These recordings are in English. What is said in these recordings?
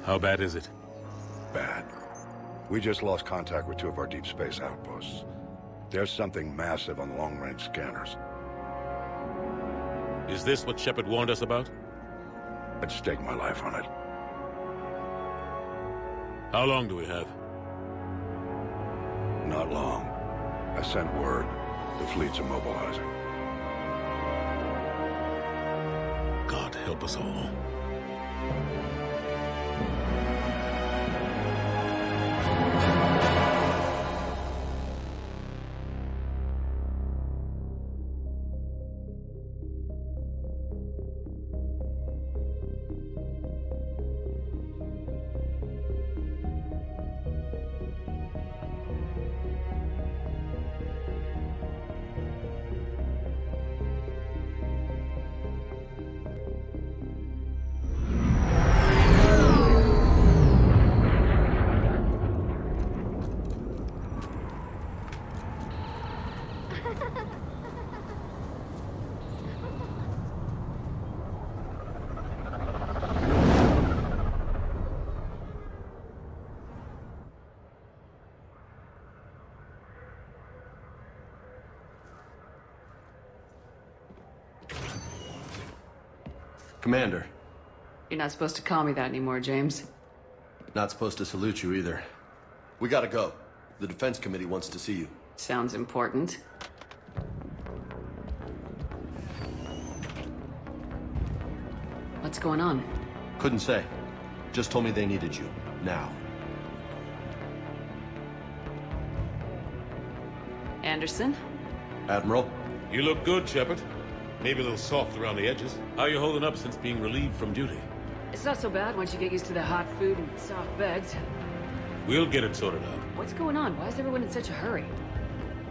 How bad is it? Bad. We just lost contact with 2 of our deep space outposts. There's something massive on the long-range scanners. Is this what Shepard warned us about? I'd stake my life on it. How long do we have? Not long. I sent word. The fleet's immobilizing. God help us all. Commander. You're not supposed to call me that anymore, James. Not supposed to salute you either. We gotta go. The Defense Committee wants to see you. Sounds important. What's going on? Couldn't say. Just told me they needed you. Now. Anderson? Admiral? You look good, Shepard. Maybe a little soft around the edges. How are you holding up since being relieved from duty? It's not so bad once you get used to the hot food and soft beds. We'll get it sorted out. What's going on? Why is everyone in such a hurry?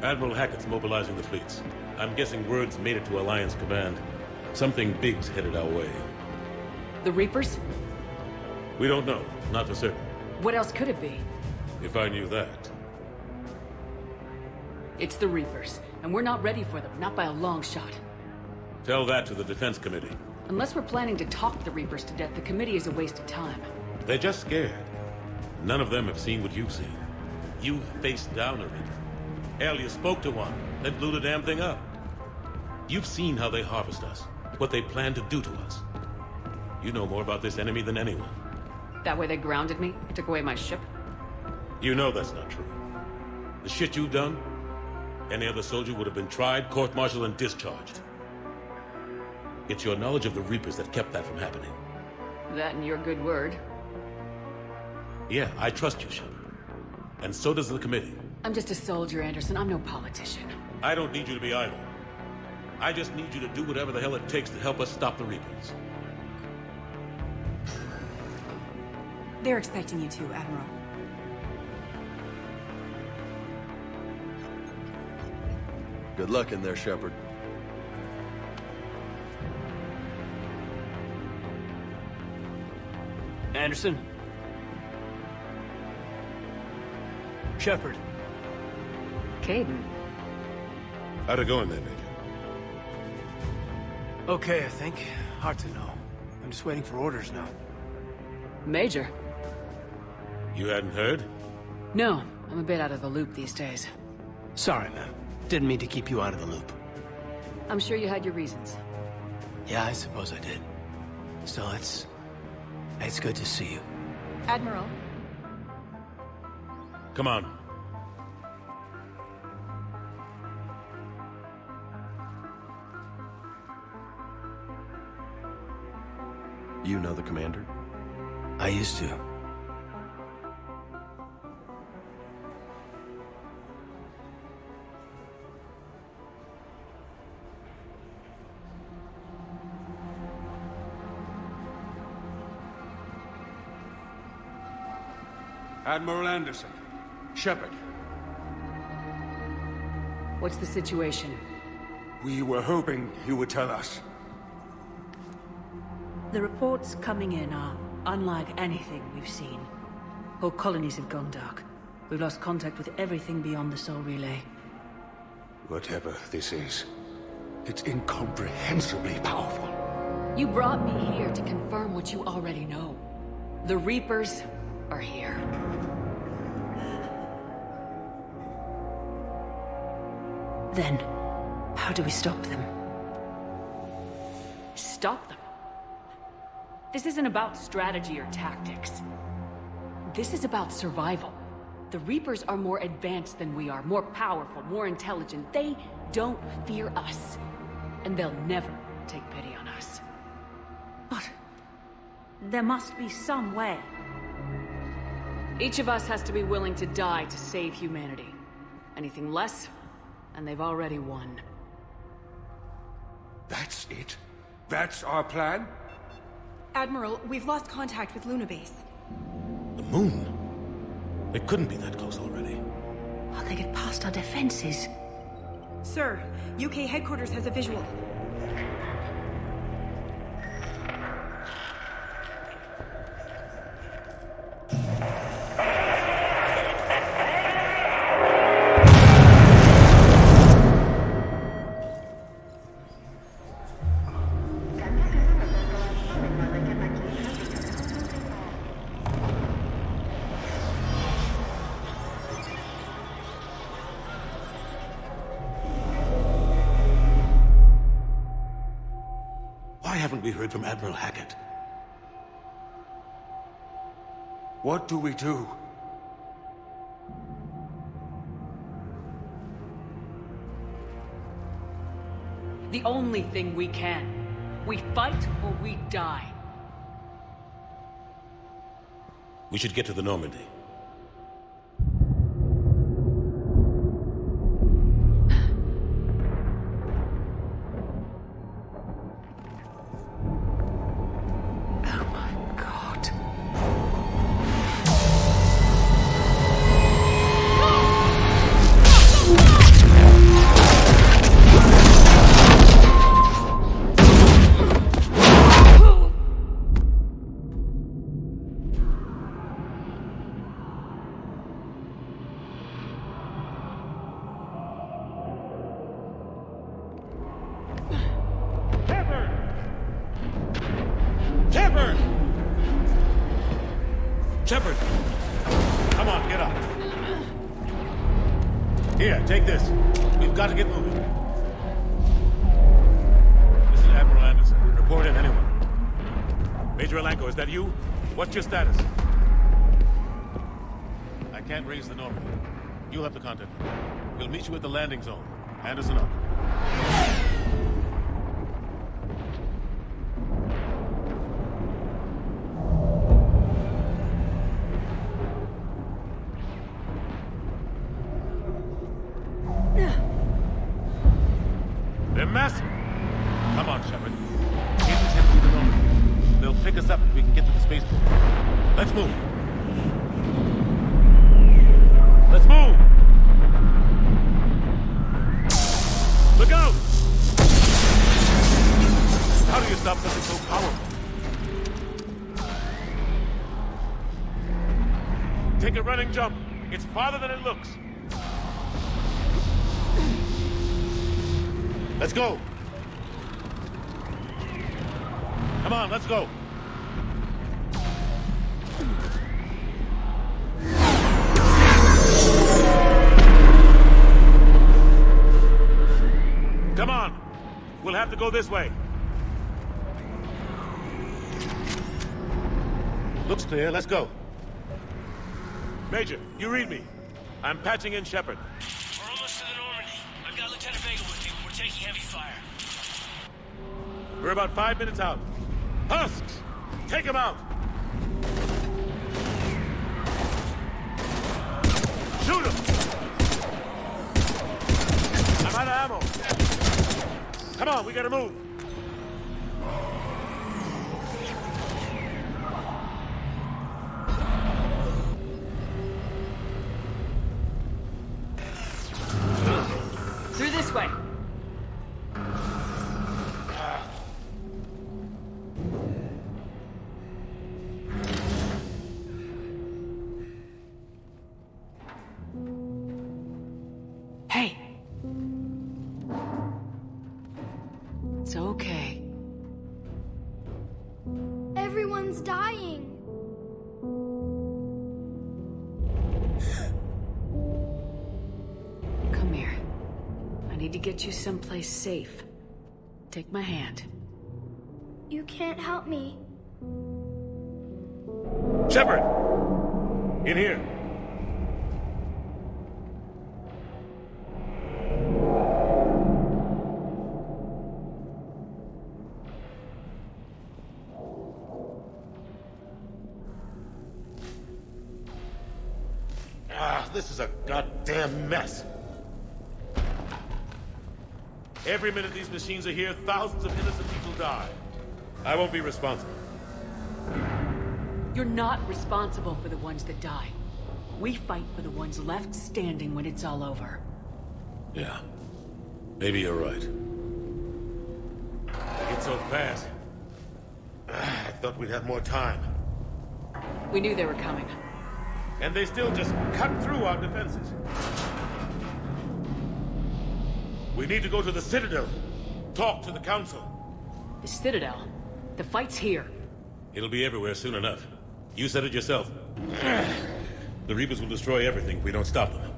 Admiral Hackett's mobilizing the fleets. I'm guessing word's made it to Alliance Command. Something big's headed our way. The Reapers? We don't know. Not for certain. What else could it be? If I knew that. It's the Reapers, and we're not ready for them, not by a long shot. Tell that to the Defense Committee. Unless we're planning to talk the Reapers to death, the committee is a waste of time. They're just scared. None of them have seen what you've seen. You faced down a Reaper. Hell, you spoke to one, then blew the damn thing up. You've seen how they harvest us, what they plan to do to us. You know more about this enemy than anyone. That way they grounded me, took away my ship? You know that's not true. The shit you've done, any other soldier would have been tried, court-martialed, and discharged. It's your knowledge of the Reapers that kept that from happening. That and your good word. Yeah, I trust you, Shepard. And so does the committee. I'm just a soldier, Anderson. I'm no politician. I don't need you to be either. I just need you to do whatever the hell it takes to help us stop the Reapers. They're expecting you to, Admiral. Good luck in there, Shepard. Anderson? Shepard? Caden. How'd it going there, Major? Okay, I think. Hard to know. I'm just waiting for orders now. Major? You hadn't heard? No, I'm a bit out of the loop these days. Sorry, man. Didn't mean to keep you out of the loop. I'm sure you had your reasons. Yeah, I suppose I did. Still, it's good to see you. Admiral? Come on. You know the commander? I used to. Admiral Anderson. Shepard. What's the situation? We were hoping you would tell us. The reports coming in are unlike anything we've seen. Whole colonies have gone dark. We've lost contact with everything beyond the Soul Relay. Whatever this is, it's incomprehensibly powerful. You brought me here to confirm what you already know. The Reapers are here. Then, how do we stop them? Stop them? This isn't about strategy or tactics. This is about survival. The Reapers are more advanced than we are, more powerful, more intelligent. They don't fear us. And they'll never take pity on us. But there must be some way. Each of us has to be willing to die to save humanity. Anything less, and they've already won. That's it? That's our plan? Admiral, we've lost contact with Luna Base. The moon? It couldn't be that close already. How'd they get past our defenses? Sir, UK headquarters has a visual. Why haven't we heard from Admiral Hackett? What do we do? The only thing we can. We fight or we die. We should get to the Normandy. Shepard! Come on, get up. Here, take this. We've got to get moving. This is Admiral Anderson. Report in, anyone. Major Alanko, is that you? What's your status? I can't raise the Normandy. You'll have to contact me. We'll meet you at the landing zone. Anderson up. They're massive. Come on, Shepard. Aiden's headed to the Normandy. They'll pick us up if we can get to the spaceport. Let's move. Let's move! Look out! How do you stop something so powerful? Take a running jump. It's farther than it looks. Let's go. Come on, let's go. Come on. We'll have to go this way. Looks clear. Let's go. Major, you read me. I'm patching in Shepard. We're almost to the Normandy. I've got Lieutenant Vega with me. We're taking heavy fire. We're about 5 minutes out. Husks! Take him out! Shoot him! I'm out of ammo. Come on, we gotta move. Through this way. Hey. It's need to get you someplace safe. Take my hand. You can't help me. Shepard! In here. This is a goddamn mess. Every minute these machines are here, thousands of innocent people die. I won't be responsible. You're not responsible for the ones that die. We fight for the ones left standing when it's all over. Yeah. Maybe you're right. It's so fast. I thought we'd have more time. We knew they were coming. And they still just cut through our defenses. We need to go to the Citadel. Talk to the Council. The Citadel? The fight's here. It'll be everywhere soon enough. You said it yourself. The Reapers will destroy everything if we don't stop them.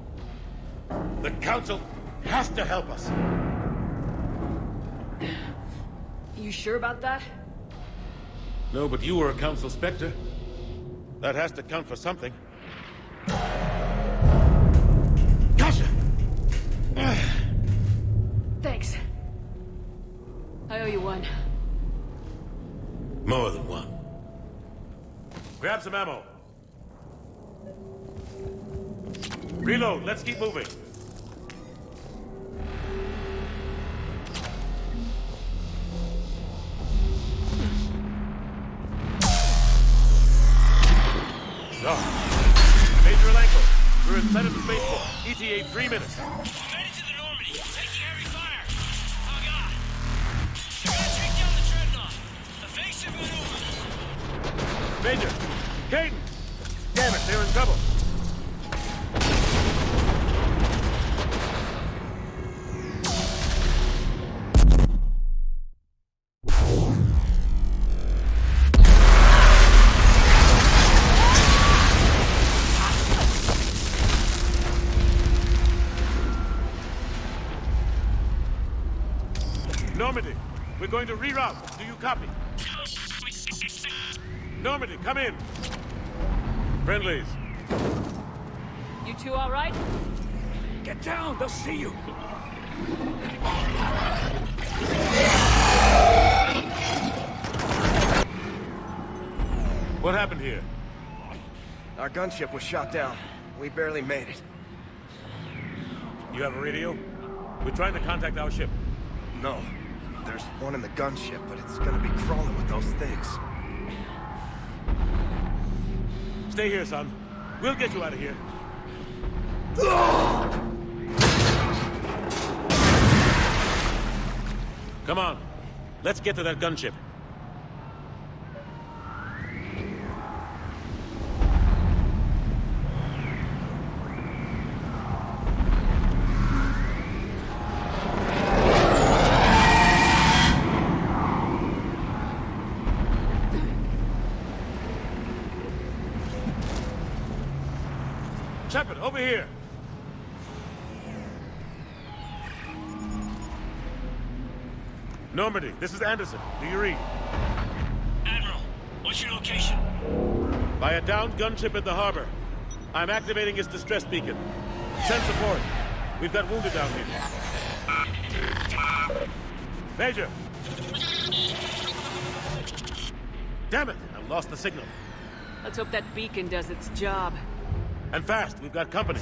The Council has to help us. You sure about that? No, but you were a Council Spectre. That has to count for something. Gotcha! Thanks. I owe you one. More than one. Grab some ammo. Reload, let's keep moving. Major Alenko, we're inside of the spaceport. ETA 3 minutes. Headed to the Normandy. Taking heavy fire. Oh, God. We're gonna take down the Dreadnought. Evasive maneuver. Major! Caden! Damn it, they're in trouble. Normandy, we're going to reroute. Do you copy? Normandy, come in. Friendlies. You two all right? Get down! They'll see you! What happened here? Our gunship was shot down. We barely made it. You have a radio? We're trying to contact our ship. No. There's one in the gunship, but it's gonna be crawling with those things. Stay here, son. We'll get you out of here. Come on. Let's get to that gunship. Shepard, over here! Normandy, this is Anderson. Do you read? Admiral, what's your location? By a downed gunship in the harbor. I'm activating its distress beacon. Send support. We've got wounded down here. Major! Damn it! I've lost the signal. Let's hope that beacon does its job. And fast, we've got company.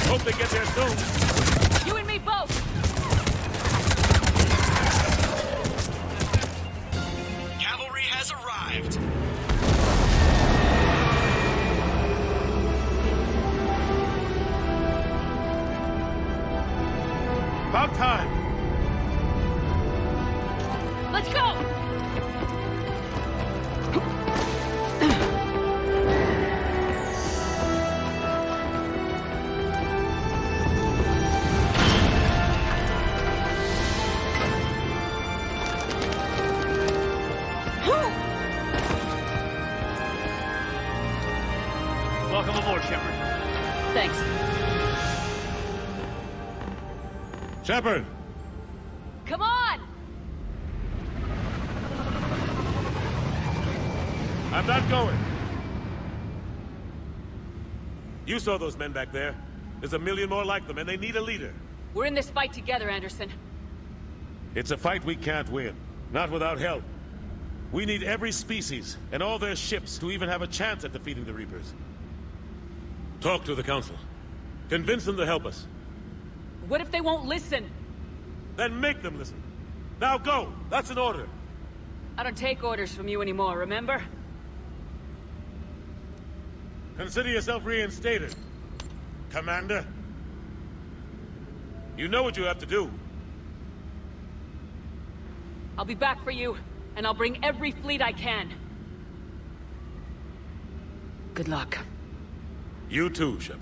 Hope they get there soon. You and me both! Cavalry has arrived. About time. Let's go! Welcome aboard, Shepard. Thanks. Shepard! Come on! I'm not going. You saw those men back there. There's a million more like them, and they need a leader. We're in this fight together, Anderson. It's a fight we can't win. Not without help. We need every species, and all their ships, to even have a chance at defeating the Reapers. Talk to the Council. Convince them to help us. What if they won't listen? Then make them listen. Now go! That's an order. I don't take orders from you anymore, remember? Consider yourself reinstated, Commander. You know what you have to do. I'll be back for you, and I'll bring every fleet I can. Good luck. You too, Shepard.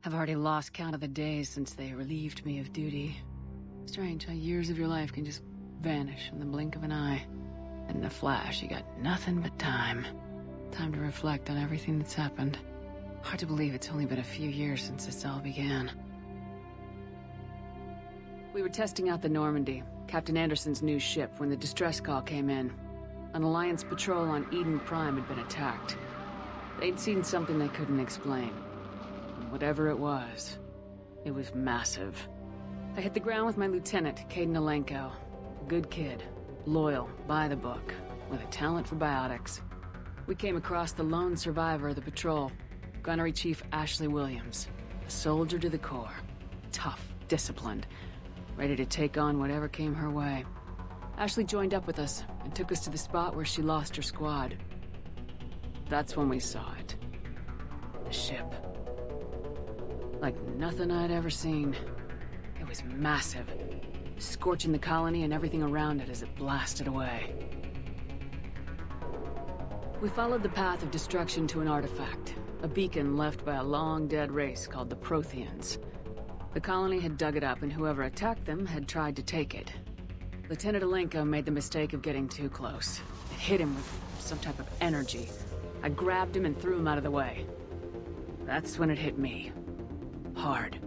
I've already lost count of the days since they relieved me of duty. Strange how years of your life can just vanish in the blink of an eye. And in a flash, you got nothing but time. Time to reflect on everything that's happened. Hard to believe it's only been a few years since this all began. We were testing out the Normandy, Captain Anderson's new ship, when the distress call came in. An Alliance patrol on Eden Prime had been attacked. They'd seen something they couldn't explain. And whatever it was massive. I hit the ground with my lieutenant, Caden Alenko. A good kid, loyal, by the book, with a talent for biotics. We came across the lone survivor of the patrol, Gunnery Chief Ashley Williams. A soldier to the core. Tough, disciplined, ready to take on whatever came her way. Ashley joined up with us and took us to the spot where she lost her squad. That's when we saw it. The ship. Like nothing I'd ever seen. It was massive, scorching the colony and everything around it as it blasted away. We followed the path of destruction to an artifact, a beacon left by a long-dead race called the Protheans. The colony had dug it up, and whoever attacked them had tried to take it. Lieutenant Alenko made the mistake of getting too close. It hit him with some type of energy. I grabbed him and threw him out of the way. That's when it hit me. Hard.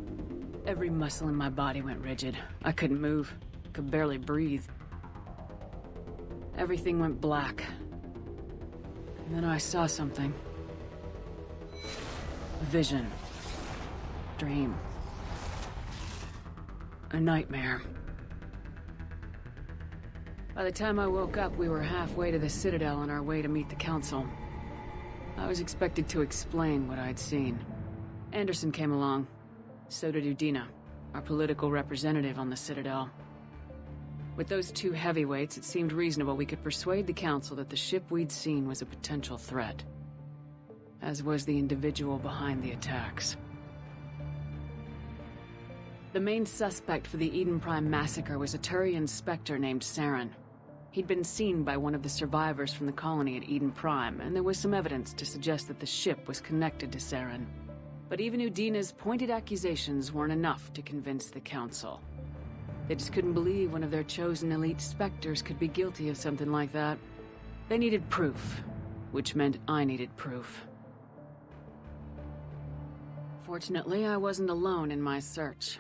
Every muscle in my body went rigid. I couldn't move. Could barely breathe. Everything went black. And then I saw something. A vision. Dream. A nightmare. By the time I woke up, we were halfway to the Citadel on our way to meet the Council. I was expected to explain what I'd seen. Anderson came along. So did Udina, our political representative on the Citadel. With those two heavyweights, it seemed reasonable we could persuade the Council that the ship we'd seen was a potential threat. As was the individual behind the attacks. The main suspect for the Eden Prime massacre was a Turian Spectre named Saren. He'd been seen by one of the survivors from the colony at Eden Prime, and there was some evidence to suggest that the ship was connected to Saren. But even Udina's pointed accusations weren't enough to convince the Council. They just couldn't believe one of their chosen elite Spectres could be guilty of something like that. They needed proof, which meant I needed proof. Fortunately, I wasn't alone in my search.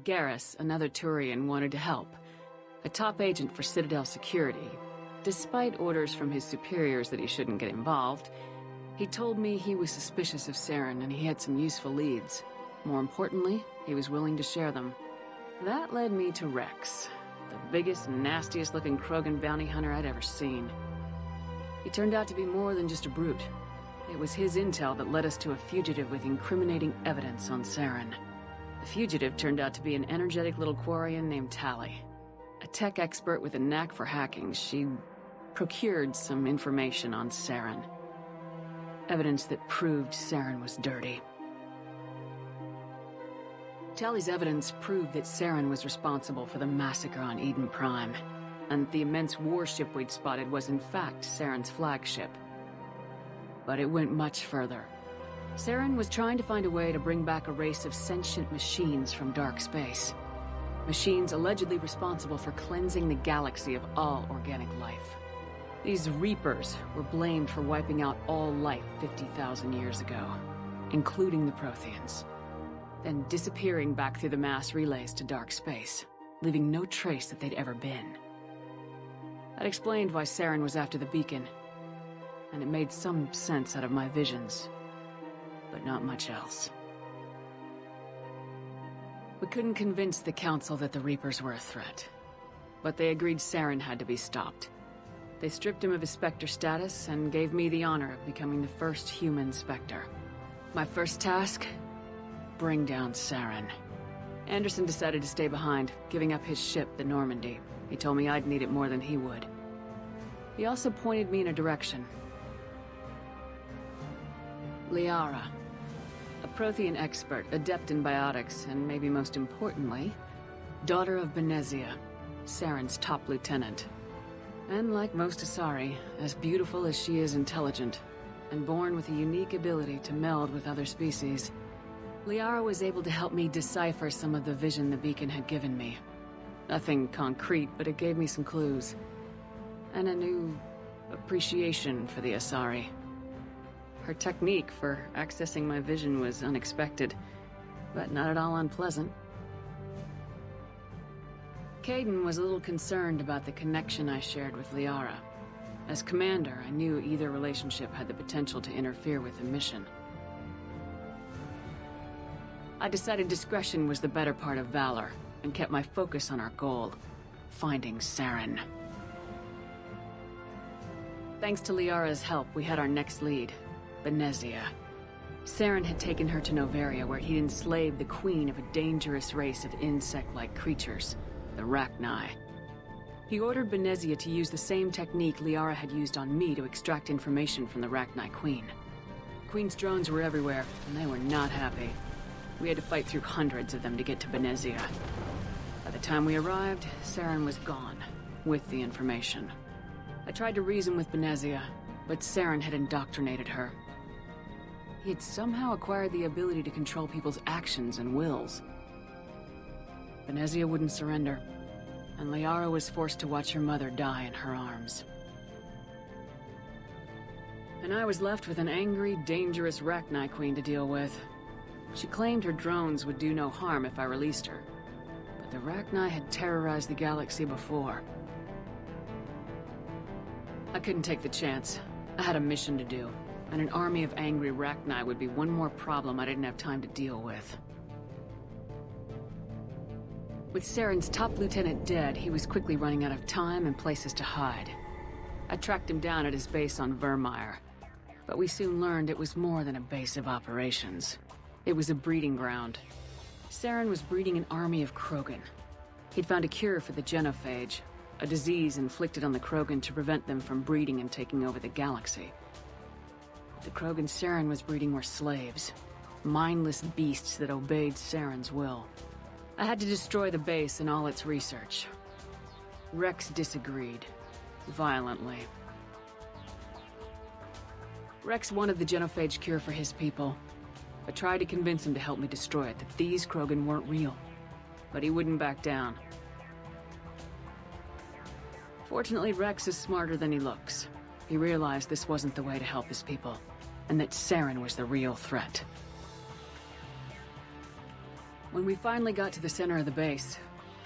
Garrus, another Turian, wanted to help. A top agent for Citadel security. Despite orders from his superiors that he shouldn't get involved, he told me he was suspicious of Saren and he had some useful leads. More importantly, he was willing to share them. That led me to Rex, the biggest, nastiest-looking Krogan bounty hunter I'd ever seen. He turned out to be more than just a brute. It was his intel that led us to a fugitive with incriminating evidence on Saren. The fugitive turned out to be an energetic little Quarian named Tali. A tech expert with a knack for hacking, she procured some information on Saren. Evidence that proved Saren was dirty. Tali's evidence proved that Saren was responsible for the massacre on Eden Prime, and the immense warship we'd spotted was in fact Saren's flagship. But it went much further. Saren was trying to find a way to bring back a race of sentient machines from dark space. Machines allegedly responsible for cleansing the galaxy of all organic life. These Reapers were blamed for wiping out all life 50,000 years ago, including the Protheans, then disappearing back through the mass relays to dark space, leaving no trace that they'd ever been. That explained why Saren was after the beacon, and it made some sense out of my visions, but not much else. We couldn't convince the Council that the Reapers were a threat, but they agreed Saren had to be stopped. They stripped him of his Spectre status and gave me the honor of becoming the first human Spectre. My first task? Bring down Saren. Anderson decided to stay behind, giving up his ship, the Normandy. He told me I'd need it more than he would. He also pointed me in a direction. Liara. A Prothean expert, adept in biotics, and maybe most importantly, daughter of Benezia, Saren's top lieutenant. And like most Asari, as beautiful as she is intelligent, and born with a unique ability to meld with other species, Liara was able to help me decipher some of the vision the beacon had given me. Nothing concrete, but it gave me some clues. And a new appreciation for the Asari. Her technique for accessing my vision was unexpected, but not at all unpleasant. Kaidan was a little concerned about the connection I shared with Liara. As commander, I knew either relationship had the potential to interfere with the mission. I decided discretion was the better part of valor, and kept my focus on our goal, finding Saren. Thanks to Liara's help, we had our next lead, Benezia. Saren had taken her to Noveria, where he'd enslaved the queen of a dangerous race of insect-like creatures, the Rachni. He ordered Benezia to use the same technique Liara had used on me to extract information from the Rachni queen. The queen's drones were everywhere, and they were not happy. We had to fight through hundreds of them to get to Benezia. By the time we arrived, Saren was gone, with the information. I tried to reason with Benezia, but Saren had indoctrinated her. He had somehow acquired the ability to control people's actions and wills. Benezia wouldn't surrender. and Liara was forced to watch her mother die in her arms. And I was left with an angry, dangerous Rachni Queen to deal with. She claimed her drones would do no harm if I released her, but the Rachni had terrorized the galaxy before. I couldn't take the chance. I had a mission to do, and an army of angry Rachni would be one more problem I didn't have time to deal with. With Saren's top lieutenant dead, he was quickly running out of time and places to hide. I tracked him down at his base on Vermeer, but we soon learned it was more than a base of operations. It was a breeding ground. Saren was breeding an army of Krogan. He'd found a cure for the genophage, a disease inflicted on the Krogan to prevent them from breeding and taking over the galaxy. The Krogan Saren was breeding were slaves, mindless beasts that obeyed Saren's will. I had to destroy the base and all its research. Rex disagreed, violently. Rex wanted the genophage cure for his people. I tried to convince him to help me destroy it, that these Krogan weren't real. But he wouldn't back down. Fortunately, Rex is smarter than he looks. He realized this wasn't the way to help his people, and that Saren was the real threat. When we finally got to the center of the base,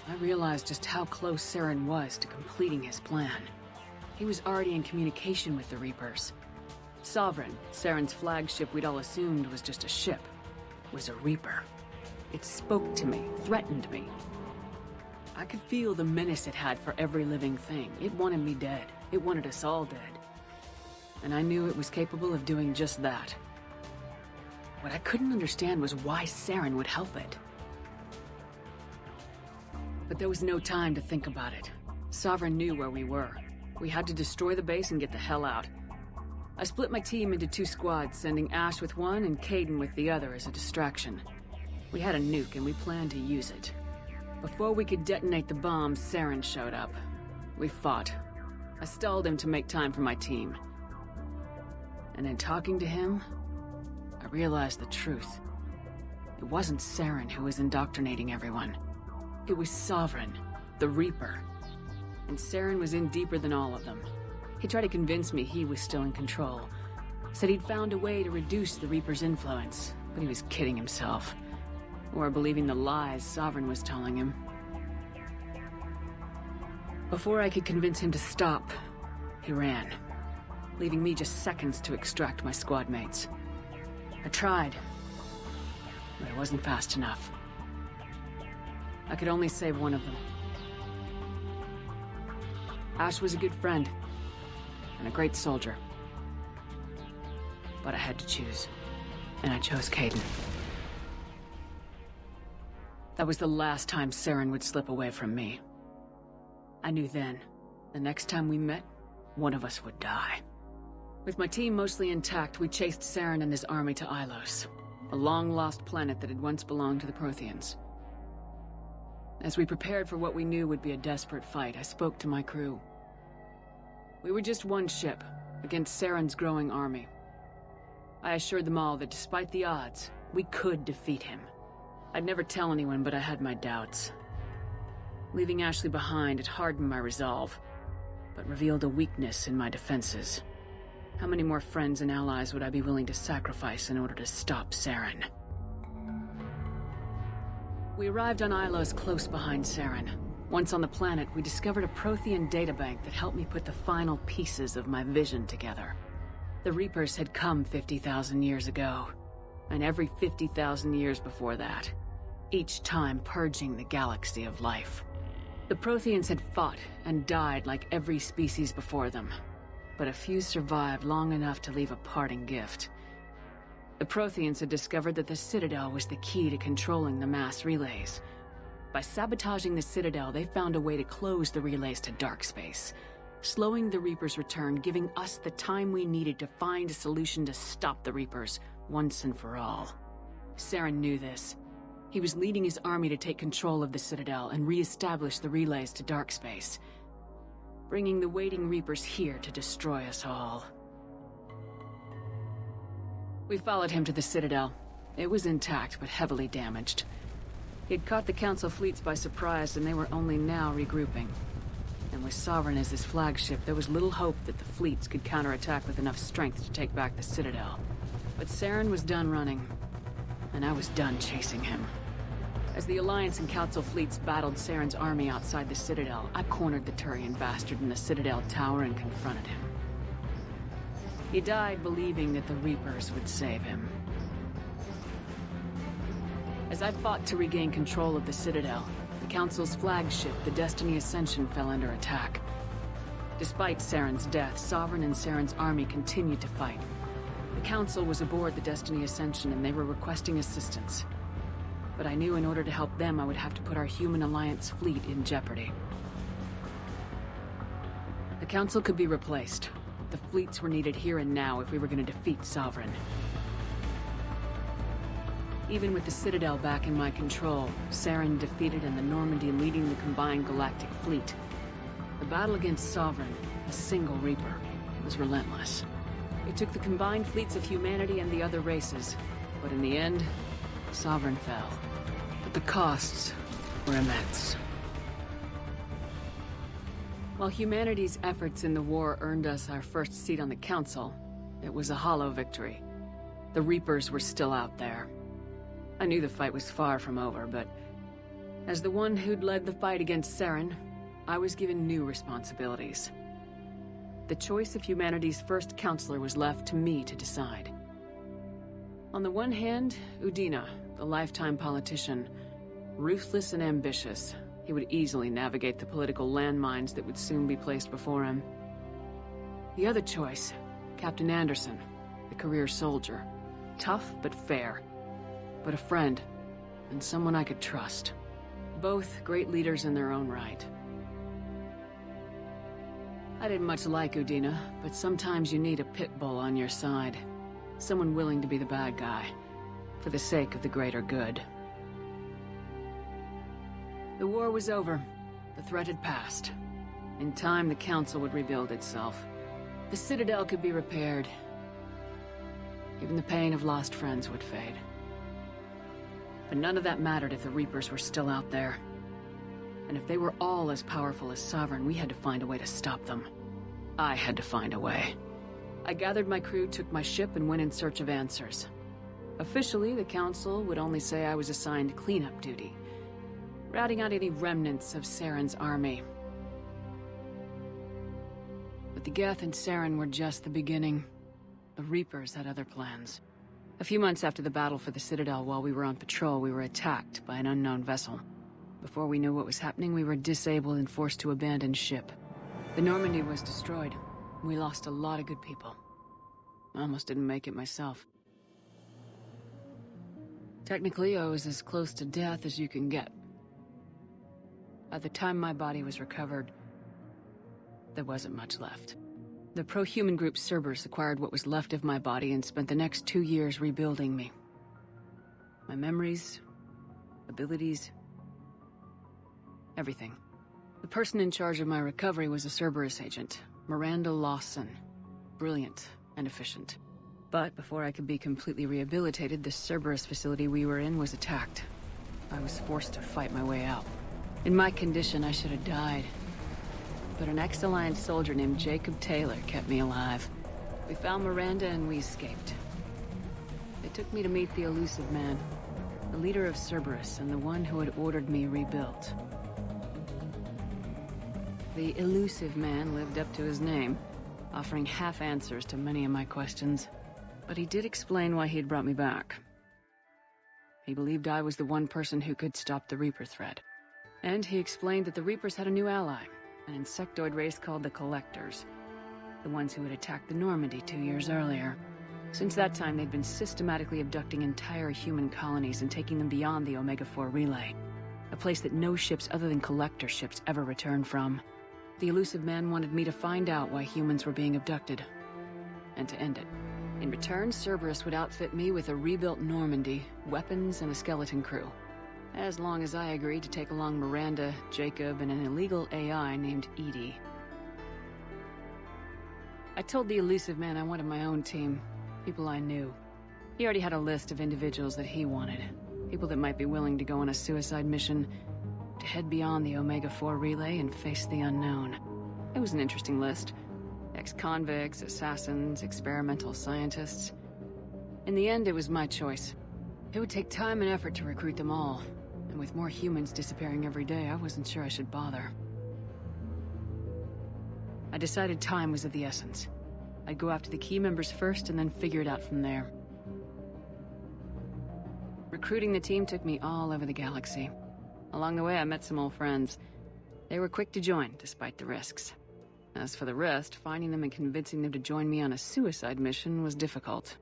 I realized just how close Saren was to completing his plan. He was already in communication with the Reapers. Sovereign, Saren's flagship we'd all assumed was just a ship, was a Reaper. It spoke to me, threatened me. I could feel the menace it had for every living thing. It wanted me dead. It wanted us all dead. And I knew it was capable of doing just that. What I couldn't understand was why Saren would help it. But there was no time to think about it. Sovereign knew where we were. We had to destroy the base and get the hell out. I split my team into 2 squads, sending Ash with one and Caden with the other as a distraction. We had a nuke and we planned to use it. Before we could detonate the bomb, Saren showed up. We fought. I stalled him to make time for my team. And in talking to him, I realized the truth. It wasn't Saren who was indoctrinating everyone. It was Sovereign, the Reaper. And Saren was in deeper than all of them. He tried to convince me he was still in control. Said he'd found a way to reduce the Reaper's influence, but he was kidding himself. Or believing the lies Sovereign was telling him. Before I could convince him to stop, he ran, leaving me just seconds to extract my squad mates. I tried, but I wasn't fast enough. I could only save one of them. Ash was a good friend, and a great soldier. But I had to choose, and I chose Caden. That was the last time Saren would slip away from me. I knew then, the next time we met, one of us would die. With my team mostly intact, we chased Saren and his army to Ilos, a long-lost planet that had once belonged to the Protheans. As we prepared for what we knew would be a desperate fight, I spoke to my crew. We were just one ship, against Saren's growing army. I assured them all that despite the odds, we could defeat him. I'd never tell anyone, but I had my doubts. Leaving Ashley behind, it hardened my resolve, but revealed a weakness in my defenses. How many more friends and allies would I be willing to sacrifice in order to stop Saren? We arrived on Ilos close behind Saren. Once on the planet, we discovered a Prothean databank that helped me put the final pieces of my vision together. The Reapers had come 50,000 years ago, and every 50,000 years before that, each time purging the galaxy of life. The Protheans had fought and died like every species before them, but a few survived long enough to leave a parting gift. The Protheans had discovered that the Citadel was the key to controlling the mass relays. By sabotaging the Citadel, they found a way to close the relays to dark space, slowing the Reapers' return, giving us the time we needed to find a solution to stop the Reapers once and for all. Saren knew this. He was leading his army to take control of the Citadel and re-establish the relays to dark space, bringing the waiting Reapers here to destroy us all. We followed him to the Citadel. It was intact, but heavily damaged. He'd caught the Council fleets by surprise, and they were only now regrouping. And with Sovereign as his flagship, there was little hope that the fleets could counterattack with enough strength to take back the Citadel. But Saren was done running, and I was done chasing him. As the Alliance and Council fleets battled Saren's army outside the Citadel, I cornered the Turian bastard in the Citadel tower and confronted him. He died believing that the Reapers would save him. As I fought to regain control of the Citadel, the Council's flagship, the Destiny Ascension, fell under attack. Despite Saren's death, Sovereign and Saren's army continued to fight. The Council was aboard the Destiny Ascension and they were requesting assistance. But I knew in order to help them, I would have to put our human Alliance fleet in jeopardy. The Council could be replaced. The fleets were needed here and now if we were going to defeat Sovereign. Even with the Citadel back in my control, Saren defeated and the Normandy leading the combined galactic fleet. The battle against Sovereign, a single Reaper, was relentless. It took the combined fleets of humanity and the other races, but in the end, Sovereign fell. But the costs were immense. While humanity's efforts in the war earned us our first seat on the Council, it was a hollow victory. The Reapers were still out there. I knew the fight was far from over, but as the one who'd led the fight against Saren, I was given new responsibilities. The choice of humanity's first counselor was left to me to decide. On the one hand, Udina, the lifetime politician. Ruthless and ambitious, he would easily navigate the political landmines that would soon be placed before him. The other choice, Captain Anderson, the career soldier. Tough but fair. But a friend, and someone I could trust. Both great leaders in their own right. I didn't much like Udina, but sometimes you need a pit bull on your side. Someone willing to be the bad guy, for the sake of the greater good. The war was over. The threat had passed. In time, the Council would rebuild itself. The Citadel could be repaired. Even the pain of lost friends would fade. But none of that mattered if the Reapers were still out there. And if they were all as powerful as Sovereign, we had to find a way to stop them. I had to find a way. I gathered my crew, took my ship, and went in search of answers. Officially, the Council would only say I was assigned cleanup duty, routing out any remnants of Saren's army. But the Geth and Saren were just the beginning. The Reapers had other plans. A few months after the battle for the Citadel, while we were on patrol, we were attacked by an unknown vessel. Before we knew what was happening, we were disabled and forced to abandon ship. The Normandy was destroyed. We lost a lot of good people. I almost didn't make it myself. Technically, I was as close to death as you can get. By the time my body was recovered, there wasn't much left. The pro-human group Cerberus acquired what was left of my body and spent the next 2 years rebuilding me. My memories, abilities, everything. The person in charge of my recovery was a Cerberus agent, Miranda Lawson. Brilliant and efficient. But before I could be completely rehabilitated, the Cerberus facility we were in was attacked. I was forced to fight my way out. In my condition, I should have died. But an ex-Alliance soldier named Jacob Taylor kept me alive. We found Miranda and we escaped. They took me to meet the Elusive Man, the leader of Cerberus and the one who had ordered me rebuilt. The Elusive Man lived up to his name, offering half answers to many of my questions. But he did explain why he had brought me back. He believed I was the one person who could stop the Reaper threat. And he explained that the Reapers had a new ally, an insectoid race called the Collectors, the ones who had attacked the Normandy 2 years earlier. Since that time, they'd been systematically abducting entire human colonies and taking them beyond the Omega-4 relay, a place that no ships other than Collector ships ever returned from. The Elusive Man wanted me to find out why humans were being abducted, and to end it. In return, Cerberus would outfit me with a rebuilt Normandy, weapons, and a skeleton crew. As long as I agreed to take along Miranda, Jacob, and an illegal AI named Edie. I told the Elusive Man I wanted my own team, people I knew. He already had a list of individuals that he wanted. People that might be willing to go on a suicide mission, to head beyond the Omega-4 relay and face the unknown. It was an interesting list. Ex-convicts, assassins, experimental scientists. In the end, it was my choice. It would take time and effort to recruit them all, and with more humans disappearing every day, I wasn't sure I should bother. I decided time was of the essence. I'd go after the key members first and then figure it out from there. Recruiting the team took me all over the galaxy. Along the way, I met some old friends. They were quick to join, despite the risks. As for the rest, finding them and convincing them to join me on a suicide mission was difficult.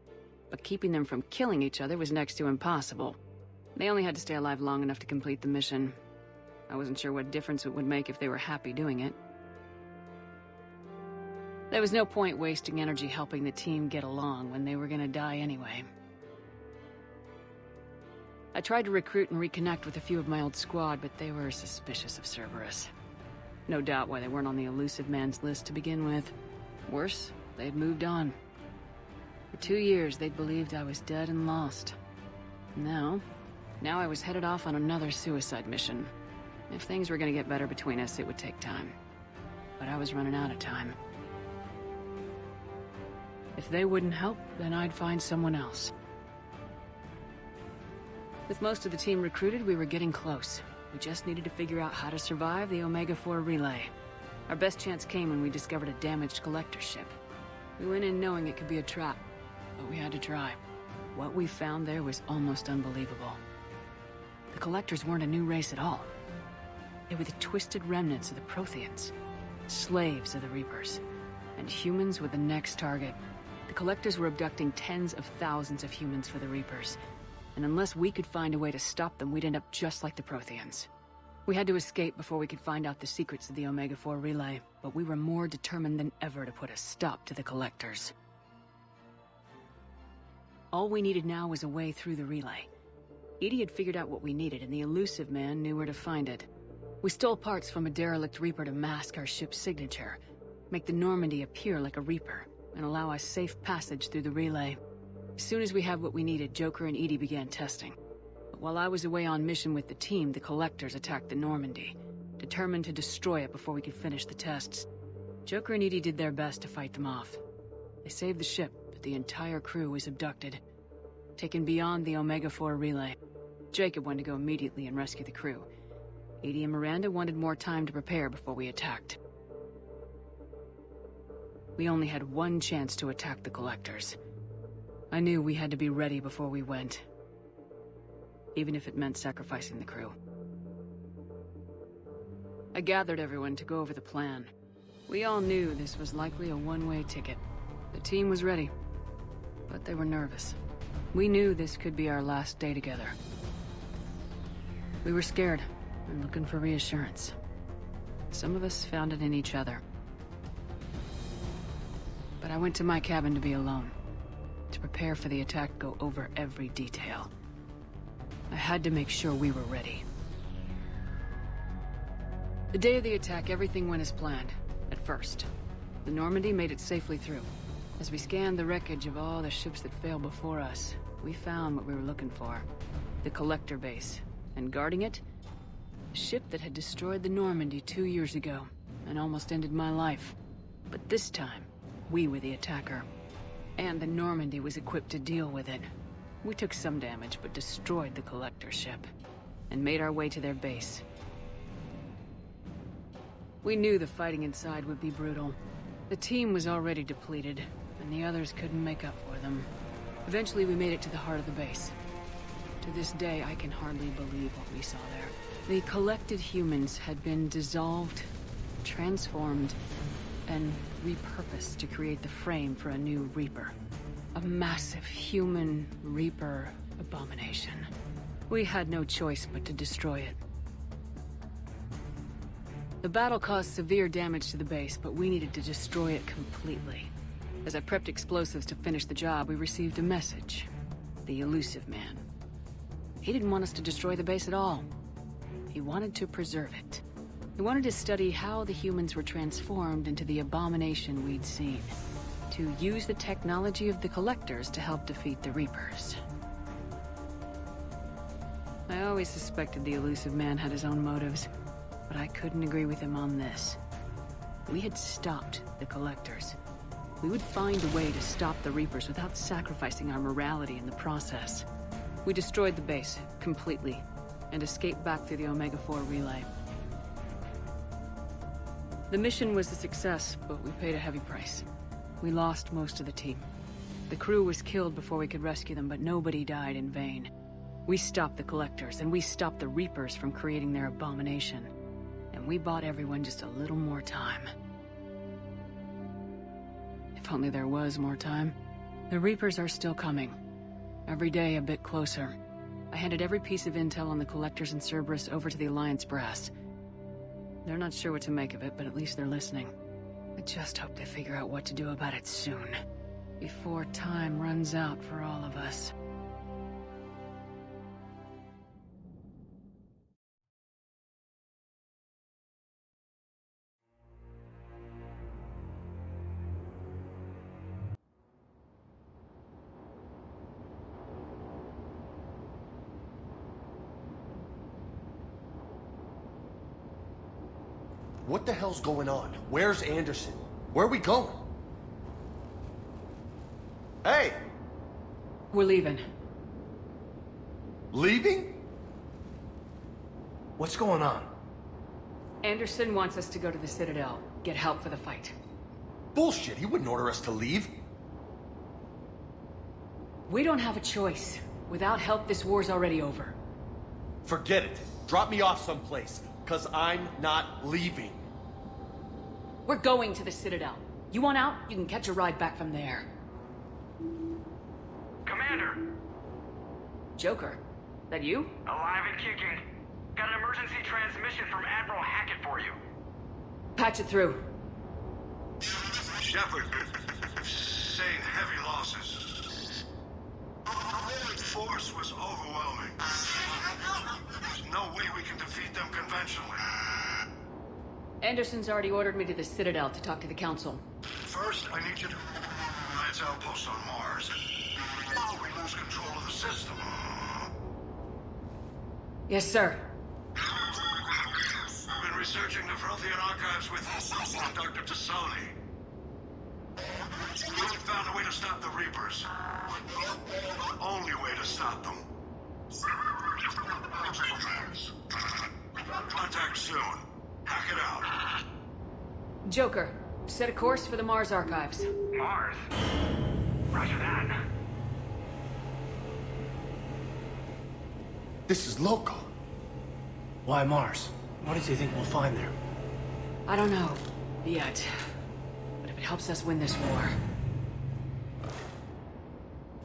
But keeping them from killing each other was next to impossible. They only had to stay alive long enough to complete the mission. I wasn't sure what difference it would make if they were happy doing it. There was no point wasting energy helping the team get along when they were gonna die anyway. I tried to recruit and reconnect with a few of my old squad, but they were suspicious of Cerberus. No doubt why they weren't on the elusive man's list to begin with. Worse, they'd moved on. For 2 years, they'd believed I was dead and lost. Now I was headed off on another suicide mission. If things were gonna get better between us, it would take time. But I was running out of time. If they wouldn't help, then I'd find someone else. With most of the team recruited, we were getting close. We just needed to figure out how to survive the Omega-4 relay. Our best chance came when we discovered a damaged collector ship. We went in knowing it could be a trap, but we had to try. What we found there was almost unbelievable. The collectors weren't a new race at all. They were the twisted remnants of the Protheans, slaves of the Reapers, and humans were the next target. The collectors were abducting tens of thousands of humans for the Reapers. And unless we could find a way to stop them, we'd end up just like the Protheans. We had to escape before we could find out the secrets of the Omega-4 relay, but we were more determined than ever to put a stop to the collectors. All we needed now was a way through the relay. Edie had figured out what we needed, and the elusive man knew where to find it. We stole parts from a derelict Reaper to mask our ship's signature, make the Normandy appear like a Reaper, and allow us safe passage through the relay. As soon as we had what we needed, Joker and Edie began testing. But while I was away on mission with the team, the collectors attacked the Normandy, determined to destroy it before we could finish the tests. Joker and Edie did their best to fight them off. They saved the ship, but the entire crew was abducted, taken beyond the Omega-4 relay. Jacob wanted to go immediately and rescue the crew. Edie and Miranda wanted more time to prepare before we attacked. We only had one chance to attack the collectors. I knew we had to be ready before we went, even if it meant sacrificing the crew. I gathered everyone to go over the plan. We all knew this was likely a one-way ticket. The team was ready, but they were nervous. We knew this could be our last day together. We were scared and looking for reassurance. Some of us found it in each other. But I went to my cabin to be alone. To prepare for the attack, go over every detail. I had to make sure we were ready. The day of the attack, everything went as planned, at first. The Normandy made it safely through. As we scanned the wreckage of all the ships that failed before us, we found what we were looking for. The collector base. And guarding it, a ship that had destroyed the Normandy 2 years ago, and almost ended my life. But this time, we were the attacker. And the Normandy was equipped to deal with it. We took some damage, but destroyed the collector ship, and made our way to their base. We knew the fighting inside would be brutal. The team was already depleted, and the others couldn't make up for them. Eventually, we made it to the heart of the base. To this day, I can hardly believe what we saw there. The collected humans had been dissolved, transformed, and repurposed to create the frame for a new Reaper. A massive human Reaper abomination. We had no choice but to destroy it. The battle caused severe damage to the base, but we needed to destroy it completely. As I prepped explosives to finish the job, we received a message. The elusive man. He didn't want us to destroy the base at all. He wanted to preserve it. He wanted to study how the humans were transformed into the abomination we'd seen. To use the technology of the collectors to help defeat the Reapers. I always suspected the elusive man had his own motives, but I couldn't agree with him on this. We had stopped the Collectors. We would find a way to stop the Reapers without sacrificing our morality in the process. We destroyed the base, completely, and escaped back through the Omega-4 relay. The mission was a success, but we paid a heavy price. We lost most of the team. The crew was killed before we could rescue them, but nobody died in vain. We stopped the Collectors, and we stopped the Reapers from creating their abomination. And we bought everyone just a little more time. If only there was more time. The Reapers are still coming. Every day a bit closer. I handed every piece of intel on the Collectors and Cerberus over to the Alliance brass. They're not sure what to make of it, but at least they're listening. I just hope they figure out what to do about it soon. Before time runs out for all of us. What the hell's going on? Where's Anderson? Where are we going? Hey! We're leaving. Leaving? What's going on? Anderson wants us to go to the Citadel, get help for the fight. Bullshit, he wouldn't order us to leave. We don't have a choice. Without help, this war's already over. Forget it. Drop me off someplace, 'cause I'm not leaving. We're going to the Citadel. You want out? You can catch a ride back from there. Commander! Joker, that you? Alive and kicking. Got an emergency transmission from Admiral Hackett for you. Patch it through. Shepard, saying heavy losses. The force was overwhelming. There's no way we can defeat them conventionally. Anderson's already ordered me to the Citadel to talk to the Council. First, I need you to Alliance outpost on Mars. We lose control of the system. Yes, sir. I've been researching the Prothean archives with Dr. Tassoni. We found a way to stop the Reapers. Only way to stop them. Contact soon. Hack it out. Joker, set a course for the Mars archives. Mars? Roger that. This is loco. Why Mars? What did you think we'll find there? I don't know. Yet. But if it helps us win this war...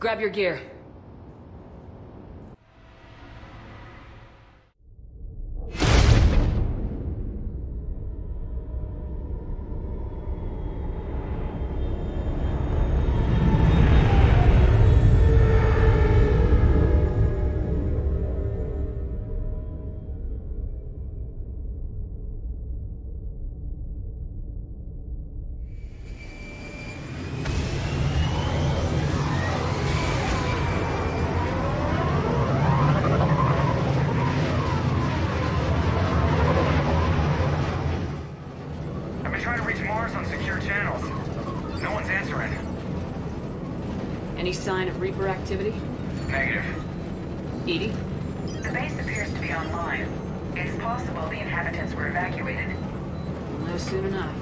Grab your gear. Any sign of Reaper activity? Negative. Edie? The base appears to be online. It's possible the inhabitants were evacuated. No, soon enough.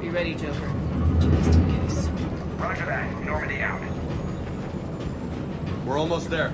Be ready, Joker. Just in case. Roger that. Normandy out. We're almost there.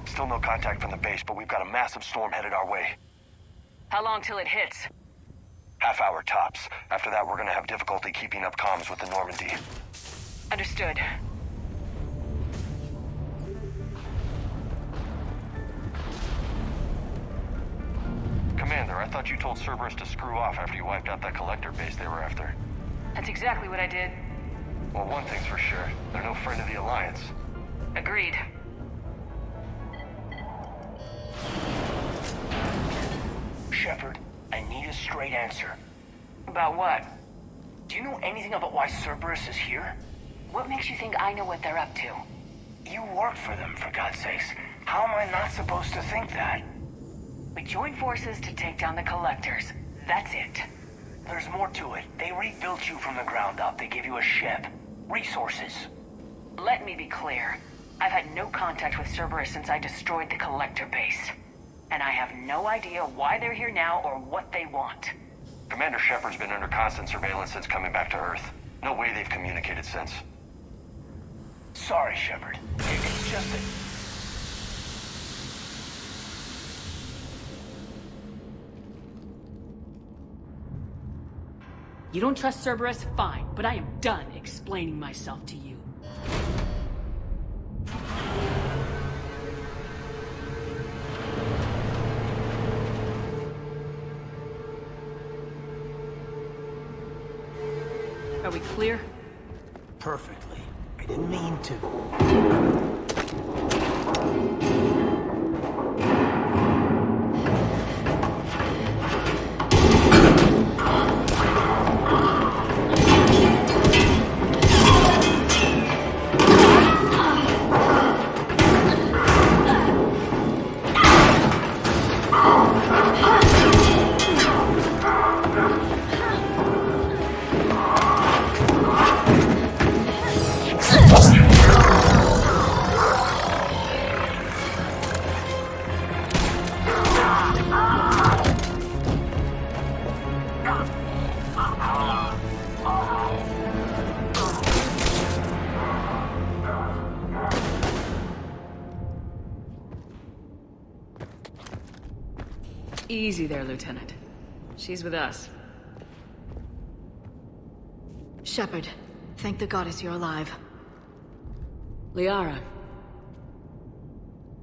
Still no contact from the base, but we've got a massive storm headed our way. How long till it hits? Half hour tops. After that, we're gonna have difficulty keeping up comms with the Normandy. Understood. Commander, I thought you told Cerberus to screw off after you wiped out that collector base they were after. That's exactly what I did. Well, one thing's for sure. They're no friend of the Alliance. Agreed. Shepard, I need a straight answer. About what? Do you know anything about why Cerberus is here? What makes you think I know what they're up to? You work for them, for God's sakes. How am I not supposed to think that? We joined forces to take down the Collectors. That's it. There's more to it. They rebuilt you from the ground up. They gave you a ship. Resources. Let me be clear. I've had no contact with Cerberus since I destroyed the Collector base. And I have no idea why they're here now or what they want. Commander Shepard's been under constant surveillance since coming back to Earth. No way they've communicated since. Sorry, Shepard. It's just that... You don't trust Cerberus? Fine, but I am done explaining myself to you. Are we clear? Perfectly. I didn't mean to. Easy there, Lieutenant. She's with us. Shepard, thank the goddess you're alive. Liara.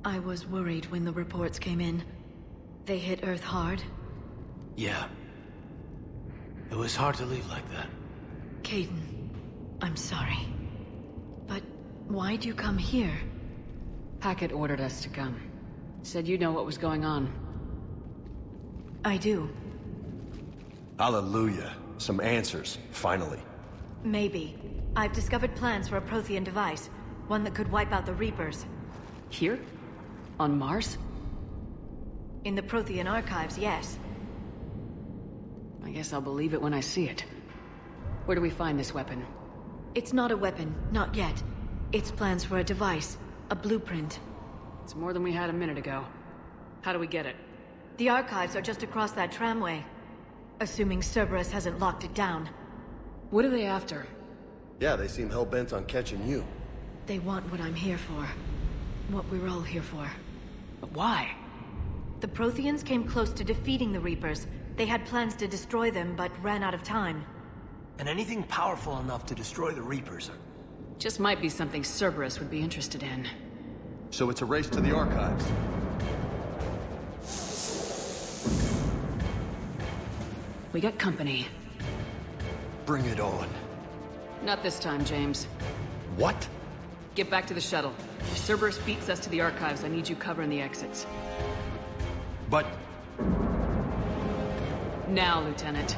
I was worried when the reports came in. They hit Earth hard. Yeah. It was hard to leave like that. Caden, I'm sorry. But why'd you come here? Hackett ordered us to come. Said you know what was going on. I do. Hallelujah. Some answers, finally. Maybe. I've discovered plans for a Prothean device. One that could wipe out the Reapers. Here? On Mars? In the Prothean archives, yes. I guess I'll believe it when I see it. Where do we find this weapon? It's not a weapon, not yet. It's plans for a device, a blueprint. It's more than we had a minute ago. How do we get it? The archives are just across that tramway. Assuming Cerberus hasn't locked it down. What are they after? Yeah, they seem hell-bent on catching you. They want what I'm here for. What we're all here for. But why? The Protheans came close to defeating the Reapers. They had plans to destroy them, but ran out of time. And anything powerful enough to destroy the Reapers. Just might be something Cerberus would be interested in. So it's a race to the archives. We got company. Bring it on. Not this time, James. What? Get back to the shuttle. If Cerberus beats us to the archives, I need you covering the exits. But... Now, Lieutenant.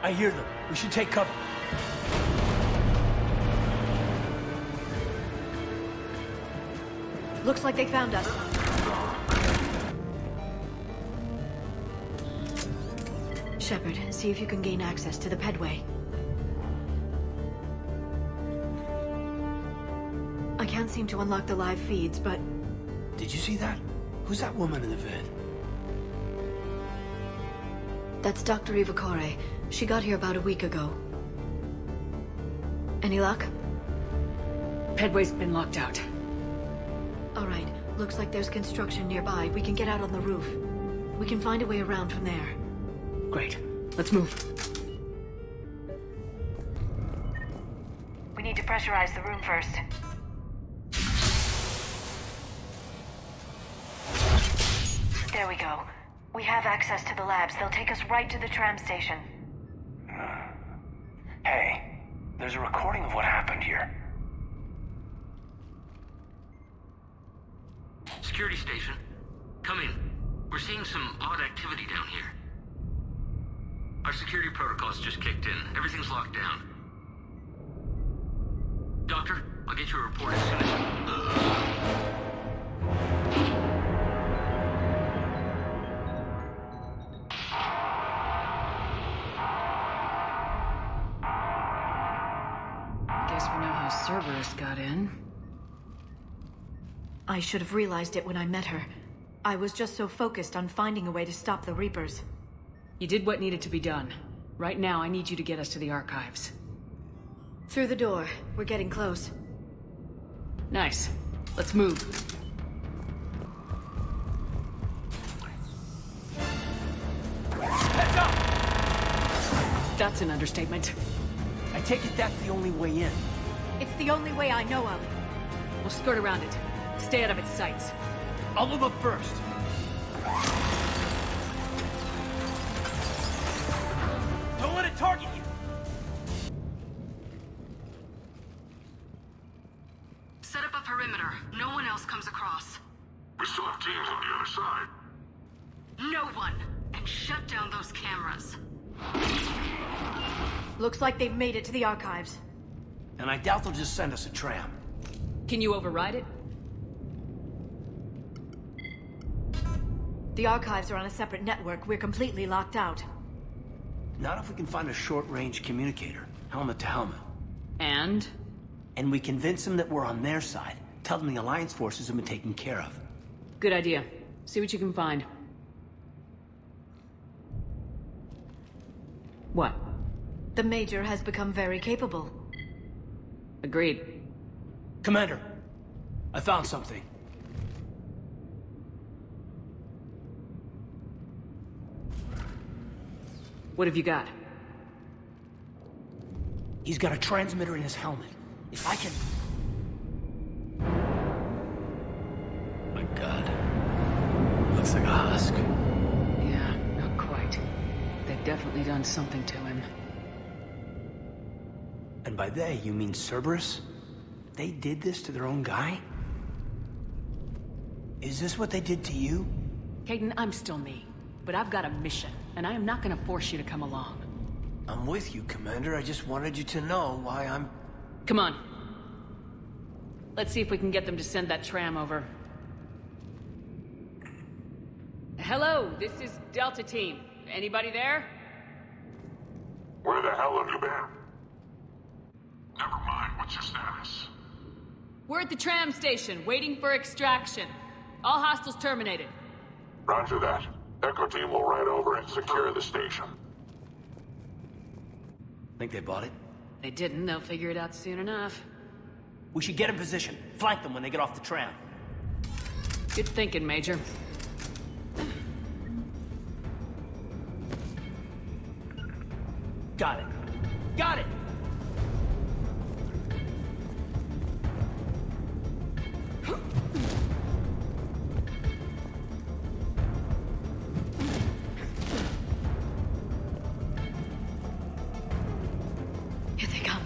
I hear them. We should take cover. Looks like they found us. Shepard, see if you can gain access to the pedway. I can't seem to unlock the live feeds, but... Did you see that? Who's that woman in the vid? That's Dr. Eva Corey. She got here about a week ago. Any luck? Pedway's been locked out. All right. Looks like there's construction nearby. We can get out on the roof. We can find a way around from there. Great. Let's move. We need to pressurize the room first. There we go. We have access to the labs. They'll take us right to the tram station. Hey, there's a recording of what happened here. Security station. Come in. We're seeing some odd activity down here. Our security protocols just kicked in. Everything's locked down. Doctor, I'll get you a report as soon as... Guess we know how Cerberus got in. I should have realized it when I met her. I was just so focused on finding a way to stop the Reapers. You did what needed to be done. Right now, I need you to get us to the archives. Through the door. We're getting close. Nice. Let's move. Heads up! That's an understatement. I take it that's the only way in. It's the only way I know of. We'll skirt around it. Stay out of its sights. I'll move up first. Don't let it target you! Set up a perimeter. No one else comes across. We still have teams on the other side. No one! And shut down those cameras. Looks like they've made it to the archives. And I doubt they'll just send us a tram. Can you override it? The archives are on a separate network. We're completely locked out. Not if we can find a short-range communicator, helmet to helmet. And? And we convince them that we're on their side. Tell them the Alliance forces have been taken care of. Good idea. See what you can find. What? The Major has become very capable. Agreed. Commander, I found something. What have you got? He's got a transmitter in his helmet. If I can... My God. Looks like a husk. Yeah, not quite. They've definitely done something to him. And by they, you mean Cerberus? They did this to their own guy? Is this what they did to you? Caden, I'm still me. But I've got a mission, and I am not gonna force you to come along. I'm with you, Commander. I just wanted you to know why I'm... Come on. Let's see if we can get them to send that tram over. Hello, this is Delta Team. Anybody there? Where the hell have you been? Never mind, what's your status? We're at the tram station, waiting for extraction. All hostiles terminated. Roger that. Echo Team will ride over and secure the station. Think they bought it? They didn't, they'll figure it out soon enough. We should get in position. Flank them when they get off the tram. Good thinking, Major. Got it. Got it! Here they come.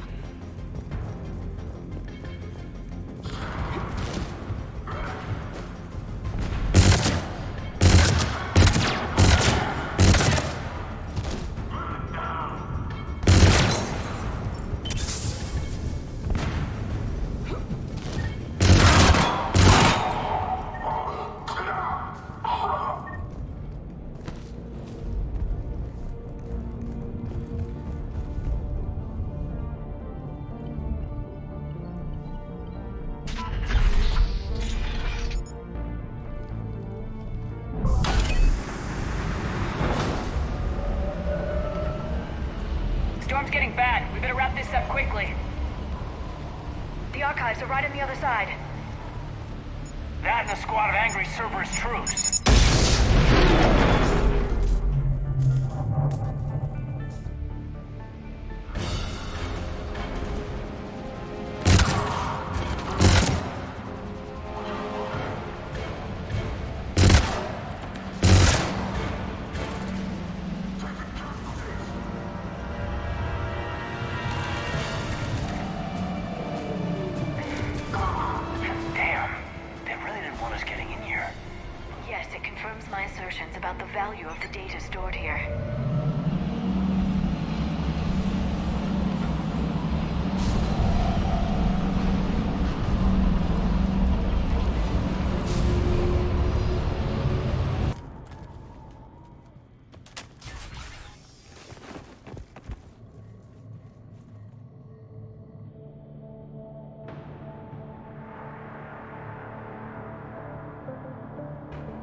Storm's getting bad. We better wrap this up quickly. The archives are right on the other side. That and a squad of angry Cerberus troops. confirms my assertions about the value of the data stored here.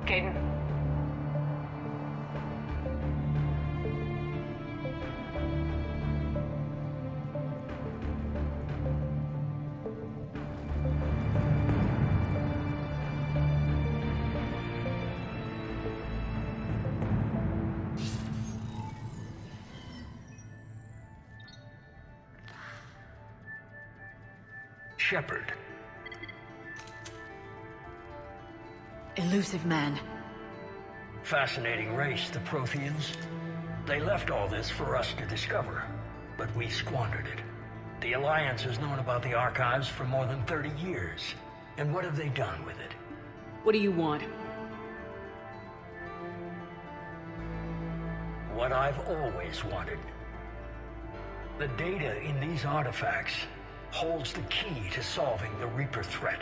Caden. Shepard. Elusive man. Fascinating race, the Protheans. They left all this for us to discover, but we squandered it. The Alliance has known about the archives for more than 30 years. And what have they done with it? What do you want? What I've always wanted. The data in these artifacts holds the key to solving the Reaper threat.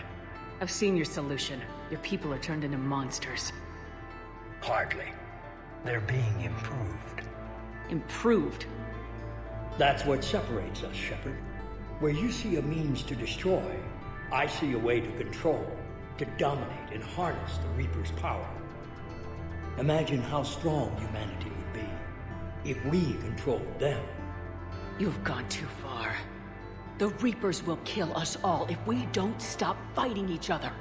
I've seen your solution. Your people are turned into monsters. Hardly. They're being improved. Improved? That's what separates us, Shepard. Where you see a means to destroy, I see a way to control, to dominate and harness the Reaper's power. Imagine how strong humanity would be if we controlled them. You've gone too far. The Reapers will kill us all if we don't stop fighting each other.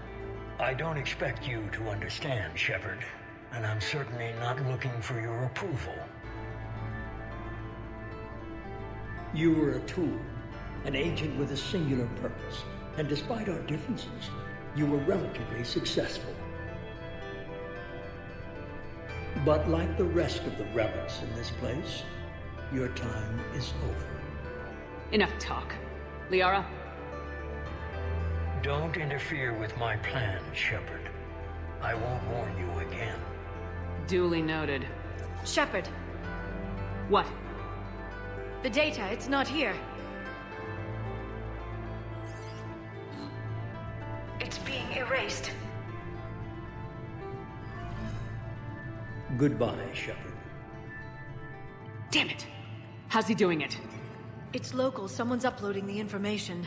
I don't expect you to understand, Shepard, and I'm certainly not looking for your approval. You were a tool, an agent with a singular purpose, and despite our differences, you were relatively successful. But like the rest of the relics in this place, your time is over. Enough talk. Liara? Don't interfere with my plan, Shepard. I won't warn you again. Duly noted. Shepard. What? The data, it's not here. It's being erased. Goodbye, Shepard. Damn it! How's he doing it? It's local. Someone's uploading the information.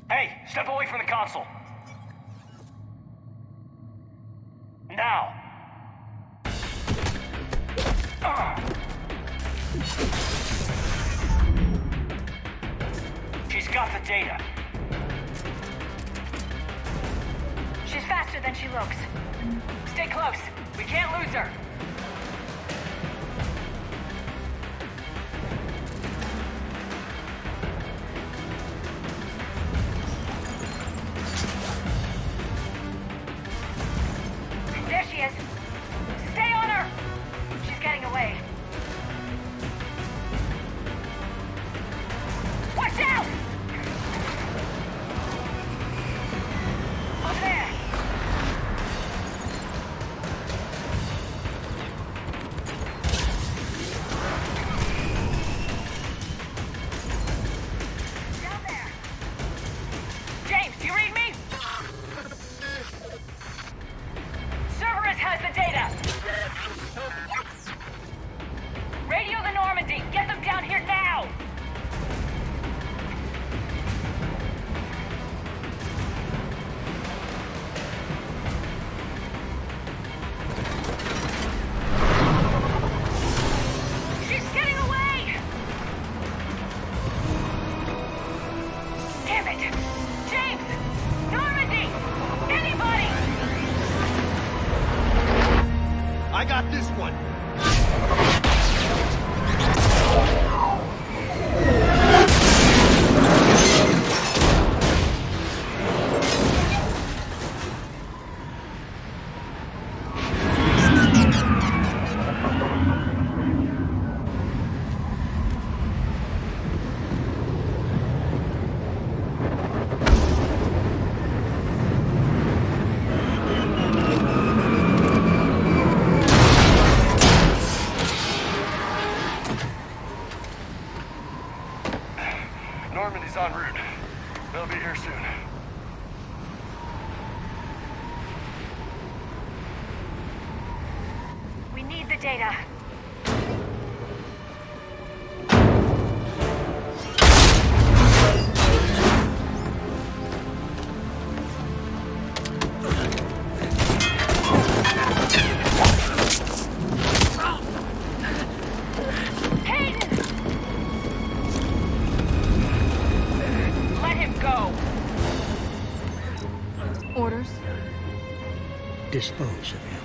Hey, step away from the console. Now. She's got the data. She's faster than she looks. Stay close. We can't lose her. There she is. Stay on her. She's getting away. Watch out! Up there. Down there. James, you read me? Cerberus has the data. Radio the Normandy. Get them down here now. She's getting away! Damn it! James! Normandy! Anybody! I got this one. Committee's en route. They'll be here soon. We need the data. Orders? Dispose of him.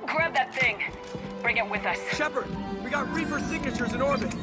Grab that thing. Bring it with us. Shepard, we got Reaper signatures in orbit.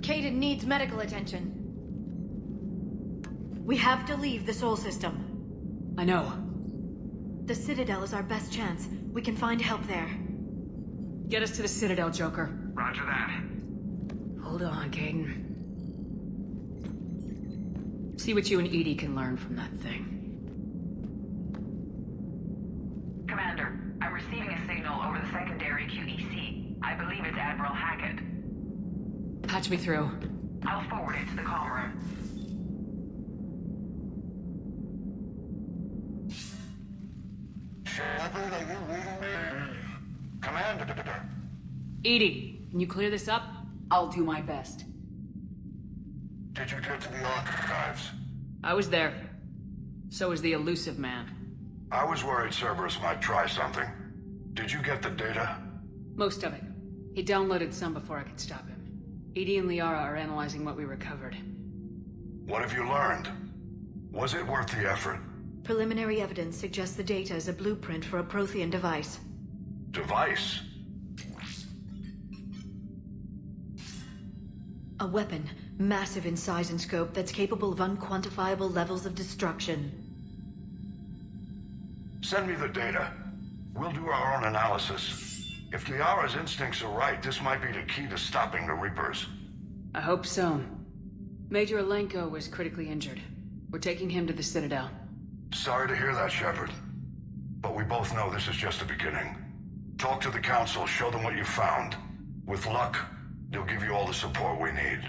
Caden needs medical attention. We have to leave the Sol system. I know. The Citadel is our best chance. We can find help there. Get us to the Citadel, Joker. Roger that. Hold on, Caden. See what you and Edie can learn from that thing. Commander, I'm receiving a signal over the secondary QEC. I believe it's Admiral Hackett. Patch me through. I'll forward it to the comm room. Shepard, are you reading me? Commander. Edie, can you clear this up? I'll do my best. Did you get to the archives? I was there. So was the elusive man. I was worried Cerberus might try something. Did you get the data? Most of it. He downloaded some before I could stop him. Edie and Liara are analyzing what we recovered. What have you learned? Was it worth the effort? Preliminary evidence suggests the data is a blueprint for a Prothean device. Device? A weapon, massive in size and scope, that's capable of unquantifiable levels of destruction. Send me the data. We'll do our own analysis. If Liara's instincts are right, this might be the key to stopping the Reapers. I hope so. Major Alenko was critically injured. We're taking him to the Citadel. Sorry to hear that, Shepard. But we both know this is just the beginning. Talk to the Council, show them what you found. With luck, they'll give you all the support we need.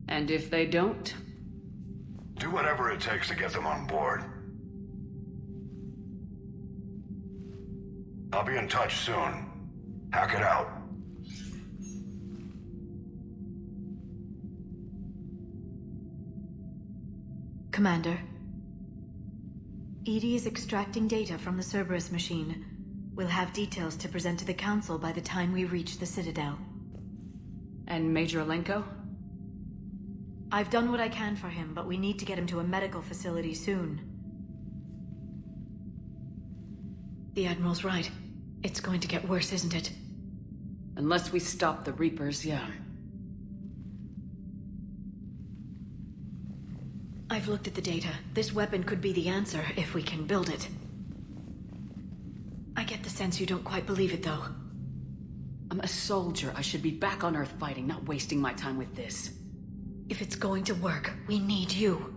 And if they don't? Do whatever it takes to get them on board. I'll be in touch soon. Hack it out. Commander. Edie is extracting data from the Cerberus machine. We'll have details to present to the Council by the time we reach the Citadel. And Major Alenko? I've done what I can for him, but we need to get him to a medical facility soon. The Admiral's right. It's going to get worse, isn't it? Unless we stop the Reapers, yeah. I've looked at the data. This weapon could be the answer if we can build it. I get the sense you don't quite believe it, though. I'm a soldier. I should be back on Earth fighting, not wasting my time with this. If it's going to work, we need you.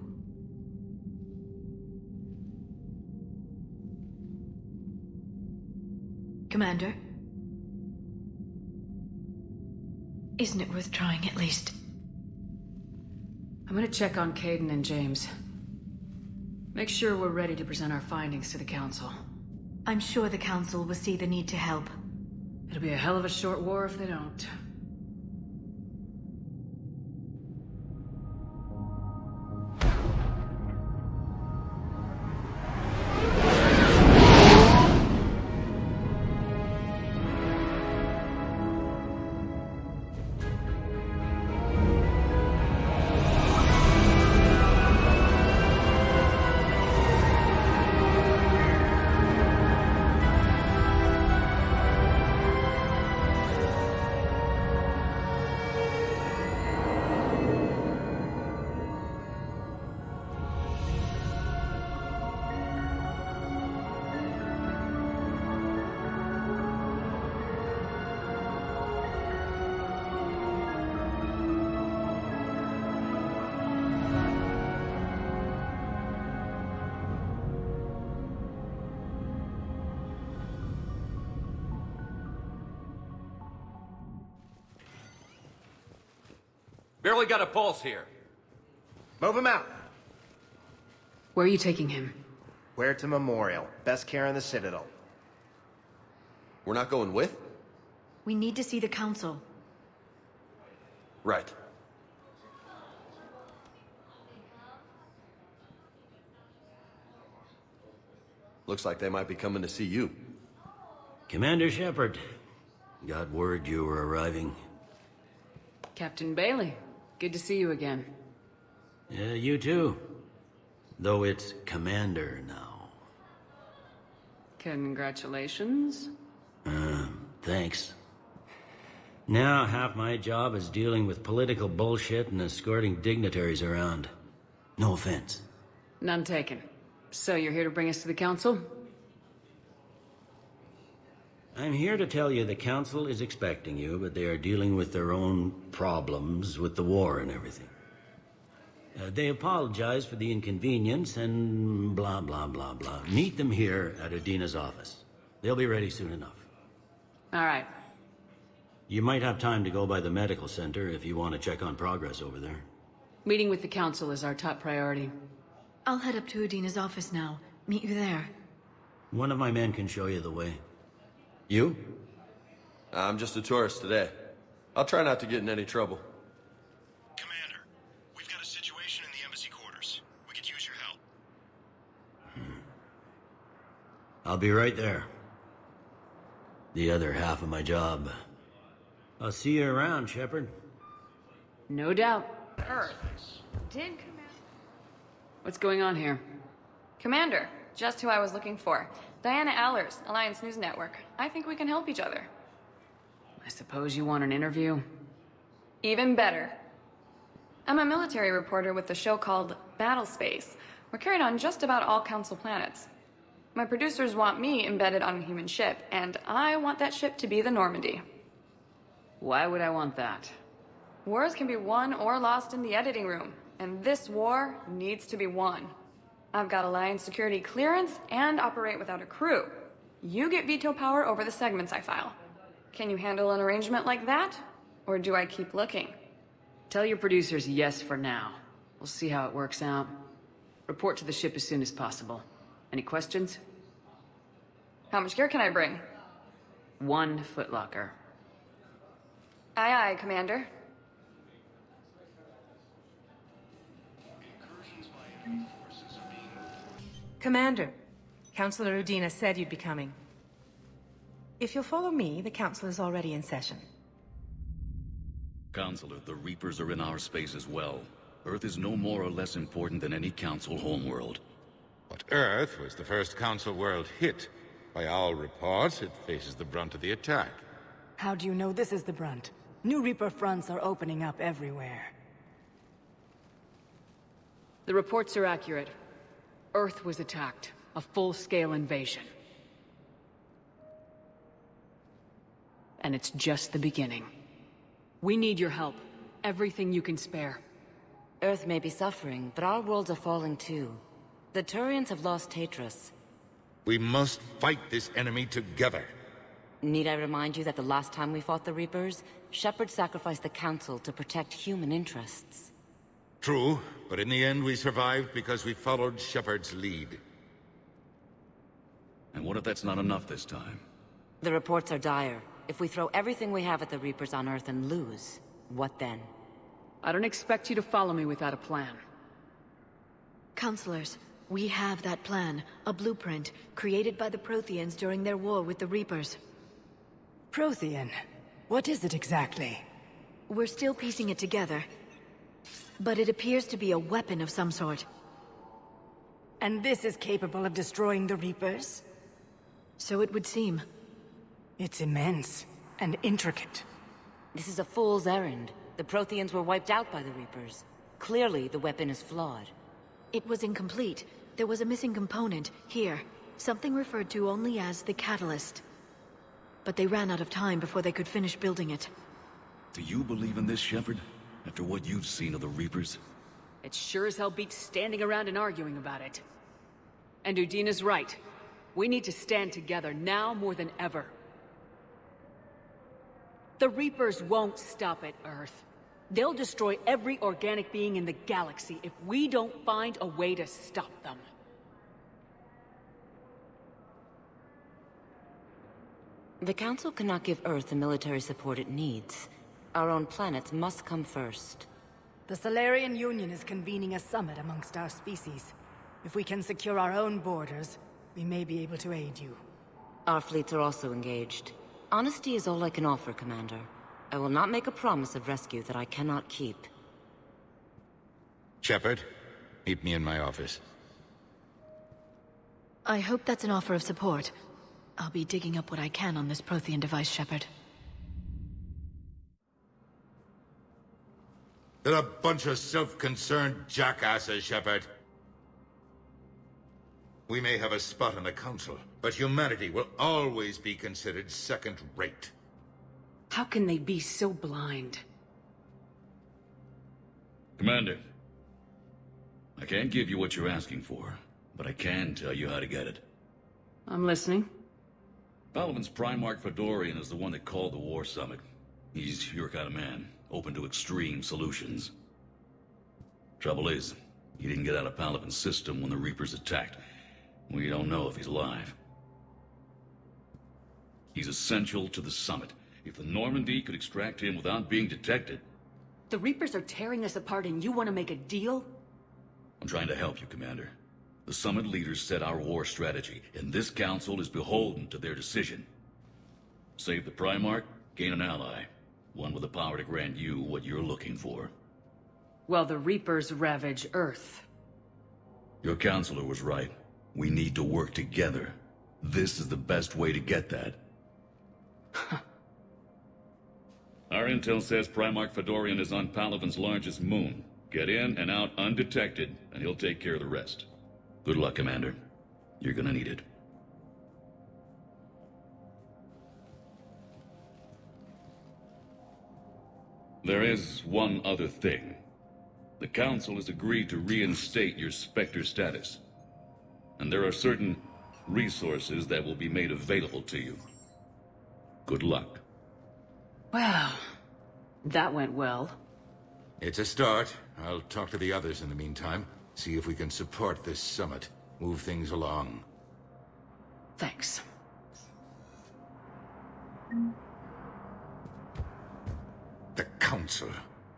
Commander? Isn't it worth trying at least? I'm gonna check on Caden and James. Make sure we're ready to present our findings to the Council. I'm sure the Council will see the need to help. It'll be a hell of a short war if they don't. Barely got a pulse here. Move him out. Where are you taking him? Where to Memorial. Best care in the Citadel. We're not going with? We need to see the Council. Right. Looks like they might be coming to see you. Commander Shepard. Got word you were arriving. Captain Bailey, good to see you again. You too. Though it's Commander now. Congratulations. Thanks. Now half my job is dealing with political bullshit and escorting dignitaries around. No offense. None taken. So you're here to bring us to the Council? I'm here to tell you the Council is expecting you, but they are dealing with their own problems with the war and everything. They apologize for the inconvenience and blah, blah, blah, blah. Meet them here at Udina's office. They'll be ready soon enough. All right. You might have time to go by the medical center if you want to check on progress over there. Meeting with the Council is our top priority. I'll head up to Udina's office now. Meet you there. One of my men can show you the way. You? I'm just a tourist today. I'll try not to get in any trouble. Commander, we've got a situation in the embassy quarters. We could use your help. I'll be right there. The other half of my job. I'll see you around, Shepard. No doubt. Earth. Did Commander... What's going on here? Commander, just who I was looking for. Diana Allers, Alliance News Network. I think we can help each other. I suppose you want an interview? Even better. I'm a military reporter with the show called Battle Space. We're carried on just about all Council planets. My producers want me embedded on a human ship, and I want that ship to be the Normandy. Why would I want that? Wars can be won or lost in the editing room, and this war needs to be won. I've got Alliance security clearance and operate without a crew. You get veto power over the segments I file. Can you handle an arrangement like that? Or do I keep looking? Tell your producers yes for now. We'll see how it works out. Report to the ship as soon as possible. Any questions? How much gear can I bring? 1 footlocker. Aye, aye, Commander. Commander, Councillor Udina said you'd be coming. If you'll follow me, the Council is already in session. Counselor, the Reapers are in our space as well. Earth is no more or less important than any Council homeworld. But Earth was the first Council world hit. By all reports, it faces the brunt of the attack. How do you know this is the brunt? New Reaper fronts are opening up everywhere. The reports are accurate. Earth was attacked. A full-scale invasion. And it's just the beginning. We need your help. Everything you can spare. Earth may be suffering, but our worlds are falling too. The Turians have lost Tatris. We must fight this enemy together. Need I remind you that the last time we fought the Reapers, Shepard sacrificed the Council to protect human interests? True, but in the end we survived because we followed Shepard's lead. And what if that's not enough this time? The reports are dire. If we throw everything we have at the Reapers on Earth and lose, what then? I don't expect you to follow me without a plan. Counselors, we have that plan. A blueprint, created by the Protheans during their war with the Reapers. Prothean? What is it exactly? We're still piecing it together. But it appears to be a weapon of some sort. And this is capable of destroying the Reapers? So it would seem. It's immense and intricate. This is a fool's errand. The Protheans were wiped out by the Reapers. Clearly, the weapon is flawed. It was incomplete. There was a missing component, here. Something referred to only as the catalyst. But they ran out of time before they could finish building it. Do you believe in this, Shepard? After what you've seen of the Reapers? It sure as hell beats standing around and arguing about it. And Udina's right. We need to stand together now more than ever. The Reapers won't stop at Earth. They'll destroy every organic being in the galaxy if we don't find a way to stop them. The Council cannot give Earth the military support it needs. Our own planets must come first. The Solarian Union is convening a summit amongst our species. If we can secure our own borders, we may be able to aid you. Our fleets are also engaged. Honesty is all I can offer, Commander. I will not make a promise of rescue that I cannot keep. Shepard, meet me in my office. I hope that's an offer of support. I'll be digging up what I can on this Prothean device, Shepard. They're a bunch of self-concerned jackasses, Shepard. We may have a spot on the Council, but humanity will always be considered second-rate. How can they be so blind? Commander, I can't give you what you're asking for, but I can tell you how to get it. I'm listening. Palaven's Primarch Fedorian is the one that called the War Summit. He's your kind of man, open to extreme solutions. Trouble is, he didn't get out of Palaven's system when the Reapers attacked. We don't know if he's alive. He's essential to the summit. If the Normandy could extract him without being detected... The Reapers are tearing us apart and you want to make a deal? I'm trying to help you, Commander. The summit leaders set our war strategy, and this council is beholden to their decision. Save the Primarch, gain an ally. One with the power to grant you what you're looking for. Well, the Reapers ravage Earth. Your counselor was right. We need to work together. This is the best way to get that. Our intel says Primarch Fedorian is on Palaven's largest moon. Get in and out undetected, and he'll take care of the rest. Good luck, Commander. You're gonna need it. There is one other thing. The Council has agreed to reinstate your Spectre status. And there are certain resources that will be made available to you. Good luck. Well, that went well. It's a start. I'll talk to the others in the meantime. See if we can support this summit. Move things along. Thanks. The Council.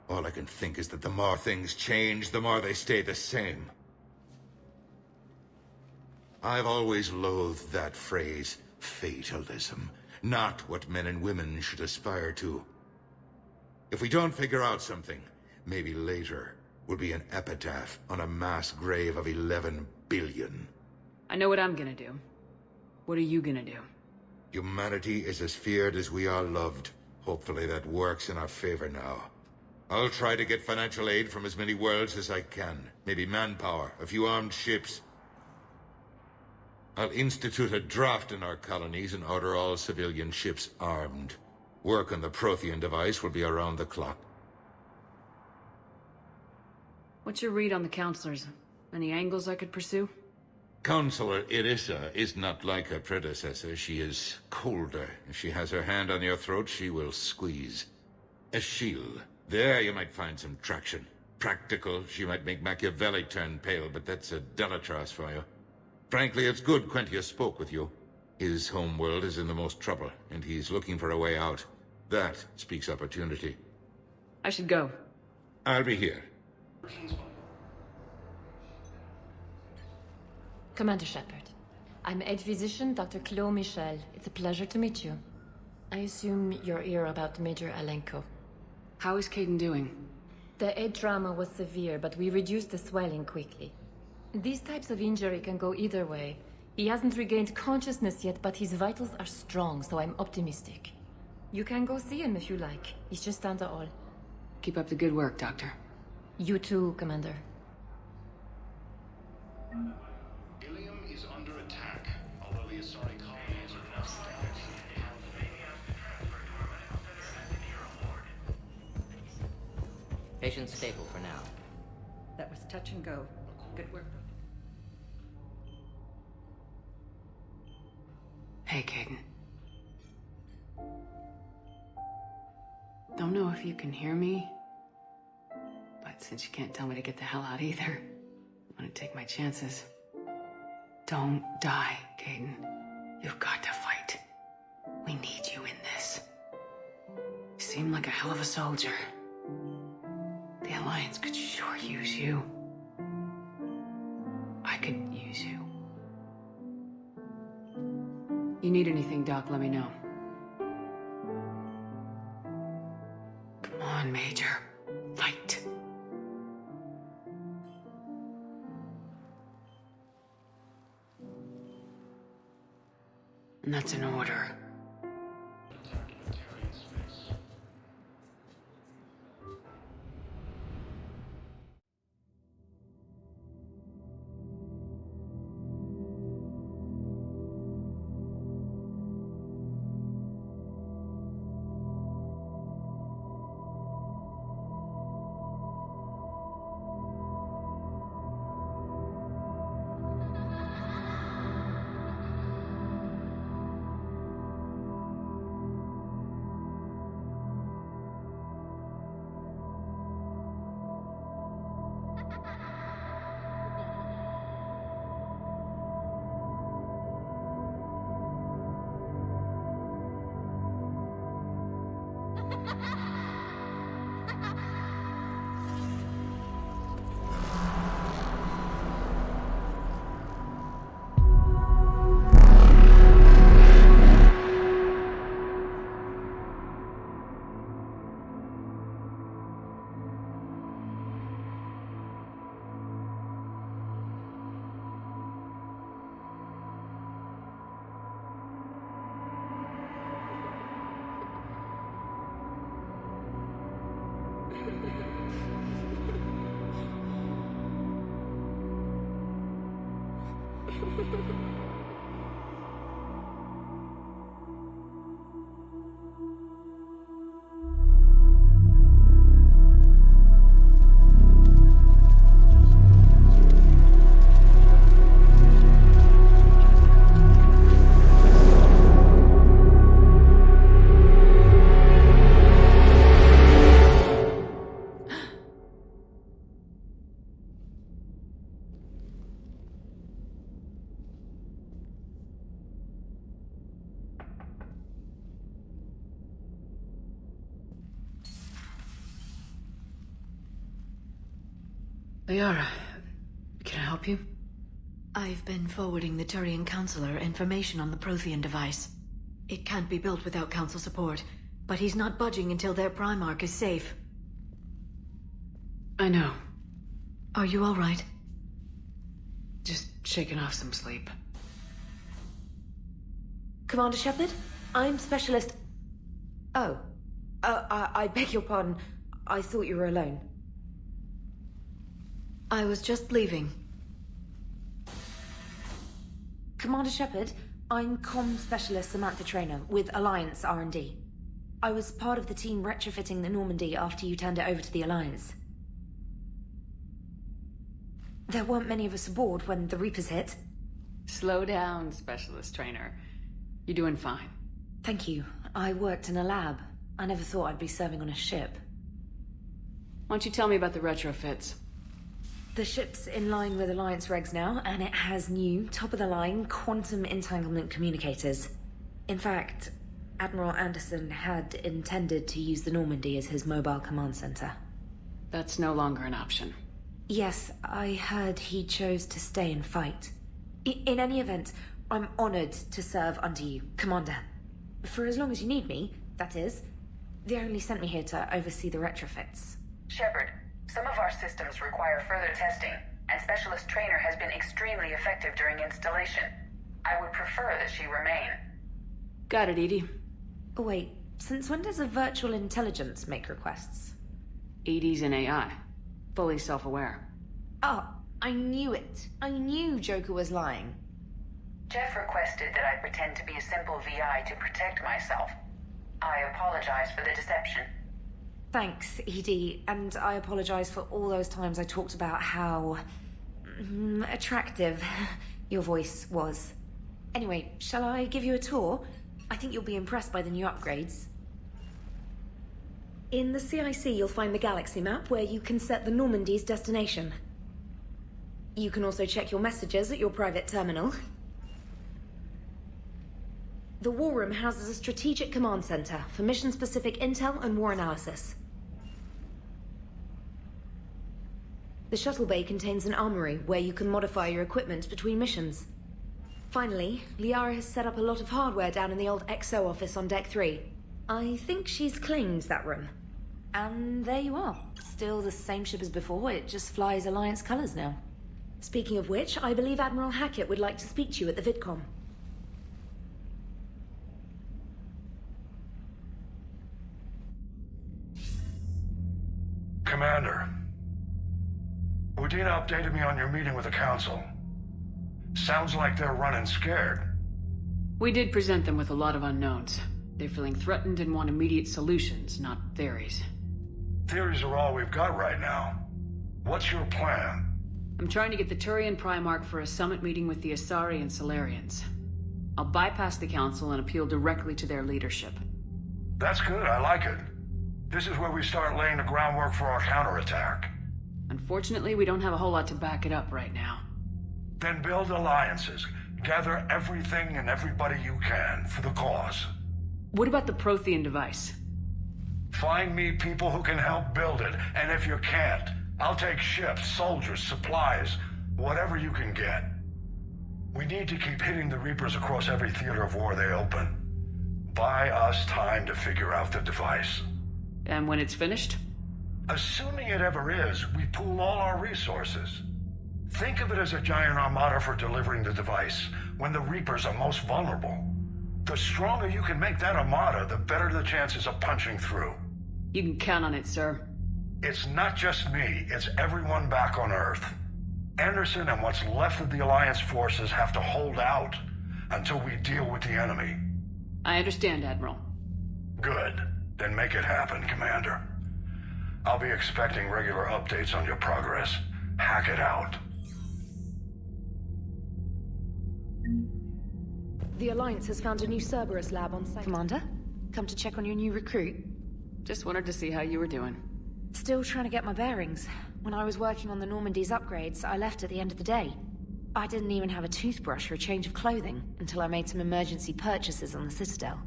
All I can think is that the more things change, the more they stay the same. I've always loathed that phrase, fatalism. Not what men and women should aspire to. If we don't figure out something, maybe later will be an epitaph on a mass grave of 11 billion. I know what I'm gonna do. What are you gonna do? Humanity is as feared as we are loved. Hopefully that works in our favor now. I'll try to get financial aid from as many worlds as I can. Maybe manpower, a few armed ships. I'll institute a draft in our colonies and order all civilian ships armed. Work on the Prothean device will be around the clock. What's your read on the counselors? Any angles I could pursue? Counselor Irissa is not like her predecessor. She is colder. If she has her hand on your throat, she will squeeze. Eschil. There you might find some traction. Practical, she might make Machiavelli turn pale, but that's a Delatras for you. Frankly, it's good Quentius spoke with you. His home world is in the most trouble, and he's looking for a way out. That speaks opportunity. I should go. I'll be here. Commander Shepard, I'm Aide Physician Dr. Claude Michel. It's a pleasure to meet you. I assume you're here about Major Alenko. How is Caden doing? The head trauma was severe, but we reduced the swelling quickly. These types of injury can go either way. He hasn't regained consciousness yet, but his vitals are strong, so I'm optimistic. You can go see him if you like. He's just down the hall. Keep up the good work, Doctor. You too, Commander. Ilium is under attack, although the Asari colonies are not Patient stable for now. That was touch and go. Good work. Hey, Caden. Don't know if you can hear me, but since you can't tell me to get the hell out either, I'm gonna take my chances. Don't die, Caden. You've got to fight. We need you in this. You seem like a hell of a soldier. The Alliance could sure use you. I could use you. You need anything, Doc, let me know. Come on, Major. Fight. And that's an order. Liara, can I help you? I've been forwarding the Turian Counselor information on the Prothean device. It can't be built without Council support, but he's not budging until their Primarch is safe. I know. Are you all right? Just shaking off some sleep. Commander Shepard, I'm Specialist... Oh. I beg your pardon. I thought you were alone. I was just leaving. Commander Shepard, I'm Comm Specialist Samantha Traynor with Alliance R&D. I was part of the team retrofitting the Normandy after you turned it over to the Alliance. There weren't many of us aboard when the Reapers hit. Slow down, Specialist Trainer. You're doing fine. Thank you. I worked in a lab. I never thought I'd be serving on a ship. Why don't you tell me about the retrofits? The ship's in line with Alliance regs now, and it has new, top-of-the-line quantum entanglement communicators. In fact, Admiral Anderson had intended to use the Normandy as his mobile command center. That's no longer an option. Yes, I heard he chose to stay and fight. In any event, I'm honored to serve under you, Commander. For as long as you need me, that is. They only sent me here to oversee the retrofits. Shepard, some of our systems require further testing, and Specialist Trainer has been extremely effective during installation. I would prefer that she remain. Got it, Edie. Wait, since when does a virtual intelligence make requests? Edie's an AI. Fully self-aware. Oh, I knew it. I knew Joker was lying. Jeff requested that I pretend to be a simple VI to protect myself. I apologize for the deception. Thanks, Edie, and I apologize for all those times I talked about how attractive your voice was. Anyway, shall I give you a tour? I think you'll be impressed by the new upgrades. In the CIC, you'll find the galaxy map where you can set the Normandy's destination. You can also check your messages at your private terminal. The War Room houses a strategic command center for mission-specific intel and war analysis. The shuttle bay contains an armory where you can modify your equipment between missions. Finally, Liara has set up a lot of hardware down in the old XO office on Deck 3. I think she's claimed that room. And there you are. Still the same ship as before, it just flies Alliance colors now. Speaking of which, I believe Admiral Hackett would like to speak to you at the VidCom. Commander, Udina updated me on your meeting with the Council. Sounds like they're running scared. We did present them with a lot of unknowns. They're feeling threatened and want immediate solutions, not theories. Theories are all we've got right now. What's your plan? I'm trying to get the Turian Primarch for a summit meeting with the Asari and Solarians. I'll bypass the Council and appeal directly to their leadership. That's good, I like it. This is where we start laying the groundwork for our counterattack. Unfortunately, we don't have a whole lot to back it up right now. Then build alliances. Gather everything and everybody you can for the cause. What about the Prothean device? Find me people who can help build it, and if you can't, I'll take ships, soldiers, supplies, whatever you can get. We need to keep hitting the Reapers across every theater of war they open. Buy us time to figure out the device. And when it's finished? Assuming it ever is, we pool all our resources. Think of it as a giant armada for delivering the device, when the Reapers are most vulnerable. The stronger you can make that armada, the better the chances of punching through. You can count on it, sir. It's not just me, it's everyone back on Earth. Anderson and what's left of the Alliance forces have to hold out until we deal with the enemy. I understand, Admiral. Good. Then make it happen, Commander. I'll be expecting regular updates on your progress. Hack it out. The Alliance has found a new Cerberus lab on site. Commander, come to check on your new recruit. Just wanted to see how you were doing. Still trying to get my bearings. When I was working on the Normandy's upgrades, I left at the end of the day. I didn't even have a toothbrush or a change of clothing until I made some emergency purchases on the Citadel.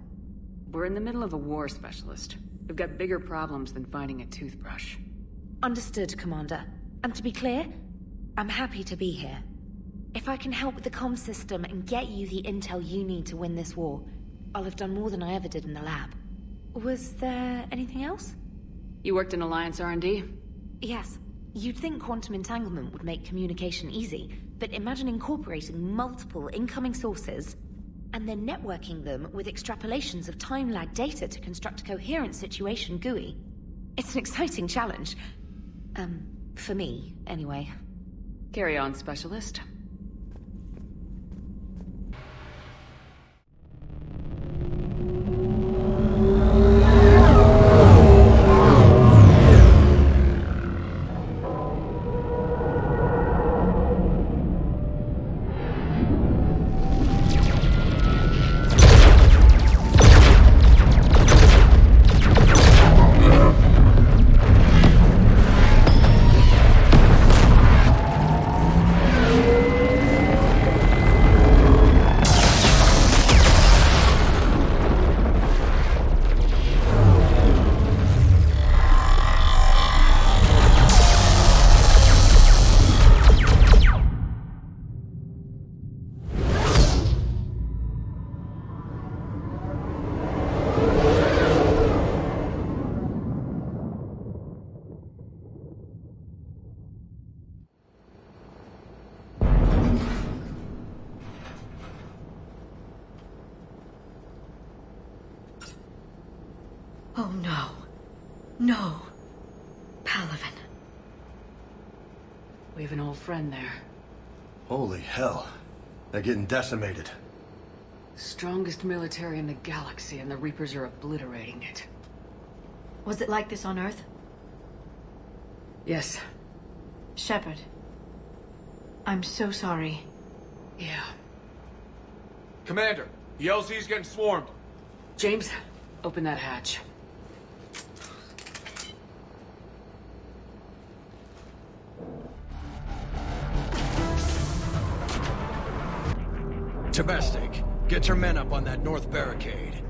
We're in the middle of a war, Specialist. We've got bigger problems than finding a toothbrush. Understood, Commander. And to be clear, I'm happy to be here. If I can help with the comm system and get you the intel you need to win this war, I'll have done more than I ever did in the lab. Was there anything else? You worked in Alliance R&D? Yes. You'd think quantum entanglement would make communication easy, but imagine incorporating multiple incoming sources and then networking them with extrapolations of time-lag data to construct a coherent situation GUI. It's an exciting challenge. For me, anyway. Carry on, Specialist. No. No. Palaven. We have an old friend there. Holy hell. They're getting decimated. Strongest military in the galaxy, and the Reapers are obliterating it. Was it like this on Earth? Yes. Shepard. I'm so sorry. Yeah. Commander, the LZ's getting swarmed. James, open that hatch. Domestic, get your men up on that north barricade.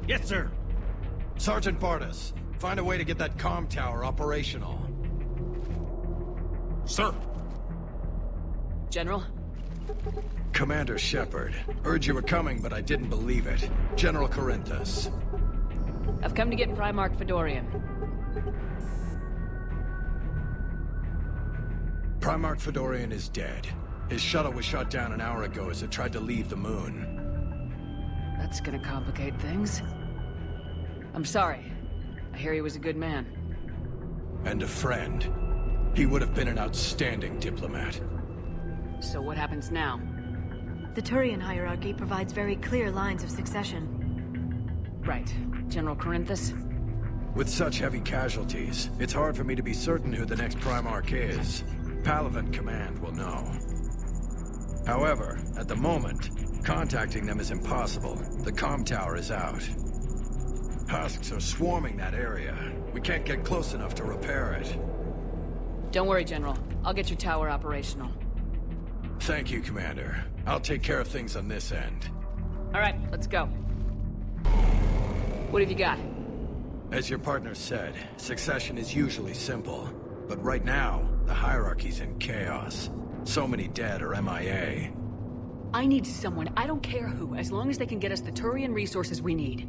Yes, sir. Sergeant Bartas, find a way to get that comm tower operational. Sir. General? Commander Shepard. Heard you were coming, but I didn't believe it. General Corinthus. I've come to get Primarch Fedorian. Primarch Fedorian is dead. His shuttle was shot down an hour ago as it tried to leave the moon. That's gonna complicate things. I'm sorry. I hear he was a good man. And a friend. He would have been an outstanding diplomat. So what happens now? The Turian hierarchy provides very clear lines of succession. Right. General Corinthus? With such heavy casualties, it's hard for me to be certain who the next Primarch is. Palaven Command will know. However, at the moment, contacting them is impossible. The comm tower is out. Husks are swarming that area. We can't get close enough to repair it. Don't worry, General. I'll get your tower operational. Thank you, Commander. I'll take care of things on this end. All right, let's go. What have you got? As your partner said, succession is usually simple. But right now, the hierarchy's in chaos. So many dead or MIA. I need someone, I don't care who, as long as they can get us the Turian resources we need.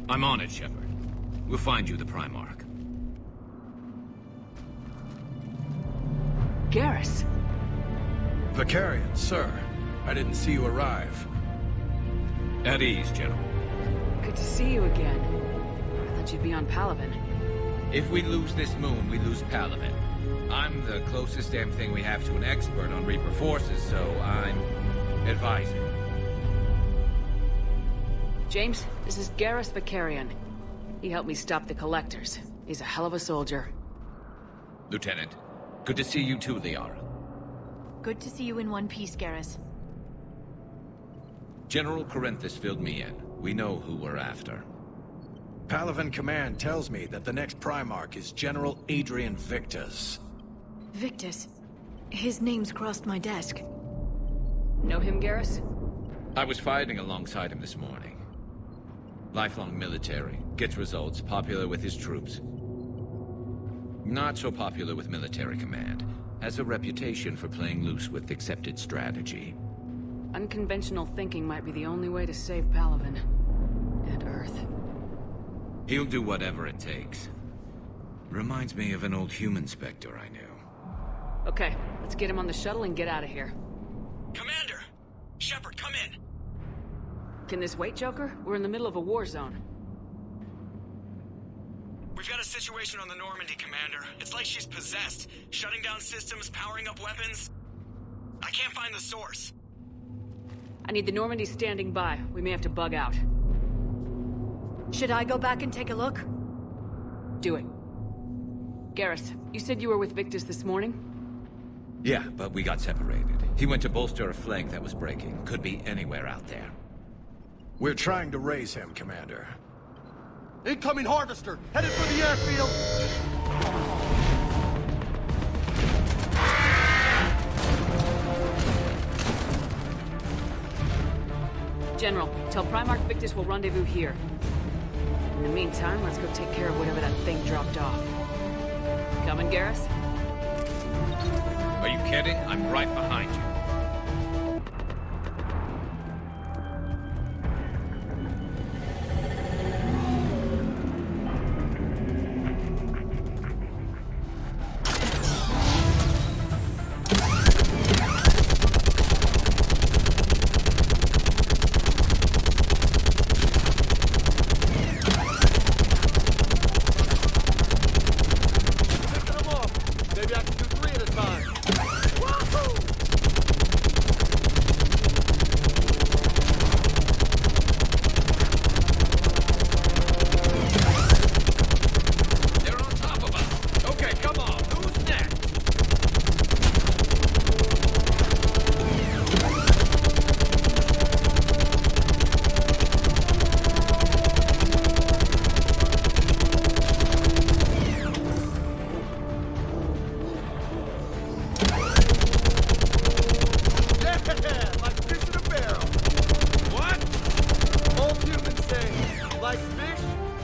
I'm on it, Shepard. We'll find you the Primarch. Garrus. Vicarian, sir. I didn't see you arrive. At ease, General. Good to see you again. I thought you'd be on Palaven. If we lose this moon, we lose Palaven. I'm the closest damn thing we have to an expert on Reaper forces, so I'm advising. James, this is Garrus Vicarian. He helped me stop the Collectors. He's a hell of a soldier. Lieutenant, good to see you too, Liara. Good to see you in one piece, Garrus. General Corinthus filled me in. We know who we're after. Palaven Command tells me that the next Primarch is General Adrian Victus. Victus? His name's crossed my desk. Know him, Garrus? I was fighting alongside him this morning. Lifelong military, gets results, popular with his troops. Not so popular with military command. Has a reputation for playing loose with accepted strategy. Unconventional thinking might be the only way to save Palaven. And Earth. He'll do whatever it takes. Reminds me of an old human Spectre I knew. Okay, let's get him on the shuttle and get out of here. Commander! Shepard, come in! Can this wait, Joker? We're in the middle of a war zone. We've got a situation on the Normandy, Commander. It's like she's possessed. Shutting down systems, powering up weapons. I can't find the source. I need the Normandy standing by. We may have to bug out. Should I go back and take a look? Do it. Garrus, you said you were with Victus this morning? Yeah, but we got separated. He went to bolster a flank that was breaking. Could be anywhere out there. We're trying to raise him, Commander. Incoming harvester! Headed for the airfield! General, tell Primarch Victus we'll rendezvous here. In the meantime, let's go take care of whatever that thing dropped off. Coming, Garrus? Are you kidding? I'm right behind you.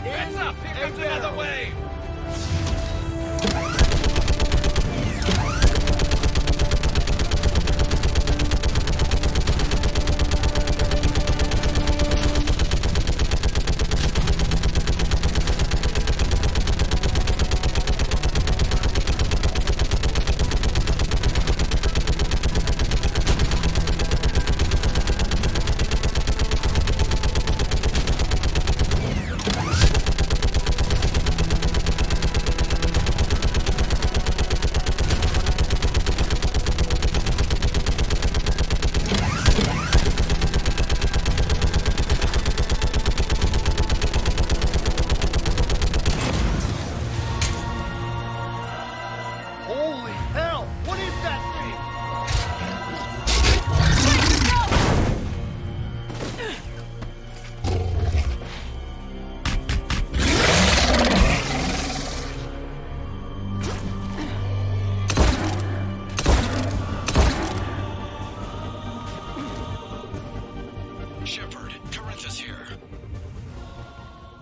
Heads up! Here comes another wave!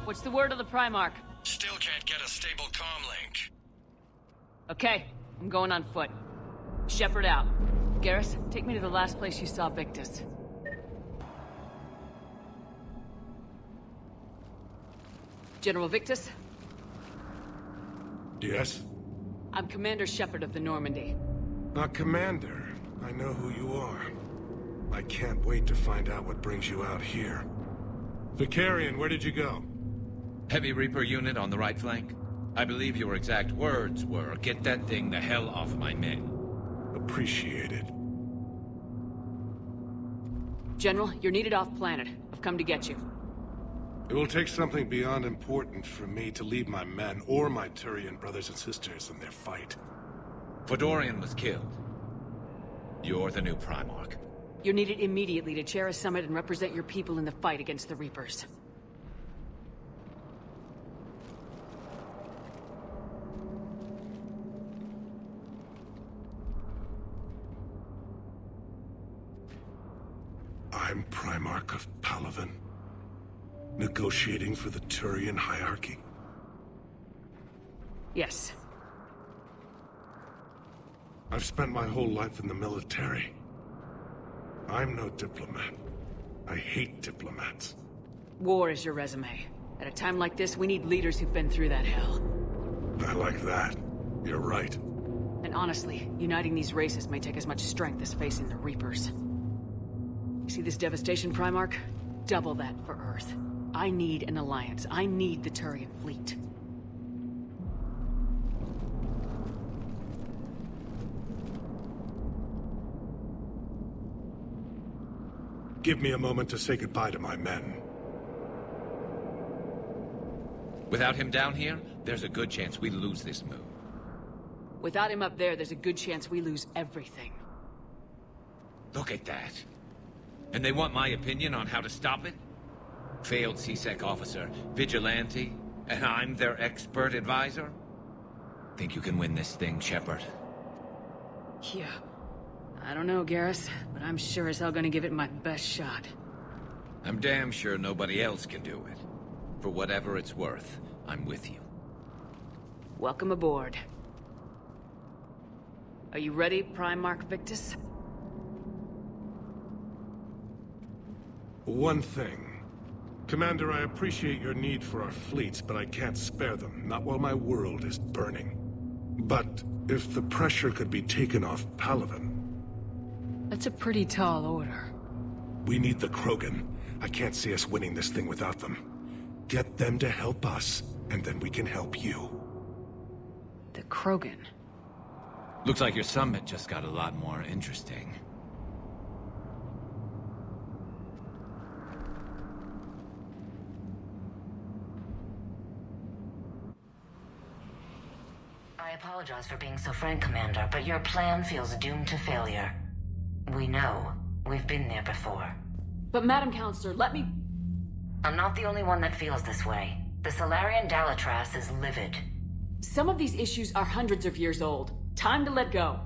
What's the word of the Primarch? Still can't get a stable comm link. Okay, I'm going on foot. Shepard out. Garrus, take me to the last place you saw Victus. General Victus? Yes? I'm Commander Shepard of the Normandy. Commander. I know who you are. I can't wait to find out what brings you out here. Vicarian, where did you go? Heavy Reaper unit on the right flank. I believe your exact words were, "Get that thing the hell off my men." Appreciated. General, you're needed off-planet. I've come to get you. It will take something beyond important for me to leave my men or my Turian brothers and sisters in their fight. Fedorian was killed. You're the new Primarch. You're needed immediately to chair a summit and represent your people in the fight against the Reapers. I'm Primarch of Palaven, negotiating for the Turian hierarchy. Yes. I've spent my whole life in the military. I'm no diplomat. I hate diplomats. War is your resume. At a time like this, we need leaders who've been through that hell. I like that. You're right. And honestly, uniting these races may take as much strength as facing the Reapers. See this devastation, Primarch? Double that for Earth. I need an alliance. I need the Turian fleet. Give me a moment to say goodbye to my men. Without him down here, there's a good chance we lose this move. Without him up there's a good chance we lose everything. Look at that. And they want my opinion on how to stop it? Failed C-Sec officer, vigilante, and I'm their expert advisor? Think you can win this thing, Shepard? Yeah. I don't know, Garrus, but I'm sure as hell gonna give it my best shot. I'm damn sure nobody else can do it. For whatever it's worth, I'm with you. Welcome aboard. Are you ready, Primarch Victus? One thing. Commander, I appreciate your need for our fleets, but I can't spare them, not while my world is burning. But if the pressure could be taken off Palaven... That's a pretty tall order. We need the Krogan. I can't see us winning this thing without them. Get them to help us, and then we can help you. The Krogan? Looks like your summit just got a lot more interesting. I apologize for being so frank, Commander, but your plan feels doomed to failure. We know. We've been there before. But Madam Counselor, let me... I'm not the only one that feels this way. The Solarian Dalatras is livid. Some of these issues are hundreds of years old. Time to let go.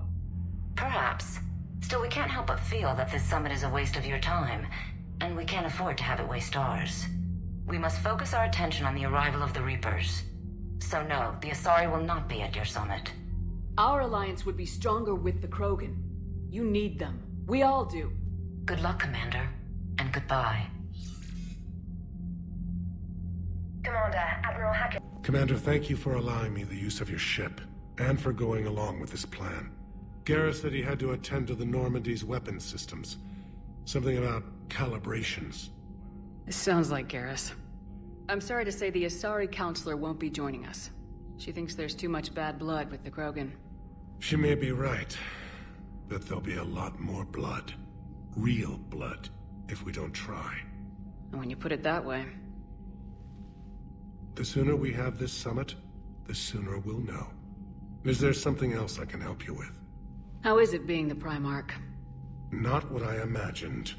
Perhaps. Still, we can't help but feel that this summit is a waste of your time, and we can't afford to have it waste ours. We must focus our attention on the arrival of the Reapers. So no, the Asari will not be at your summit. Our alliance would be stronger with the Krogan. You need them. We all do. Good luck, Commander. And goodbye. Commander, Admiral Hackett. Commander, thank you for allowing me the use of your ship, and for going along with this plan. Garrus said he had to attend to the Normandy's weapons systems. Something about calibrations. This sounds like Garrus. I'm sorry to say the Asari Counselor won't be joining us. She thinks there's too much bad blood with the Krogan. She may be right, but there'll be a lot more blood. Real blood, if we don't try. And when you put it that way... The sooner we have this summit, the sooner we'll know. Is there something else I can help you with? How is it being the Primarch? Not what I imagined.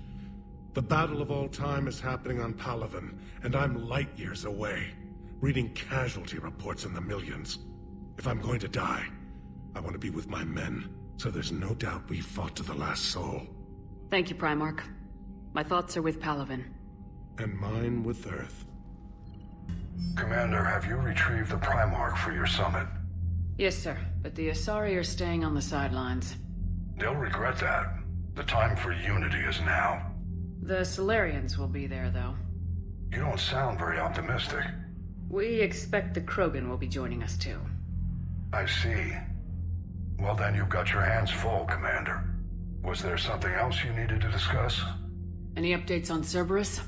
The battle of all time is happening on Palaven, and I'm light years away, reading casualty reports in the millions. If I'm going to die, I want to be with my men, so there's no doubt we fought to the last soul. Thank you, Primarch. My thoughts are with Palaven. And mine with Earth. Commander, have you retrieved the Primarch for your summit? Yes, sir, but the Asari are staying on the sidelines. They'll regret that. The time for unity is now. The Solarians will be there, though. You don't sound very optimistic. We expect the Krogan will be joining us, too. I see. Well, then you've got your hands full, Commander. Was there something else you needed to discuss? Any updates on Cerberus?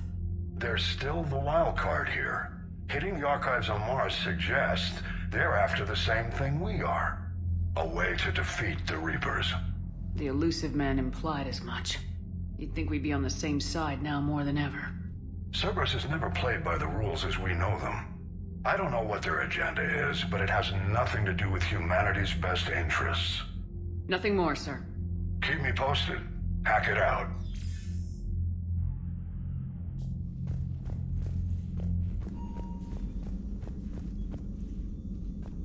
There's still the wild card here. Hitting the archives on Mars suggests they're after the same thing we are. A way to defeat the Reapers. The elusive man implied as much. You'd think we'd be on the same side now more than ever. Cerberus has never played by the rules as we know them. I don't know what their agenda is, but it has nothing to do with humanity's best interests. Nothing more, sir. Keep me posted. Hack it out.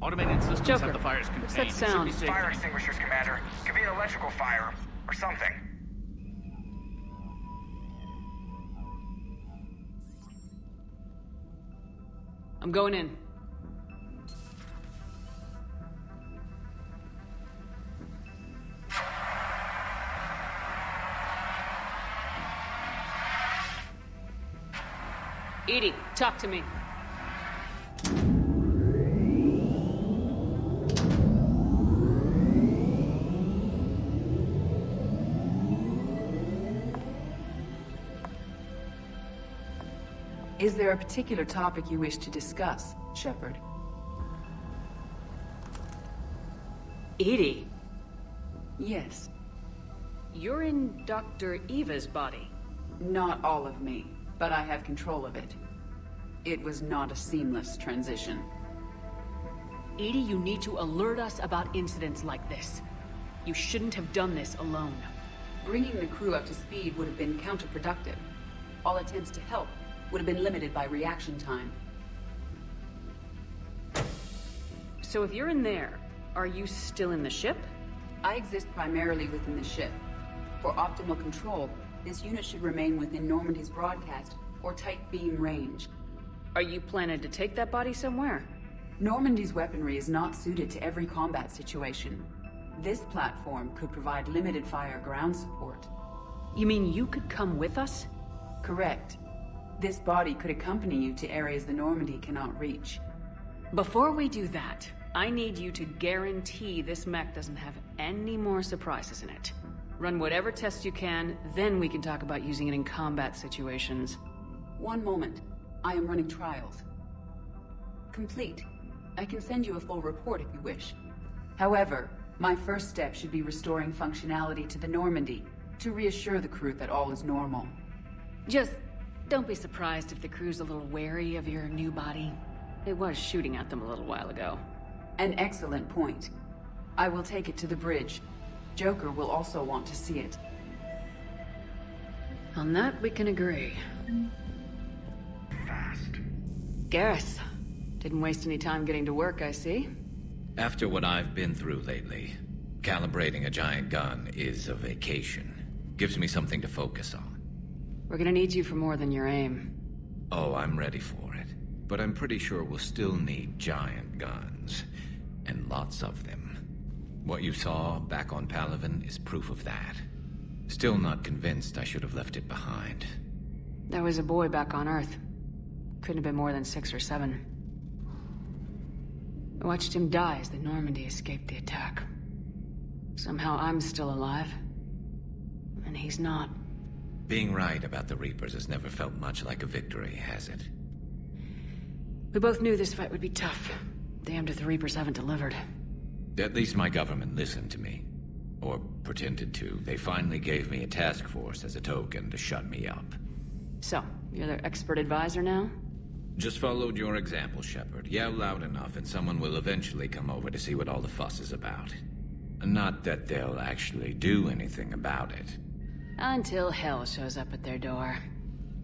Automated systems Joker, have the fires contained. what's that sound? Fire extinguishers, Commander. Could be an electrical fire, or something. I'm going in. EDI, talk to me. Is there a particular topic you wish to discuss, Shepard? EDI? Yes. You're in Dr. Eva's body. Not all of me, but I have control of it. It was not a seamless transition. EDI, you need to alert us about incidents like this. You shouldn't have done this alone. Bringing the crew up to speed would have been counterproductive. All attempts to help would have been limited by reaction time. So if you're in there, are you still in the ship? I exist primarily within the ship. For optimal control, this unit should remain within Normandy's broadcast or tight beam range. Are you planning to take that body somewhere? Normandy's weaponry is not suited to every combat situation. This platform could provide limited fire ground support. You mean you could come with us? Correct. This body could accompany you to areas the Normandy cannot reach. Before we do that, I need you to guarantee this mech doesn't have any more surprises in it. Run whatever tests you can, then we can talk about using it in combat situations. One moment. I am running trials. Complete. I can send you a full report if you wish. However, my first step should be restoring functionality to the Normandy to reassure the crew that all is normal. Just don't be surprised if the crew's a little wary of your new body. It was shooting at them a little while ago. An excellent point. I will take it to the bridge. Joker will also want to see it. On that, we can agree. Fast. Garrus, didn't waste any time getting to work, I see. After what I've been through lately, calibrating a giant gun is a vacation. Gives me something to focus on. We're gonna need you for more than your aim. Oh, I'm ready for it. But I'm pretty sure we'll still need giant guns. And lots of them. What you saw back on Palaven is proof of that. Still not convinced I should have left it behind. There was a boy back on Earth. Couldn't have been more than 6 or 7. I watched him die as the Normandy escaped the attack. Somehow I'm still alive. And he's not. Being right about the Reapers has never felt much like a victory, has it? We both knew this fight would be tough. Damned if the Reapers haven't delivered. At least my government listened to me. Or pretended to. They finally gave me a task force as a token to shut me up. So, you're their expert advisor now? Just followed your example, Shepard. Yell loud enough and someone will eventually come over to see what all the fuss is about. Not that they'll actually do anything about it. Until hell shows up at their door.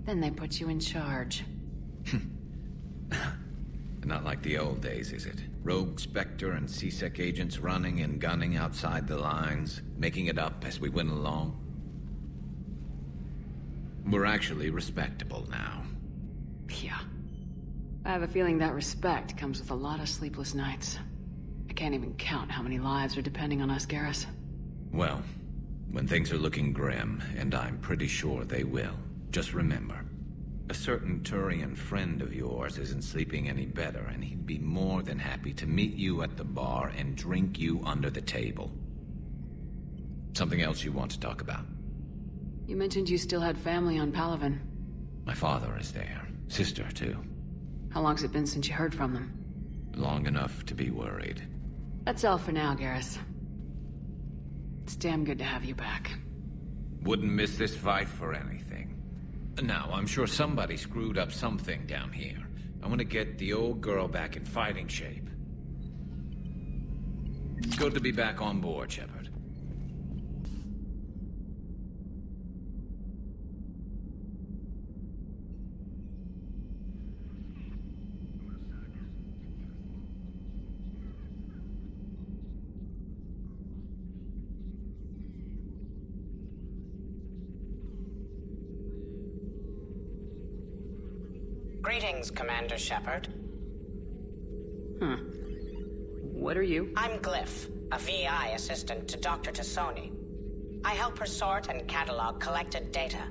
Then they put you in charge. Not like the old days, is it? Rogue Spectre and C-Sec agents running and gunning outside the lines, making it up as we went along. We're actually respectable now. Yeah. I have a feeling that respect comes with a lot of sleepless nights. I can't even count how many lives are depending on us, Garrus. Well, when things are looking grim, and I'm pretty sure they will, just remember, a certain Turian friend of yours isn't sleeping any better, and he'd be more than happy to meet you at the bar and drink you under the table. Something else you want to talk about? You mentioned you still had family on Palaven. My father is there. Sister, too. How long's it been since you heard from them? Long enough to be worried. That's all for now, Garrus. It's damn good to have you back. Wouldn't miss this fight for anything. Now, I'm sure somebody screwed up something down here. I want to get the old girl back in fighting shape. It's good to be back on board, Shepard. Greetings, Commander Shepard. What are you? I'm Glyph, a VI assistant to Dr. Tassoni. I help her sort and catalog collected data.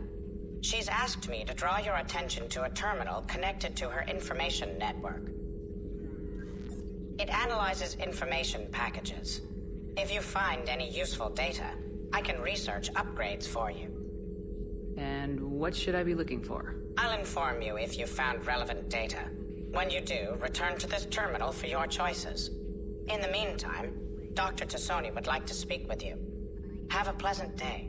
She's asked me to draw your attention to a terminal connected to her information network. It analyzes information packages. If you find any useful data, I can research upgrades for you. And what should I be looking for? I'll inform you if you found relevant data. When you do, return to this terminal for your choices. In the meantime, Dr. Tassoni would like to speak with you. Have a pleasant day.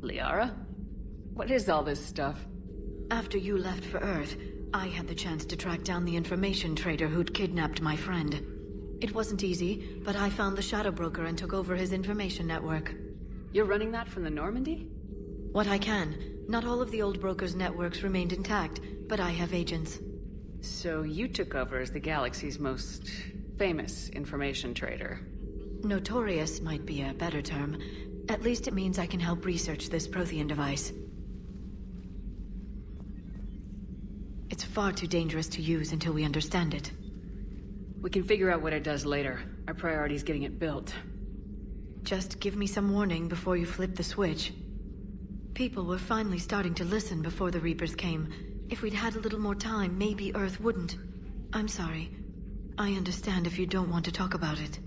Liara? What is all this stuff? After you left for Earth, I had the chance to track down the information trader who'd kidnapped my friend. It wasn't easy, but I found the Shadow Broker and took over his information network. You're running that from the Normandy? What I can. Not all of the old broker's networks remained intact, but I have agents. So you took over as the galaxy's most famous information trader. Notorious might be a better term. At least it means I can help research this Prothean device. It's far too dangerous to use until we understand it. We can figure out what it does later. Our priority is getting it built. Just give me some warning before you flip the switch. People were finally starting to listen before the Reapers came. If we'd had a little more time, maybe Earth wouldn't. I'm sorry. I understand if you don't want to talk about it.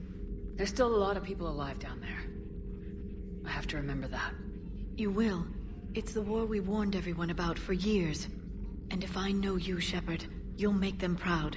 There's still a lot of people alive down there. I have to remember that. You will. It's the war we warned everyone about for years. And if I know you, Shepard, you'll make them proud.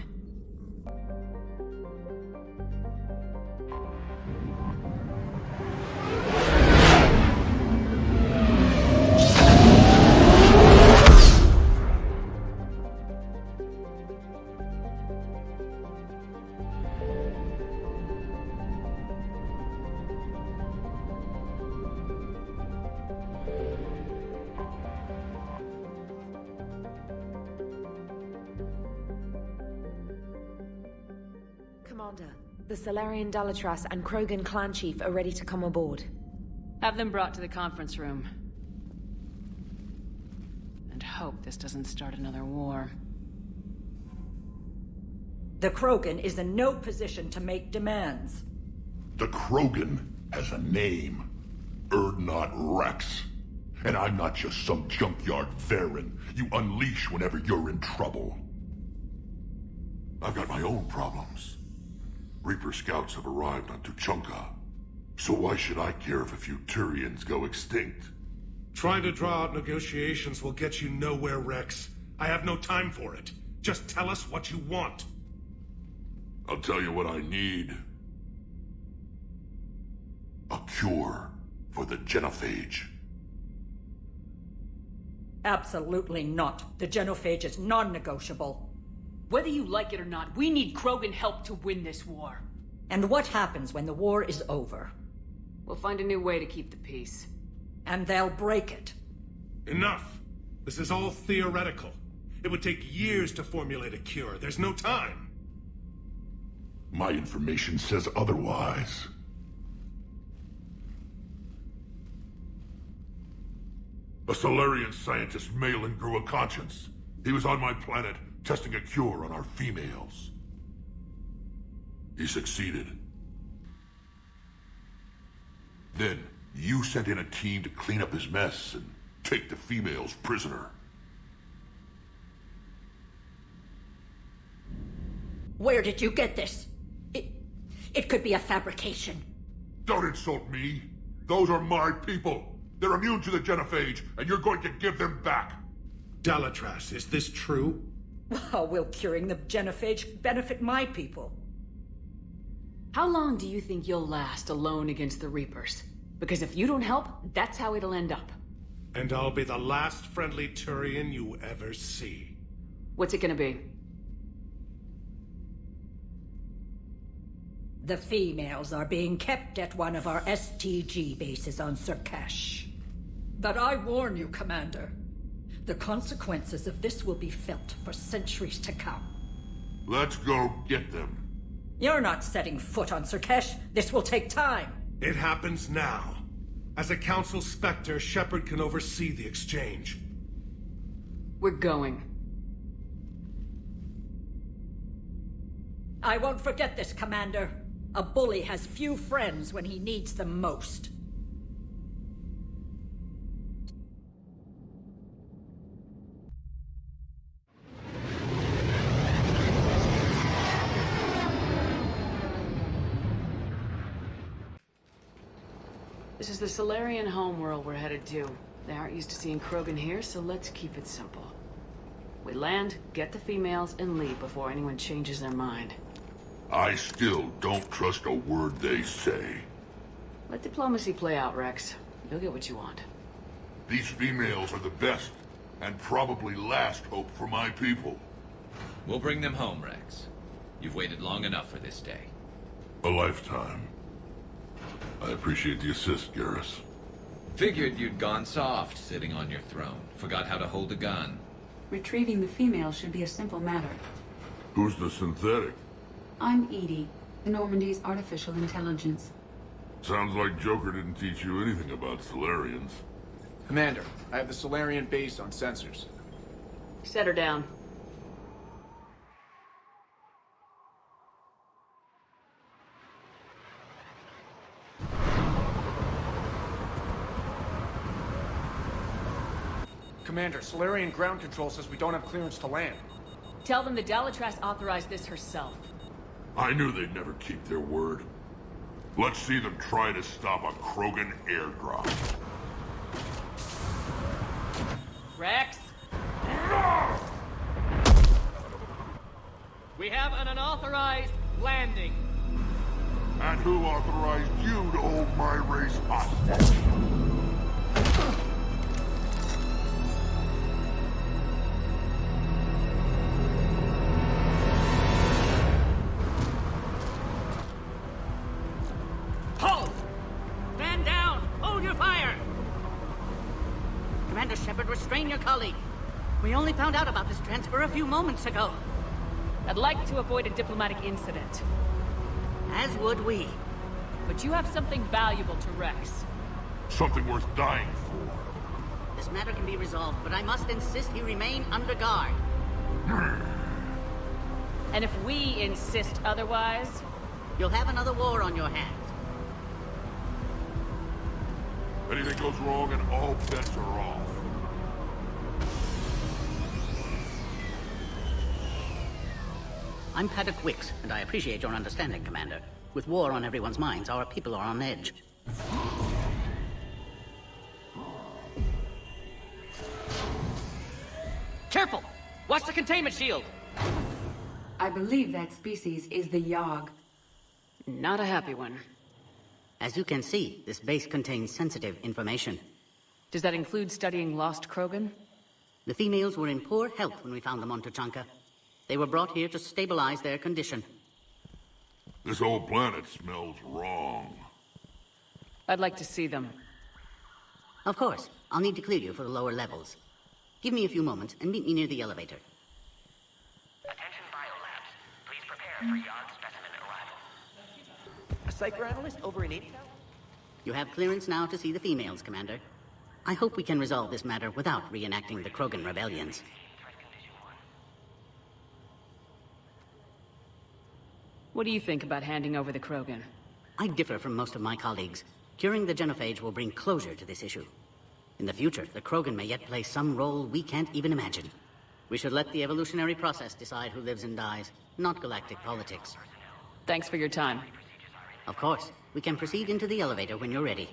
Commander, the Salarian Dalatras and Krogan clan chief are ready to come aboard. Have them brought to the conference room. And hope this doesn't start another war. The Krogan is in no position to make demands. The Krogan has a name. Urdnot Rex. And I'm not just some junkyard Varen you unleash whenever you're in trouble. I've got my own problems. Reaper scouts have arrived on Tuchanka. So why should I care if a few Turians go extinct? Trying to draw out negotiations will get you nowhere, Rex. I have no time for it. Just tell us what you want. I'll tell you what I need. A cure for the genophage. Absolutely not. The genophage is non-negotiable. Whether you like it or not, we need Krogan help to win this war. And what happens when the war is over? We'll find a new way to keep the peace. And they'll break it. Enough. This is all theoretical. It would take years to formulate a cure. There's no time. My information says otherwise. A Solarian scientist, Malin, grew a conscience. He was on my planet, testing a cure on our females. He succeeded. Then, you sent in a team to clean up his mess and take the females prisoner. Where did you get this? It could be a fabrication. Don't insult me. Those are my people. They're immune to the genophage, and you're going to give them back. Dalatras, is this true? How will curing the genophage benefit my people? How long do you think you'll last alone against the Reapers? Because if you don't help, that's how it'll end up. And I'll be the last friendly Turian you ever see. What's it gonna be? The females are being kept at one of our STG bases on Surkash. But I warn you, Commander. The consequences of this will be felt for centuries to come. Let's go get them. You're not setting foot on Surkash. This will take time. It happens now. As a Council Spectre, Shepard can oversee the exchange. We're going. I won't forget this, Commander. A bully has few friends when he needs them most. This is the Solarian homeworld we're headed to. They aren't used to seeing Krogan here, so let's keep it simple. We land, get the females, and leave before anyone changes their mind. I still don't trust a word they say. Let diplomacy play out, Rex. You'll get what you want. These females are the best, and probably last hope for my people. We'll bring them home, Rex. You've waited long enough for this day. A lifetime. I appreciate the assist, Garrus. Figured you'd gone soft sitting on your throne. Forgot how to hold a gun. Retrieving the female should be a simple matter. Who's the synthetic? I'm Edie, the Normandy's artificial intelligence. Sounds like Joker didn't teach you anything about Solarians. Commander, I have the Solarian base on sensors. Set her down. Commander, Solarian ground control says we don't have clearance to land. Tell them the Dalatras authorized this herself. I knew they'd never keep their word. Let's see them try to stop a Krogan airdrop. Rex? We have an unauthorized landing. And who authorized you to hold my race hostage? Hold! Stand down! Hold your fire! Commander Shepard, restrain your colleague. We only found out about this transfer a few moments ago. I'd like to avoid a diplomatic incident. As would we. But you have something valuable to Rex. Something worth dying for. This matter can be resolved, but I must insist he remain under guard. And if we insist otherwise? You'll have another war on your hands. Anything goes wrong and all bets are off. I'm Paddock Wicks, and I appreciate your understanding, Commander. With war on everyone's minds, our people are on edge. Careful! Watch the containment shield! I believe that species is the Yogg. Not a happy one. As you can see, this base contains sensitive information. Does that include studying lost Krogan? The females were in poor health when we found them on Tuchanka. They were brought here to stabilize their condition. This whole planet smells wrong. I'd like to see them. Of course. I'll need to clear you for the lower levels. Give me a few moments and meet me near the elevator. Attention biolabs. Please prepare for Yogg specimen arrival. A psychoanalyst over in Intel? You have clearance now to see the females, Commander. I hope we can resolve this matter without reenacting the Krogan rebellions. What do you think about handing over the Krogan? I differ from most of my colleagues. Curing the genophage will bring closure to this issue. In the future, the Krogan may yet play some role we can't even imagine. We should let the evolutionary process decide who lives and dies, not galactic politics. Thanks for your time. Of course. We can proceed into the elevator when you're ready.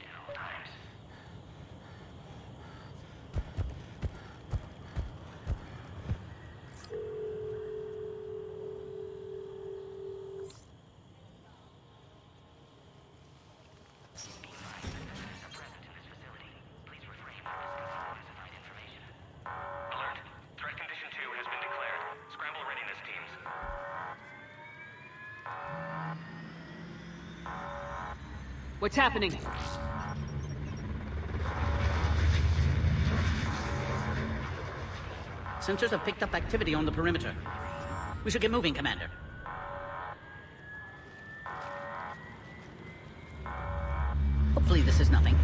What's happening? Sensors have picked up activity on the perimeter. We should get moving, Commander. Hopefully this is nothing.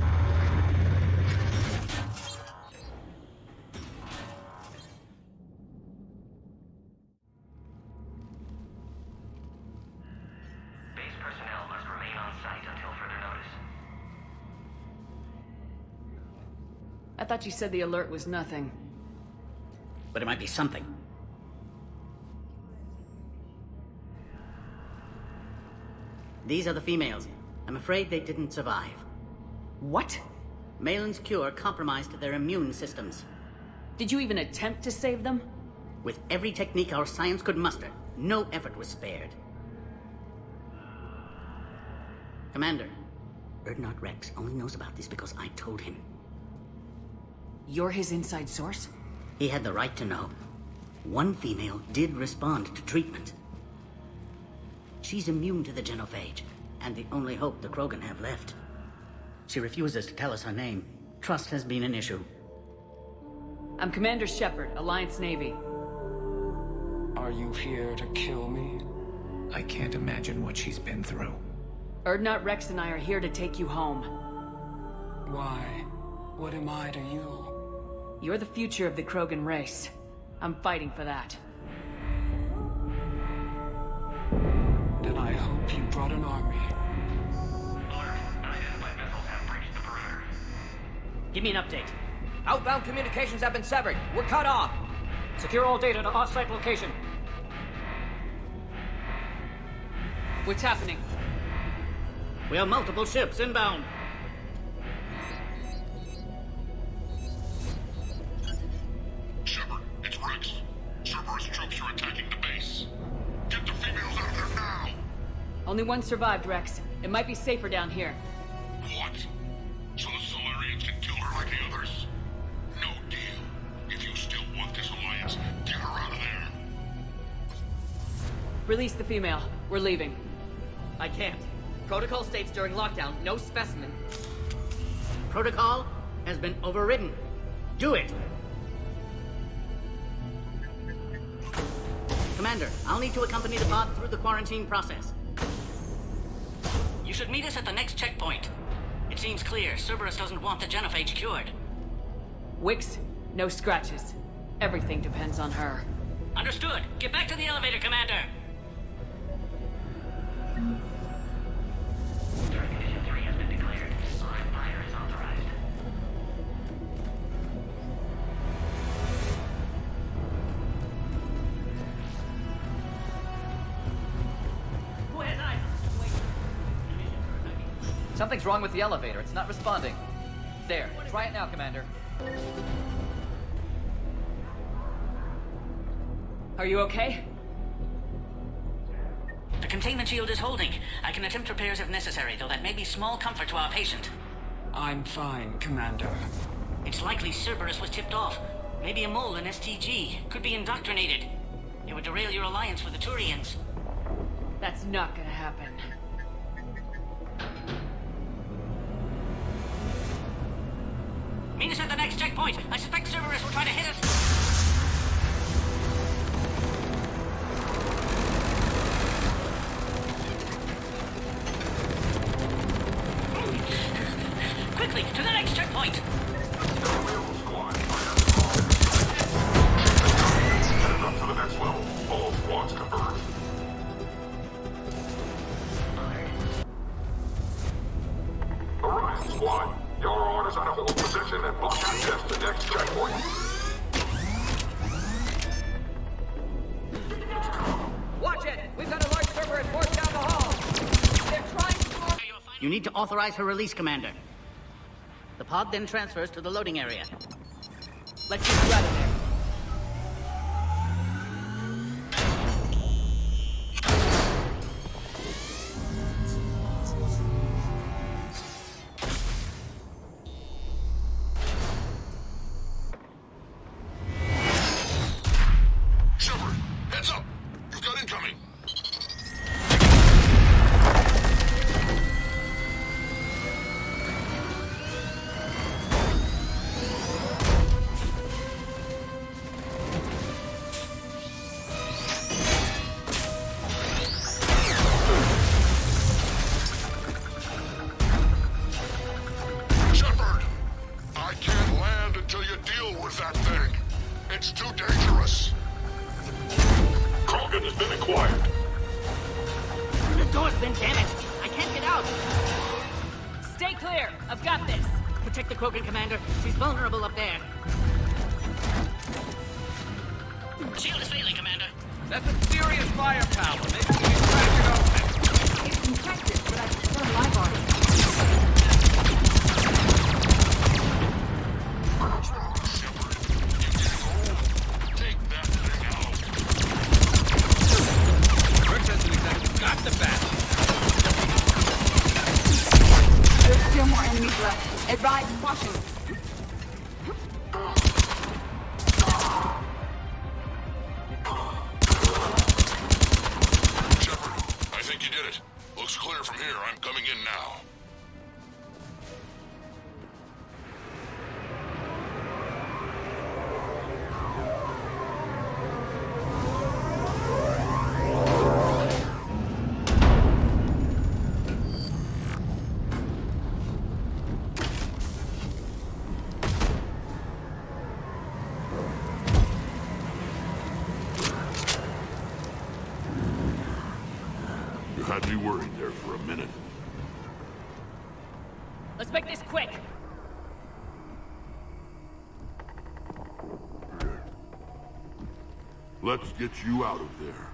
I thought you said the alert was nothing. But it might be something. These are the females. I'm afraid they didn't survive. What? Malin's cure compromised their immune systems. Did you even attempt to save them? With every technique our science could muster, no effort was spared. Commander, Urdnot Rex only knows about this because I told him. You're his inside source? He had the right to know. One female did respond to treatment. She's immune to the genophage, and the only hope the Krogan have left. She refuses to tell us her name. Trust has been an issue. I'm Commander Shepard, Alliance Navy. Are you here to kill me? I can't imagine what she's been through. Urdnot Rex and I are here to take you home. Why? What am I to you? You're the future of the Krogan race. I'm fighting for that. Then I hope you brought an army. Unidentified missiles have breached the perimeter. Give me an update. Outbound communications have been severed. We're cut off. Secure all data to off-site location. What's happening? We have multiple ships inbound. Shepard, it's Rex. Cerberus troops are attacking the base. Get the females out of there now! Only one survived, Rex. It might be safer down here. What? So the Solarians can kill her like the others? No deal. If you still want this alliance, get her out of there. Release the female. We're leaving. I can't. Protocol states during lockdown, no specimen. Protocol has been overridden. Do it! Commander, I'll need to accompany the pod through the quarantine process. You should meet us at the next checkpoint. It's seems clear. Cerberus doesn't want the genophage cured. Wix, no scratches. Everything depends on her. Understood. Get back to the elevator, Commander. Condition 3 has been declared. Live fire is authorized. Who has eyes? Something's wrong with the elevator. It's not responding. There. Try it now, Commander. Are you okay? The containment shield is holding. I can attempt repairs if necessary, though that may be small comfort to our patient. I'm fine, Commander. It's likely Cerberus was tipped off. Maybe a mole in STG. Could be indoctrinated. It would derail your alliance with the Turians. That's not gonna happen. Meet us at the next checkpoint. I suspect Cerberus will try to hit us. Quickly, to the next checkpoint! Headed up to the next level. All squads converge. Orion Squad, your orders are to hold position and block access to the next checkpoint. Watch it! We've got a large Cerberus force down the hall! They're trying to... You need to authorize her release, Commander. The pod then transfers to the loading area. Let's get you out of there. Shepard, heads up! You've got incoming! Shepard! I can't land until you deal with that thing. It's too dangerous. Krogan has been acquired. The door's been damaged. I can't get out. Stay clear. I've got this. Protect the Krogan, Commander. She's vulnerable up there. Shield is failing, Commander. That's a serious firepower. Maybe we can crack it open. It's impressive, but I prefer live artists. What's wrong, Shepard? You getting old? Take that thing out. Rick hasn't exactly got the bat. There's still more enemies left. Advise caution. Shepard, I think you did it. Looks clear from here. I'm coming in now. You had me worried there for a minute. Let's make this quick. Let's get you out of there.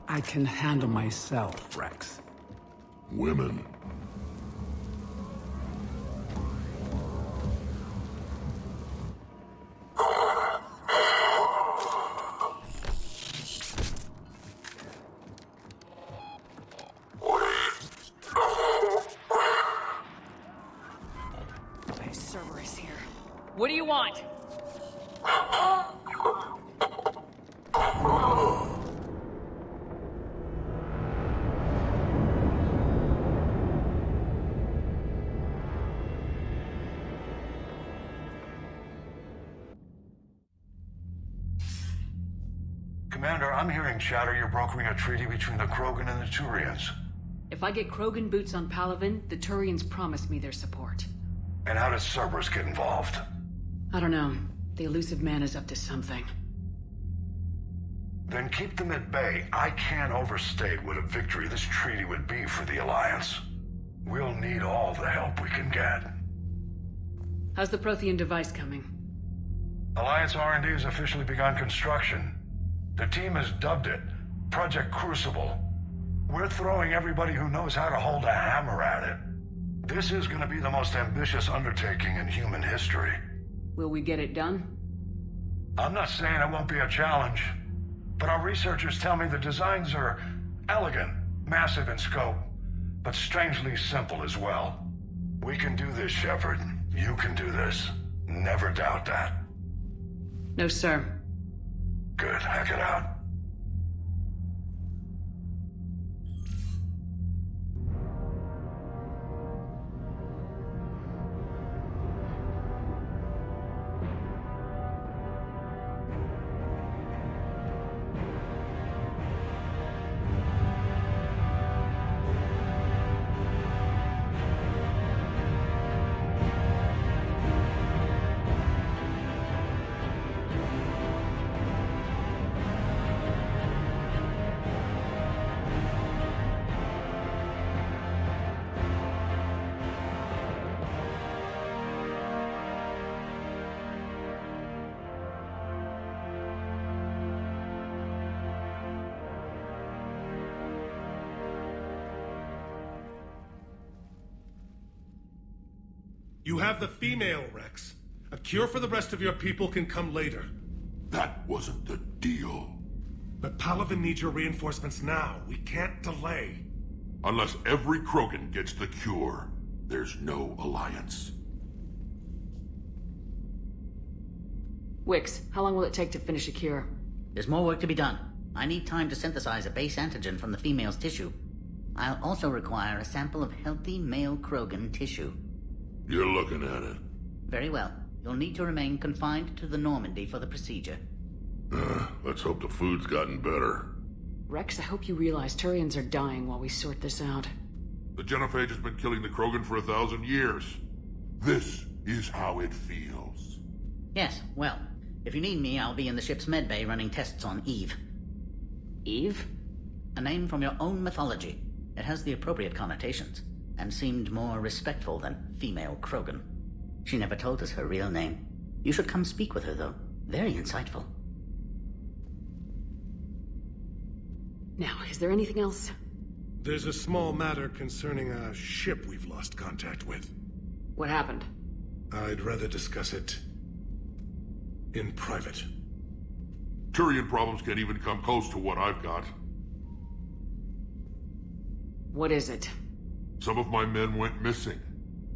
I can handle myself, Rex. Women. Cerberus here. What do you want? Commander, I'm hearing chatter you're brokering a treaty between the Krogan and the Turians. If I get Krogan boots on Palaven, the Turians promise me their support. And how does Cerberus get involved? I don't know. The elusive man is up to something. Then keep them at bay. I can't overstate what a victory this treaty would be for the Alliance. We'll need all the help we can get. How's the Prothean device coming? Alliance R&D has officially begun construction. The team has dubbed it Project Crucible. We're throwing everybody who knows how to hold a hammer at it. This is going to be the most ambitious undertaking in human history. Will we get it done? I'm not saying it won't be a challenge, but our researchers tell me the designs are elegant, massive in scope, but strangely simple as well. We can do this, Shepard. You can do this. Never doubt that. No, sir. Good. Hack it out. You have the female, Rex. A cure for the rest of your people can come later. That wasn't the deal. But Palaven needs your reinforcements now. We can't delay. Unless every Krogan gets the cure, there's no alliance. Wix, how long will it take to finish a cure? There's more work to be done. I need time to synthesize a base antigen from the female's tissue. I'll also require a sample of healthy male Krogan tissue. You're looking at it. Very well. You'll need to remain confined to the Normandy for the procedure. Let's hope the food's gotten better. Rex, I hope you realize Turians are dying while we sort this out. The genophage has been killing the Krogan for 1,000 years. This is how it feels. Yes, well, if you need me, I'll be in the ship's medbay running tests on Eve. Eve? A name from your own mythology. It has the appropriate connotations, and seemed more respectful than female Krogan. She never told us her real name. You should come speak with her, though. Very insightful. Now, is there anything else? There's a small matter concerning a ship we've lost contact with. What happened? I'd rather discuss it in private. Turian problems can't even come close to what I've got. What is it? Some of my men went missing.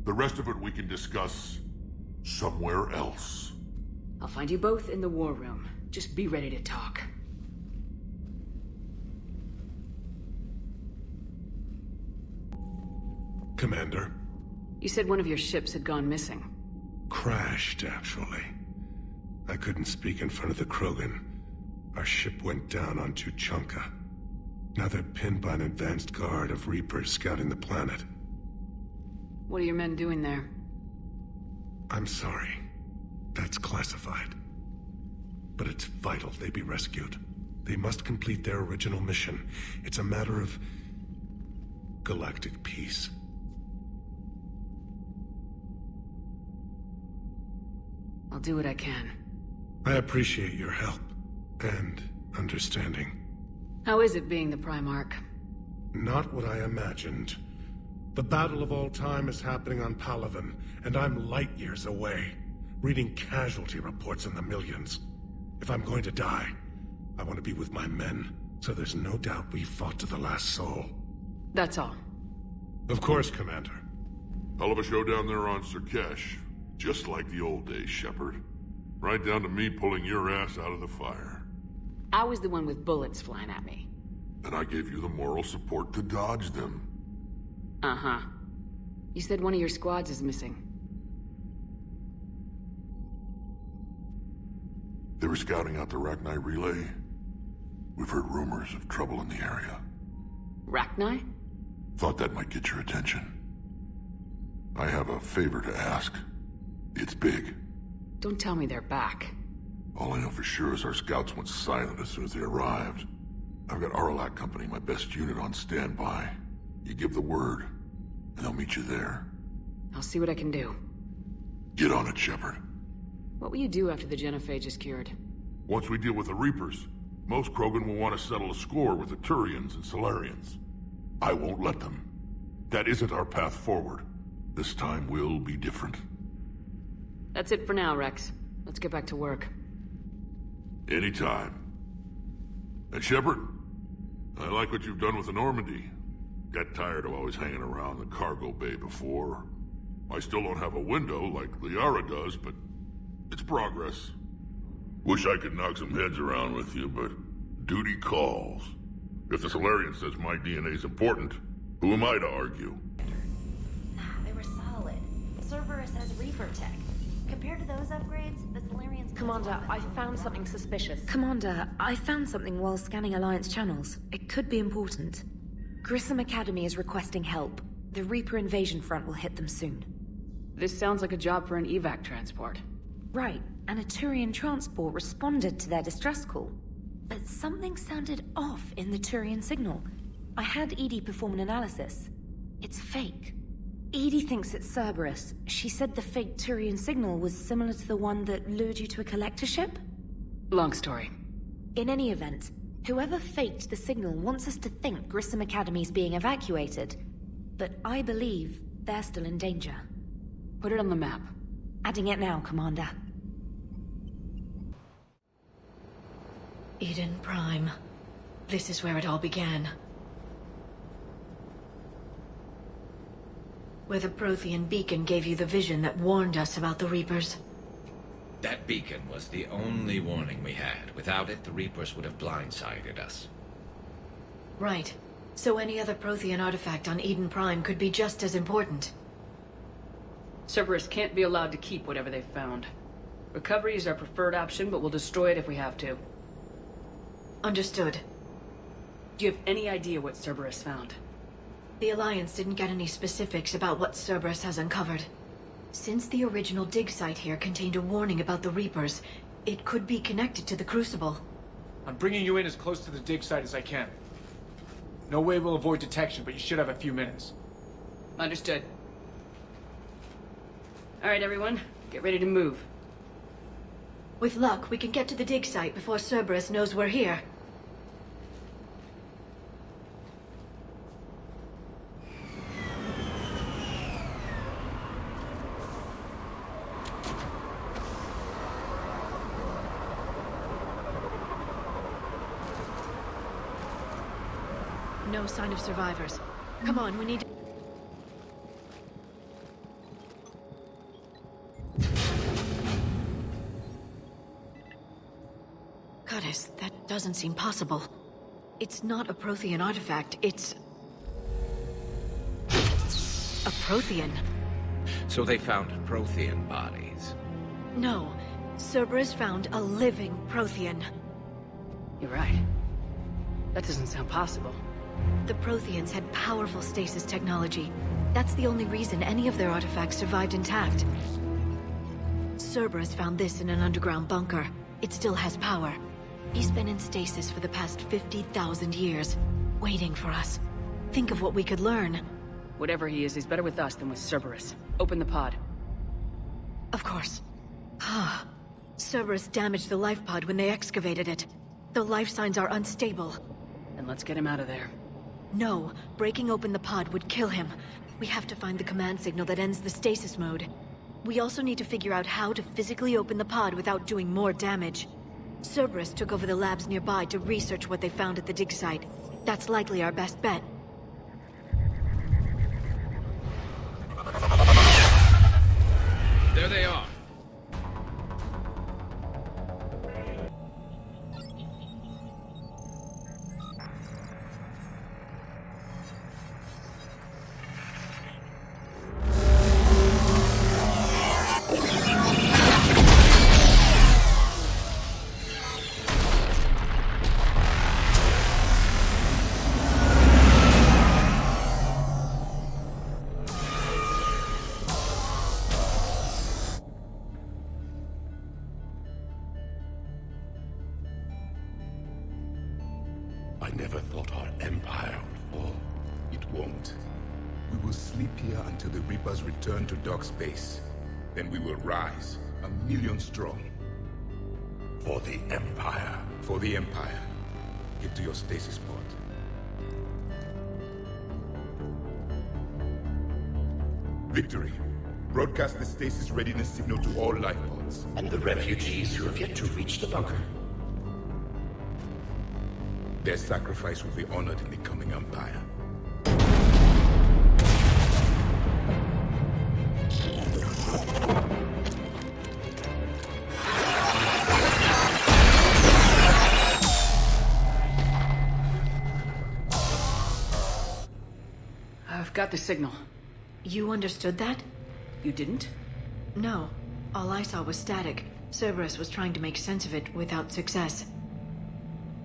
The rest of it we can discuss somewhere else. I'll find you both in the war room. Just be ready to talk. Commander. You said one of your ships had gone missing. Crashed, actually. I couldn't speak in front of the Krogan. Our ship went down on Tuchanka. Now they're pinned by an advanced guard of Reapers scouting the planet. What are your men doing there? I'm sorry. That's classified. But it's vital they be rescued. They must complete their original mission. It's a matter of galactic peace. I'll do what I can. I appreciate your help and understanding. How is it being the Primarch? Not what I imagined. The battle of all time is happening on Palaven, and I'm light years away, reading casualty reports in the millions. If I'm going to die, I want to be with my men, so there's no doubt we fought to the last soul. That's all. Of course, Commander. Hell of a show down there on Surkesh. Just like the old days, Shepard. Right down to me pulling your ass out of the fire. I was the one with bullets flying at me. And I gave you the moral support to dodge them. Uh-huh. You said one of your squads is missing. They were scouting out the Rachni relay. We've heard rumors of trouble in the area. Rachni? Thought that might get your attention. I have a favor to ask. It's big. Don't tell me they're back. All I know for sure is our scouts went silent as soon as they arrived. I've got Arlac Company, my best unit, on standby. You give the word, and they'll meet you there. I'll see what I can do. Get on it, Shepard. What will you do after the genophage is cured? Once we deal with the Reapers, most Krogan will want to settle a score with the Turians and Solarians. I won't let them. That isn't our path forward. This time will be different. That's it for now, Rex. Let's get back to work. Anytime. And Shepard, I like what you've done with the Normandy. Got tired of always hanging around the cargo bay before. I still don't have a window like Liara does, but it's progress. Wish I could knock some heads around with you, but duty calls. If the Solarian says my DNA's important, who am I to argue? They were solid. Cerberus has Reaper tech. Compared to those upgrades, the Solarians... Commander, I found something suspicious. Commander, I found something while scanning Alliance channels. It could be important. Grissom Academy is requesting help. The Reaper invasion front will hit them soon. This sounds like a job for an evac transport. Right, and a Turian transport responded to their distress call. But something sounded off in the Turian signal. I had Edie perform an analysis. It's fake. Edie thinks it's Cerberus. She said the fake Turian signal was similar to the one that lured you to a collector ship? Long story. In any event, whoever faked the signal wants us to think Grissom Academy's being evacuated. But I believe they're still in danger. Put it on the map. Adding it now, Commander. Eden Prime. This is where it all began. Where the Prothean beacon gave you the vision that warned us about the Reapers. That beacon was the only warning we had. Without it, the Reapers would have blindsided us. Right. So any other Prothean artifact on Eden Prime could be just as important. Cerberus can't be allowed to keep whatever they've found. Recovery is our preferred option, but we'll destroy it if we have to. Understood. Do you have any idea what Cerberus found? The Alliance didn't get any specifics about what Cerberus has uncovered. Since the original dig site here contained a warning about the Reapers, it could be connected to the Crucible. I'm bringing you in as close to the dig site as I can. No way we'll avoid detection, but you should have a few minutes. Understood. All right, everyone. Get ready to move. With luck, we can get to the dig site before Cerberus knows we're here. No sign of survivors. Come on, we need to... Goddess, that doesn't seem possible. It's not a Prothean artifact, it's... a Prothean. So they found Prothean bodies. No. Cerberus found a living Prothean. You're right. That doesn't sound possible. The Protheans had powerful stasis technology. That's the only reason any of their artifacts survived intact. Cerberus found this in an underground bunker. It still has power. He's been in stasis for the past 50,000 years, waiting for us. Think of what we could learn. Whatever he is, he's better with us than with Cerberus. Open the pod. Of course. Cerberus damaged the life pod when they excavated it. The life signs are unstable. Then let's get him out of there. No, breaking open the pod would kill him. We have to find the command signal that ends the stasis mode. We also need to figure out how to physically open the pod without doing more damage. Cerberus took over the labs nearby to research what they found at the dig site. That's likely our best bet. There they are. I never thought our empire would fall. It won't. We will sleep here until the Reapers return to dock space. Then we will rise, 1,000,000 strong. For the Empire. For the Empire. Get to your stasis pod. Victory. Broadcast the stasis readiness signal to all life pods. And the refugees who have yet to reach the bunker. Their sacrifice will be honored in the coming Empire. I've got the signal. You understood that? You didn't? No. All I saw was static. Cerberus was trying to make sense of it without success.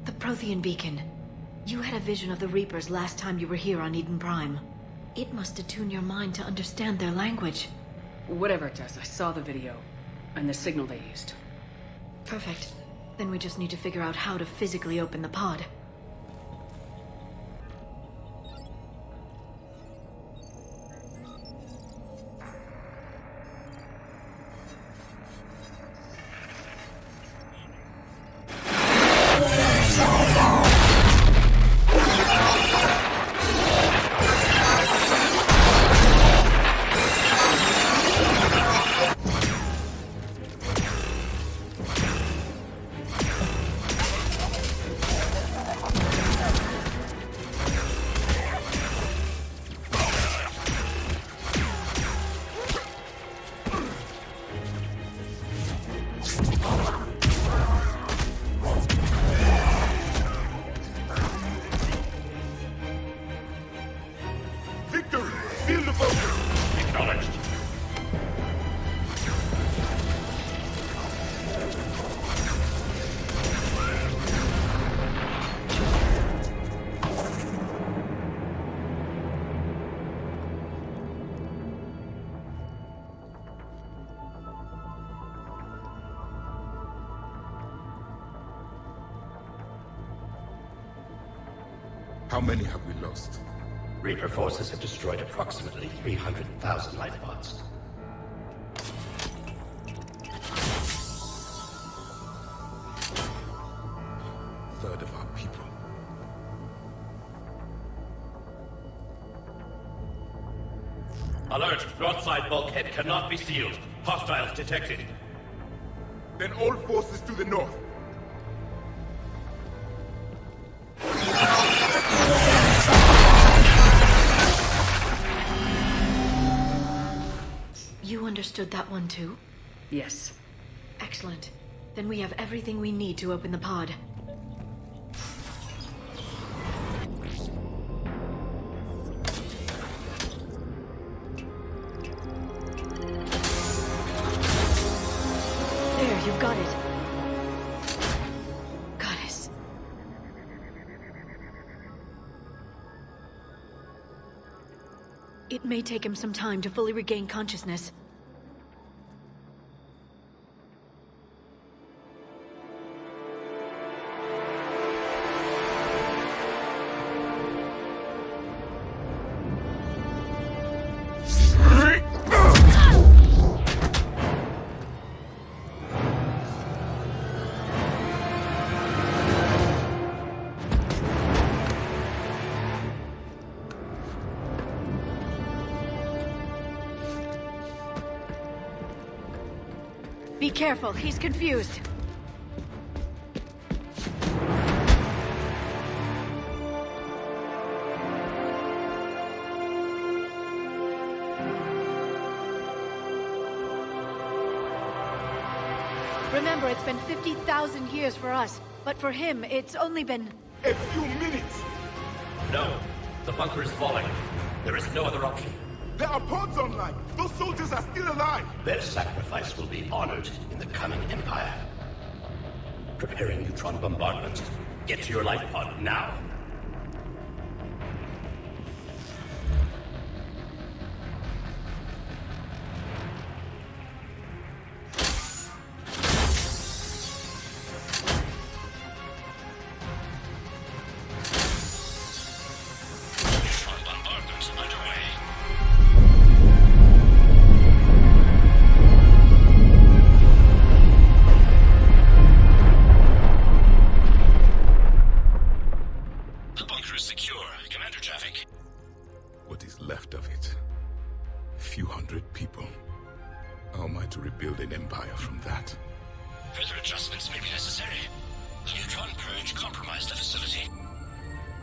The Prothean beacon. You had a vision of the Reapers last time you were here on Eden Prime. It must attune your mind to understand their language. Whatever it does, I saw the video. And the signal they used. Perfect. Then we just need to figure out how to physically open the pod. How many have we lost? Reaper forces have destroyed approximately 300,000 life pods. Third of our people. Alert! Broadside bulkhead cannot be sealed. Hostiles detected. Then all forces to the north. You understood that one too? Yes. Excellent. Then we have everything we need to open the pod. There, you've got it. Goddess. It may take him some time to fully regain consciousness. Be careful, he's confused. Remember, it's been 50,000 years for us, but for him, it's only been... a few minutes! No. The bunker is falling. There is no other option. There are pods online! Those soldiers are still alive! Their sacrifice will be honored in the coming Empire. Preparing neutron bombardment. Get to your life pod now.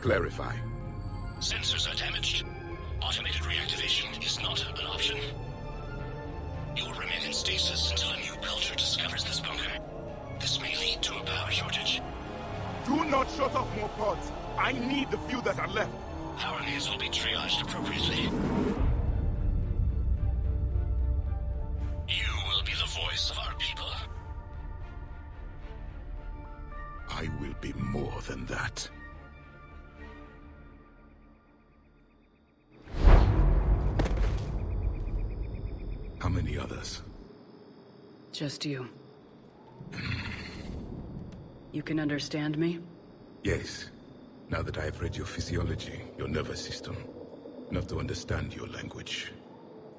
Clarify. Sensors are damaged. Automated reactivation is not an option. You will remain in stasis until a new culture discovers this bunker. This may lead to a power shortage. Do not shut off more pods. I need the few that are left. Power needs will be triaged appropriately. You will be the voice of our people. I will be more than that. How many others? Just you. You can understand me? Yes. Now that I have read your physiology, your nervous system, enough to understand your language.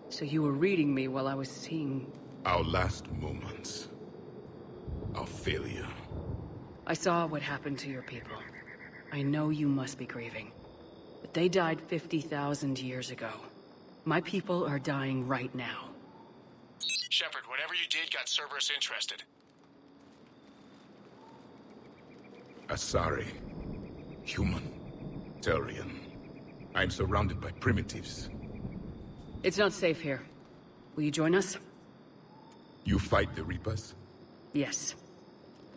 So you were reading me while I was seeing... Our last moments. Our failure. I saw what happened to your people. I know you must be grieving. But they died 50,000 years ago. My people are dying right now. Shepard, whatever you did got Cerberus interested. Asari. Human. Turian. I'm surrounded by primitives. It's not safe here. Will you join us? You fight the Reapers? Yes.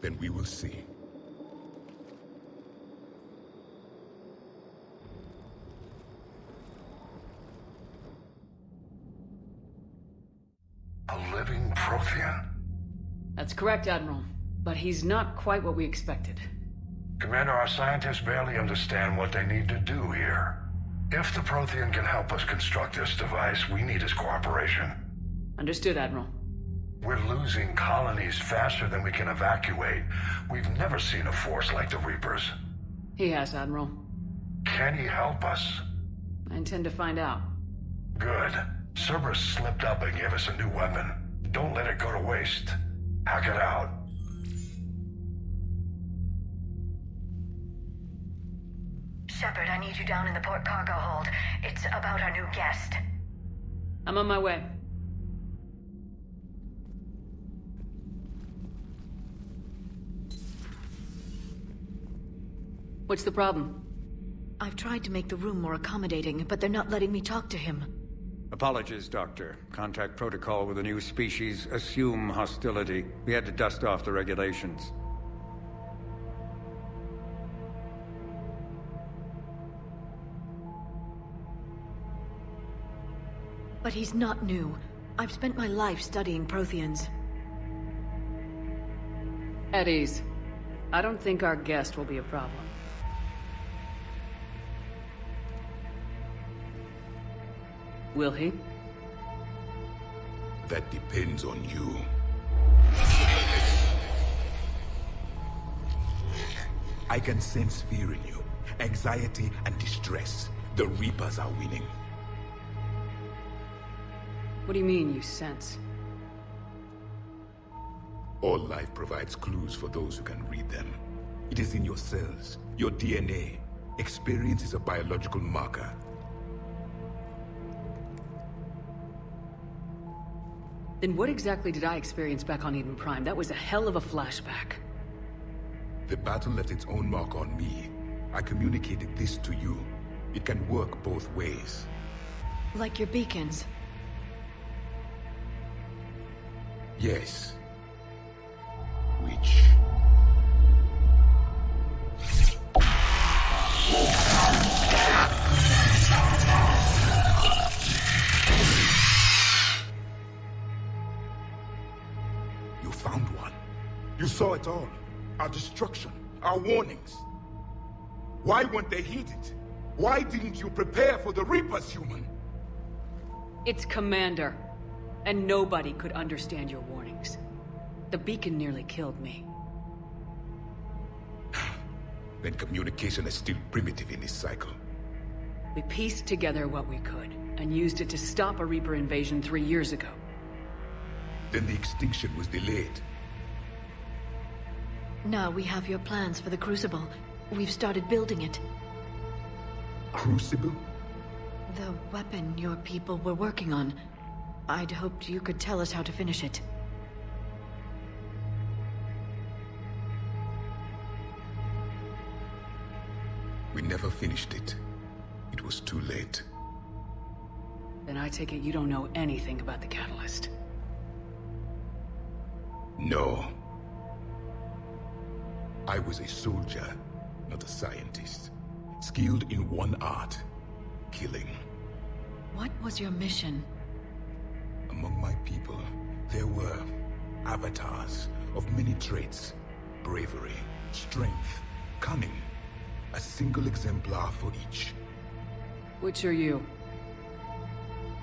Then we will see. A living Prothean? That's correct, Admiral. But he's not quite what we expected. Commander, our scientists barely understand what they need to do here. If the Prothean can help us construct this device, we need his cooperation. Understood, Admiral. We're losing colonies faster than we can evacuate. We've never seen a force like the Reapers. He has, Admiral. Can he help us? I intend to find out. Good. Cerberus slipped up and gave us a new weapon. Don't let it go to waste. Hack it out. Shepard, I need you down in the port cargo hold. It's about our new guest. I'm on my way. What's the problem? I've tried to make the room more accommodating, but they're not letting me talk to him. Apologies, Doctor. Contact protocol with a new species. Assume hostility. We had to dust off the regulations. But he's not new. I've spent my life studying Protheans. At ease. I don't think our guest will be a problem. Will he? That depends on you. I can sense fear in you, anxiety and distress. The Reapers are winning. What do you mean, you sense? All life provides clues for those who can read them. It is in your cells, your DNA. Experience is a biological marker. Then what exactly did I experience back on Eden Prime? That was a hell of a flashback. The battle left its own mark on me. I communicated this to you. It can work both ways. Like your beacons? Yes. Which... You found one. You saw it all. Our destruction, our warnings. Why weren't they heeded? Why didn't you prepare for the Reapers, human? It's Commander. And nobody could understand your warnings. The beacon nearly killed me. Then communication is still primitive in this cycle. We pieced together what we could, and used it to stop a Reaper invasion 3 years ago. Then the extinction was delayed. Now we have your plans for the Crucible. We've started building it. Crucible? The weapon your people were working on. I'd hoped you could tell us how to finish it. We never finished it. It was too late. Then I take it you don't know anything about the catalyst. No. I was a soldier, not a scientist. Skilled in one art, killing. What was your mission? Among my people, there were avatars of many traits. Bravery, strength, cunning. A single exemplar for each. Which are you?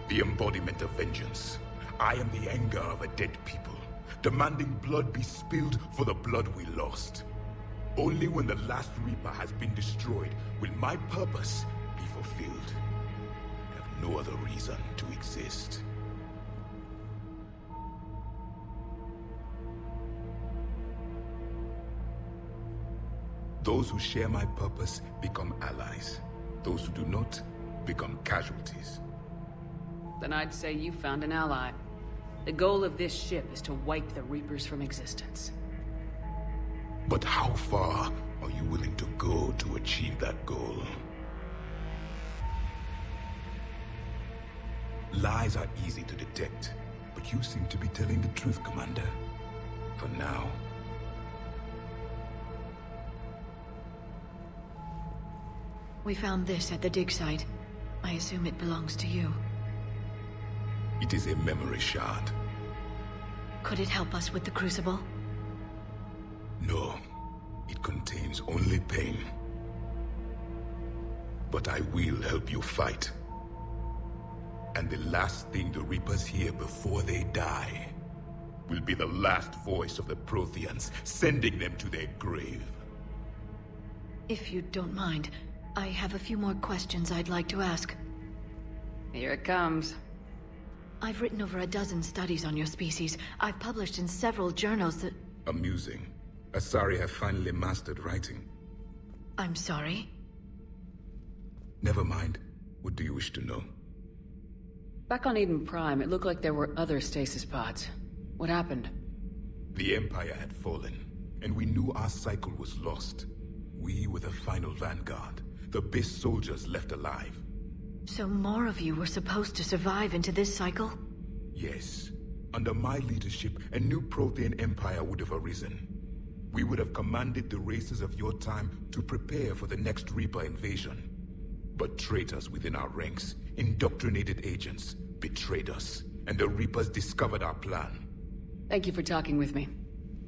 The embodiment of vengeance. I am the anger of a dead people, demanding blood be spilled for the blood we lost. Only when the last Reaper has been destroyed will my purpose be fulfilled. I have no other reason to exist. Those who share my purpose become allies. Those who do not become casualties. Then I'd say you found an ally. The goal of this ship is to wipe the Reapers from existence. But how far are you willing to go to achieve that goal? Lies are easy to detect, but you seem to be telling the truth, Commander. For now. We found this at the dig site. I assume it belongs to you. It is a memory shard. Could it help us with the Crucible? No. It contains only pain. But I will help you fight. And the last thing the Reapers hear before they die will be the last voice of the Protheans, sending them to their grave. If you don't mind, I have a few more questions I'd like to ask. Here it comes. I've written over a dozen studies on your species. I've published in several journals that... Amusing. Asari have finally mastered writing. I'm sorry? Never mind. What do you wish to know? Back on Eden Prime, it looked like there were other stasis pods. What happened? The Empire had fallen, and we knew our cycle was lost. We were the final vanguard, the best soldiers left alive. So more of you were supposed to survive into this cycle? Yes. Under my leadership, a new Prothean empire would have arisen. We would have commanded the races of your time to prepare for the next Reaper invasion. But traitors within our ranks, indoctrinated agents, betrayed us, and the Reapers discovered our plan. Thank you for talking with me.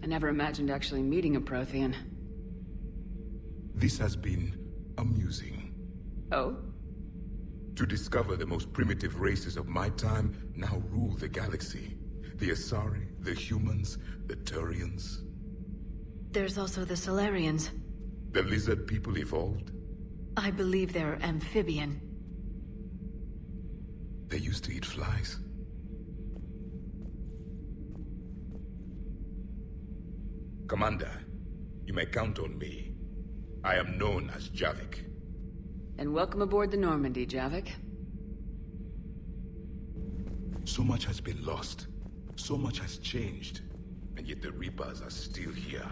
I never imagined actually meeting a Prothean. This has been amusing. Oh? To discover the most primitive races of my time now rule the galaxy. The Asari, the humans, the Turians. There's also the Solarians. The lizard people evolved? I believe they're amphibian. They used to eat flies. Commander, you may count on me. I am known as Javik. And welcome aboard the Normandy, Javik. So much has been lost. So much has changed. And yet the Reapers are still here.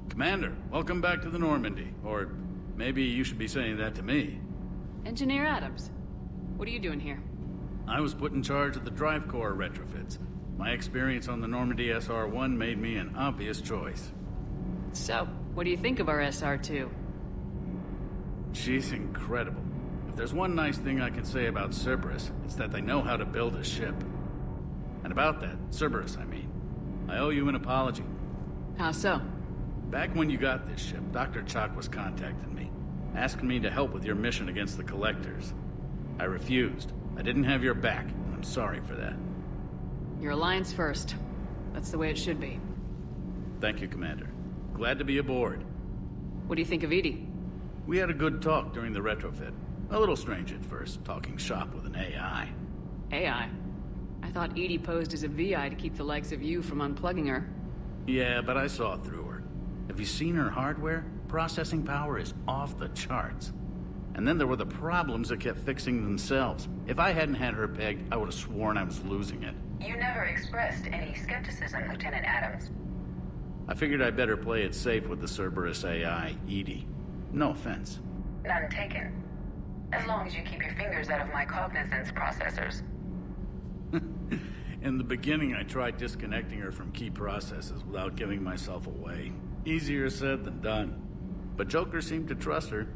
Commander, welcome back to the Normandy. Or maybe you should be saying that to me. Engineer Adams, what are you doing here? I was put in charge of the drive core retrofits. My experience on the Normandy SR-1 made me an obvious choice. So, what do you think of our SR-2? She's incredible. If there's one nice thing I can say about Cerberus, it's that they know how to build a ship. And about that, Cerberus, I mean. I owe you an apology. How so? Back when you got this ship, Dr. Chalk was contacting me, asking me to help with your mission against the Collectors. I refused. I didn't have your back, and I'm sorry for that. Your alliance first. That's the way it should be. Thank you, Commander. Glad to be aboard. What do you think of Edie? We had a good talk during the retrofit. A little strange at first, talking shop with an AI. AI? I thought Edie posed as a VI to keep the likes of you from unplugging her. Yeah, but I saw through her. Have you seen her hardware? Processing power is off the charts. And then there were the problems that kept fixing themselves. If I hadn't had her pegged, I would have sworn I was losing it. You never expressed any skepticism, Lieutenant Adams. I figured I'd better play it safe with the Cerberus AI, Edie. No offense. None taken. As long as you keep your fingers out of my cognizance processors. In the beginning, I tried disconnecting her from key processes without giving myself away. Easier said than done. But Joker seemed to trust her,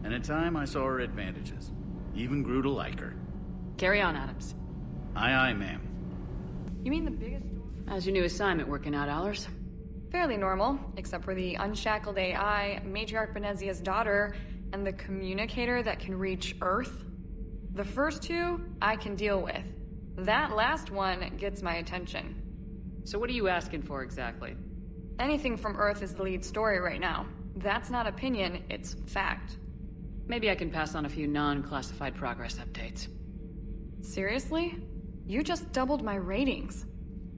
and in time I saw her advantages. Even grew to like her. Carry on, Adams. Aye, aye, ma'am. You mean the biggest... How's your new assignment working out, Allers? Fairly normal, except for the unshackled AI, Matriarch Benezia's daughter, and the communicator that can reach Earth. The first two, I can deal with. That last one gets my attention. So what are you asking for exactly? Anything from Earth is the lead story right now. That's not opinion, it's fact. Maybe I can pass on a few non-classified progress updates. Seriously? You just doubled my ratings.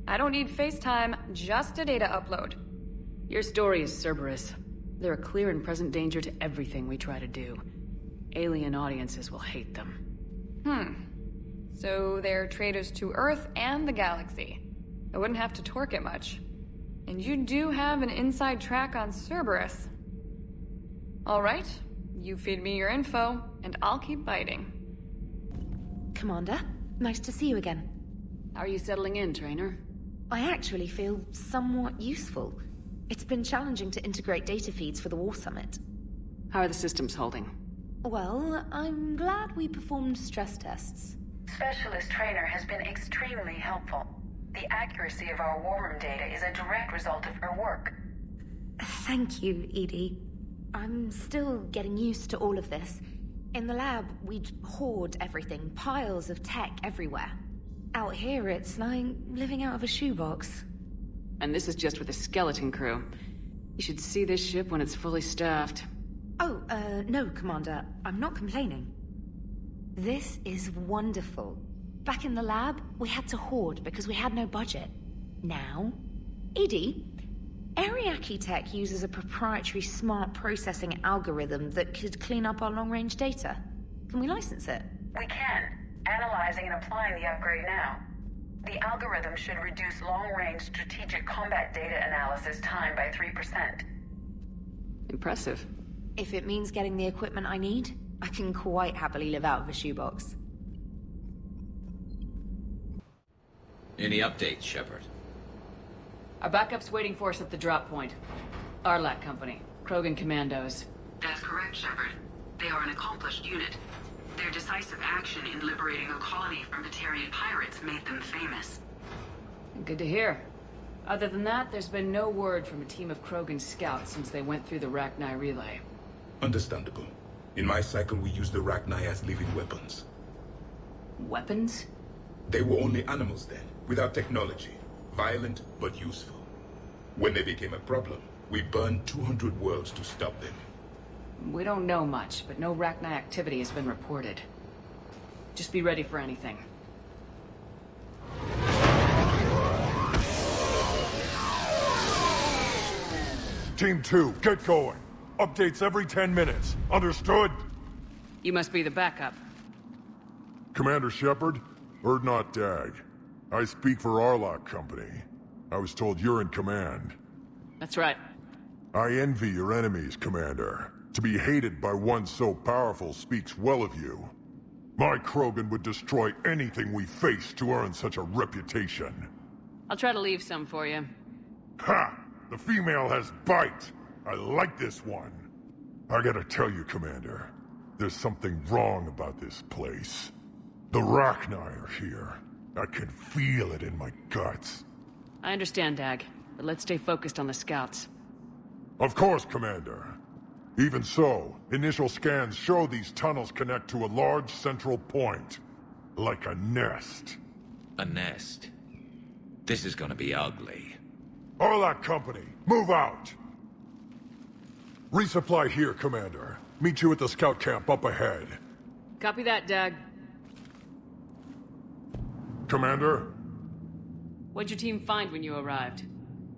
I don't need FaceTime, just a data upload. Your story is Cerberus. They're a clear and present danger to everything we try to do. Alien audiences will hate them. So they're traitors to Earth and the galaxy. I wouldn't have to torque it much. And you do have an inside track on Cerberus. Alright, you feed me your info, and I'll keep biting. Commander, nice to see you again. How are you settling in, Trainer? I actually feel somewhat useful. It's been challenging to integrate data feeds for the War Summit. How are the systems holding? Well, I'm glad we performed stress tests. Specialist Trainer has been extremely helpful. The accuracy of our war room data is a direct result of her work. Thank you, Edie. I'm still getting used to all of this. In the lab, we'd hoard everything, piles of tech everywhere. Out here, it's like living out of a shoebox. And this is just with a skeleton crew. You should see this ship when it's fully staffed. Oh, no, Commander. I'm not complaining. This is wonderful. Back in the lab, we had to hoard because we had no budget. Now, Edie, Ariake Tech uses a proprietary smart processing algorithm that could clean up our long-range data. Can we license it? We can. Analyzing and applying the upgrade now. The algorithm should reduce long-range strategic combat data analysis time by 3%. Impressive. If it means getting the equipment I need, I can quite happily live out of a shoebox. Any updates, Shepard? Our backup's waiting for us at the drop point. Arlac Company, Krogan Commandos. That's correct, Shepard. They are an accomplished unit. Their decisive action in liberating a colony from Batarian pirates made them famous. Good to hear. Other than that, there's been no word from a team of Krogan scouts since they went through the Rachni relay. Understandable. In my cycle, we used the Rachni as living weapons. Weapons? They were only animals then, without technology. Violent, but useful. When they became a problem, we burned 200 worlds to stop them. We don't know much, but no Rachni activity has been reported. Just be ready for anything. Team 2, get going. Updates every 10 minutes. Understood? You must be the backup. Commander Shepard, Urdnot Dag. I speak for Arlac Company. I was told you're in command. That's right. I envy your enemies, Commander. To be hated by one so powerful speaks well of you. My Krogan would destroy anything we face to earn such a reputation. I'll try to leave some for you. Ha! The female has bite! I like this one. I gotta tell you, Commander, there's something wrong about this place. The Rachni are here. I can feel it in my guts. I understand, Dag, but let's stay focused on the scouts. Of course, Commander. Even so, initial scans show these tunnels connect to a large central point. Like a nest. A nest? This is gonna be ugly. Arlac Company, move out! Resupply here, Commander. Meet you at the scout camp up ahead. Copy that, Dag. Commander? What'd your team find when you arrived?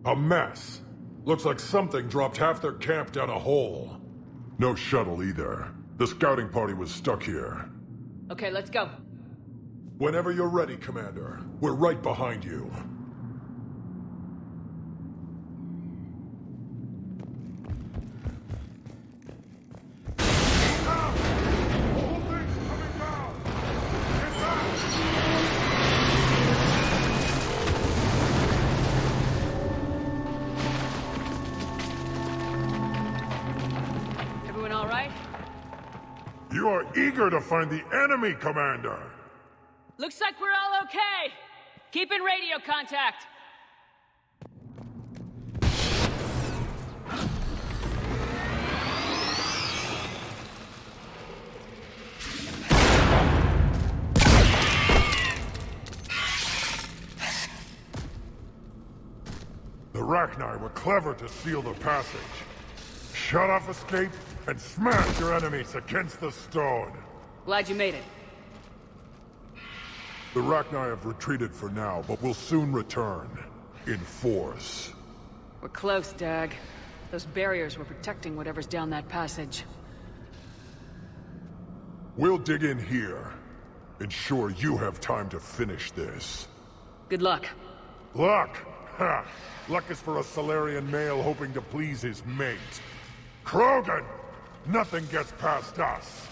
A mess. Looks like something dropped half their camp down a hole. No shuttle either. The scouting party was stuck here. Okay, let's go. Whenever you're ready, Commander. We're right behind you. Everyone all right? You are eager to find the enemy, Commander! Looks like we're all okay! Keep in radio contact! The Rachni were clever to seal the passage. Shut off escape and smash your enemies against the stone. Glad you made it. The Rachni have retreated for now, but will soon return. In force. We're close, Dag. Those barriers were protecting whatever's down that passage. We'll dig in here. Ensure you have time to finish this. Good luck. Luck? Ha! Luck is for a Solarian male hoping to please his mate. Krogan! Nothing gets past us!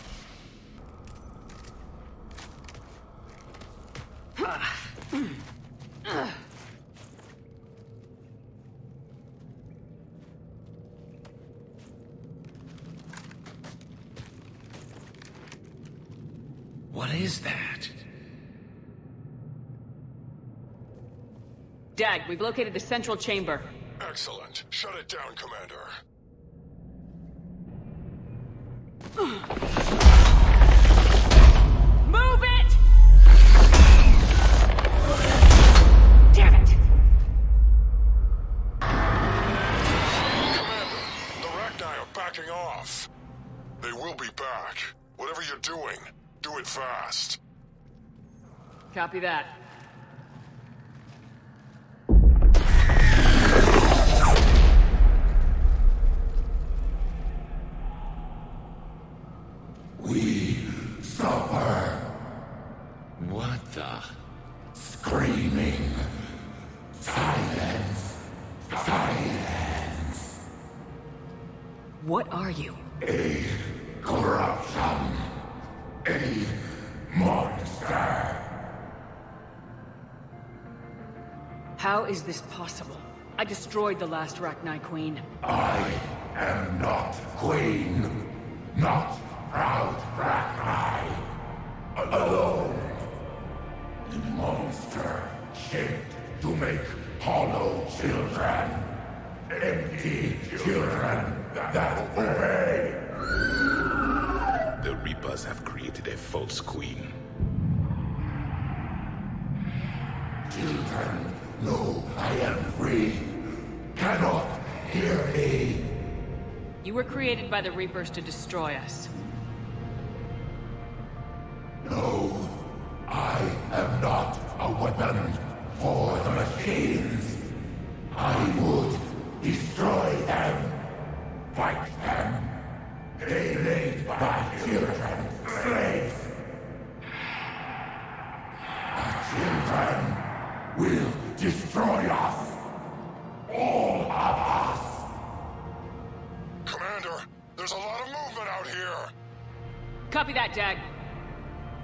What is that? Dag, we've located the central chamber. Excellent. Shut it down, Commander. Move it! Damn it! Commander, the Rachni are backing off. They will be back. Whatever you're doing, do it fast. Copy that. We suffer. What the? Screaming. Silence. Silence. What are you? A corruption. A monster. How is this possible? I destroyed the last Rachni Queen. I am not Queen. Not proud Rachni. Alone. The monster shaped to make hollow children. Empty children that obey. The Reapers have created a false queen. Children know I am free. Cannot hear me. You were created by the Reapers to destroy us. No, I am not a weapon for the machines. I would destroy them, fight them. They made my children slaves. Our children will destroy us. All of us. Commander, there's a lot of movement out here. Copy that, Dag.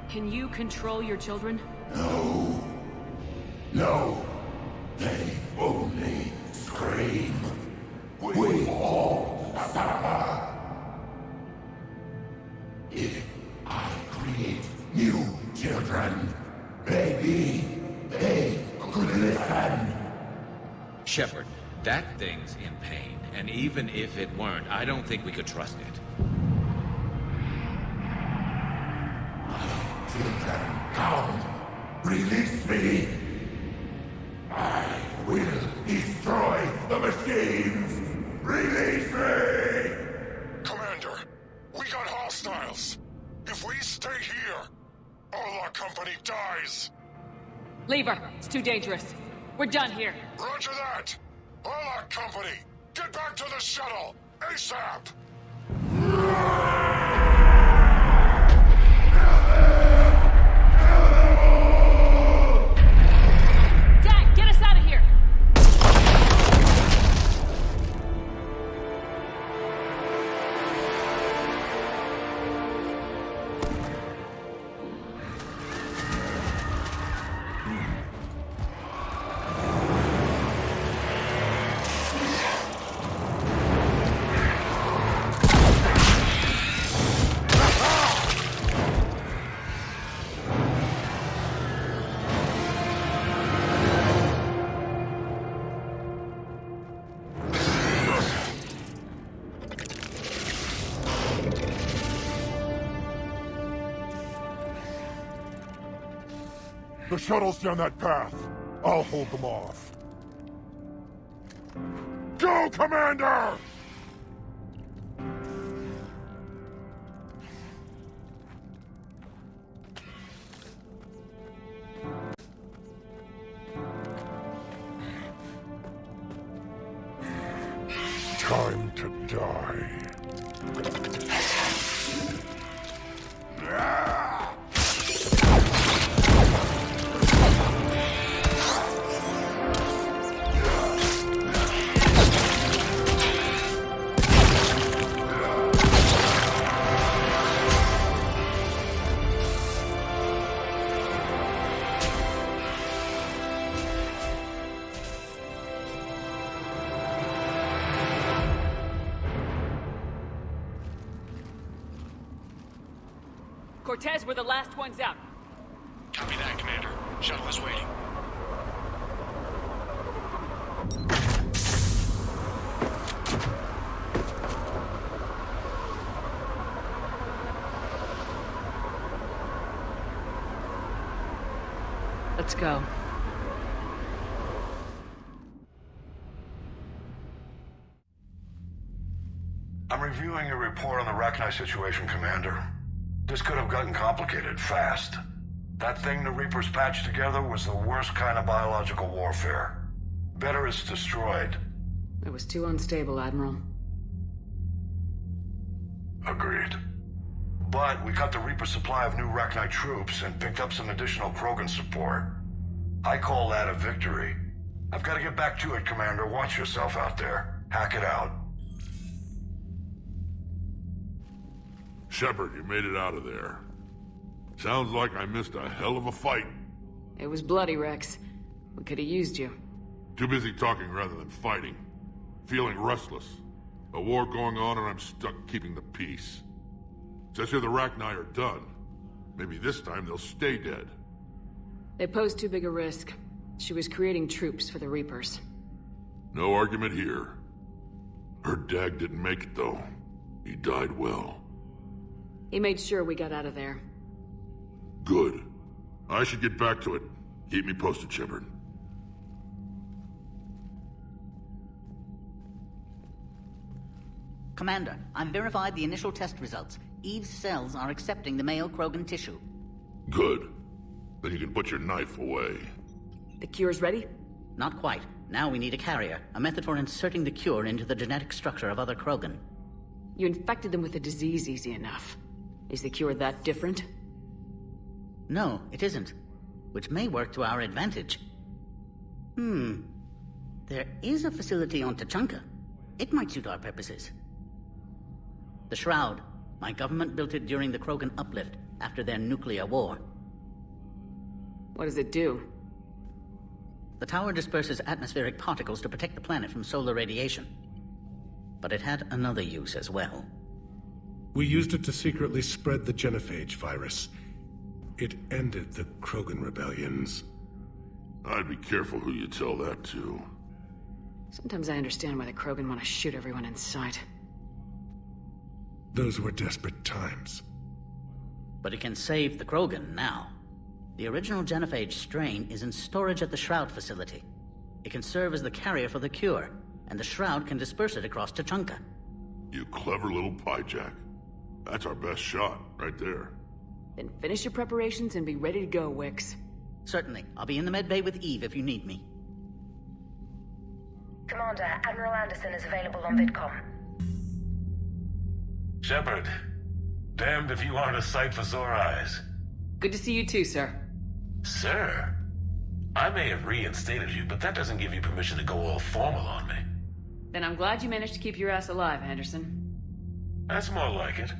Can you control your children? No. No. They only scream. We all suffer. If I create new children, maybe they could listen. Shepard, that thing's in pain, and even if it weren't, I don't think we could trust it. Children, come. Release me. I will destroy the machines. Release me! Commander, we got hostiles. If we stay here, all our company dies. Leave her. It's too dangerous. We're done here. Roger that. All our company, get back to the shuttle, ASAP! The shuttle's down that path. I'll hold them off. Go, Commander! Time to die. Cortez, we're the last ones out. Copy that, Commander. Shuttle is waiting. Let's go. I'm reviewing your report on the Rachni situation, Commander. This could have gotten complicated fast. That thing the Reapers patched together was the worst kind of biological warfare. Better it's destroyed. It was too unstable, Admiral. Agreed. But we cut the Reaper supply of new Rachni troops and picked up some additional Krogan support. I call that a victory. I've got to get back to it, Commander. Watch yourself out there. Hack it out. Shepard, you made it out of there. Sounds like I missed a hell of a fight. It was bloody, Rex. We could have used you. Too busy talking rather than fighting. Feeling restless. A war going on and I'm stuck keeping the peace. Says here the Rachni are done. Maybe this time they'll stay dead. They posed too big a risk. She was creating troops for the Reapers. No argument here. Her dad didn't make it though. He died well. He made sure we got out of there. Good. I should get back to it. Keep me posted, Shepard. Commander, I've verified the initial test results. Eve's cells are accepting the male Krogan tissue. Good. Then you can put your knife away. The cure's ready? Not quite. Now we need a carrier, a method for inserting the cure into the genetic structure of other Krogan. You infected them with the disease easy enough. Is the cure that different? No, it isn't. Which may work to our advantage. There is a facility on Tachanka. It might suit our purposes. The Shroud. My government built it during the Krogan uplift, after their nuclear war. What does it do? The tower disperses atmospheric particles to protect the planet from solar radiation. But it had another use as well. We used it to secretly spread the genophage virus. It ended the Krogan rebellions. I'd be careful who you tell that to. Sometimes I understand why the Krogan want to shoot everyone in sight. Those were desperate times. But it can save the Krogan now. The original genophage strain is in storage at the Shroud facility. It can serve as the carrier for the cure, and the Shroud can disperse it across Tachanka. You clever little pyjack. That's our best shot, right there. Then finish your preparations and be ready to go, Wix. Certainly. I'll be in the medbay with Eve if you need me. Commander, Admiral Anderson is available on VidCom. Shepard, damned if you aren't a sight for sore eyes. Good to see you too, sir. Sir? I may have reinstated you, but that doesn't give you permission to go all formal on me. Then I'm glad you managed to keep your ass alive, Anderson. That's more like it.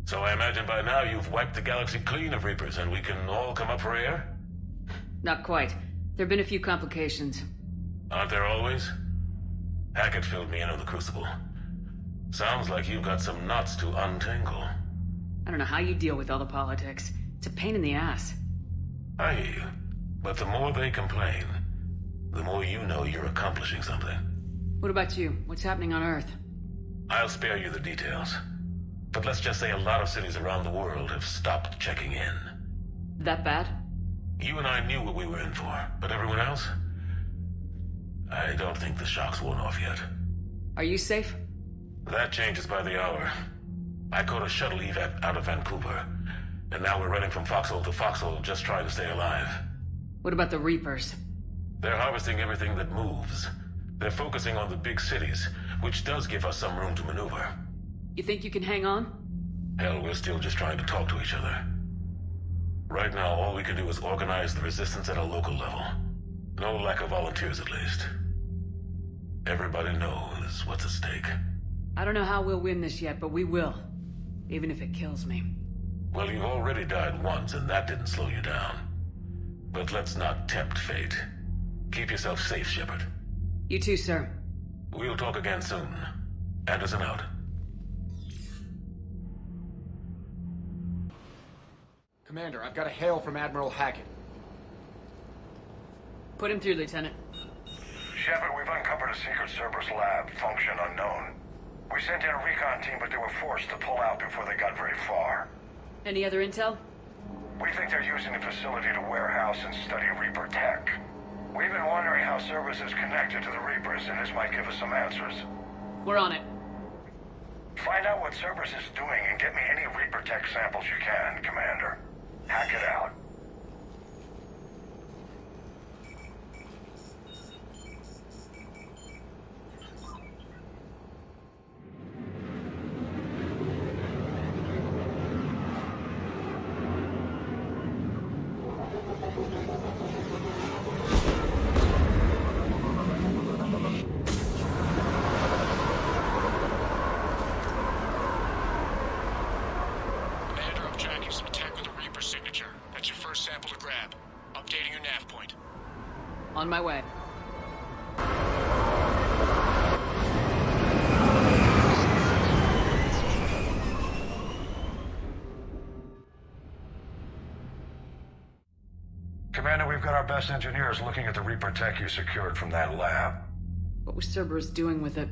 So I imagine by now you've wiped the galaxy clean of Reapers and we can all come up for air? Not quite. There have been a few complications. Aren't there always? Hackett filled me in on the Crucible. Sounds like you've got some knots to untangle. I don't know how you deal with all the politics. It's a pain in the ass. I hear you. But the more they complain, the more you know you're accomplishing something. What about you? What's happening on Earth? I'll spare you the details. But let's just say a lot of cities around the world have stopped checking in. That bad? You and I knew what we were in for, but everyone else? I don't think the shock's worn off yet. Are you safe? That changes by the hour. I caught a shuttle evac out of Vancouver, and now we're running from foxhole to foxhole just trying to stay alive. What about the Reapers? They're harvesting everything that moves. They're focusing on the big cities, which does give us some room to maneuver. You think you can hang on? Hell, we're still just trying to talk to each other. Right now, all we can do is organize the resistance at a local level. No lack of volunteers, at least. Everybody knows what's at stake. I don't know how we'll win this yet, but we will. Even if it kills me. Well, you've already died once, and that didn't slow you down. But let's not tempt fate. Keep yourself safe, Shepard. You too, sir. We'll talk again soon. Anderson out. Commander, I've got a hail from Admiral Hackett. Put him through, Lieutenant. Shepard, we've uncovered a secret Cerberus lab, function unknown. We sent in a recon team, but they were forced to pull out before they got very far. Any other intel? We think they're using the facility to warehouse and study Reaper tech. We've been wondering how Cerberus is connected to the Reapers, and this might give us some answers. We're on it. Find out what Cerberus is doing and get me any Reaper tech samples you can, Commander. Hack it out. On my way. Commander, we've got our best engineers looking at the Reaper tech you secured from that lab. What was Cerberus doing with it?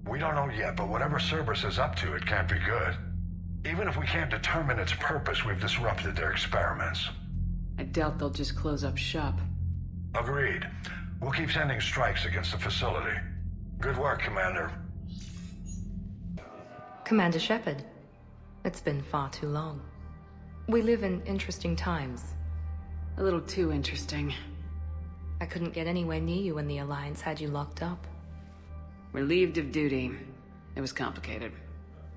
We don't know yet, but whatever Cerberus is up to, it can't be good. Even if we can't determine its purpose, we've disrupted their experiments. I doubt they'll just close up shop. Agreed. We'll keep sending strikes against the facility. Good work, Commander. Commander Shepard, it's been far too long. We live in interesting times. A little too interesting. I couldn't get anywhere near you when the Alliance had you locked up. Relieved of duty. It was complicated.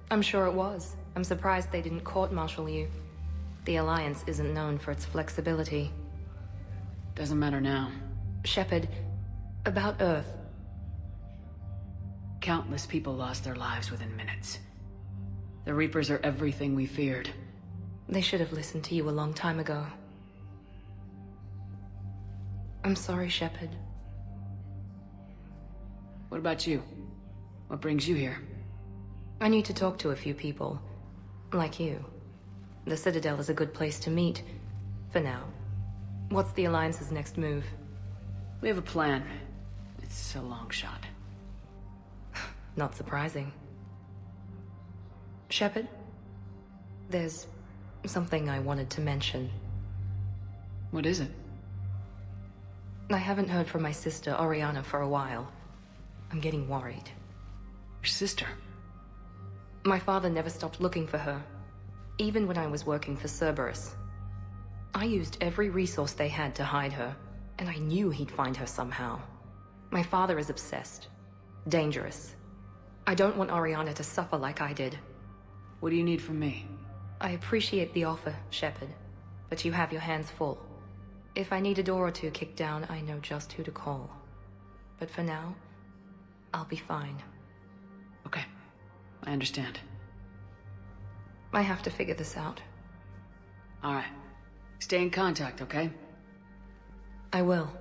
I'm sure it was. I'm surprised they didn't court-martial you. The Alliance isn't known for its flexibility. Doesn't matter now. Shepard, about Earth. Countless people lost their lives within minutes. The Reapers are everything we feared. They should have listened to you a long time ago. I'm sorry, Shepard. What about you? What brings you here? I need to talk to a few people. Like you. The Citadel is a good place to meet. For now. What's the Alliance's next move? We have a plan. It's a long shot. Not surprising. Shepard? There's something I wanted to mention. What is it? I haven't heard from my sister, Oriana, for a while. I'm getting worried. Your sister? My father never stopped looking for her. Even when I was working for Cerberus. I used every resource they had to hide her, and I knew he'd find her somehow. My father is obsessed. Dangerous. I don't want Oriana to suffer like I did. What do you need from me? I appreciate the offer, Shepard, but you have your hands full. If I need a door or two kicked down, I know just who to call. But for now, I'll be fine. Okay, I understand. I have to figure this out. All right. Stay in contact, okay? I will.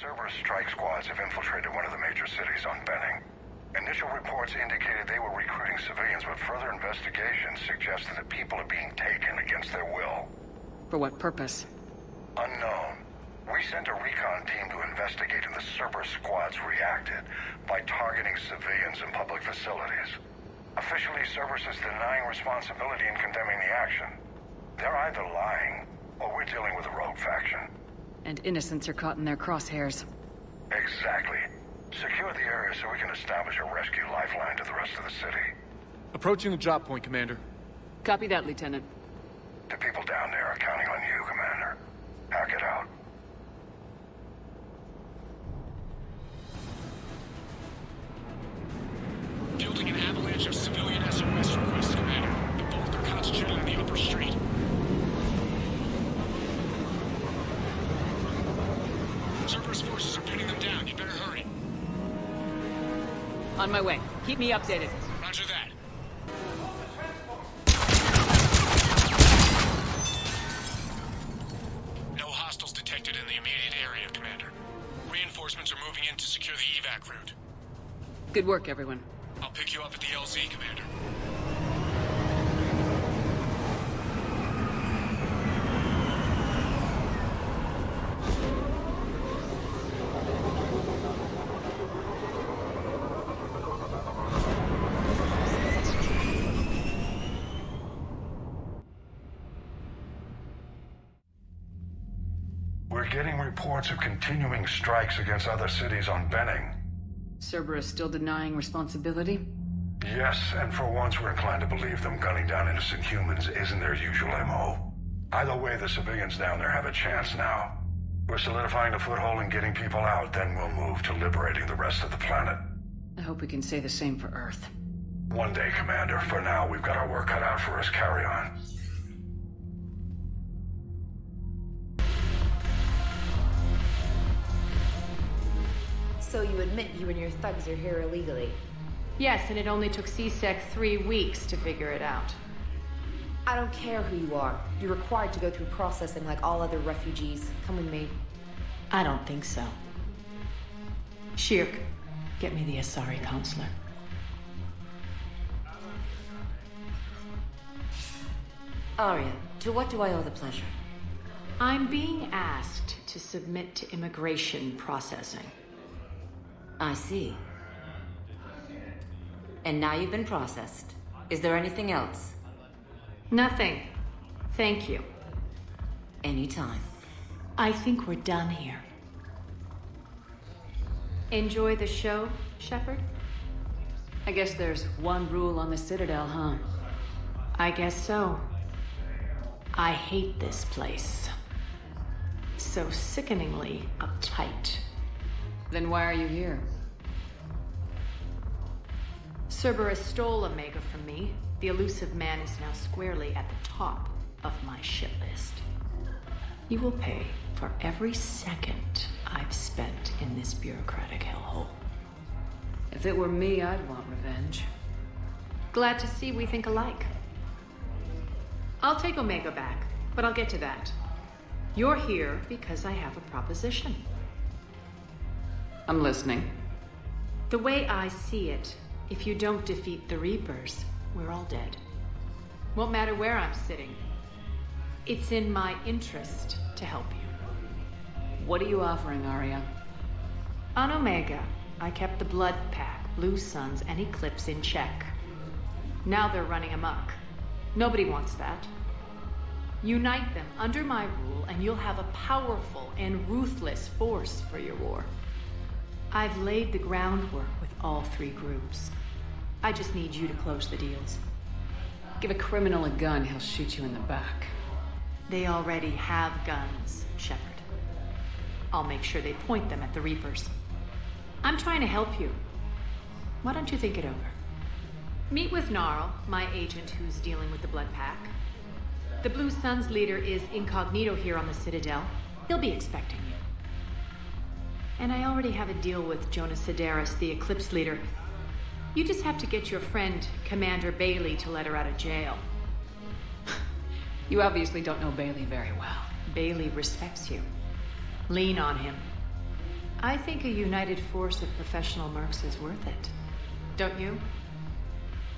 Cerberus strike squads have infiltrated one of the major cities on Benning. Initial reports indicated they were recruiting civilians, but further investigations suggested that people are being taken against their will. For what purpose? Unknown. We sent a recon team to investigate, and the Cerberus squads reacted by targeting civilians in public facilities. Officially, Cerberus is denying responsibility and condemning the action. They're either lying, or we're dealing with a rogue faction. And innocents are caught in their crosshairs. Exactly. Secure the area so we can establish a rescue lifeline to the rest of the city. Approaching the drop point, Commander. Copy that, Lieutenant. The people down there are counting on you, Commander. Hack it out. Fielding an avalanche of civilian SOS requests, Commander. The bulk are concentrated on the upper street. Cerberus forces are pinning them down. You better hurry. On my way. Keep me updated. Roger that. No hostiles detected in the immediate area, Commander. Reinforcements are moving in to secure the evac route. Good work, everyone. I'll pick you up at the LZ, Commander. We're getting reports of continuing strikes against other cities on Benning. Cerberus still denying responsibility? Yes, and for once we're inclined to believe them gunning down innocent humans isn't their usual MO. Either way, the civilians down there have a chance now. We're solidifying a foothold and getting people out, then we'll move to liberating the rest of the planet. I hope we can say the same for Earth. One day, Commander. For now, we've got our work cut out for us. Carry on. So you admit you and your thugs are here illegally? Yes, and it only took CSEC 3 weeks to figure it out. I don't care who you are. You're required to go through processing like all other refugees. Come with me. I don't think so. Shirk, get me the Asari counselor. Arya, to what do I owe the pleasure? I'm being asked to submit to immigration processing. I see. And now you've been processed. Is there anything else? Nothing. Thank you. Anytime. I think we're done here. Enjoy the show, Shepard? I guess there's one rule on the Citadel, huh? I guess so. I hate this place. So sickeningly uptight. Then why are you here? Cerberus stole Omega from me. The elusive man is now squarely at the top of my shit list. You will pay for every second I've spent in this bureaucratic hellhole. If it were me, I'd want revenge. Glad to see we think alike. I'll take Omega back, but I'll get to that. You're here because I have a proposition. I'm listening. The way I see it, if you don't defeat the Reapers, we're all dead. Won't matter where I'm sitting. It's in my interest to help you. What are you offering, Arya? On Omega, I kept the Blood Pack, Blue Suns, and Eclipse in check. Now they're running amok. Nobody wants that. Unite them under my rule, and you'll have a powerful and ruthless force for your war. I've laid the groundwork with all 3 groups. I just need you to close the deals. Give a criminal a gun, he'll shoot you in the back. They already have guns, Shepard. I'll make sure they point them at the Reapers. I'm trying to help you. Why don't you think it over? Meet with Gnarl, my agent who's dealing with the Blood Pack. The Blue Suns leader is incognito here on the Citadel. He'll be expecting you. And I already have a deal with Jonas Sedaris, the Eclipse leader. You just have to get your friend, Commander Bailey, to let her out of jail. You obviously don't know Bailey very well. Bailey respects you. Lean on him. I think a united force of professional mercs is worth it. Don't you?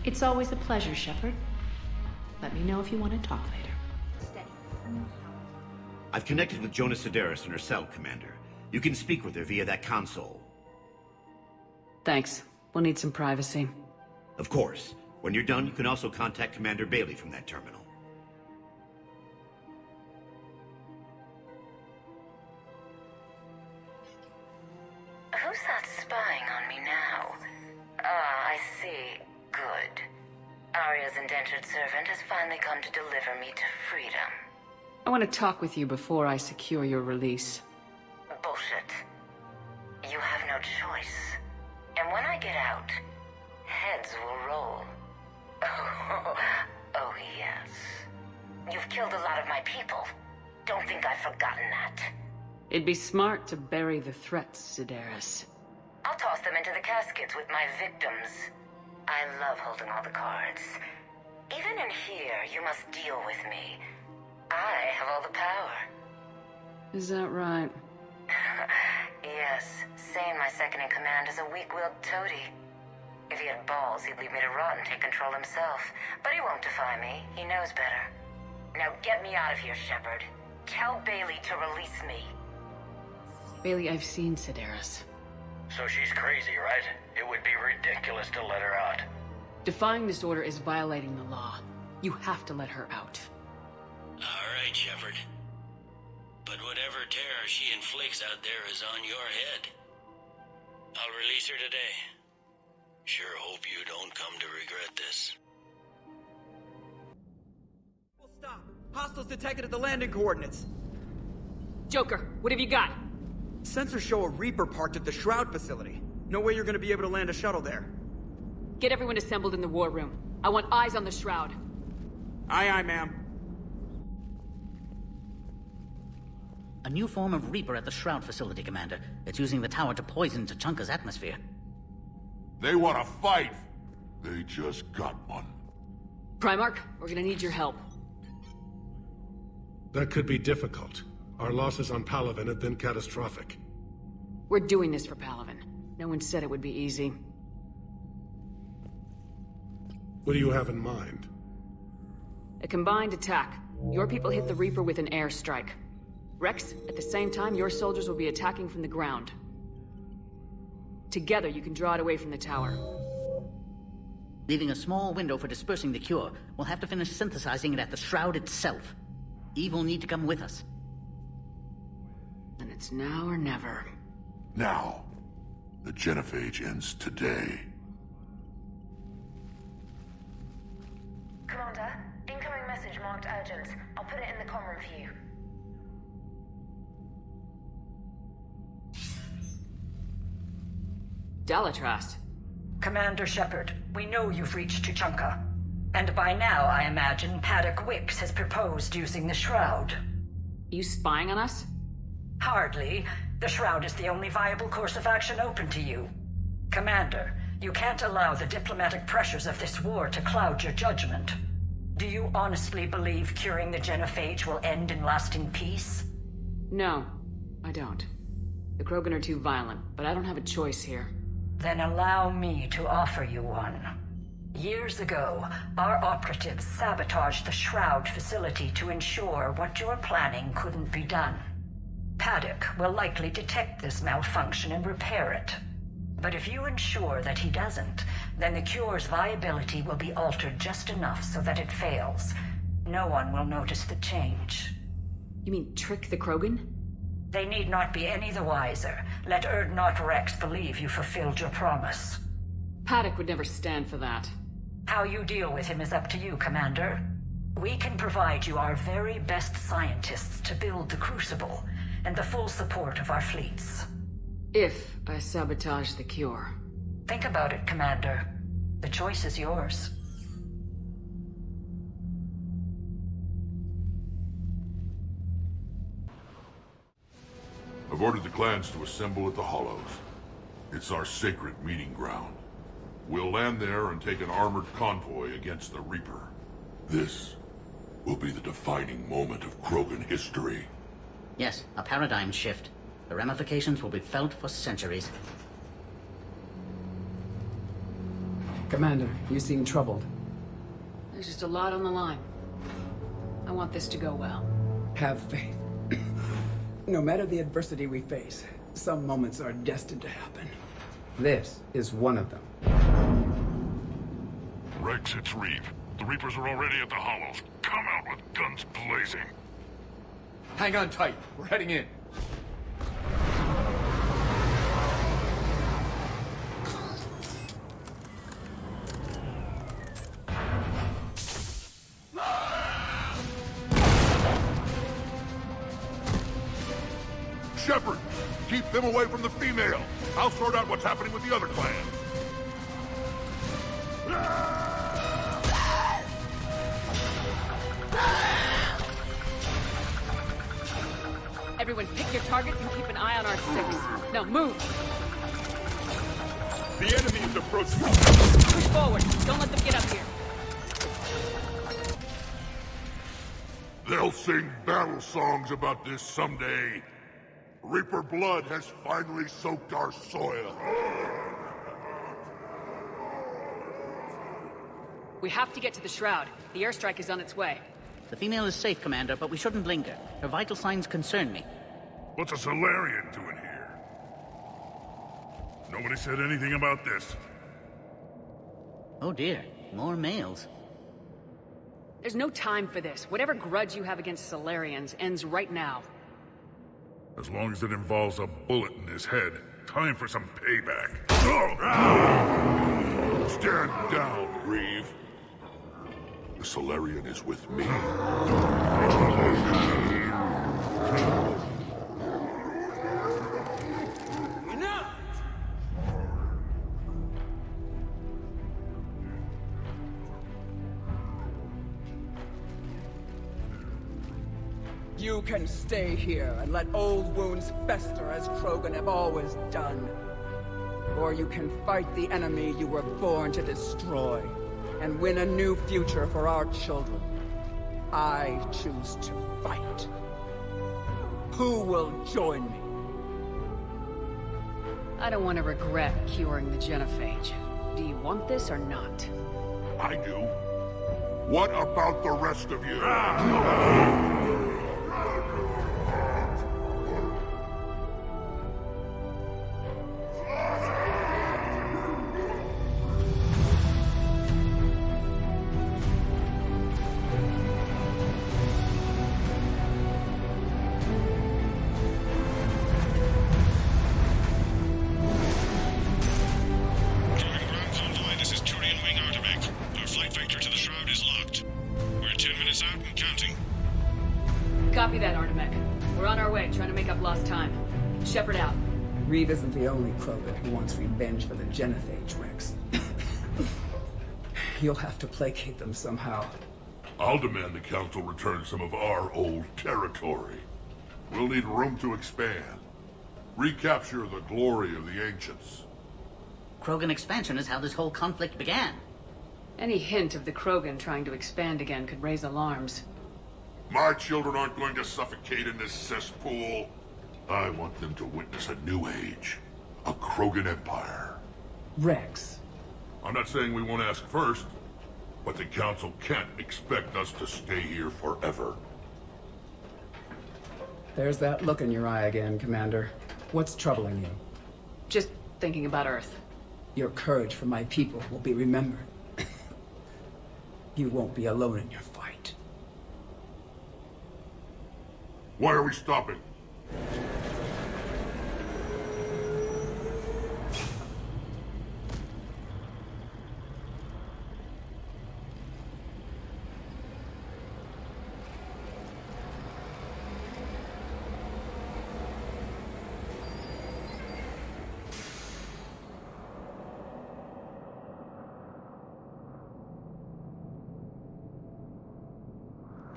It's always a pleasure, Shepard. Let me know if you want to talk later. I've connected with Jonas Sedaris in her cell, Commander. You can speak with her via that console. Thanks. We'll need some privacy. Of course. When you're done, you can also contact Commander Bailey from that terminal. Who's that spying on me now? Ah, I see. Good. Arya's indentured servant has finally come to deliver me to freedom. I want to talk with you before I secure your release. Bullshit. You have no choice. And when I get out, heads will roll. Oh yes. You've killed a lot of my people. Don't think I've forgotten that. It'd be smart to bury the threats, Sedaris. I'll toss them into the caskets with my victims. I love holding all the cards. Even in here, you must deal with me. I have all the power. Is that right? Yes, Sane, my second-in-command, is a weak-willed toady. If he had balls, he'd leave me to rot and take control himself. But he won't defy me. He knows better. Now get me out of here, Shepard. Tell Bailey to release me. Bailey, I've seen Sedaris. So she's crazy, right? It would be ridiculous to let her out. Defying this order is violating the law. You have to let her out. All right, Shepard. But whatever terror she inflicts out there is on your head. I'll release her today. Sure hope you don't come to regret this. Well, stop! Hostiles detected at the landing coordinates. Joker, what have you got? Sensors show a Reaper parked at the Shroud facility. No way you're gonna be able to land a shuttle there. Get everyone assembled in the war room. I want eyes on the Shroud. Aye, aye, ma'am. A new form of Reaper at the Shroud facility, Commander. It's using the tower to poison Tachanka's atmosphere. They want to fight! They just got one. Primarch, we're gonna need your help. That could be difficult. Our losses on Palaven have been catastrophic. We're doing this for Palaven. No one said it would be easy. What do you have in mind? A combined attack. Your people hit the Reaper with an airstrike. Rex, at the same time, your soldiers will be attacking from the ground. Together, you can draw it away from the tower. Leaving a small window for dispersing the cure, we'll have to finish synthesizing it at the Shroud itself. Eve will need to come with us. Then it's now or never. Now. The genophage ends today. Commander, incoming message marked urgent. I'll put it in the comm room for you. Dalatrast. Commander Shepard, we know you've reached Tuchanka. And by now, I imagine Paddock Wicks has proposed using the Shroud. You spying on us? Hardly. The Shroud is the only viable course of action open to you. Commander, you can't allow the diplomatic pressures of this war to cloud your judgment. Do you honestly believe curing the genophage will end in lasting peace? No, I don't. The Krogan are too violent, but I don't have a choice here. Then allow me to offer you one. Years ago, our operatives sabotaged the Shroud facility to ensure what you're planning couldn't be done. Paddock will likely detect this malfunction and repair it. But if you ensure that he doesn't, then the cure's viability will be altered just enough so that it fails. No one will notice the change. You mean trick the Krogan? They need not be any the wiser. Let Urdnot Rex believe you fulfilled your promise. Paddock would never stand for that. How you deal with him is up to you, Commander. We can provide you our very best scientists to build the Crucible, and the full support of our fleets. If I sabotage the cure. Think about it, Commander. The choice is yours. I've ordered the clans to assemble at the Hollows. It's our sacred meeting ground. We'll land there and take an armored convoy against the Reaper. This will be the defining moment of Krogan history. Yes, a paradigm shift. The ramifications will be felt for centuries. Commander, you seem troubled. There's just a lot on the line. I want this to go well. Have faith. No matter the adversity we face, some moments are destined to happen. This is one of them. Rex, it's Reeve. The Reapers are already at the hollows. Come out with guns blazing. Hang on tight. We're heading in. Shepard, keep them away from the female. I'll sort out what's happening with the other clans. Everyone pick your targets and keep an eye on our 6. Now move! The enemy is approaching. Push forward. Don't let them get up here. They'll sing battle songs about this someday. Reaper blood has finally soaked our soil. We have to get to the Shroud. The airstrike is on its way. The female is safe, Commander, but we shouldn't linger. Her vital signs concern me. What's a Solarian doing here? Nobody said anything about this. Oh dear, more males. There's no time for this. Whatever grudge you have against Solarians ends right now. As long as it involves a bullet in his head, time for some payback. Stand down, Reeve. The Solarian is with me. Enough! You can stay here and let old wounds fester as Krogan have always done. Or you can fight the enemy you were born to destroy, and win a new future for our children. I choose to fight. Who will join me? I don't want to regret curing the genophage. Do you want this or not? I do. What about the rest of you? Copy that, Artemek. We're on our way, trying to make up lost time. Shepard out. Reeve isn't the only Krogan who wants revenge for the genophage, Rex. You'll have to placate them somehow. I'll demand the Council return some of our old territory. We'll need room to expand. Recapture the glory of the ancients. Krogan expansion is how this whole conflict began. Any hint of the Krogan trying to expand again could raise alarms. My children aren't going to suffocate in this cesspool. I want them to witness a new age. A Krogan empire. Rex. I'm not saying we won't ask first, but the Council can't expect us to stay here forever. There's that look in your eye again, Commander. What's troubling you? Just thinking about Earth. Your courage for my people will be remembered. You won't be alone in your fight. Why are we stopping?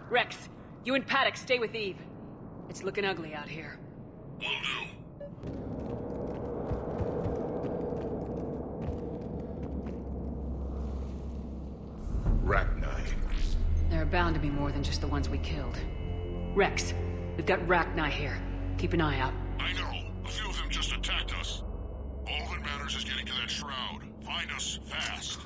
Rex, you and Paddock stay with Eve. It's looking ugly out here. Will do. Rachni. There are bound to be more than just the ones we killed. Rex, we've got Rachni here. Keep an eye out. I know. A few of them just attacked us. All that matters is getting to that shroud. Find us fast.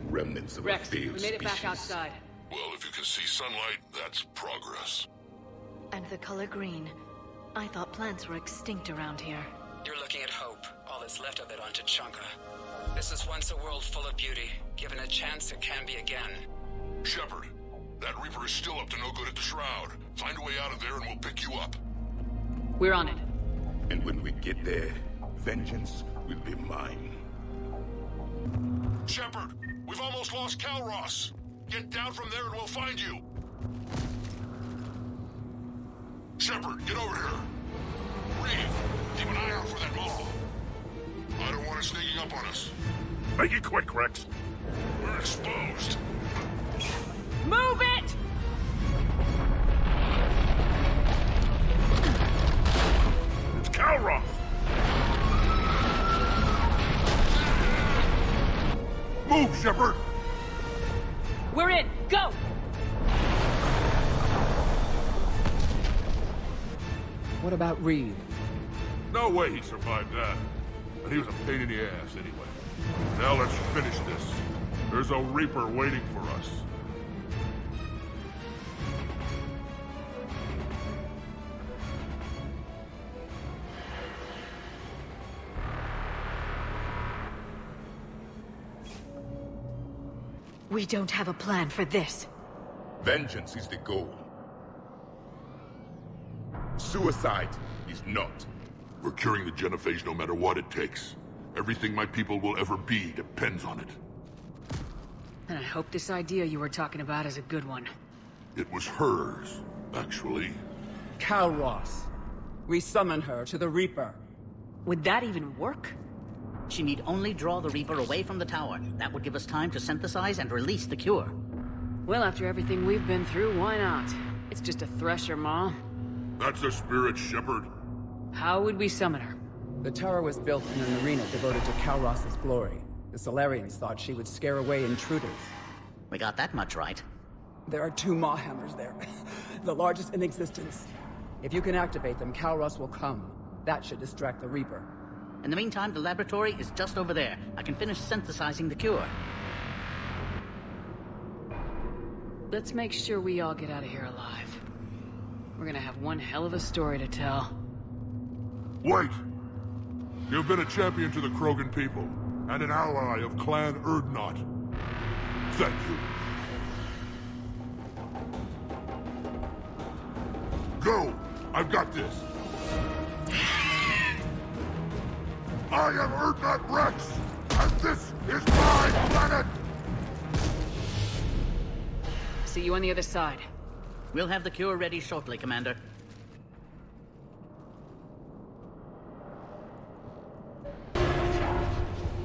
Remnants of Rex, a failed we made it back species. outside. Well, if you can see sunlight, that's progress. And the color green. I thought plants were extinct around here. You're looking at hope. All that's left of it on Tachanka. This is once a world full of beauty. Given a chance, it can be again. Shepard, that Reaper is still up to no good at the Shroud. Find a way out of there and we'll pick you up. We're on it. And when we get there, vengeance will be mine. Shepard, we've almost lost Calros. Get down from there and we'll find you. Shepard, get over here. Reeve, keep an eye out for that mall. I don't want it sneaking up on us. Make it quick, Rex. We're exposed. Move it! It's Calros! Move, Shepard! We're in! Go! What about Reeve? No way he survived that. But he was a pain in the ass anyway. Now let's finish this. There's a Reaper waiting for us. We don't have a plan for this. Vengeance is the goal. Suicide is not. We're curing the genophage no matter what it takes. Everything my people will ever be depends on it. And I hope this idea you were talking about is a good one. It was hers, actually. Calros. We summon her to the Reaper. Would that even work? She need only draw the Reaper away from the tower. That would give us time to synthesize and release the cure. Well, after everything we've been through, why not? It's just a thresher, Ma. That's the spirit, Shepard. How would we summon her? The tower was built in an arena devoted to Calros' glory. The Solarians thought she would scare away intruders. We got that much right. There are 2 Maw hammers there. The largest in existence. If you can activate them, Calros will come. That should distract the Reaper. In the meantime, the laboratory is just over there. I can finish synthesizing the cure. Let's make sure we all get out of here alive. We're gonna have one hell of a story to tell. Wait! You've been a champion to the Krogan people, and an ally of Clan Urdnot. Thank you. Go! I've got this! I am Urdnot Rex, and this is my planet! See you on the other side. We'll have the cure ready shortly, Commander.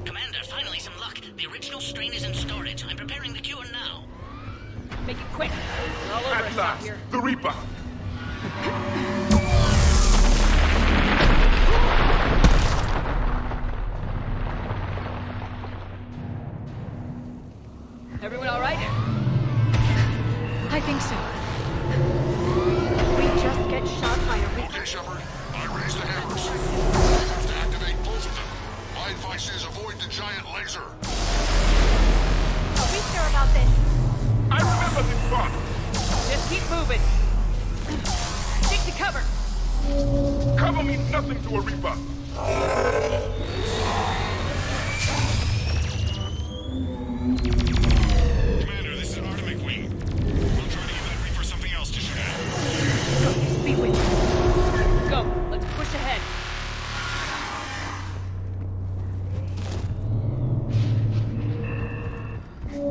Commander, finally some luck. The original strain is in storage. I'm preparing the cure now. Make it quick. We're all over At us out last, here. the Reaper! Everyone all right? I think so. We just get shot by a Reaper. Okay, Shepard. I raised the hammers. We have to activate both of them. My advice is avoid the giant laser. Are we sure about this? I remember this spot! Just keep moving. Stick to cover. Cover means nothing to a Reaper! Commander, this is Atomic Wing. We'll try to give that Reaper something else to shoot at. Be with you. Go. Let's push ahead.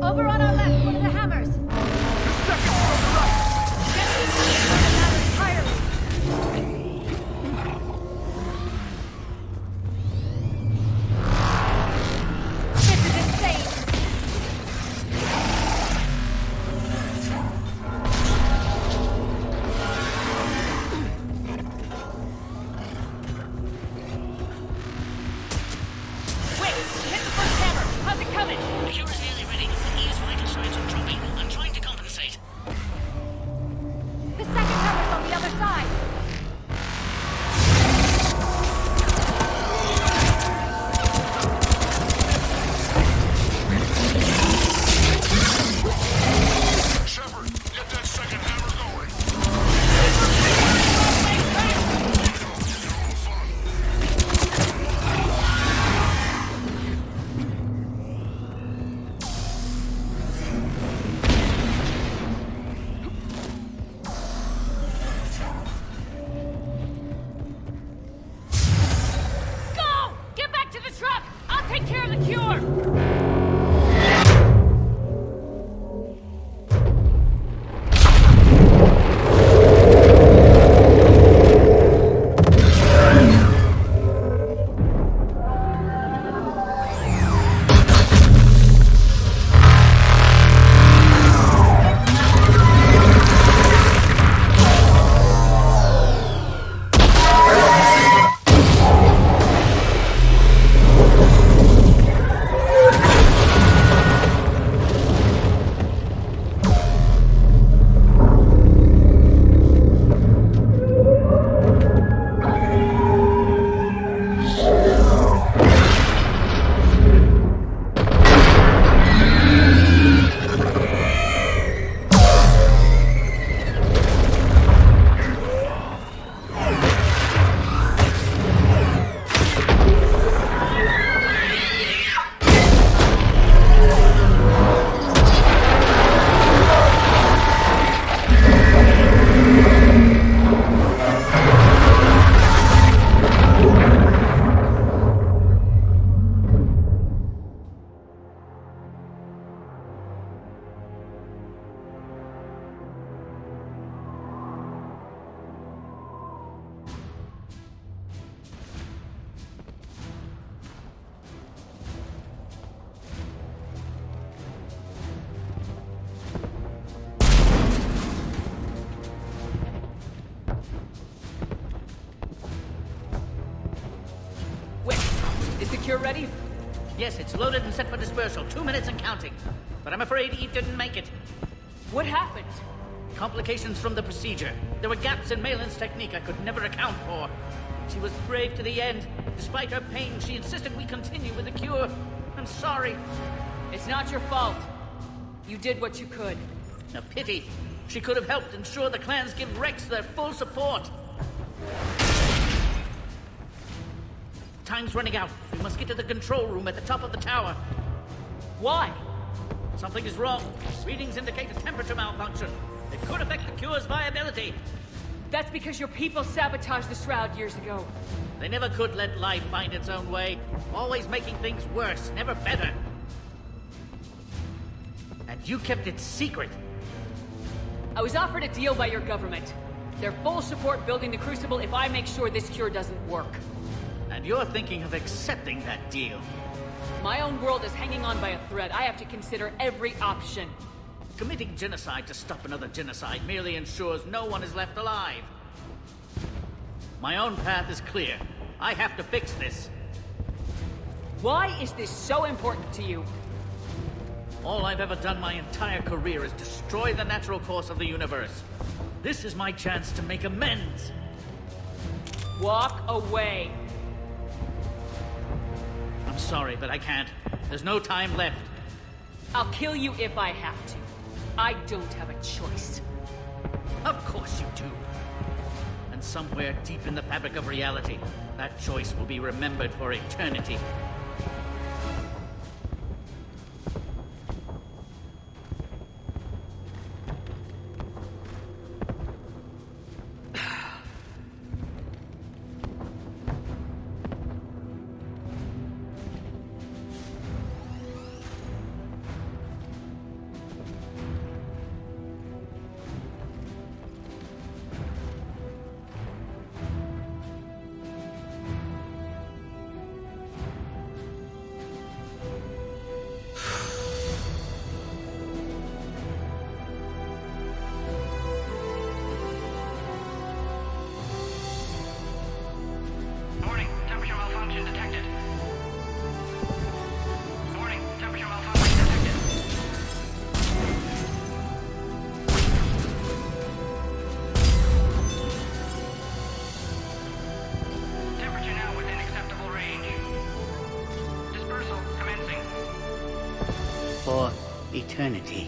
Over on our left, one of the hammers. This is insane. Wait, hit the first hammer. How's it coming? The cure is nearly ready. The key is right Yes, it's loaded and set for dispersal. 2 minutes and counting. But I'm afraid Eve didn't make it. What happened? Complications from the procedure. There were gaps in Malin's technique I could never account for. She was brave to the end. Despite her pain, she insisted we continue with the cure. I'm sorry. It's not your fault. You did what you could. A pity. She could have helped ensure the clans give Rex their full support. Time's running out. We must get to the control room at the top of the tower. Why? Something is wrong. Readings indicate a temperature malfunction. It could affect the cure's viability. That's because your people sabotaged the Shroud years ago. They never could let life find its own way. Always making things worse, never better. And you kept it secret. I was offered a deal by your government. Their full support building the Crucible if I make sure this cure doesn't work. And you're thinking of accepting that deal. My own world is hanging on by a thread. I have to consider every option. Committing genocide to stop another genocide merely ensures no one is left alive. My own path is clear. I have to fix this. Why is this so important to you? All I've ever done my entire career is destroy the natural course of the universe. This is my chance to make amends. Walk away. I'm sorry, but I can't. There's no time left. I'll kill you if I have to. I don't have a choice. Of course you do. And somewhere deep in the fabric of reality, that choice will be remembered for eternity. For eternity.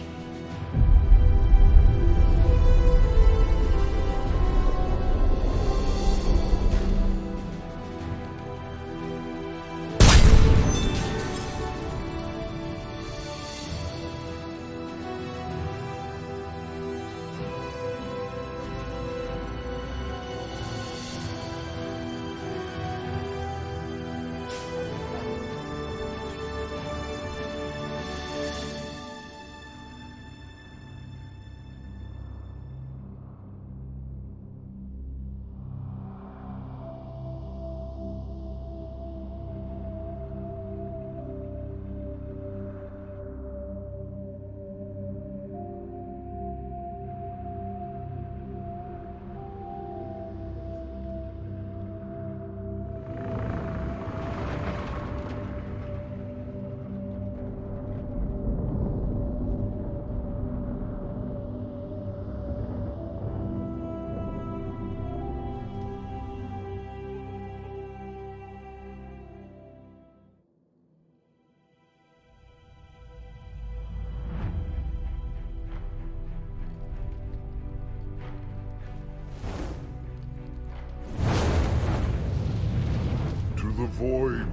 To the void,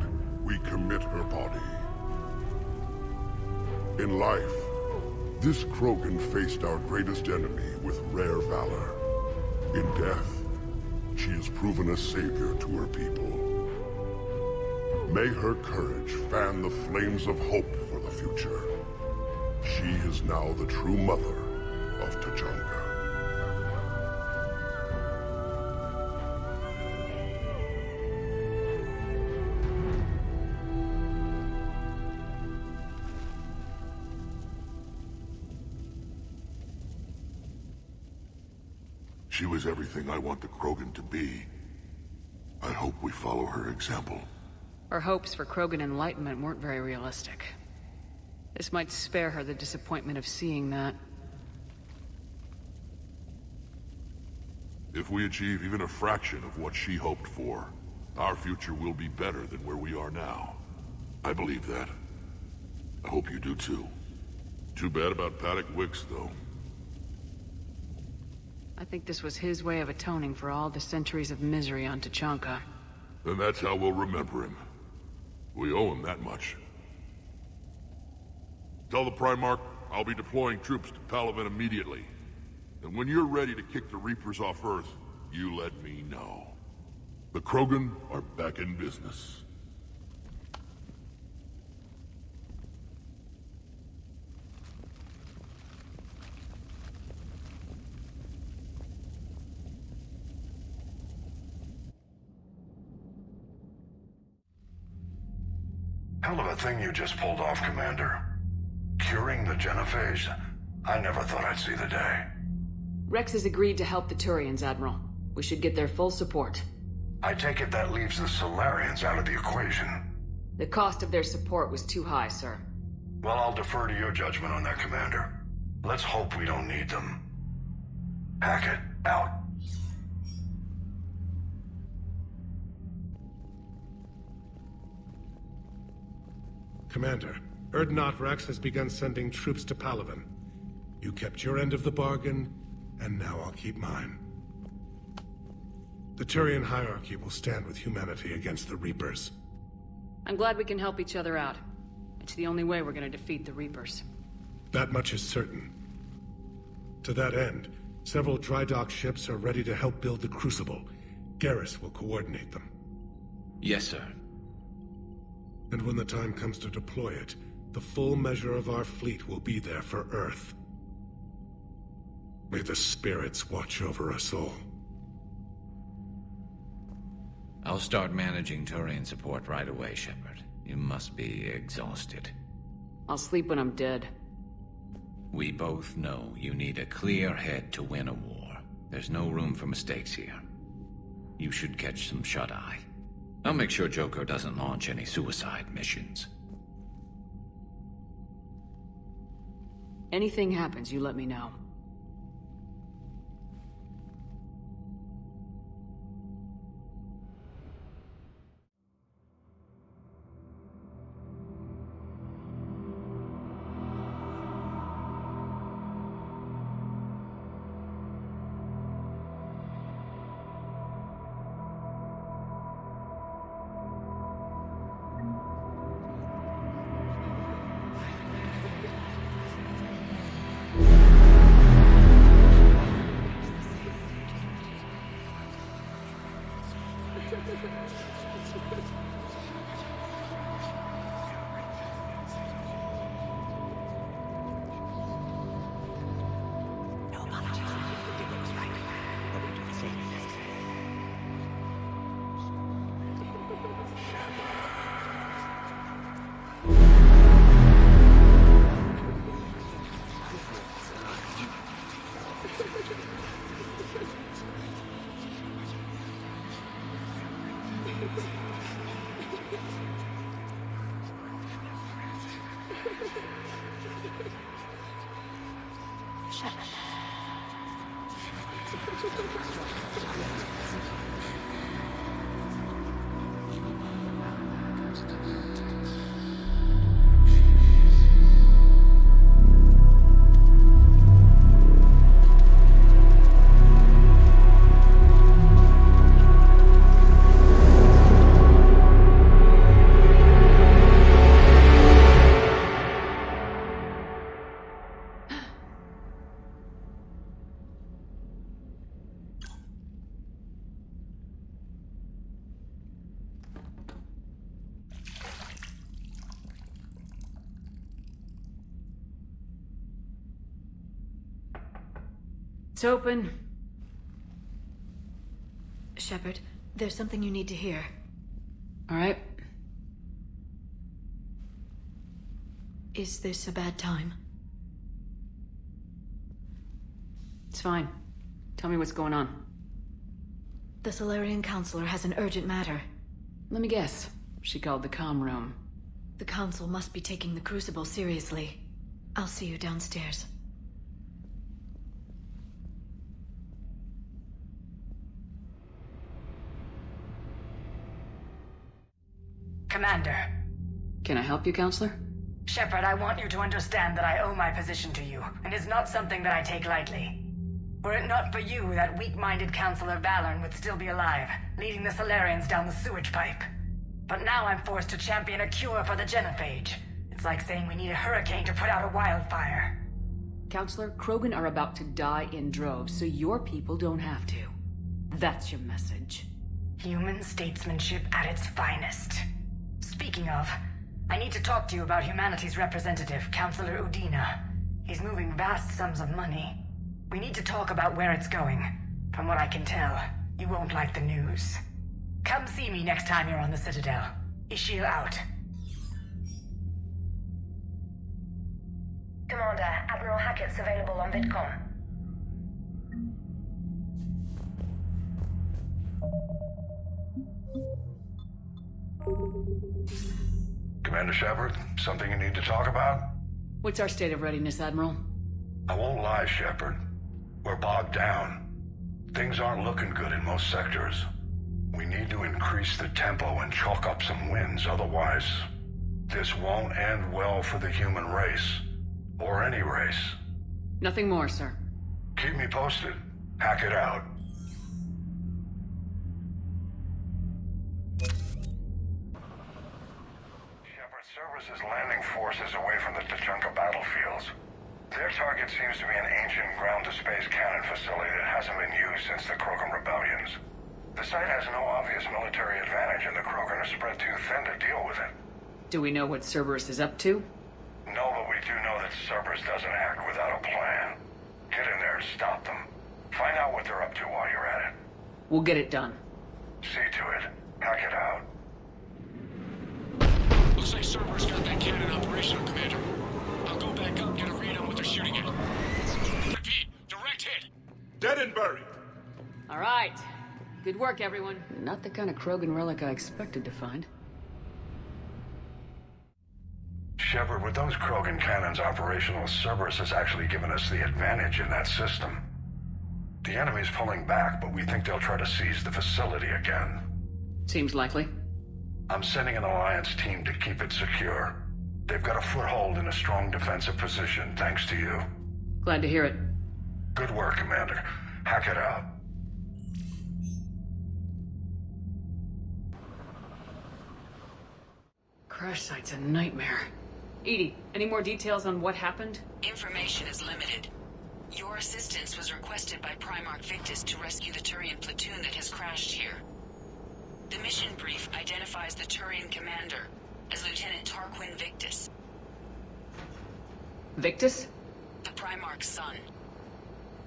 we commit her body. In life, this Krogan faced our greatest enemy with rare valor. In death, she has proven a savior to her people. May her courage fan the flames of hope for the future. She is now the true mother of Tachanka. She was everything I want the Krogan to be. I hope we follow her example. Our hopes for Krogan enlightenment weren't very realistic. This might spare her the disappointment of seeing that. If we achieve even a fraction of what she hoped for, our future will be better than where we are now. I believe that. I hope you do too. Too bad about Paddock Wicks, though. I think this was his way of atoning for all the centuries of misery on Tuchanka. And that's how we'll remember him. We owe him that much. Tell the Primarch I'll be deploying troops to Palaven immediately. And when you're ready to kick the Reapers off Earth, you let me know. The Krogan are back in business. Hell of a thing you just pulled off, Commander. Curing the genophage? I never thought I'd see the day. Rex has agreed to help the Turians, Admiral. We should get their full support. I take it that leaves the Solarians out of the equation. The cost of their support was too high, sir. Well, I'll defer to your judgment on that, Commander. Let's hope we don't need them. Hackett, out. Commander, Urdnot Rex has begun sending troops to Palaven. You kept your end of the bargain, and now I'll keep mine. The Turian hierarchy will stand with humanity against the Reapers. I'm glad we can help each other out. It's the only way we're gonna defeat the Reapers. That much is certain. To that end, several dry dock ships are ready to help build the Crucible. Garrus will coordinate them. Yes, sir. And when the time comes to deploy it, the full measure of our fleet will be there for Earth. May the spirits watch over us all. I'll start managing Turian support right away, Shepard. You must be exhausted. I'll sleep when I'm dead. We both know you need a clear head to win a war. There's no room for mistakes here. You should catch some shut-eye. I'll make sure Joker doesn't launch any suicide missions. Anything happens, you let me know. It's open. Shepard, there's something you need to hear. All right. Is this a bad time? It's fine. Tell me what's going on. The Solarian Counselor has an urgent matter. Let me guess. She called the comm room. The Council must be taking the Crucible seriously. I'll see you downstairs. Commander. Can I help you, Counselor? Shepard, I want you to understand that I owe my position to you, and it's not something that I take lightly. Were it not for you, that weak-minded Counselor Valorn would still be alive, leading the Solarians down the sewage pipe. But now I'm forced to champion a cure for the genophage. It's like saying we need a hurricane to put out a wildfire. Counselor, Krogan are about to die in droves, so your people don't have to. That's your message. Human statesmanship at its finest. Speaking of, I need to talk to you about humanity's representative, Counselor Udina. He's moving vast sums of money. We need to talk about where it's going. From what I can tell, you won't like the news. Come see me next time you're on the Citadel. Ishil out. Commander, Admiral Hackett's available on VidCom. Commander Shepard, something you need to talk about? What's our state of readiness, Admiral? I won't lie, Shepard. We're bogged down. Things aren't looking good in most sectors. We need to increase the tempo and chalk up some wins, otherwise this won't end well for the human race. Or any race. Nothing more, sir. Keep me posted. Hackett out. Shepard, Cerberus' landing force is away from the Tachanka battlefields. Their target seems to be an ancient ground-to-space cannon facility that hasn't been used since the Krogan rebellions. The site has no obvious military advantage, and the Krogan are spread too thin to deal with it. Do we know what Cerberus is up to? No, but we do know that Cerberus doesn't act without a plan. Get in there and stop them. Find out what they're up to while you're at it. We'll get it done. See to it. Hack it out. Looks like Cerberus got that cannon operational, Commander. I'll go back up and get a read on what they're shooting at. Repeat, direct hit. Dead and buried. All right. Good work, everyone. Not the kind of Krogan relic I expected to find. Shepard, with those Krogan cannons operational, Cerberus has actually given us the advantage in that system. The enemy's pulling back, but we think they'll try to seize the facility again. Seems likely. I'm sending an Alliance team to keep it secure. They've got a foothold in a strong defensive position, thanks to you. Glad to hear it. Good work, Commander. Hack it out. Crash site's a nightmare. Edie, any more details on what happened? Information is limited. Your assistance was requested by Primarch Victus to rescue the Turian platoon that has crashed here. The mission brief identifies the Turian commander as Lieutenant Tarquin Victus. Victus? The Primarch's son.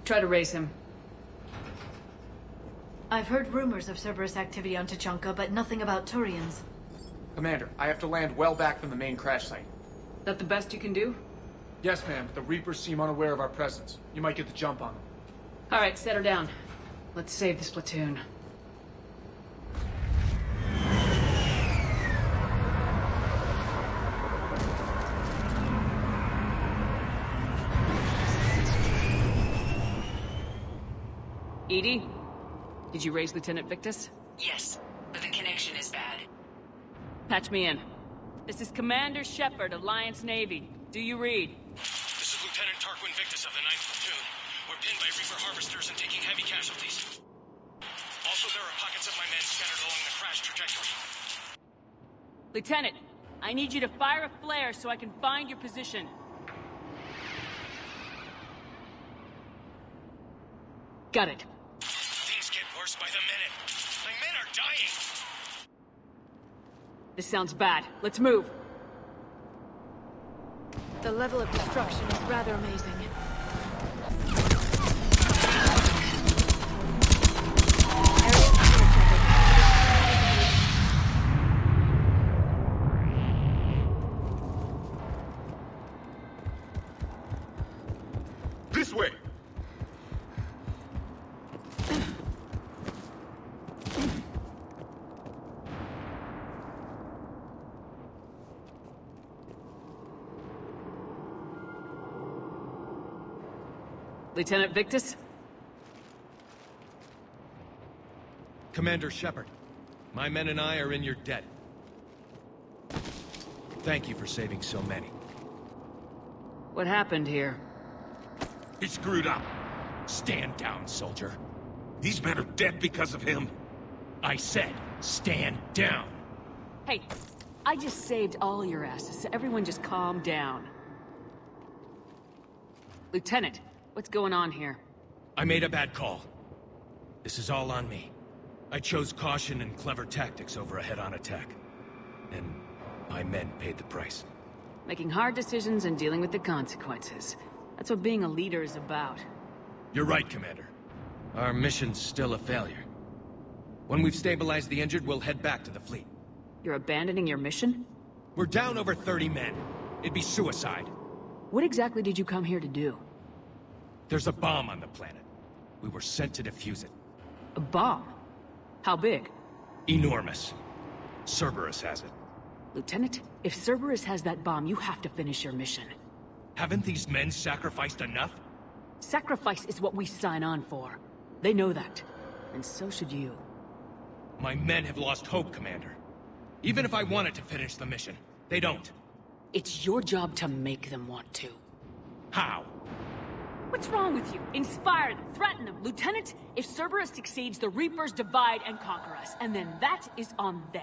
Try to raise him. I've heard rumors of Cerberus activity on Tachanka, but nothing about Turians. Commander, I have to land well back from the main crash site. That the best you can do? Yes, ma'am. The Reapers seem unaware of our presence. You might get the jump on them. All right, set her down. Let's save this platoon. Edie? Did you raise Lieutenant Victus? Yes, but the connection is bad. Patch me in. This is Commander Shepard, Alliance Navy. Do you read? This is Lieutenant Tarquin Victus of the 9th Platoon. We're pinned by Reaper harvesters and taking heavy casualties. Also, there are pockets of my men scattered along the crash trajectory. Lieutenant, I need you to fire a flare so I can find your position. Got it. Things get worse by the minute. My men are dying! This sounds bad. Let's move. The level of destruction is rather amazing. This way! Lieutenant Victus? Commander Shepard, my men and I are in your debt. Thank you for saving so many. What happened here? He screwed up. Stand down, soldier. These men are dead because of him. I said, stand down. Hey, I just saved all your asses, so everyone just calm down. Lieutenant, what's going on here? I made a bad call. This is all on me. I chose caution and clever tactics over a head-on attack. And my men paid the price. Making hard decisions and dealing with the consequences. That's what being a leader is about. You're right, Commander. Our mission's still a failure. When we've stabilized the injured, we'll head back to the fleet. You're abandoning your mission? We're down over 30 men. It'd be suicide. What exactly did you come here to do? There's a bomb on the planet. We were sent to defuse it. A bomb? How big? Enormous. Cerberus has it. Lieutenant, if Cerberus has that bomb, you have to finish your mission. Haven't these men sacrificed enough? Sacrifice is what we sign on for. They know that. And so should you. My men have lost hope, Commander. Even if I wanted to finish the mission, they don't. It's your job to make them want to. How? What's wrong with you? Inspire them, threaten them. Lieutenant, if Cerberus succeeds, the Reapers divide and conquer us, and then that is on them.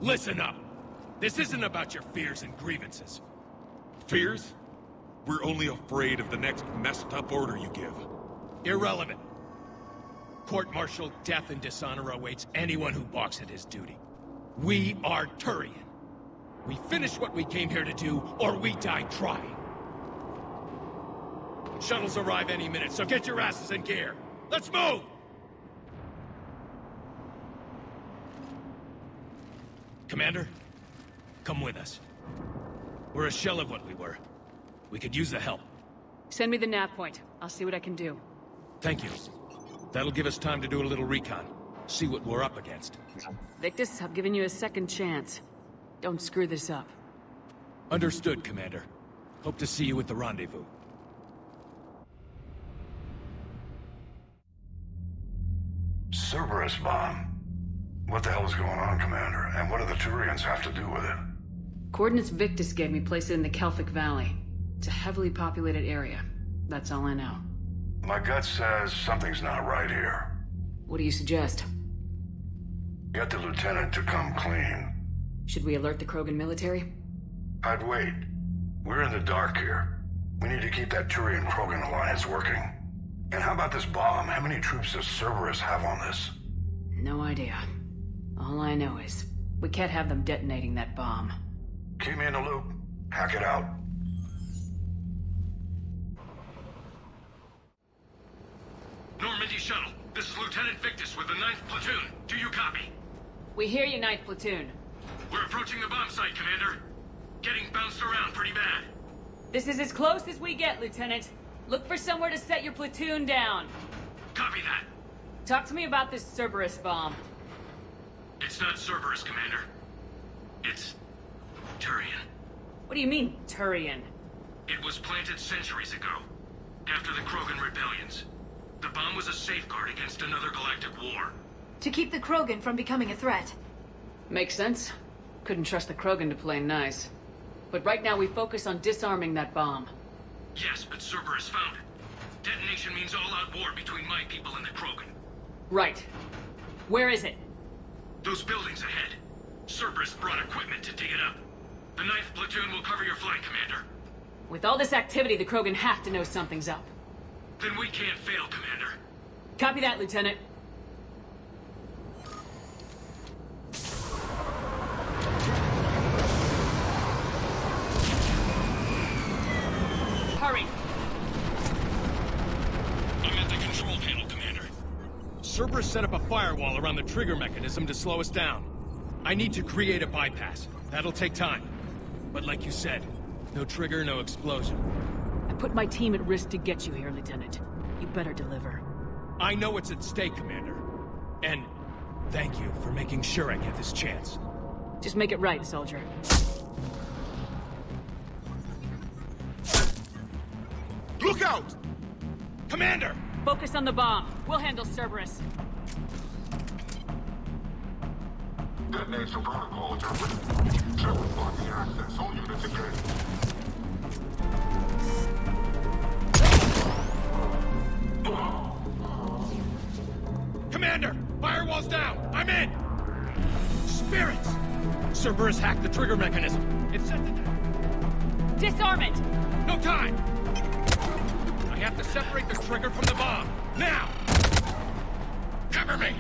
Listen up. This isn't about your fears and grievances. Fears? We're only afraid of the next messed up order you give. Irrelevant. Court-martial, death, and dishonor awaits anyone who balks at his duty. We are Turian. We finish what we came here to do, or we die trying. Shuttles arrive any minute, so get your asses in gear. Let's move! Commander, come with us. We're a shell of what we were. We could use the help. Send me the nav point. I'll see what I can do. Thank you. That'll give us time to do a little recon. See what we're up against. Victus, I've given you a second chance. Don't screw this up. Understood, Commander. Hope to see you at the rendezvous. Cerberus bomb. What the hell is going on, Commander? And what do the Turians have to do with it? Coordinates Victus gave me place it in the Kelphic Valley. It's a heavily populated area. That's all I know. My gut says something's not right here. What do you suggest? Get the lieutenant to come clean. Should we alert the Krogan military? I'd wait. We're in the dark here. We need to keep that Turian-Krogan alliance working. And how about this bomb? How many troops does Cerberus have on this? No idea. All I know is, we can't have them detonating that bomb. Keep me in the loop. Hack it out. Normandy Shuttle, this is Lieutenant Victus with the 9th Platoon. Do you copy? We hear you, 9th Platoon. We're approaching the bomb site, Commander. Getting bounced around pretty bad. This is as close as we get, Lieutenant. Look for somewhere to set your platoon down. Copy that. Talk to me about this Cerberus bomb. It's not Cerberus, Commander. It's Turian. What do you mean, Turian? It was planted centuries ago, after the Krogan rebellions. The bomb was a safeguard against another galactic war. To keep the Krogan from becoming a threat. Makes sense. Couldn't trust the Krogan to play nice. But right now we focus on disarming that bomb. Yes, but Cerberus found it. Detonation means all-out war between my people and the Krogan. Right. Where is it? Those buildings ahead. Cerberus brought equipment to dig it up. The 9th Platoon will cover your flank, Commander. With all this activity, the Krogan have to know something's up. Then we can't fail, Commander. Copy that, Lieutenant. Hurry! I'm at the control panel, Commander. Cerberus set up a firewall around the trigger mechanism to slow us down. I need to create a bypass. That'll take time. But like you said, no trigger, no explosion. I put my team at risk to get you here, Lieutenant. You better deliver. I know what's at stake, Commander. And thank you for making sure I get this chance. Just make it right, soldier. Look out! Commander! Focus on the bomb. We'll handle Cerberus. Detonation protocol interpreted. Shepard blocking access. All units engaged. Commander! Firewall's down! I'm in! Spirits! Cerberus hacked the trigger mechanism. It's set to... Disarm it! No time! I have to separate the trigger from the bomb. Now! Cover me!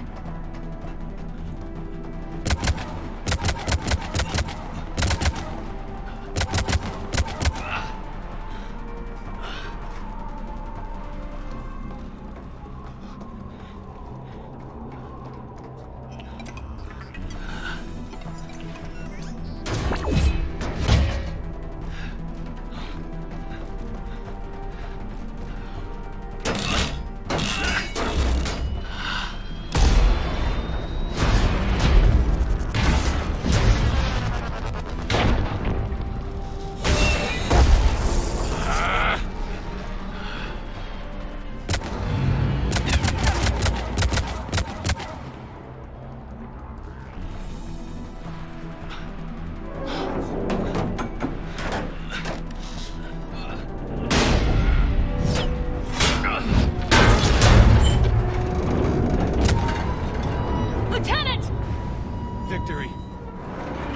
Victory.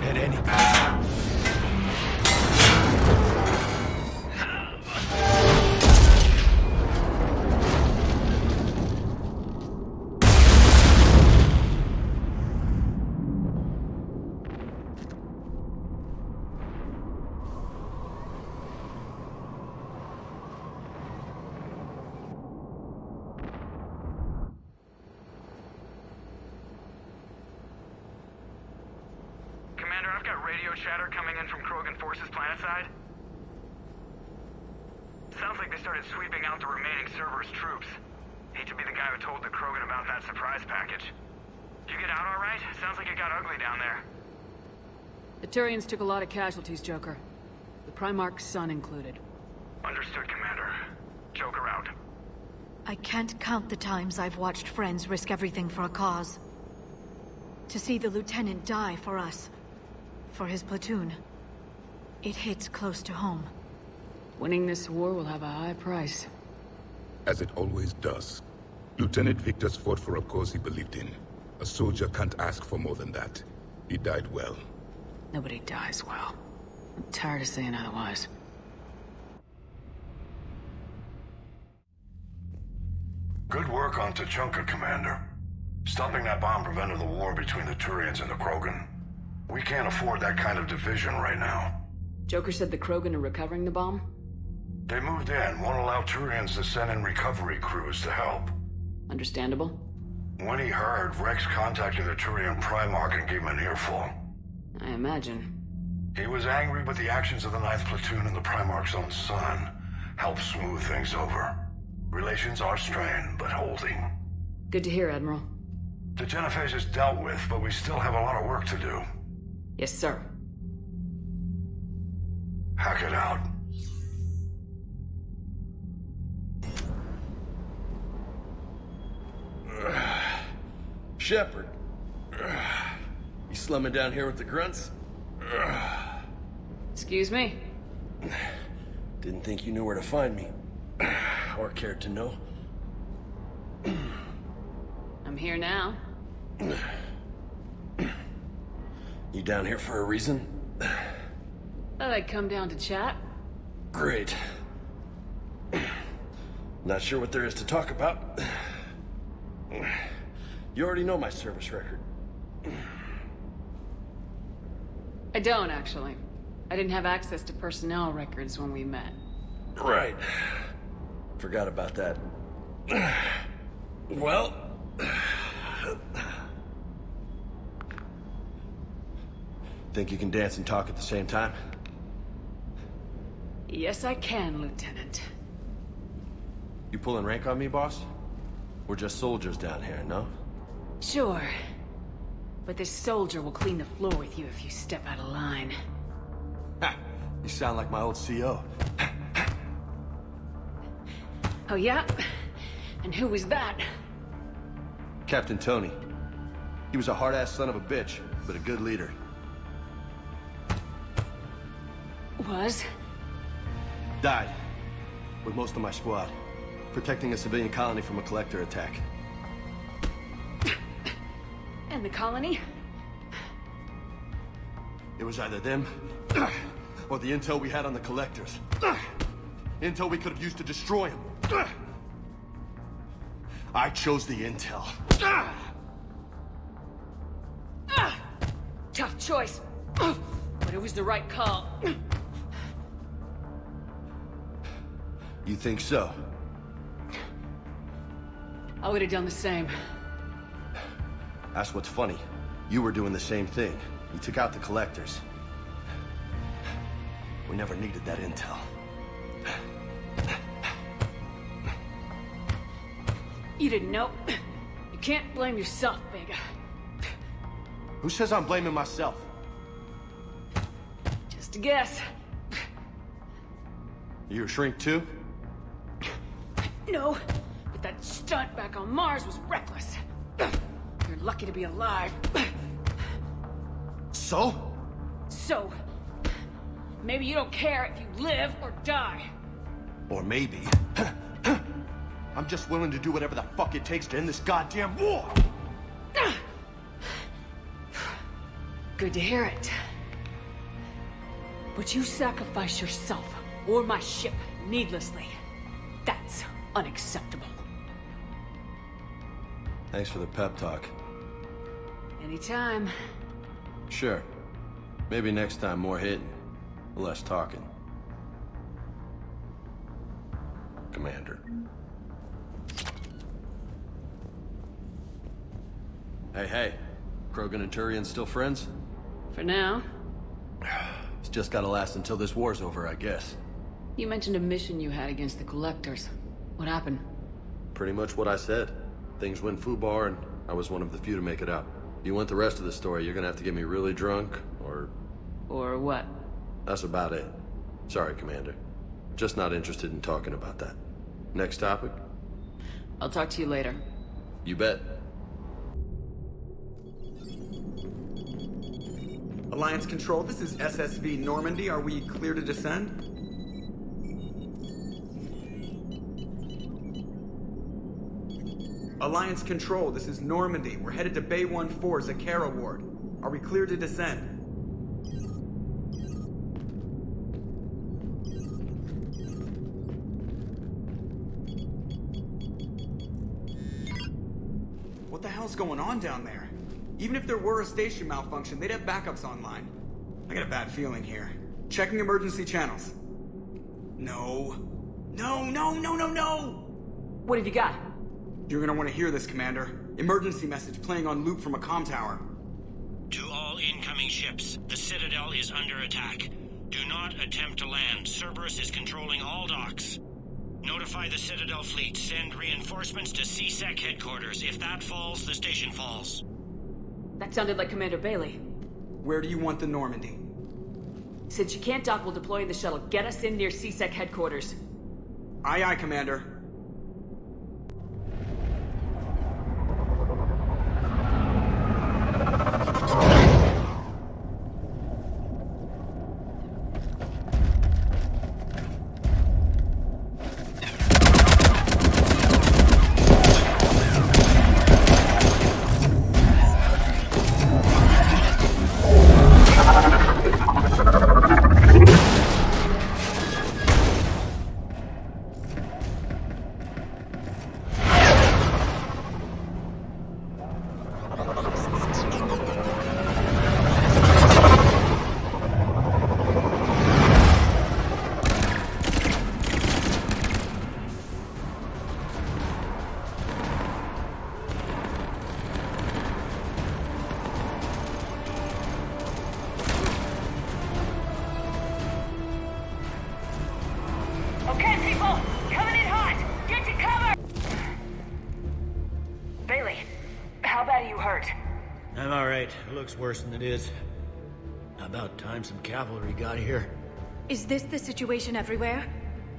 At any cost. I've got radio chatter coming in from Krogan forces planetside. Sounds like they started sweeping out the remaining Cerberus troops. Hate to be the guy who told the Krogan about that surprise package. You get out all right? Sounds like it got ugly down there. The Turians took a lot of casualties, Joker. The Primarch's son included. Understood, Commander. Joker out. I can't count the times I've watched friends risk everything for a cause. To see the Lieutenant die for us, for his platoon, it hits close to home. Winning this war will have a high price. As it always does. Lieutenant Victor's fought for a cause he believed in. A soldier can't ask for more than that. He died well. Nobody dies well. I'm tired of saying otherwise. Good work on Tuchanka, Commander. Stopping that bomb prevented the war between the Turians and the Krogan. We can't afford that kind of division right now. Joker said the Krogan are recovering the bomb? They moved in, won't allow Turians to send in recovery crews to help. Understandable. When he heard, Rex contacted the Turian Primarch and gave him an earful. I imagine. He was angry, but the actions of the 9th Platoon and the Primarch's own son helped smooth things over. Relations are strained, but holding. Good to hear, Admiral. The Genophage is dealt with, but we still have a lot of work to do. Yes, sir. Hack it out. Shepard. You slumming down here with the grunts? Excuse me? Didn't think you knew where to find me. Or cared to know. I'm here now. You down here for a reason? Thought I'd come down to chat. Great. Not sure what there is to talk about. You already know my service record. I don't, actually. I didn't have access to personnel records when we met. Right. Forgot about that. Well... Think you can dance and talk at the same time? Yes, I can, Lieutenant. You pulling rank on me, boss? We're just soldiers down here, no? Sure. But this soldier will clean the floor with you if you step out of line. Ha! You sound like my old CO. Oh yeah? And who was that? Captain Tony. He was a hard-ass son of a bitch, but a good leader. Was? Died. With most of my squad. Protecting a civilian colony from a collector attack. And the colony? It was either them, or the intel we had on the collectors. Intel we could have used to destroy them. I chose the intel. Tough choice. But it was the right call. You think so? I would have done the same. That's what's funny. You were doing the same thing. You took out the collectors. We never needed that intel. You didn't know. You can't blame yourself, Vega. Who says I'm blaming myself? Just a guess. You a shrink too? No, but that stunt back on Mars was reckless. You're lucky to be alive. So? So, maybe you don't care if you live or die. Or maybe... I'm just willing to do whatever the fuck it takes to end this goddamn war! Good to hear it. But you sacrifice yourself or my ship needlessly. That's unacceptable. Thanks for the pep talk. Anytime. Sure. Maybe next time more hitting, less talking. Commander. Hey. Krogan and Turian still friends? For now. It's just gotta last until this war's over, I guess. You mentioned a mission you had against the Collectors. What happened? Pretty much what I said. Things went foobar, and I was one of the few to make it out. If you want the rest of the story, you're gonna have to get me really drunk, or... Or what? That's about it. Sorry, Commander. Just not interested in talking about that. Next topic? I'll talk to you later. You bet. Alliance Control, this is SSV Normandy. Are we clear to descend? Alliance Control, this is Normandy. We're headed to Bay 1-4, Zakara Ward. Are we clear to descend? What the hell's going on down there? Even if there were a station malfunction, they'd have backups online. I got a bad feeling here. Checking emergency channels. No. What have you got? You're gonna want to hear this, Commander. Emergency message playing on loop from a comm tower. To all incoming ships, the Citadel is under attack. Do not attempt to land. Cerberus is controlling all docks. Notify the Citadel fleet. Send reinforcements to CSEC headquarters. If that falls, the station falls. That sounded like Commander Bailey. Where do you want the Normandy? Since you can't dock, we'll deploy the shuttle. Get us in near CSEC headquarters. Aye, Commander. Okay, people! Coming in hot! Get to cover! Bailey, how bad are you hurt? I'm alright. It looks worse than it is. About time some cavalry got here. Is this the situation everywhere?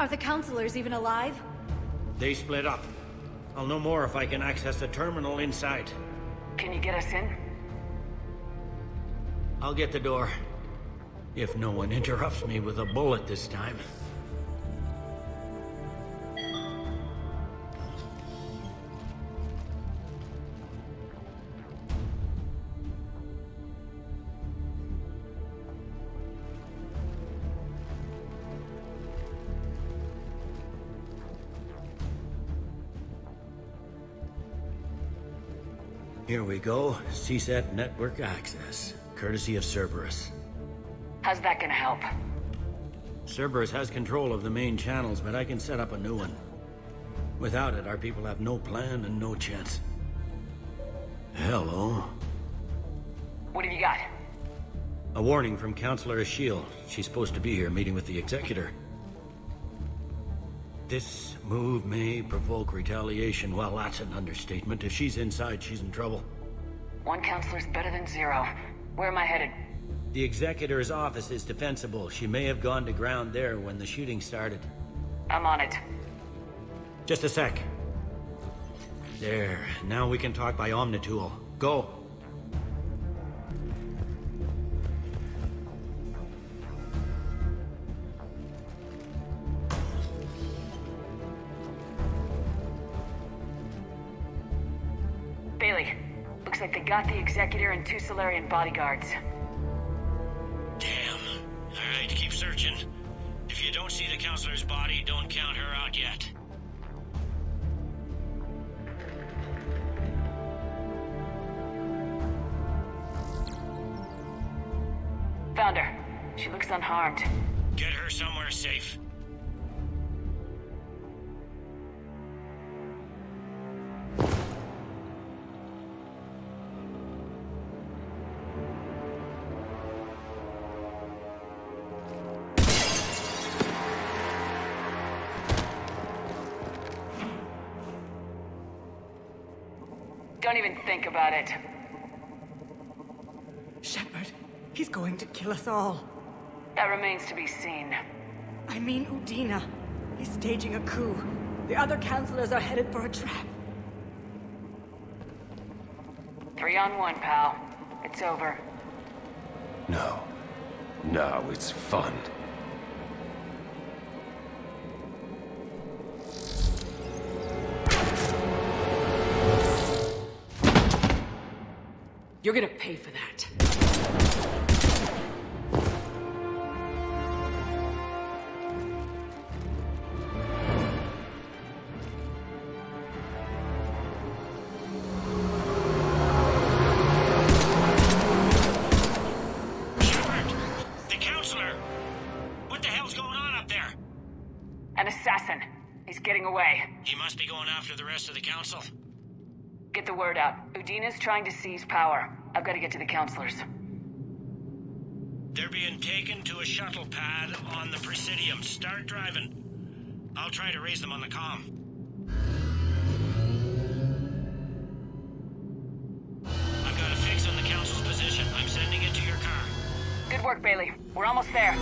Are the counselors even alive? They split up. I'll know more if I can access the terminal inside. Can you get us in? I'll get the door. If no one interrupts me with a bullet this time. Here we go. CSAT network access, courtesy of Cerberus. How's that gonna help? Cerberus has control of the main channels, but I can set up a new one. Without it, our people have no plan and no chance. Hello. What have you got? A warning from Counselor Ashiel. She's supposed to be here meeting with the Executor. This move may provoke retaliation. Well, that's an understatement. If she's inside, she's in trouble. One counselor's better than zero. Where am I headed? The Executor's office is defensible. She may have gone to ground there when the shooting started. I'm on it. Just a sec. There. Now we can talk by Omnitool. Go. Bailey, looks like they got the Executor and 2 Solarian bodyguards. Damn. Alright, keep searching. If you don't see the Counselor's body, don't count her out yet. Found her. She looks unharmed. Get her somewhere safe. Don't even think about it. Shepard, he's going to kill us all. That remains to be seen. I mean Udina. He's staging a coup. The other counselors are headed for a trap. 3-on-1, pal. It's over. No. No, it's fun. You're gonna pay for that. Shepard! The Counselor! What the hell's going on up there? An assassin. He's getting away. He must be going after the rest of the Council. Get the word out. Udina's trying to seize power. I've got to get to the counselors. They're being taken to a shuttle pad on the Presidium. Start driving. I'll try to raise them on the comm. I've got a fix on the Council's position. I'm sending it to your car. Good work, Bailey. We're almost there.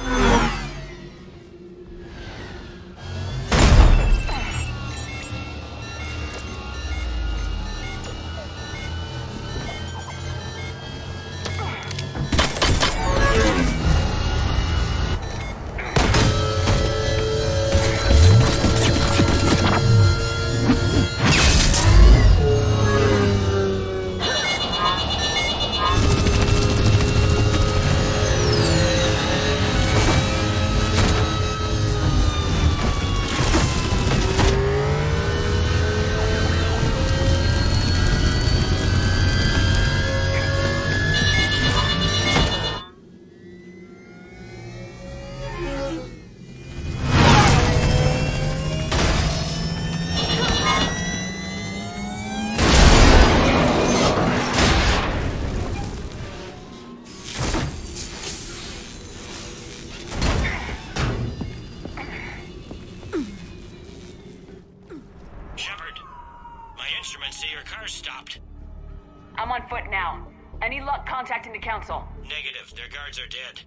I'm on foot now. Any luck contacting the Council? Negative. Their guards are dead.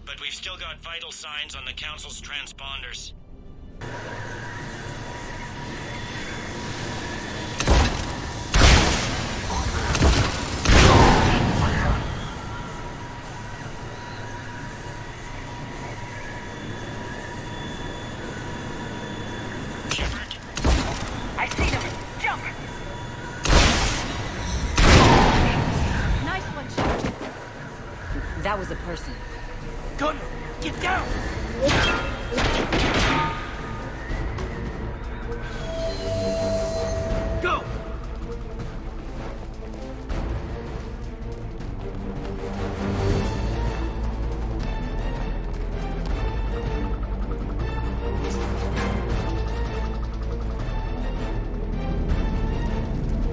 But we've still got vital signs on the Council's transponders. That was a person. Gunner, get down! Go!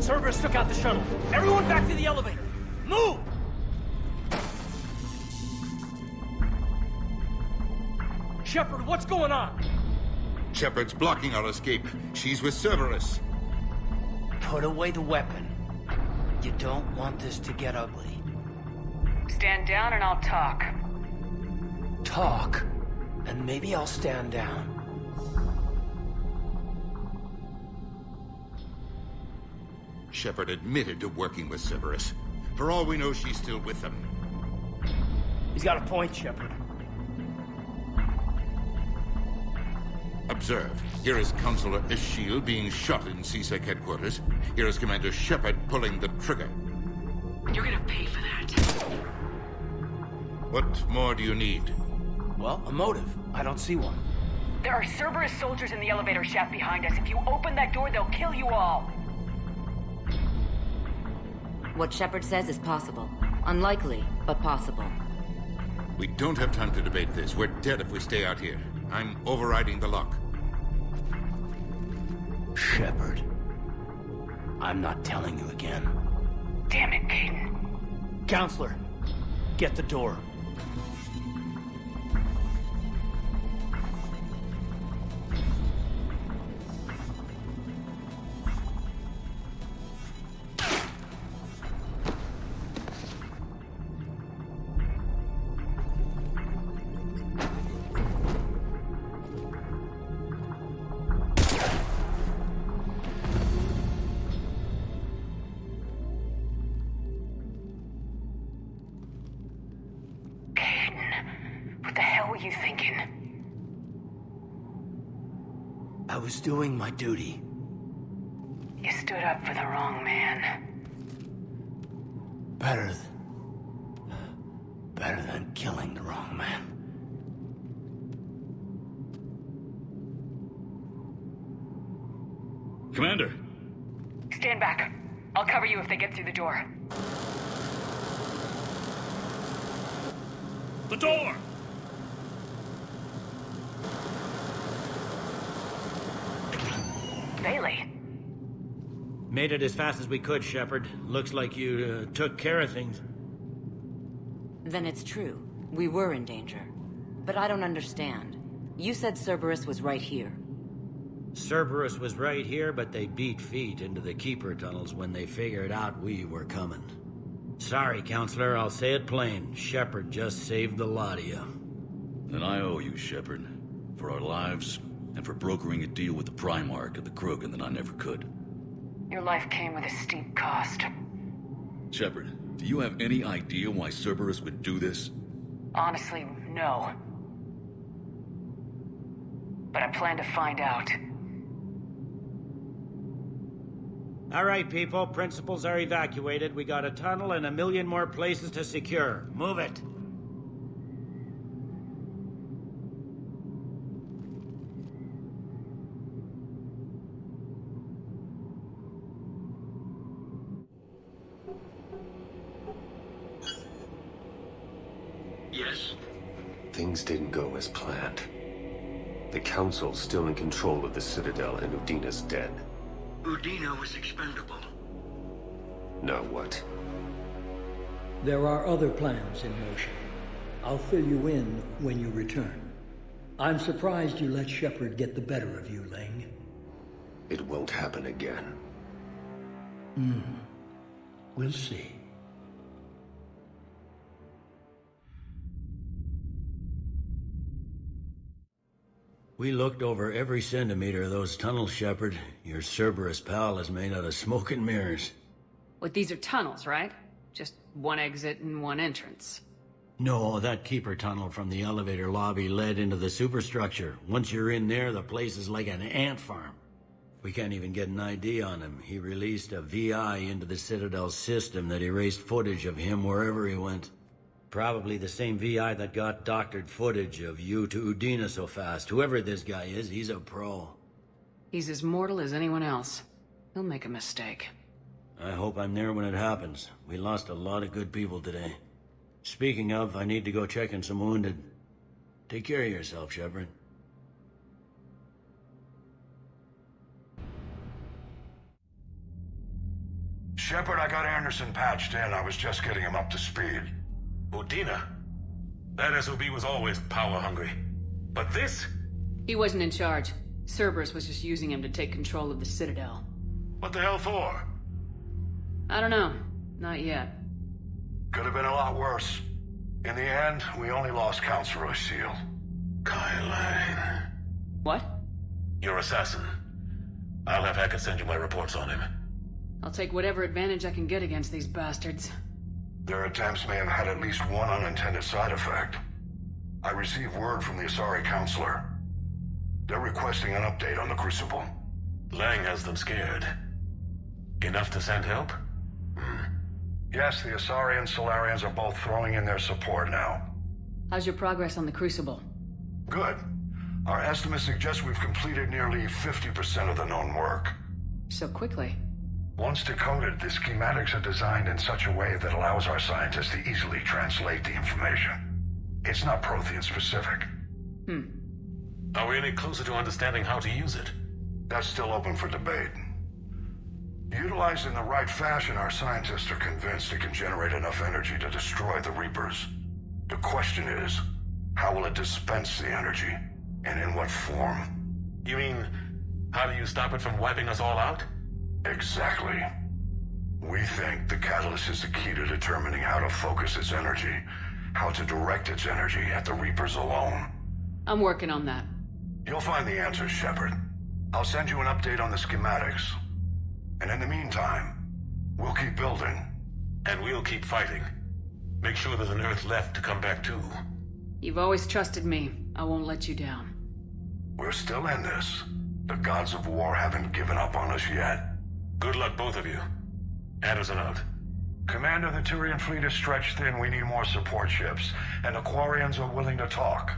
Cerberus took out the shuttle. Everyone back to the elevator. Move! Shepard, what's going on? Shepard's blocking our escape. She's with Cerberus. Put away the weapon. You don't want this to get ugly. Stand down and I'll talk. Talk? And maybe I'll stand down. Shepard admitted to working with Cerberus. For all we know, she's still with them. He's got a point, Shepard. Observe. Here is Counselor Eschil being shot in CSEC headquarters. Here is Commander Shepard pulling the trigger. You're gonna pay for that. What more do you need? Well, a motive. I don't see one. There are Cerberus soldiers in the elevator shaft behind us. If you open that door, they'll kill you all. What Shepard says is possible. Unlikely, but possible. We don't have time to debate this. We're dead if we stay out here. I'm overriding the lock. Shepard. I'm not telling you again. Damn it, Caden. Counselor, get the door. What the hell were you thinking? I was doing my duty. You stood up for the wrong man. Better than killing the wrong man. Commander! Stand back. I'll cover you if they get through the door. The door! Bailey. Made it as fast as we could, Shepard. Looks like you took care of things. Then it's true. We were in danger. But I don't understand. You said Cerberus was right here. Cerberus was right here, but they beat feet into the Keeper tunnels when they figured out we were coming. Sorry, Counselor, I'll say it plain. Shepard just saved the lot of you. And I owe you, Shepard. For our lives, and for brokering a deal with the Primarch of the Krogan that I never could. Your life came with a steep cost. Shepard, do you have any idea why Cerberus would do this? Honestly, no. But I plan to find out. All right, people. Principals are evacuated. We got a tunnel and 1 million more places to secure. Move it. Yes? Things didn't go as planned. The Council's still in control of the Citadel and Udina's dead. Udina was expendable. Now what? There are other plans in motion. I'll fill you in when you return. I'm surprised you let Shepard get the better of you, Ling. It won't happen again. We'll see. We looked over every centimeter of those tunnels, Shepard. Your Cerberus pal is made out of smoke and mirrors. What, these are tunnels, right? Just one exit and one entrance. No, that Keeper tunnel from the elevator lobby led into the superstructure. Once you're in there, the place is like an ant farm. We can't even get an ID on him. He released a VI into the Citadel's system that erased footage of him wherever he went. Probably the same VI that got doctored footage of you to Udina so fast. Whoever this guy is, he's a pro. He's as mortal as anyone else. He'll make a mistake. I hope I'm there when it happens. We lost a lot of good people today. Speaking of, I need to go check in some wounded. Take care of yourself, Shepard. Shepard, I got Anderson patched in. I was just getting him up to speed. Udina? That SOB was always power-hungry. But this? He wasn't in charge. Cerberus was just using him to take control of the Citadel. What the hell for? I don't know. Not yet. Could have been a lot worse. In the end, we only lost Counselor O'Seal. Kyle. What? Your assassin. I'll have Hackett send you my reports on him. I'll take whatever advantage I can get against these bastards. Their attempts may have had at least one unintended side effect. I received word from the Asari Counselor. They're requesting an update on the Crucible. Lang has them scared. Enough to send help? Yes, the Asari and Solarians are both throwing in their support now. How's your progress on the Crucible? Good. Our estimates suggest we've completed nearly 50% of the known work. So quickly? Once decoded, the schematics are designed in such a way that allows our scientists to easily translate the information. It's not Prothean specific. Are we any closer to understanding how to use it? That's still open for debate. Utilized in the right fashion, our scientists are convinced it can generate enough energy to destroy the Reapers. The question is, how will it dispense the energy, and in what form? You mean, how do you stop it from wiping us all out? Exactly. We think the catalyst is the key to determining how to focus its energy, how to direct its energy at the Reapers alone. I'm working on that. You'll find the answers, Shepard. I'll send you an update on the schematics. And in the meantime, we'll keep building. And we'll keep fighting. Make sure there's an Earth left to come back to. You've always trusted me. I won't let you down. We're still in this. The gods of war haven't given up on us yet. Good luck, both of you. Anderson out. Commander, the Turian fleet is stretched thin. We need more support ships. And the Quarians are willing to talk.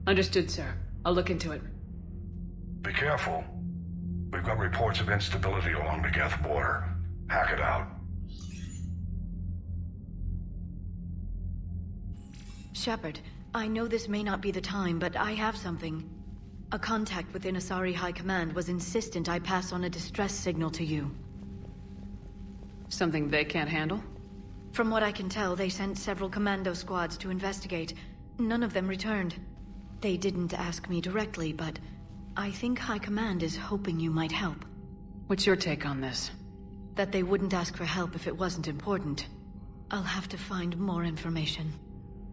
Understood, sir. I'll look into it. Be careful. We've got reports of instability along the Geth border. Hack it out. Shepard, I know this may not be the time, but I have something. A contact within Asari High Command was insistent I pass on a distress signal to you. Something they can't handle? From what I can tell, they sent several commando squads to investigate. None of them returned. They didn't ask me directly, but I think High Command is hoping you might help. What's your take on this? That they wouldn't ask for help if it wasn't important. I'll have to find more information.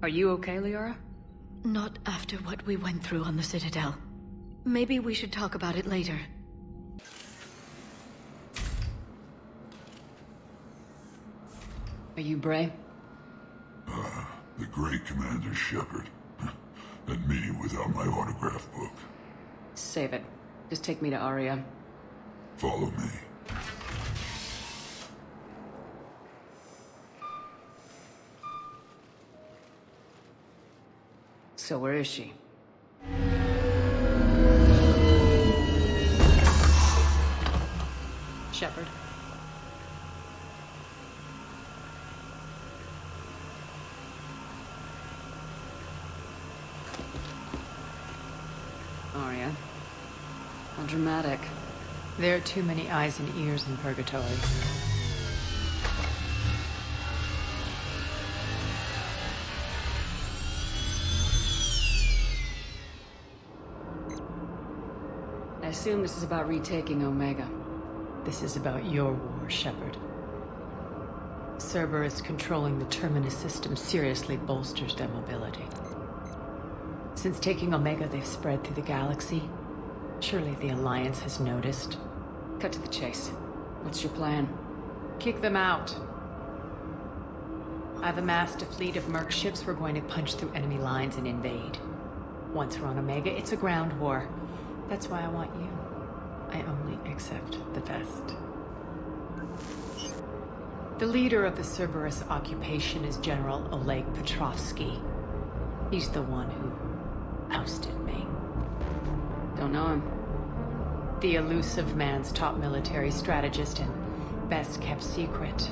Are you okay, Liara? Not after what we went through on the Citadel. Maybe we should talk about it later. Are you Bray? The great Commander Shepard. And me without my autograph book. Save it. Just take me to Aria. Follow me. So where is she? Shepard. Aria. How dramatic. There are too many eyes and ears in Purgatory. I assume this is about retaking Omega. This is about your war, Shepard. Cerberus controlling the Terminus system seriously bolsters their mobility. Since taking Omega, they've spread through the galaxy. Surely the Alliance has noticed. Cut to the chase. What's your plan? Kick them out. I've amassed a fleet of merc ships. We're going to punch through enemy lines and invade. Once we're on Omega, it's a ground war. That's why I want you. I only accept the best. The leader of the Cerberus occupation is General Oleg Petrovsky. He's the one who ousted me. Don't know him. The elusive man's top military strategist and best-kept secret.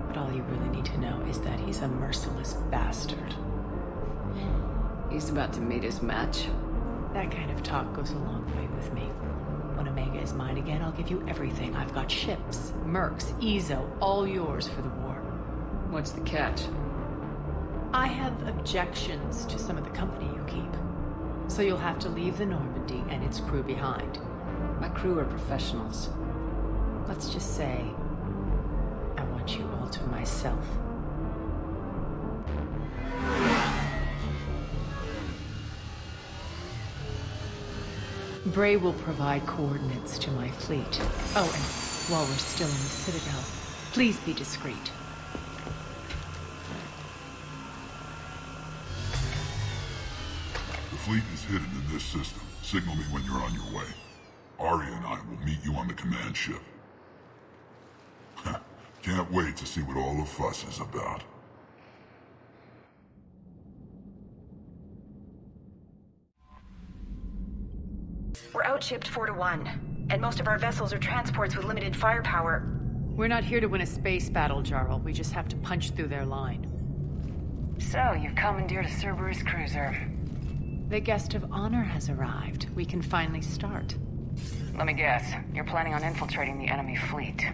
But all you really need to know is that he's a merciless bastard. He's about to meet his match. That kind of talk goes a long way with me. When Omega is mine again, I'll give you everything. I've got ships, mercs, Ezo, all yours for the war. What's the catch? I have objections to some of the company you keep. So you'll have to leave the Normandy and its crew behind. My crew are professionals. Let's just say, I want you all to myself. Bray will provide coordinates to my fleet. Oh, and while we're still in the Citadel, please be discreet. The fleet is hidden in this system. Signal me when you're on your way. Arya and I will meet you on the command ship. Can't wait to see what all the fuss is about. We're outshipped 4-1, and most of our vessels are transports with limited firepower. We're not here to win a space battle, Jarl. We just have to punch through their line. So, you've commandeered a Cerberus cruiser. The guest of honor has arrived. We can finally start. Let me guess. You're planning on infiltrating the enemy fleet.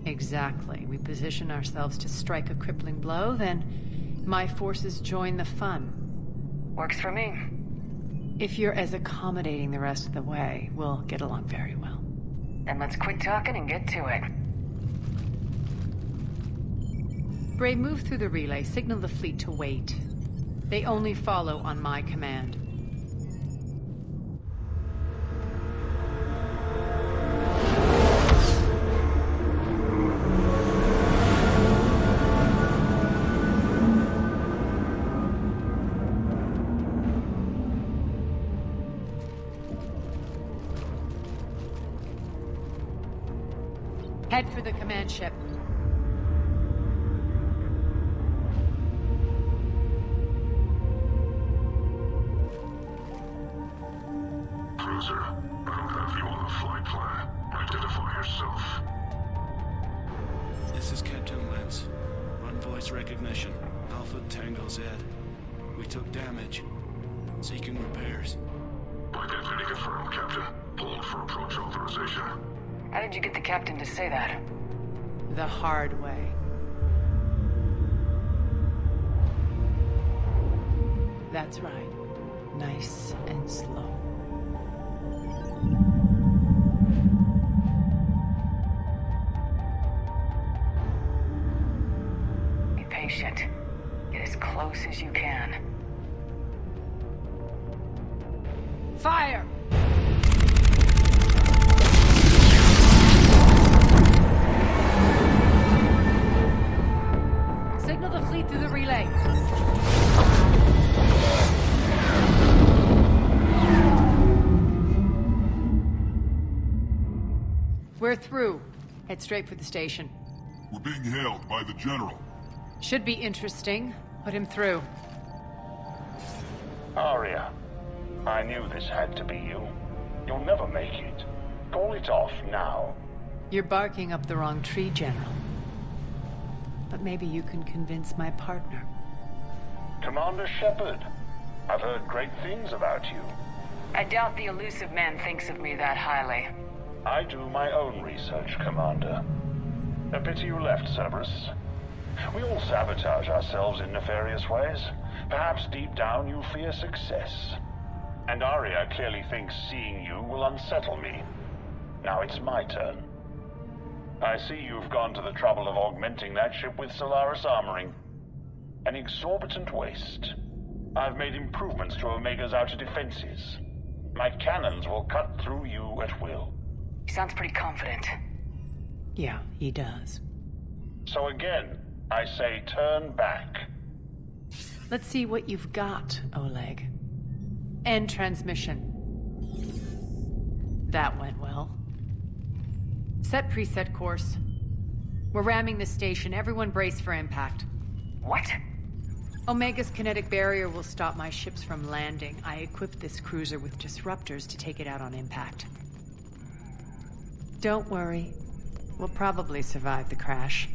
Exactly. We position ourselves to strike a crippling blow, then my forces join the fun. Works for me. If you're as accommodating the rest of the way, we'll get along very well. Then let's quit talking and get to it. Bray, move through the relay. Signal the fleet to wait. They only follow on my command. Head for the command ship. Cruiser, I don't have you on the flight plan. Identify yourself. This is Captain Lentz. Run voice recognition. Alpha Tango Z. We took damage. Seeking repairs. Identity confirmed, Captain. Hold for approach authorization. How did you get the captain to say that? The hard way. That's right. Nice and slow. Be patient. Get as close as you can. Fire! Signal the fleet through the relay. We're through. Head straight for the station. We're being hailed by the General. Should be interesting. Put him through. Arya, I knew this had to be you. You'll never make it. Call it off now. You're barking up the wrong tree, General. But maybe you can convince my partner. Commander Shepard, I've heard great things about you. I doubt the elusive man thinks of me that highly. I do my own research, Commander. A pity you left, Cerberus. We all sabotage ourselves in nefarious ways. Perhaps deep down you fear success. And Arya clearly thinks seeing you will unsettle me. Now it's my turn. I see you've gone to the trouble of augmenting that ship with Solaris armoring. An exorbitant waste. I've made improvements to Omega's outer defenses. My cannons will cut through you at will. He sounds pretty confident. Yeah, he does. So again, I say turn back. Let's see what you've got, Oleg. End transmission. That went well. Set preset course. We're ramming the station. Everyone brace for impact. What? Omega's kinetic barrier will stop my ships from landing. I equipped this cruiser with disruptors to take it out on impact. Don't worry. We'll probably survive the crash.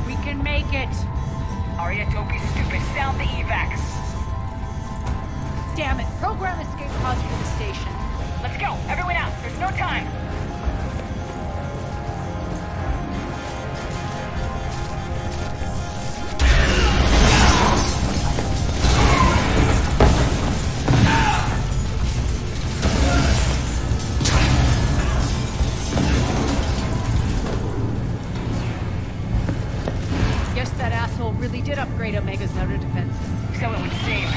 We can make it! Arya, don't be stupid. Sound the evac. Damn it! Program escape pods for the station. Let's go! Everyone out! There's no time! Guess that asshole really did upgrade Omega's outer defenses. So it would seem.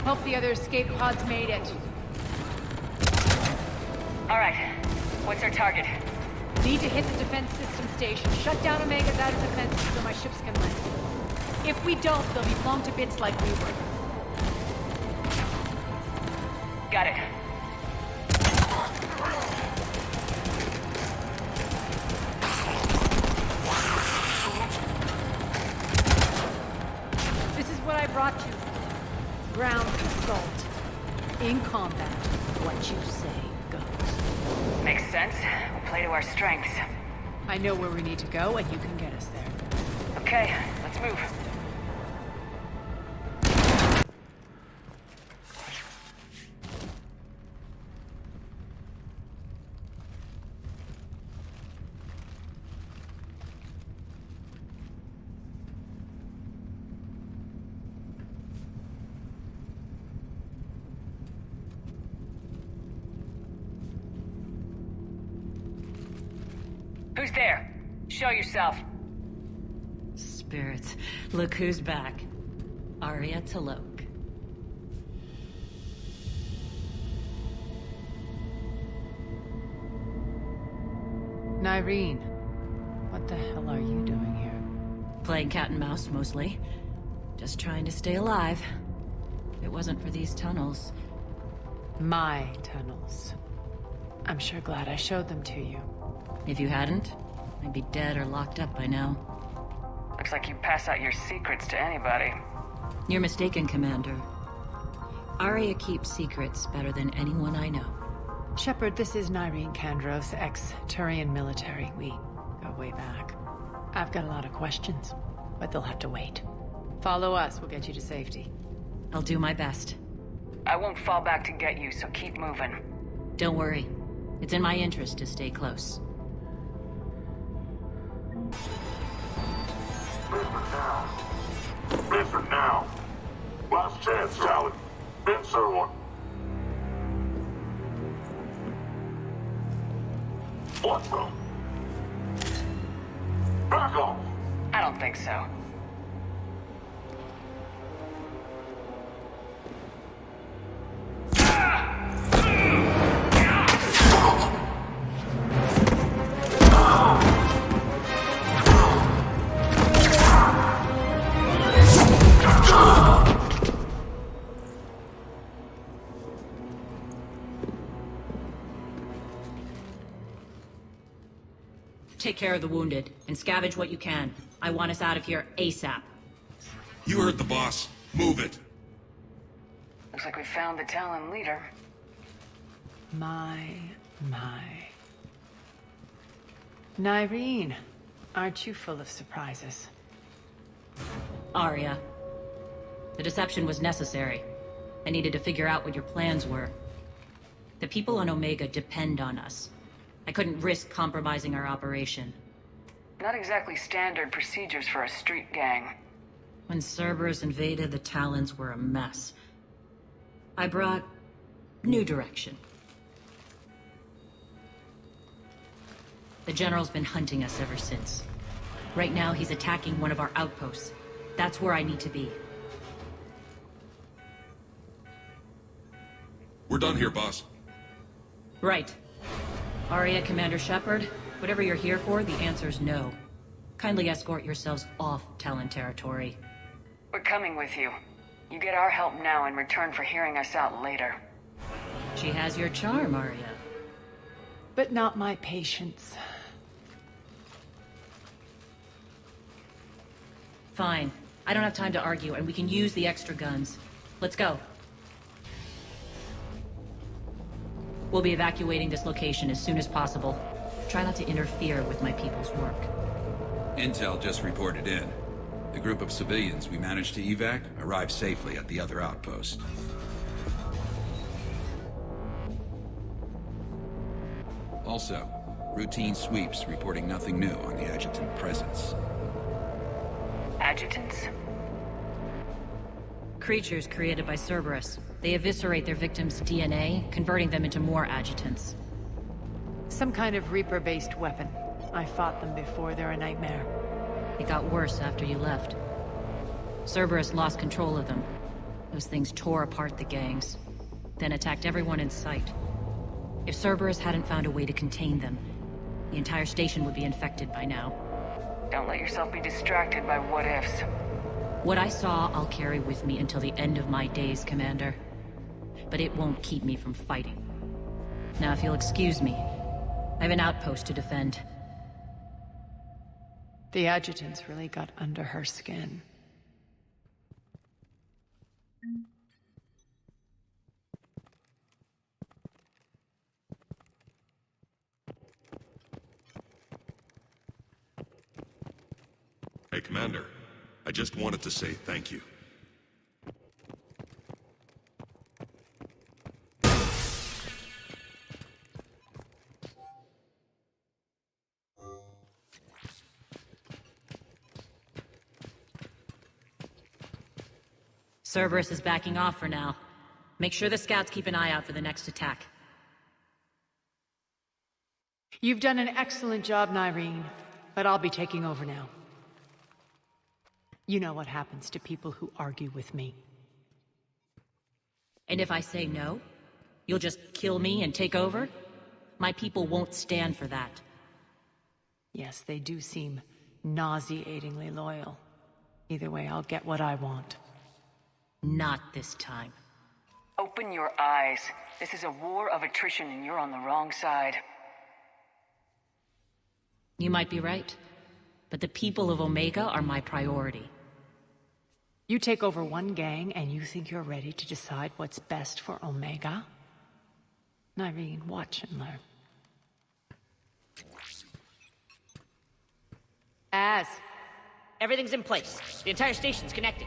Hope the other escape pods made it. Alright. What's our target? Need to hit the defense system station. Shut down Omega's outer defenses so my ships can land. If we don't, they'll be blown to bits like we were. Got it. This is what I brought you. Ground assault. In combat, what you say goes. Makes sense. We'll play to our strengths. I know where we need to go, and you can get us there. Okay, let's move. Who's there? Show yourself. Spirits, look who's back. Arya T'Loak. Nyreen, what the hell are you doing here? Playing cat and mouse, mostly. Just trying to stay alive. If it wasn't for these tunnels. My tunnels. I'm sure glad I showed them to you. If you hadn't, I'd be dead or locked up by now. Looks like you pass out your secrets to anybody. You're mistaken, Commander. Arya keeps secrets better than anyone I know. Shepard, this is Nyreen Kandros, ex-Turian military. We go way back. I've got a lot of questions, but they'll have to wait. Follow us, we'll get you to safety. I'll do my best. I won't fall back to get you, so keep moving. Don't worry. It's in my interest to stay close. Listen now. Last chance, Talon. Answer one. What the? Back off. I don't think so. Take care of the wounded, and scavenge what you can. I want us out of here ASAP. You heard the boss. Move it. Looks like we found the Talon leader. My. Nyreen, Aren't you full of surprises? Arya. The deception was necessary. I needed to figure out what your plans were. The people on Omega depend on us. I couldn't risk compromising our operation. Not exactly standard procedures for a street gang. When Cerberus invaded, the Talons were a mess. I brought new direction. The General's been hunting us ever since. Right now, he's attacking one of our outposts. That's where I need to be. We're done here, boss. Right. Arya, Commander Shepard, whatever you're here for, the answer's no. Kindly escort yourselves off Talon territory. We're coming with you. You get our help now in return for hearing us out later. She has your charm, Arya. But not my patience. Fine. I don't have time to argue, and we can use the extra guns. Let's go. We'll be evacuating this location as soon as possible. Try not to interfere with my people's work. Intel just reported in. The group of civilians we managed to evac arrived safely at the other outpost. Also, routine sweeps reporting nothing new on the adjutant presence. Adjutants? Creatures created by Cerberus. They eviscerate their victims' DNA, converting them into more adjutants. Some kind of Reaper-based weapon. I fought them before, they're a nightmare. It got worse after you left. Cerberus lost control of them. Those things tore apart the gangs, then attacked everyone in sight. If Cerberus hadn't found a way to contain them, the entire station would be infected by now. Don't let yourself be distracted by what-ifs. What I saw, I'll carry with me until the end of my days, Commander. But it won't keep me from fighting. Now, if you'll excuse me, I have an outpost to defend. The adjutants really got under her skin. Hey, Commander. I just wanted to say thank you. Cerberus is backing off for now. Make sure the scouts keep an eye out for the next attack. You've done an excellent job, Nyreen, but I'll be taking over now. You know what happens to people who argue with me. And if I say no, you'll just kill me and take over? My people won't stand for that. Yes, they do seem nauseatingly loyal. Either way, I'll get what I want. Not this time. Open your eyes. This is a war of attrition and you're on the wrong side. You might be right, but the people of Omega are my priority. You take over one gang and you think you're ready to decide what's best for Omega? Nyreen, watch and learn. Everything's in place. The entire station's connected.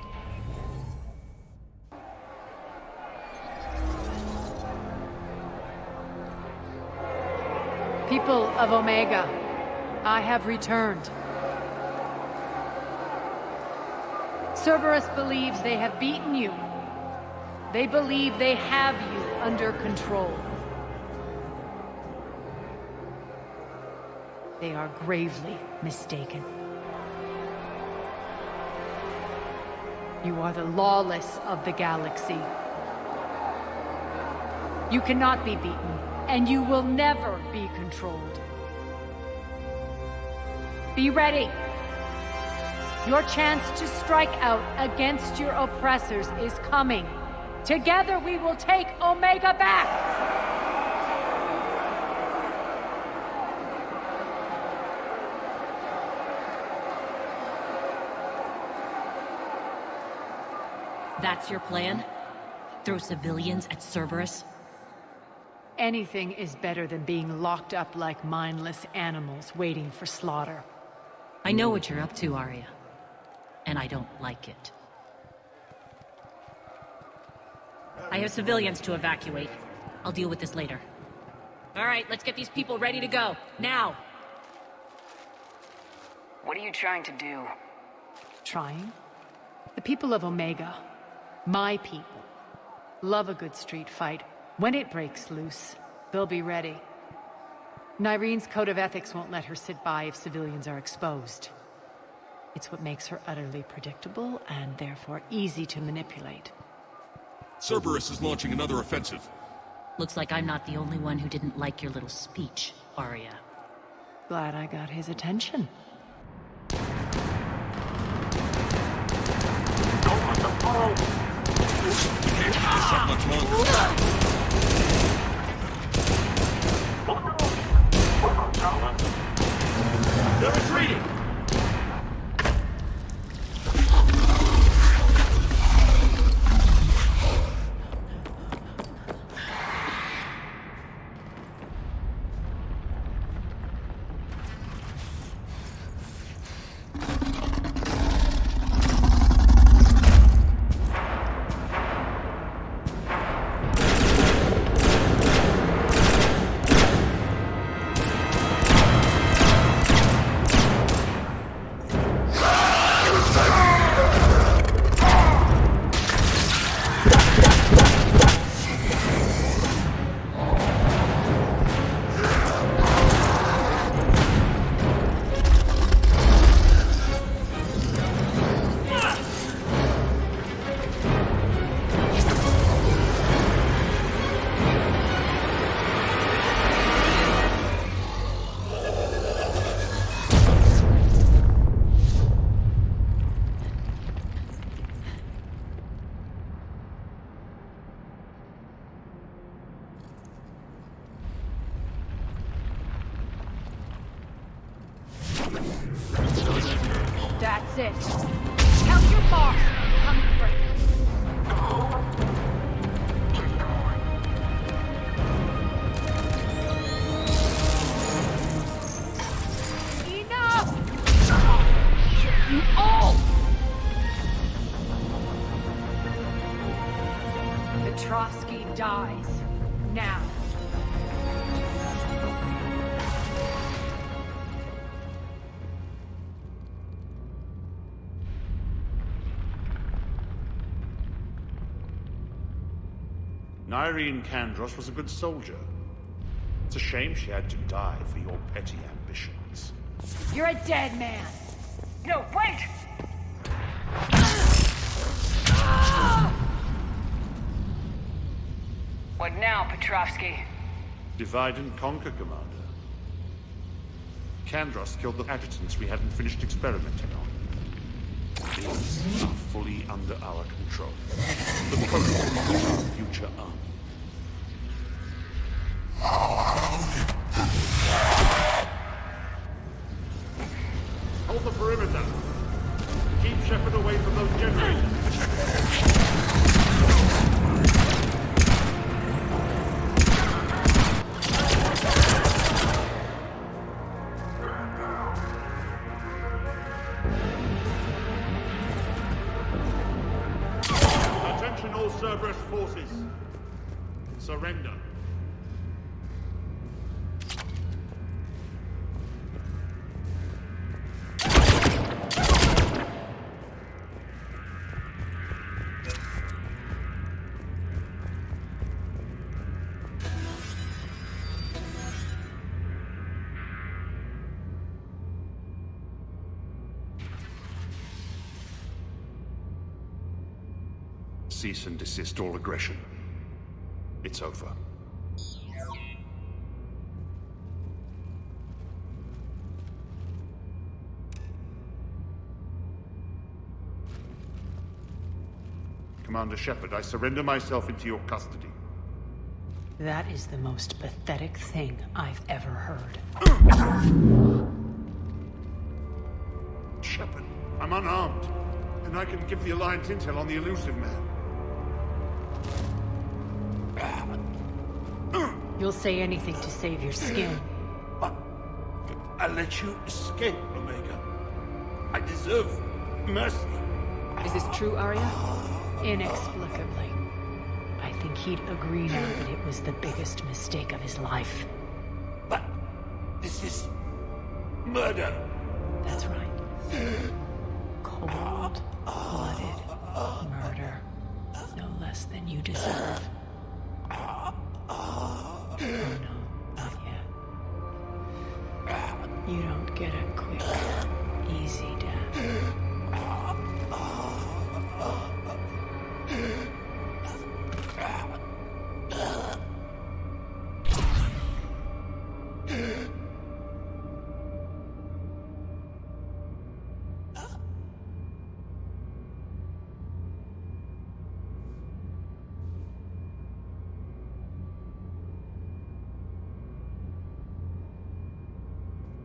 People of Omega, I have returned. Cerberus believes they have beaten you. They believe they have you under control. They are gravely mistaken. You are the lawless of the galaxy. You cannot be beaten, and you will never be controlled. Be ready. Your chance to strike out against your oppressors is coming. Together we will take Omega back! That's your plan? Throw civilians at Cerberus? Anything is better than being locked up like mindless animals waiting for slaughter. I know what you're up to, Arya. And I don't like it. I have civilians to evacuate. I'll deal with this later. All right, let's get these people ready to go. Now! What are you trying to do? Trying? The people of Omega, my people, love a good street fight. When it breaks loose, they'll be ready. Nyrene's code of ethics won't let her sit by if civilians are exposed. It's what makes her utterly predictable and therefore easy to manipulate. Cerberus is launching another offensive. Looks like I'm not the only one who didn't like your little speech, Arya. Glad I got his attention. Can't keep this up much longer. They're retreating! That's it. Count your boss. Coming through. Enough! You all! Petrovsky dies. Now. Nyrene Kandros was a good soldier. It's a shame she had to die for your petty ambitions. You're a dead man. No, wait! What now, Petrovsky? Divide and conquer, Commander. Kandros killed the adjutants we hadn't finished experimenting on. These are fully under our control. The prototype is our future army. Hold the perimeter. Keep Shepard away from those generators. Attention all Cerberus forces. Surrender. Cease and desist all aggression. It's over. Commander Shepard, I surrender myself into your custody. That is the most pathetic thing I've ever heard. Shepard, I'm unarmed, and I can give the Alliance intel on the elusive man. You'll say anything to save your skin. I let you escape, Omega. I deserve mercy. Is this true, Arya? Inexplicably. I think he'd agree now that it was the biggest mistake of his life. But this is murder. That's right. Cold-blooded murder. No less than you deserve. Oh no, not yet. You don't get a quick, easy death.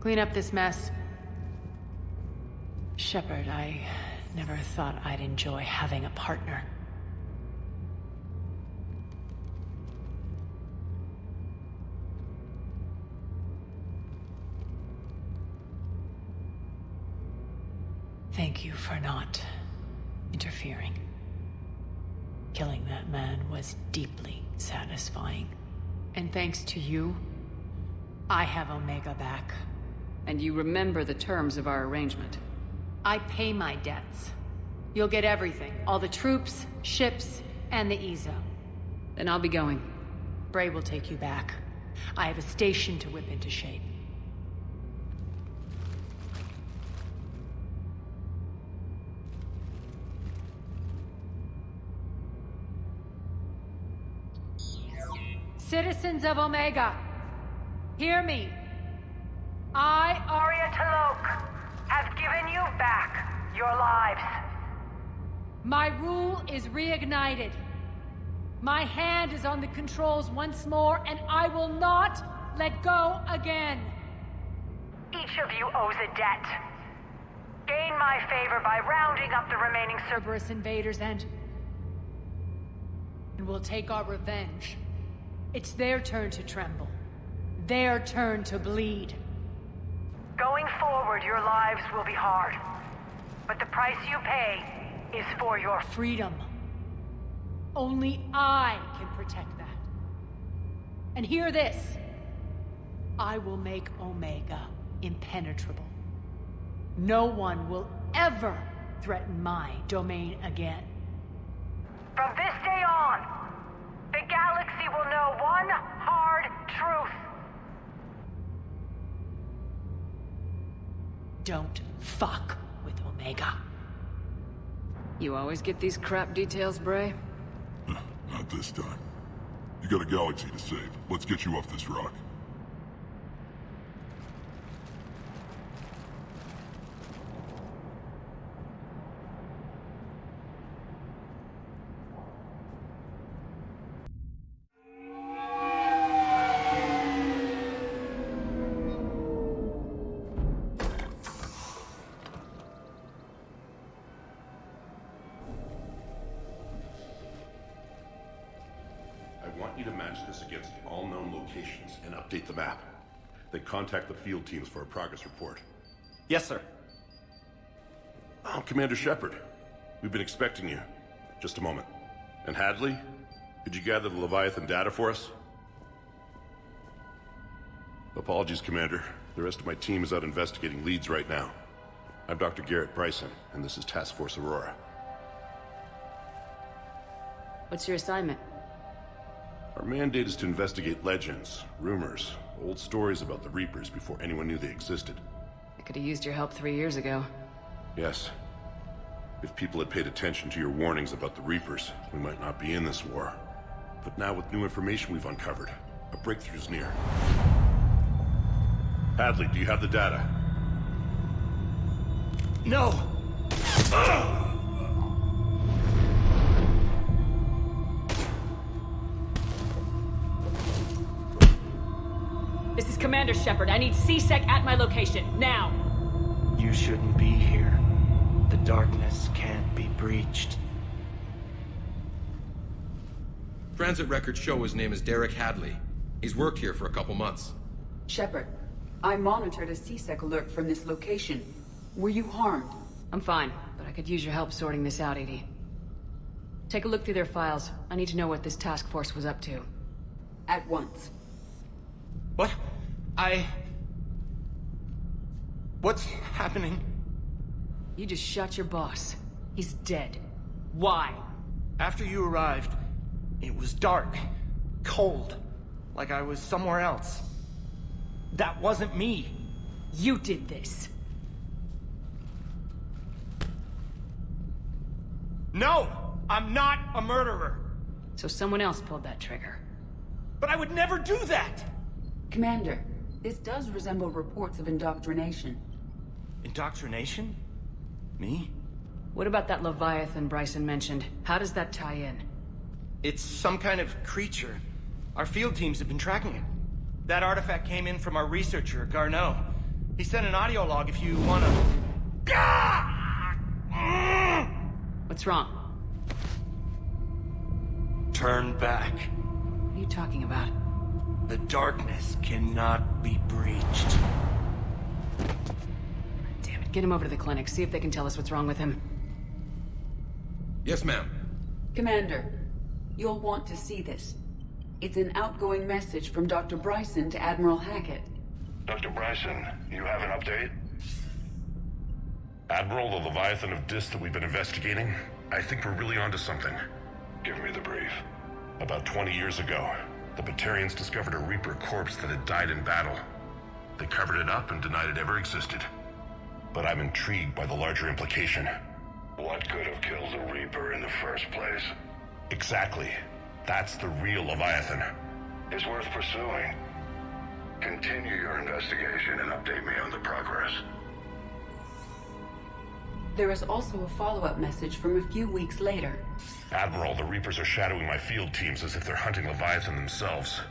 Clean up this mess. Shepard, I never thought I'd enjoy having a partner. Thank you for not interfering. Killing that man was deeply satisfying. And thanks to you, I have Omega back. And you remember the terms of our arrangement. I pay my debts. You'll get everything. All the troops, ships, and the Ezo. Then I'll be going. Bray will take you back. I have a station to whip into shape. Citizens of Omega, hear me. I, Arya T'Loak, have given you back your lives. My rule is reignited. My hand is on the controls once more, and I will not let go again. Each of you owes a debt. Gain my favor by rounding up the remaining Cerberus invaders and we'll take our revenge. It's their turn to tremble. Their turn to bleed. Going forward, your lives will be hard. But the price you pay is for your freedom. Only I can protect that. And hear this. I will make Omega impenetrable. No one will ever threaten my domain again. From this day on, the galaxy will know one hard truth. Don't fuck with Omega. You always get these crap details, Bray? Not this time. You got a galaxy to save. Let's get you off this rock. Update the map. Then contact the field teams for a progress report. Yes, sir. Oh, Commander Shepard. We've been expecting you. Just a moment. And Hadley? Did you gather the Leviathan data for us? Apologies, Commander. The rest of my team is out investigating leads right now. I'm Dr. Garrett Bryson, and this is Task Force Aurora. What's your assignment? Our mandate is to investigate legends, rumors, old stories about the Reapers before anyone knew they existed. I could have used your help 3 years ago. Yes. If people had paid attention to your warnings about the Reapers, we might not be in this war. But now with new information we've uncovered, a breakthrough's near. Hadley, do you have the data? No! This is Commander Shepard. I need C-Sec at my location, now! You shouldn't be here. The darkness can't be breached. Transit records show his name is Derek Hadley. He's worked here for a couple months. Shepard, I monitored a C-Sec alert from this location. Were you harmed? I'm fine, but I could use your help sorting this out, Edie. Take a look through their files. I need to know what this task force was up to. At once. What? What's happening? You just shot your boss. He's dead. Why? After you arrived, it was dark, cold, like I was somewhere else. That wasn't me. You did this. No! I'm not a murderer! So someone else pulled that trigger. But I would never do that! Commander, this does resemble reports of indoctrination. Indoctrination? Me? What about that Leviathan Bryson mentioned? How does that tie in? It's some kind of creature. Our field teams have been tracking it. That artifact came in from our researcher, Garneau. He sent an audio log if you wanna... What's wrong? Turn back. What are you talking about? The darkness cannot be breached. Damn it, get him over to the clinic. See if they can tell us what's wrong with him. Yes, ma'am. Commander, you'll want to see this. It's an outgoing message from Dr. Bryson to Admiral Hackett. Dr. Bryson, you have an update? Admiral, the Leviathan of Dis that we've been investigating, I think we're really onto something. Give me the brief. About 20 years ago, the Batarians discovered a Reaper corpse that had died in battle. They covered it up and denied it ever existed. But I'm intrigued by the larger implication. What could have killed the Reaper in the first place? Exactly. That's the real Leviathan. It's worth pursuing. Continue your investigation and update me on the progress. There is also a follow-up message from a few weeks later. Admiral, the Reapers are shadowing my field teams as if they're hunting Leviathan themselves.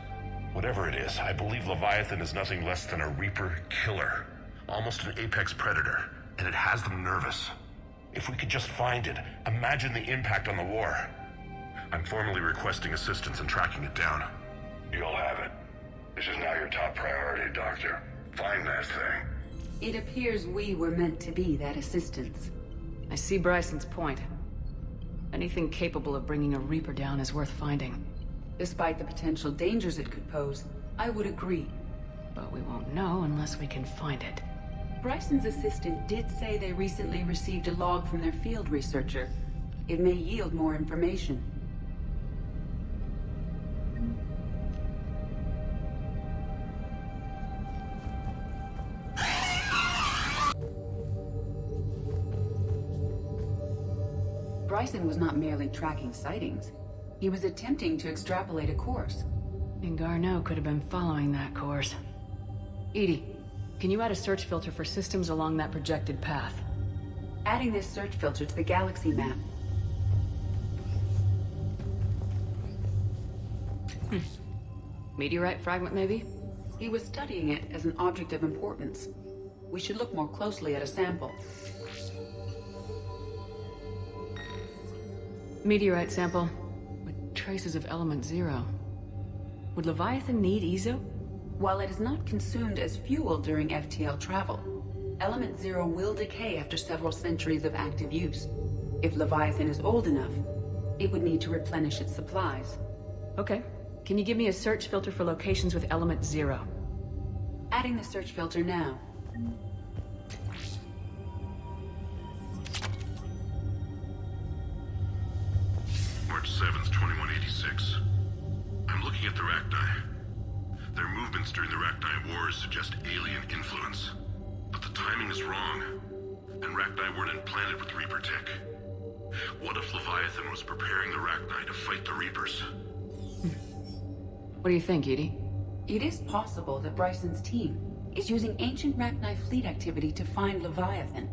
Whatever it is, I believe Leviathan is nothing less than a Reaper killer. Almost an apex predator, and it has them nervous. If we could just find it, imagine the impact on the war. I'm formally requesting assistance in tracking it down. You'll have it. This is now your top priority, Doctor. Find that thing. It appears we were meant to be that assistance. I see Bryson's point. Anything capable of bringing a Reaper down is worth finding. Despite the potential dangers it could pose, I would agree. But we won't know unless we can find it. Bryson's assistant did say they recently received a log from their field researcher. It may yield more information. Bryson was not merely tracking sightings. He was attempting to extrapolate a course. And Garneau could have been following that course. Edie, can you add a search filter for systems along that projected path? Adding this search filter to the galaxy map. Meteorite fragment, maybe? He was studying it as an object of importance. We should look more closely at a sample. Meteorite sample, with traces of element 0. Would Leviathan need Ezo? While it is not consumed as fuel during FTL travel, element 0 will decay after several centuries of active use. If Leviathan is old enough, it would need to replenish its supplies. Okay. Can you give me a search filter for locations with element 0? Adding the search filter now. March 7th, 2186. I'm looking at the Rachni. Their movements during the Rachni Wars suggest alien influence. But the timing is wrong, and Rachni weren't implanted with Reaper tech. What if Leviathan was preparing the Rachni to fight the Reapers? What do you think, Edie? It is possible that Bryson's team is using ancient Rachni fleet activity to find Leviathan.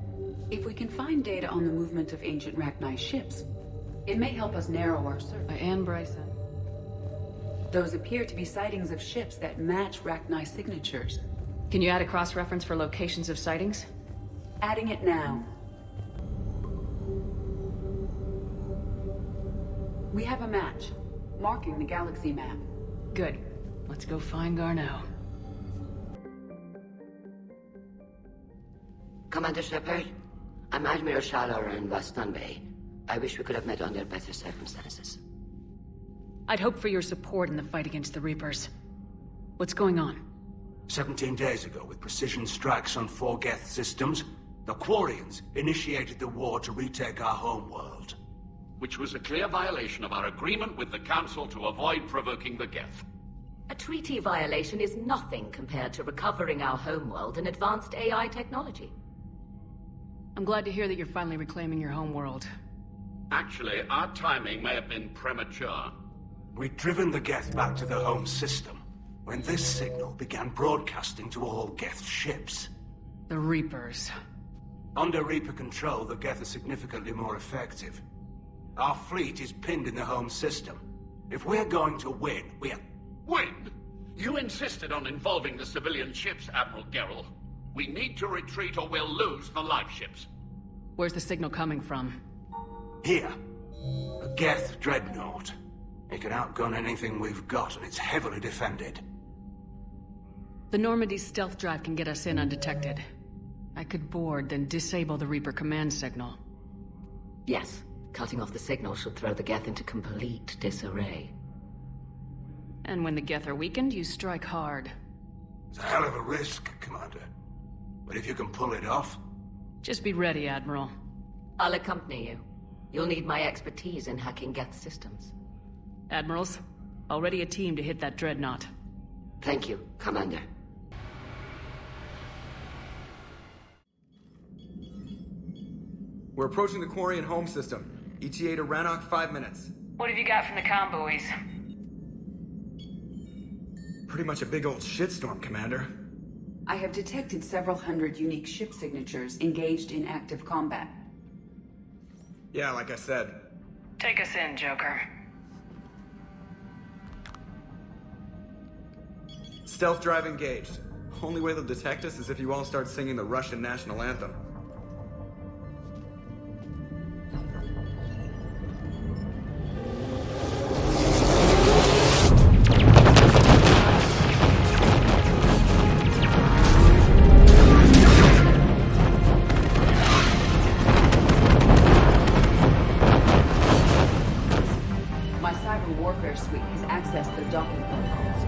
If we can find data on the movement of ancient Rachni ships, it may help us narrow our search. And Bryson. Those appear to be sightings of ships that match Rachni signatures. Can you add a cross-reference for locations of sightings? Adding it now. We have a match, marking the galaxy map. Good. Let's go find Garneau. Commander Shepard, I'm Admiral Shallower in Western Bay. I wish we could have met under better circumstances. I'd hoped for your support in the fight against the Reapers. What's going on? 17 days ago, with precision strikes on 4 Geth systems, the Quarians initiated the war to retake our homeworld. Which was a clear violation of our agreement with the Council to avoid provoking the Geth. A treaty violation is nothing compared to recovering our homeworld and advanced AI technology. I'm glad to hear that you're finally reclaiming your homeworld. Actually, our timing may have been premature. We'd driven the Geth back to the home system when this signal began broadcasting to all Geth ships. The Reapers. Under Reaper control, the Geth are significantly more effective. Our fleet is pinned in the home system. If we're going to win, Win? You insisted on involving the civilian ships, Admiral Gerrel. We need to retreat or we'll lose the live ships. Where's the signal coming from? Here. A Geth dreadnought. It can outgun anything we've got, and it's heavily defended. The Normandy's stealth drive can get us in undetected. I could board, then disable the Reaper command signal. Yes, cutting off the signal should throw the Geth into complete disarray. And when the Geth are weakened, you strike hard. It's a hell of a risk, Commander. But if you can pull it off... Just be ready, Admiral. I'll accompany you. You'll need my expertise in hacking Geth systems. Admirals, already a team to hit that dreadnought. Thank you, Commander. We're approaching the Quarian home system. ETA to Rannoch, 5 minutes. What have you got from the comm buoys? Pretty much a big old shitstorm, Commander. I have detected several hundred unique ship signatures engaged in active combat. Yeah, like I said. Take us in, Joker. Stealth drive engaged. Only way they'll detect us is if you all start singing the Russian national anthem. My cyber warfare suite has accessed the docking protocols.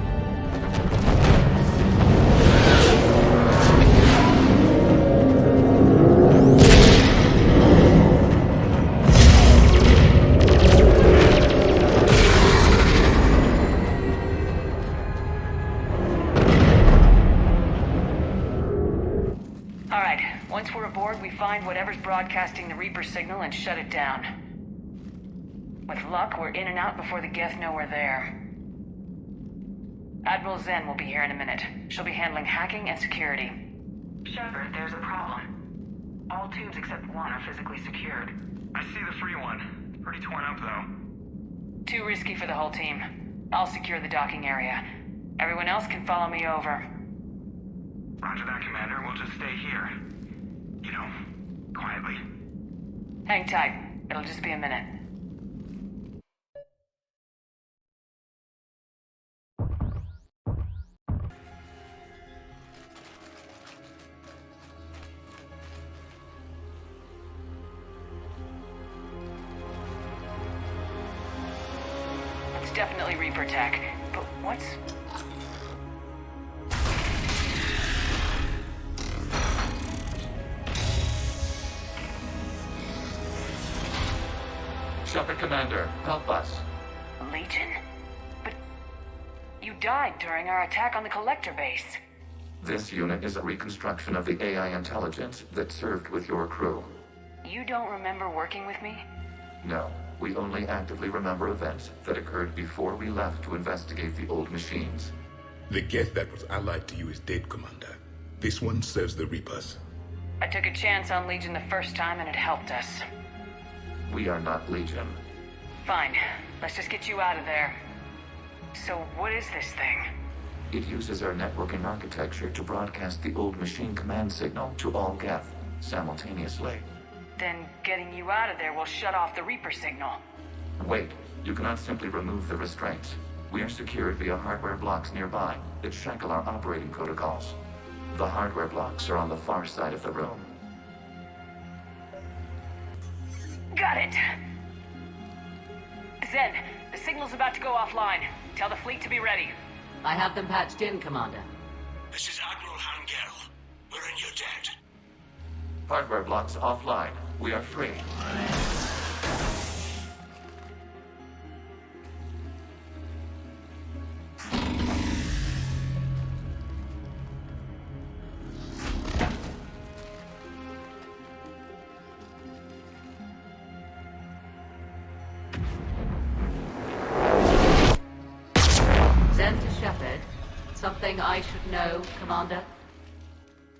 Alright, once we're aboard, we find whatever's broadcasting the Reaper signal and shut it down. With luck, we're in and out before the Geth know we're there. Admiral Zen will be here in a minute. She'll be handling hacking and security. Shepard, there's a problem. All tubes except one are physically secured. I see the free one. Pretty torn up, though. Too risky for the whole team. I'll secure the docking area. Everyone else can follow me over. Roger that, Commander. We'll just stay here. You know, quietly. Hang tight. It'll just be a minute. It's definitely Reaper tech, but what's... Shepard, Commander, help us. Legion? But you died during our attack on the Collector base. This unit is a reconstruction of the AI intelligence that served with your crew. You don't remember working with me? No, we only actively remember events that occurred before we left to investigate the old machines. The Geth that was allied to you is dead, Commander. This one serves the Reapers. I took a chance on Legion the first time and it helped us. We are not Legion. Fine. Let's just get you out of there. So what is this thing? It uses our networking architecture to broadcast the old machine command signal to all Geth simultaneously. Then getting you out of there will shut off the Reaper signal. Wait, you cannot simply remove the restraints. We are secured via hardware blocks nearby that shackle our operating protocols. The hardware blocks are on the far side of the room. Got it. Zen, the signal's about to go offline. Tell the fleet to be ready. I have them patched in, Commander. This is Admiral Hangel. We're in your debt. Hardware blocks offline. We are free. Zen to Shepard. Something I should know, Commander?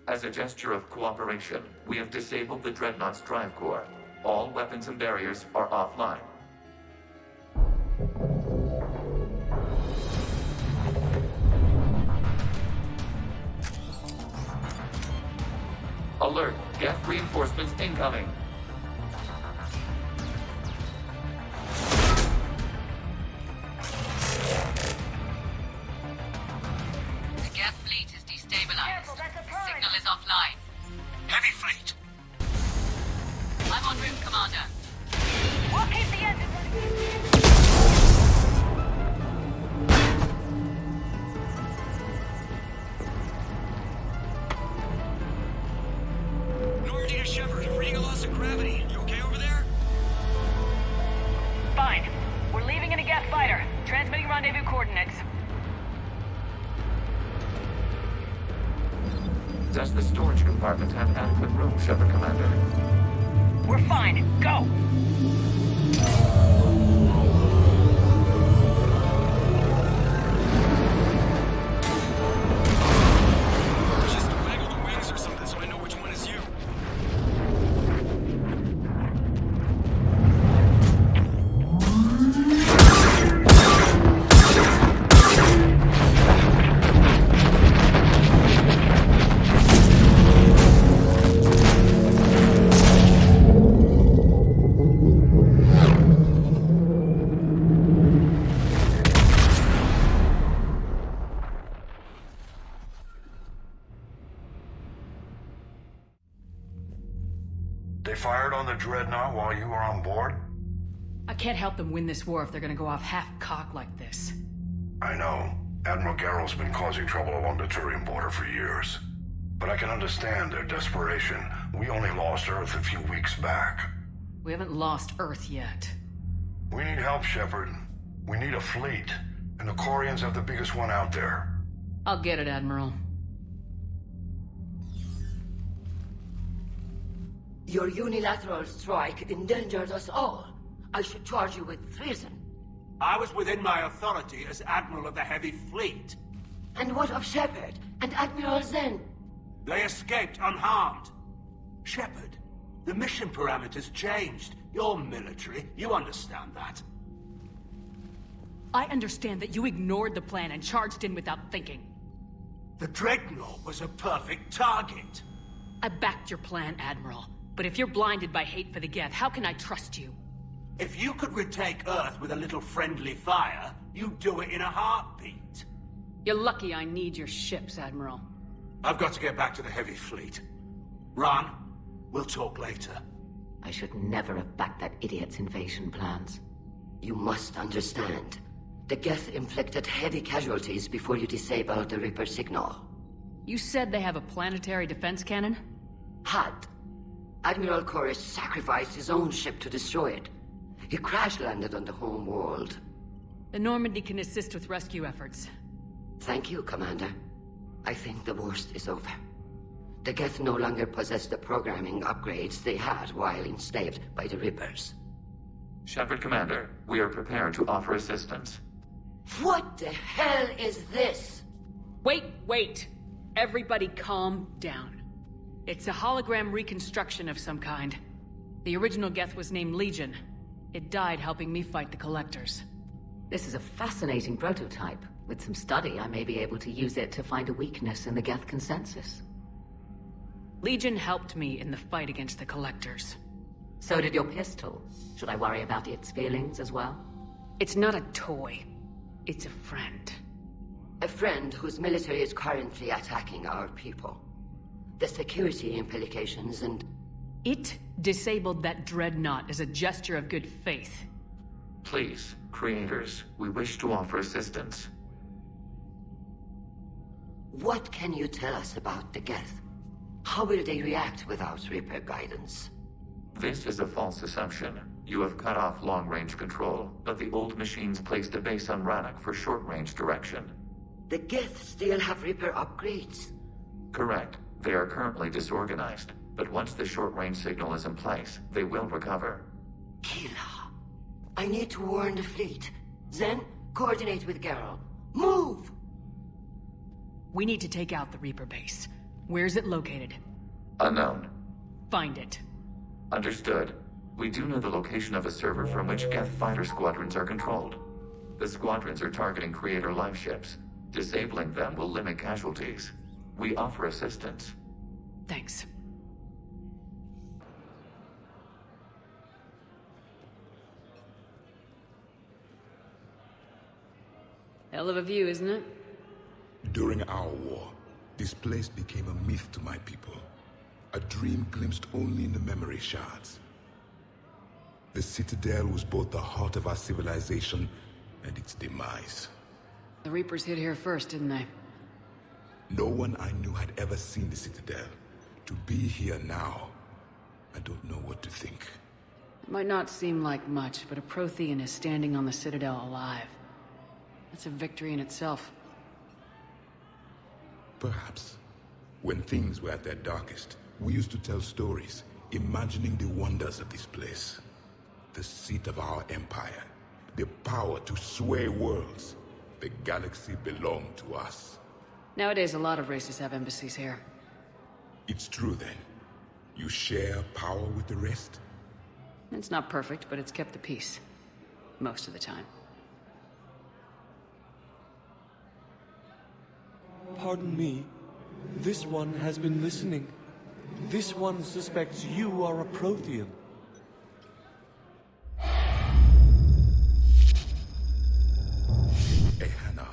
As a gesture of cooperation, we have disabled the Dreadnought's drive core. All weapons and barriers are offline. Alert! Geth reinforcements incoming! The Geth fleet is destabilized. Signal is offline. Heavy fleet. I'm en route, Commander. We'll keep the engine Normandy to Shepard. Reading a loss of gravity. You okay over there? Fine. We're leaving in a Geth fighter. Transmitting rendezvous coordinates. Does the storage compartment have adequate room, Shepard Commander? We're fine. Go! Just waggle the wings or something so I know which one is you. They fired on the Dreadnought while you were on board? I can't help them win this war if they're gonna go off half-cocked like this. I know. Admiral Garrow's been causing trouble along the Turian border for years. But I can understand their desperation. We only lost Earth a few weeks back. We haven't lost Earth yet. We need help, Shepard. We need a fleet. And the Corians have the biggest one out there. I'll get it, Admiral. Your unilateral strike endangered us all. I should charge you with treason. I was within my authority as Admiral of the Heavy Fleet. And what of Shepard and Admiral Zen? They escaped unharmed. Shepard, the mission parameters changed. You're military. You understand that. I understand that you ignored the plan and charged in without thinking. The Dreadnought was a perfect target. I backed your plan, Admiral. But if you're blinded by hate for the Geth, how can I trust you? If you could retake Earth with a little friendly fire, you'd do it in a heartbeat. You're lucky I need your ships, Admiral. I've got to get back to the Heavy Fleet. Ron, we'll talk later. I should never have backed that idiot's invasion plans. You must understand. The Geth inflicted heavy casualties before you disabled the Reaper signal. You said they have a planetary defense cannon? Had. Admiral Corus sacrificed his own ship to destroy it. He crash-landed on the home world. The Normandy can assist with rescue efforts. Thank you, Commander. I think the worst is over. The Geth no longer possess the programming upgrades they had while enslaved by the Reapers. Shepard Commander, we are prepared to offer assistance. What the hell is this? Wait! Everybody calm down. It's a hologram reconstruction of some kind. The original Geth was named Legion. It died helping me fight the Collectors. This is a fascinating prototype. With some study, I may be able to use it to find a weakness in the Geth consensus. Legion helped me in the fight against the Collectors. So did your pistol. Should I worry about its feelings as well? It's not a toy. It's a friend. A friend whose military is currently attacking our people. The security implications and It disabled that dreadnought as a gesture of good faith. Please, creators, we wish to offer assistance. What can you tell us about the Geth? How will they react without Reaper guidance? This is a false assumption. You have cut off long-range control, but the old machines placed a base on Rannoch for short-range direction. The Geth still have Reaper upgrades? Correct. They are currently disorganized, but once the short-range signal is in place, they will recover. Kila, I need to warn the fleet. Then, coordinate with Geralt. Move! We need to take out the Reaper base. Where's it located? Unknown. Find it. Understood. We do know the location of a server from which Geth fighter squadrons are controlled. The squadrons are targeting Creator live ships. Disabling them will limit casualties. We offer assistance. Thanks. Hell of a view, isn't it? During our war, this place became a myth to my people. A dream glimpsed only in the memory shards. The Citadel was both the heart of our civilization and its demise. The Reapers hit here first, didn't they? No one I knew had ever seen the Citadel. To be here now, I don't know what to think. It might not seem like much, but a Prothean is standing on the Citadel alive. That's a victory in itself. Perhaps. When things were at their darkest, we used to tell stories, imagining the wonders of this place. The seat of our empire. The power to sway worlds. The galaxy belonged to us. Nowadays, a lot of races have embassies here. It's true, then. You share power with the rest? It's not perfect, but it's kept the peace. Most of the time. Pardon me. This one has been listening. This one suspects you are a Prothean. Ehana,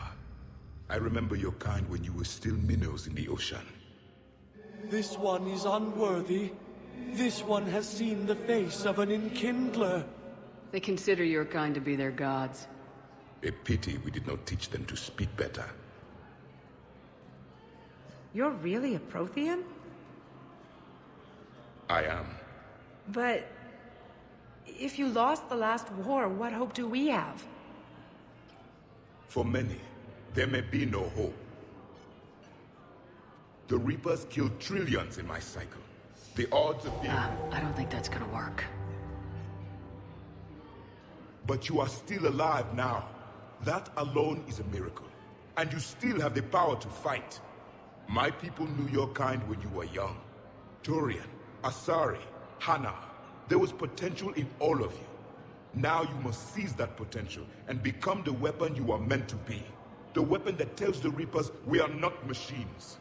I remember your kind when you were still minnows in the ocean. This one is unworthy. This one has seen the face of an enkindler. They consider your kind to be their gods. A pity we did not teach them to speak better. You're really a Prothean? I am. But if you lost the last war, what hope do we have? For many, there may be no hope. The Reapers killed trillions in my cycle. The odds of being... I don't think that's gonna work. But you are still alive now. That alone is a miracle. And you still have the power to fight. My people knew your kind when you were young. Turian, Asari, Hana. There was potential in all of you. Now you must seize that potential and become the weapon you are meant to be. The weapon that tells the Reapers we are not machines.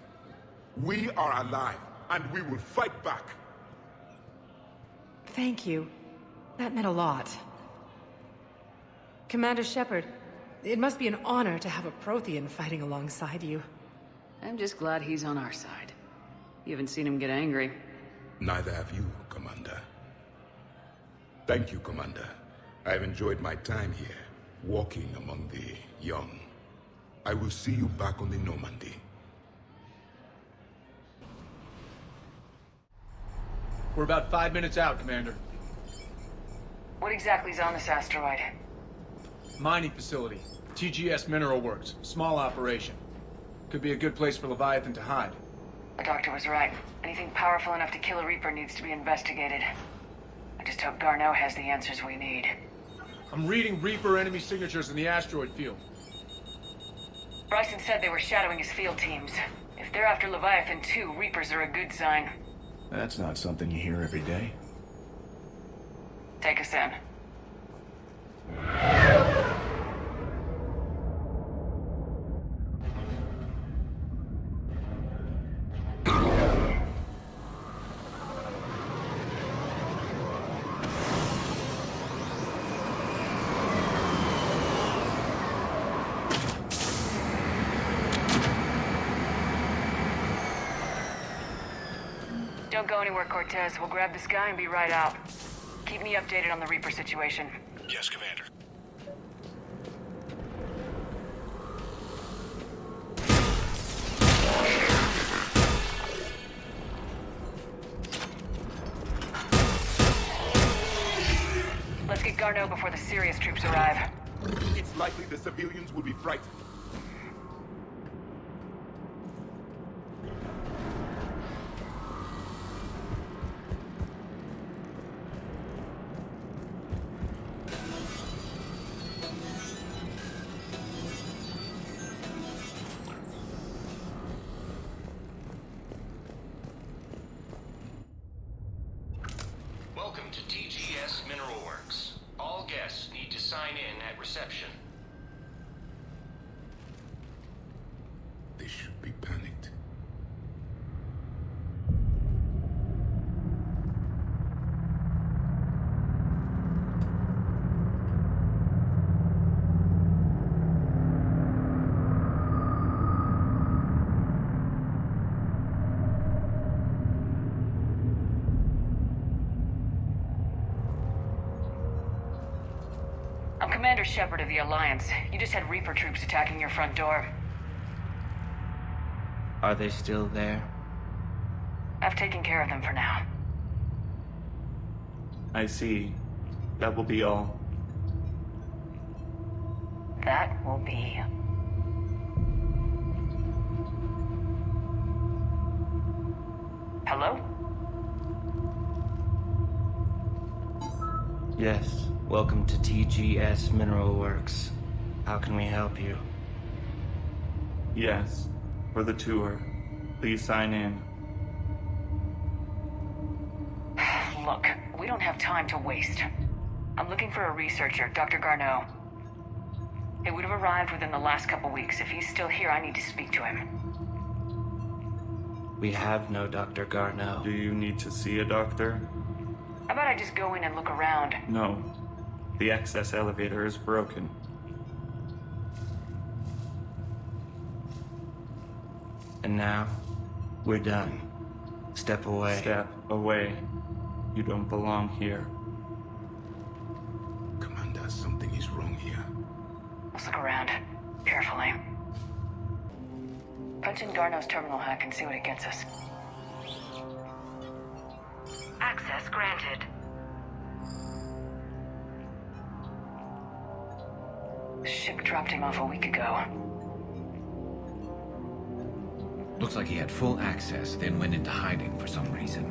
We are alive, and we will fight back. Thank you. That meant a lot. Commander Shepard, it must be an honor to have a Prothean fighting alongside you. I'm just glad he's on our side. You haven't seen him get angry. Neither have you, Commander. Thank you, Commander. I have enjoyed my time here, walking among the young. I will see you back on the Normandy. We're about 5 minutes out, Commander. What exactly is on this asteroid? Mining facility. TGS Mineral Works. Small operation. Could be a good place for Leviathan to hide. The doctor was right. Anything powerful enough to kill a Reaper needs to be investigated. I just hope Garneau has the answers we need. I'm reading Reaper enemy signatures in the asteroid field. Bryson said they were shadowing his field teams. If they're after Leviathan too, Reapers are a good sign. That's not something you hear every day. Take us in. Don't go anywhere, Cortez. We'll grab this guy and be right out. Keep me updated on the Reaper situation. Yes, Commander. Let's get Garneau before the serious troops arrive. It's likely the civilians will be frightened. Welcome to TGS Mineral Works. All guests need to sign in at reception. They should be panicked. I'm Commander Shepard of the Alliance. You just had Reaper troops attacking your front door. Are they still there? I've taken care of them for now. I see. That will be all. That will be... Hello? Yes. Welcome to TGS Mineral Works. How can we help you? Yes. For the tour. Please sign in. Look, we don't have time to waste. I'm looking for a researcher, Dr. Garneau. He would have arrived within the last couple weeks. If he's still here, I need to speak to him. We have no Dr. Garneau. Do you need to see a doctor? How about I just go in and look around? No. The access elevator is broken. And now, we're done. Step away. Step away. You don't belong here. Commander, something is wrong here. Let's look around. Carefully. Punch in Garneau's terminal hack and see what it gets us. Access granted. The ship dropped him off a week ago. Looks like he had full access, then went into hiding for some reason.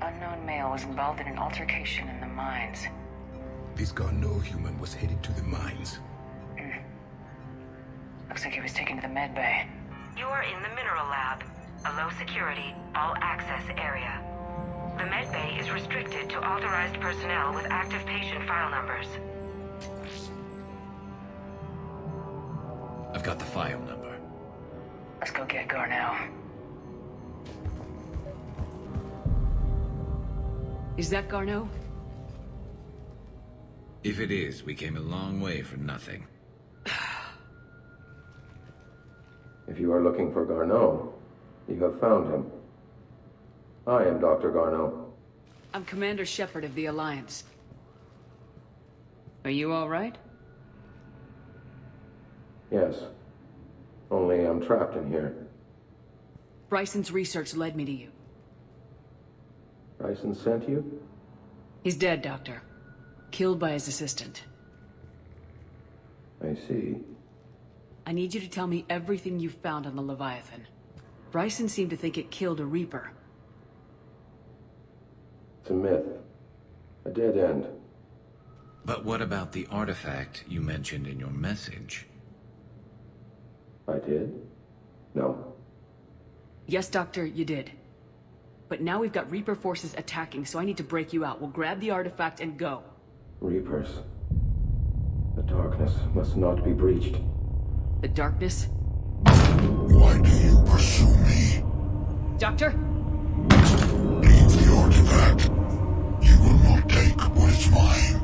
Unknown male was involved in an altercation in the mines. This Garneau human was headed to the mines. Looks like he was taken to the med bay. You are in the mineral lab, a low security, all access area. The med bay is restricted to authorized personnel with active patient file numbers. I've got the file number. Let's go get Garneau. Is that Garneau? If it is, we came a long way for nothing. If you are looking for Garneau, you have found him. I am Dr. Garneau. I'm Commander Shepard of the Alliance. Are you all right? Yes. Only I'm trapped in here. Bryson's research led me to you. Bryson sent you? He's dead, Doctor. Killed by his assistant. I see. I need you to tell me everything you found on the Leviathan. Bryson seemed to think it killed a Reaper. It's a myth. A dead end. But what about the artifact you mentioned in your message? I did? No. Yes, Doctor, you did. But now we've got Reaper forces attacking, so I need to break you out. We'll grab the artifact and go. Reapers. The darkness must not be breached. The darkness? Why do you pursue me? Doctor? Leave the artifact. You will not take what is mine.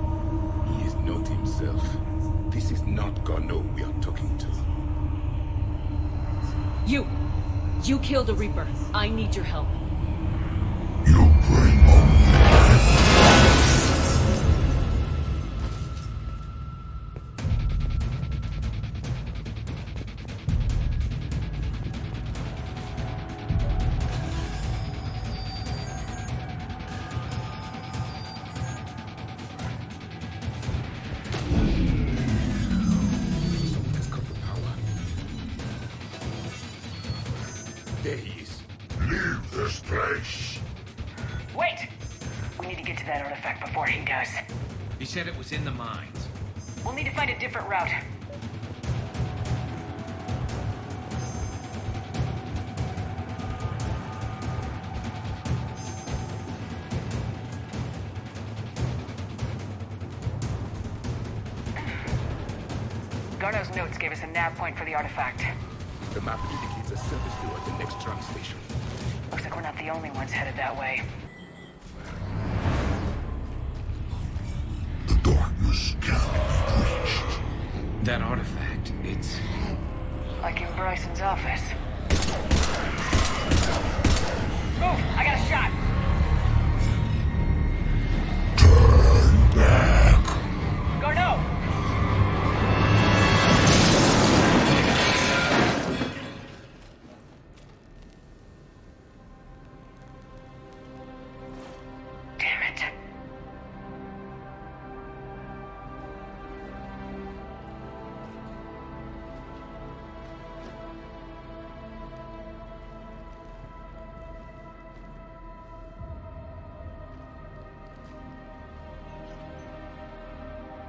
I need your help. There he is. Leave this place. Wait! We need to get to that artifact before he does. He said it was in the mines. We'll need to find a different route. Garneau's notes gave us a nav point for the artifact. The map indicates a service door at the next tram station. Looks like we're not the only ones headed that way. The darkness can't be breached. That artifact, it's... Like in Bryson's office. Move! I got a shot! Turn back. Garneau!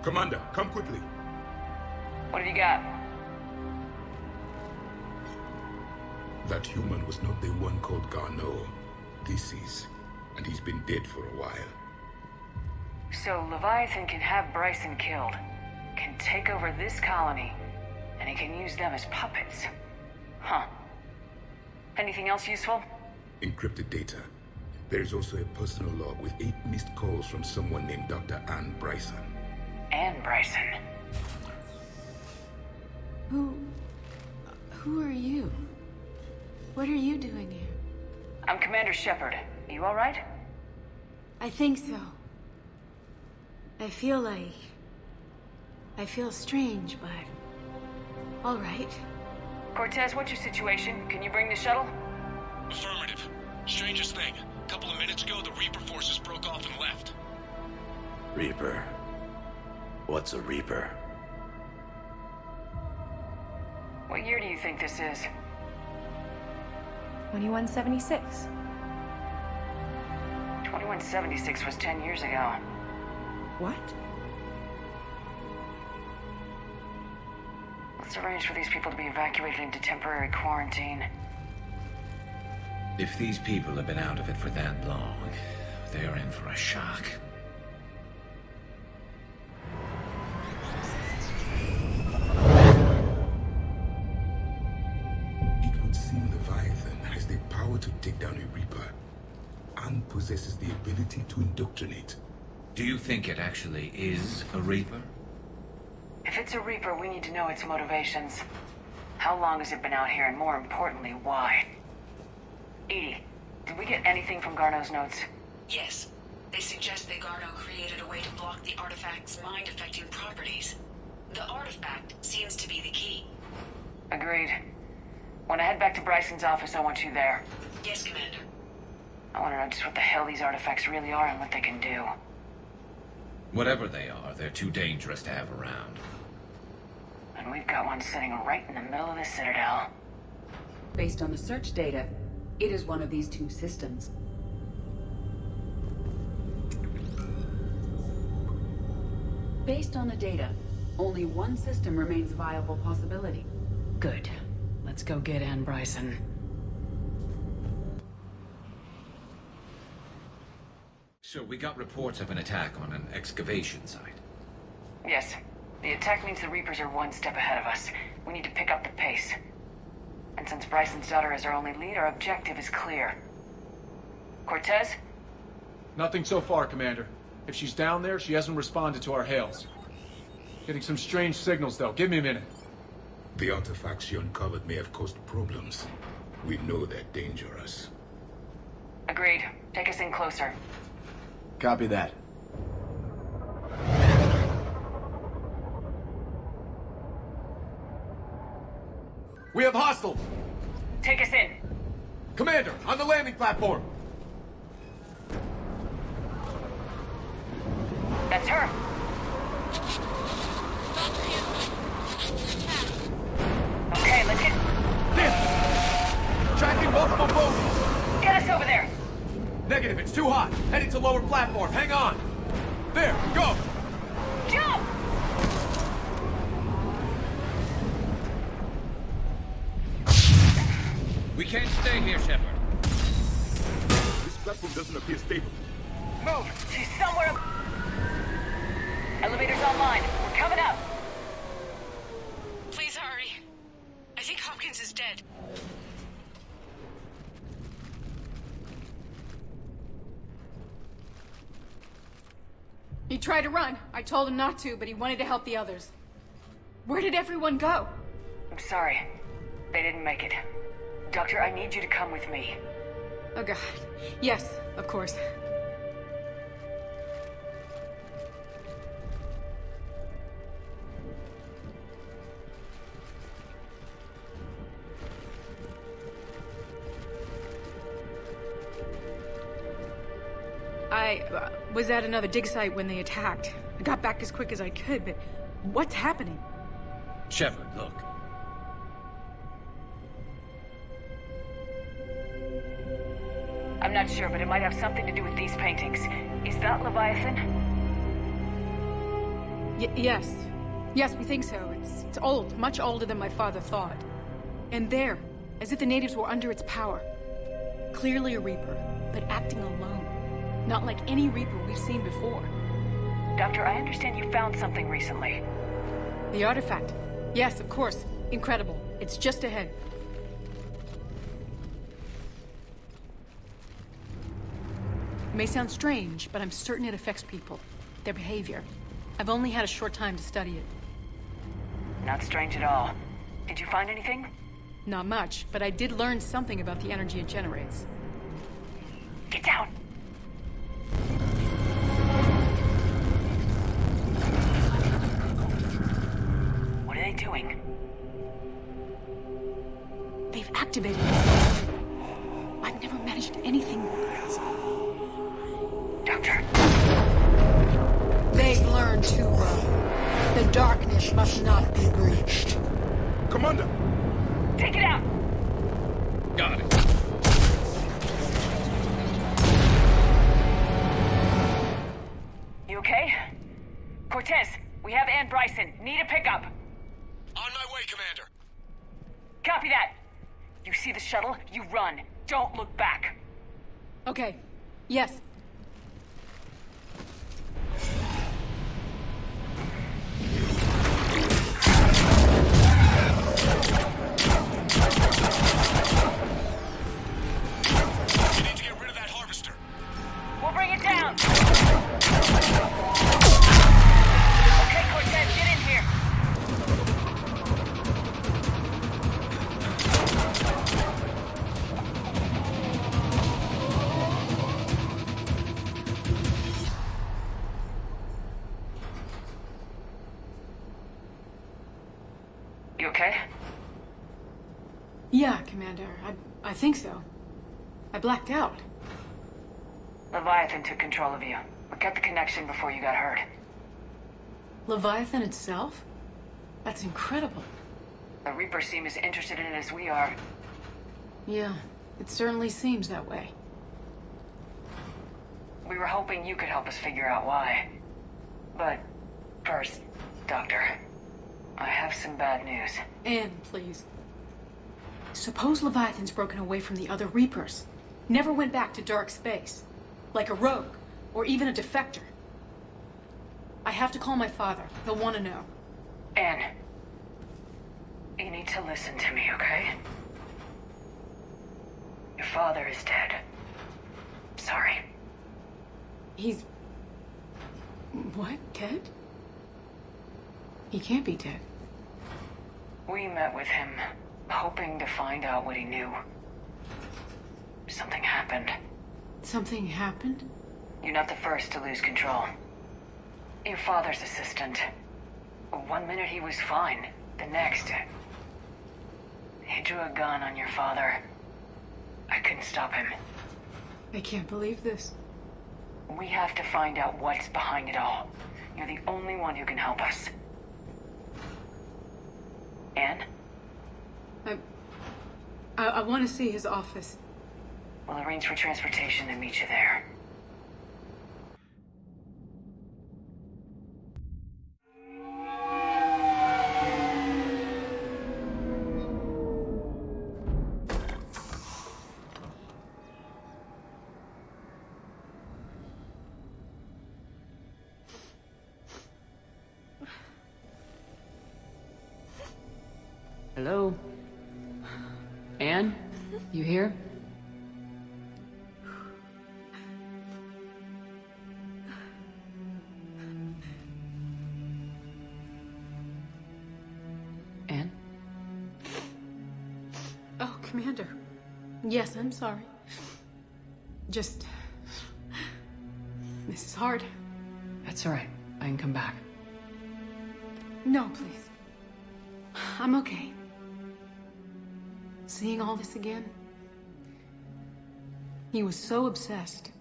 Commander, come quickly. What have you got? That human was not the one called Garneau. This is, and he's been dead for a while. So Leviathan can have Bryson killed, can take over this colony, and he can use them as puppets. Huh. Anything else useful? Encrypted data. There's also a personal log with 8 missed calls from someone named Dr. Anne Bryson. Anne Bryson. Who are you? What are you doing here? I'm Commander Shepard. You all right? I think so. I feel strange, but... all right. Cortez, what's your situation? Can you bring the shuttle? Affirmative. Strangest thing. A couple of minutes ago, the Reaper forces broke off and left. Reaper? What's a Reaper? What year do you think this is? 2176. 2176 was 10 years ago. What? Let's arrange for these people to be evacuated into temporary quarantine. If these people have been out of it for that long, they're in for a shock. It would seem Leviathan has the power to take down a Reaper, and possesses the ability to indoctrinate. Do you think it actually is a Reaper? If it's a Reaper, we need to know its motivations. How long has it been out here, and more importantly, why? Edie, did we get anything from Garneau's notes? Yes. They suggest that Garneau created a way to block the artifact's mind-affecting properties. The artifact seems to be the key. Agreed. When I head back to Bryson's office, I want you there. Yes, Commander. I want to know just what the hell these artifacts really are and what they can do. Whatever they are, they're too dangerous to have around. And we've got one sitting right in the middle of the Citadel. Based on the search data, it is one of these two systems. Based on the data, only one system remains a viable possibility. Good. Let's go get Anne Bryson. So we got reports of an attack on an excavation site. Yes. The attack means the Reapers are one step ahead of us. We need to pick up the pace. And since Bryson's daughter is our only lead, our objective is clear. Cortez? Nothing so far, Commander. If she's down there, she hasn't responded to our hails. Getting some strange signals, though. Give me a minute. The artifacts she uncovered may have caused problems. We know they're dangerous. Agreed. Take us in closer. Copy that. We have hostiles! Take us in. Commander, on the landing platform! That's her. Okay, let's hit. Tracking multiple bogies! Get us over there! Negative, it's too hot. Heading to lower platform, hang on! There, go! Jump! We can't stay here, Shepard. This platform doesn't appear stable. Move! She's somewhere. Elevator's online. We're coming up. Please hurry. I think Hopkins is dead. He tried to run. I told him not to, but he wanted to help the others. Where did everyone go? I'm sorry. They didn't make it. Doctor, I need you to come with me. Oh god. Yes, of course. I was at another dig site when they attacked. I got back as quick as I could, but what's happening? Shepard, look. I'm not sure, but it might have something to do with these paintings. Is that Leviathan? Yes. Yes, we think so. It's old, much older than my father thought. And there, as if the natives were under its power. Clearly a Reaper, but acting alone. Not like any Reaper we've seen before. Doctor, I understand you found something recently. The artifact. Yes, of course. Incredible. It's just ahead. It may sound strange, but I'm certain it affects people. Their behavior. I've only had a short time to study it. Not strange at all. Did you find anything? Not much, but I did learn something about the energy it generates. Get down! What are they doing? They've activated it. I've never managed anything. Doctor. They've learned too well. The darkness must not be breached. Commander! Take it out! Got it. You okay? Cortez, we have Ann Bryson. Need a pickup. On my way, Commander. Copy that. You see the shuttle, you run. Don't look back. Okay. Yes. You need to get rid of that harvester. We'll bring it down. Okay, Cortez, get in here. You okay? Yeah, Commander. I think so. I blacked out. Leviathan took control of you. We cut the connection before you got hurt. Leviathan itself? That's incredible. The Reapers seem as interested in it as we are. Yeah, it certainly seems that way. We were hoping you could help us figure out why. But first, Doctor, I have some bad news. Anne, please. Suppose Leviathan's broken away from the other Reapers. Never went back to dark space. Like a rogue, or even a defector. I have to call my father. He'll want to know. Anne, you need to listen to me, okay? Your father is dead. Sorry. He's... What? Dead? He can't be dead. We met with him, hoping to find out what he knew. Something happened. Something happened? You're not the first to lose control. Your father's assistant. One minute he was fine, the next... He drew a gun on your father. I couldn't stop him. I can't believe this. We have to find out what's behind it all. You're the only one who can help us. Anne? I want to see his office. We'll arrange for transportation and meet you there. Hello? Anne? You here? Anne? Oh, Commander. Yes, I'm sorry. Just... This is hard. That's all right. I can come back. No, please. I'm okay. Seeing all this again? He was so obsessed.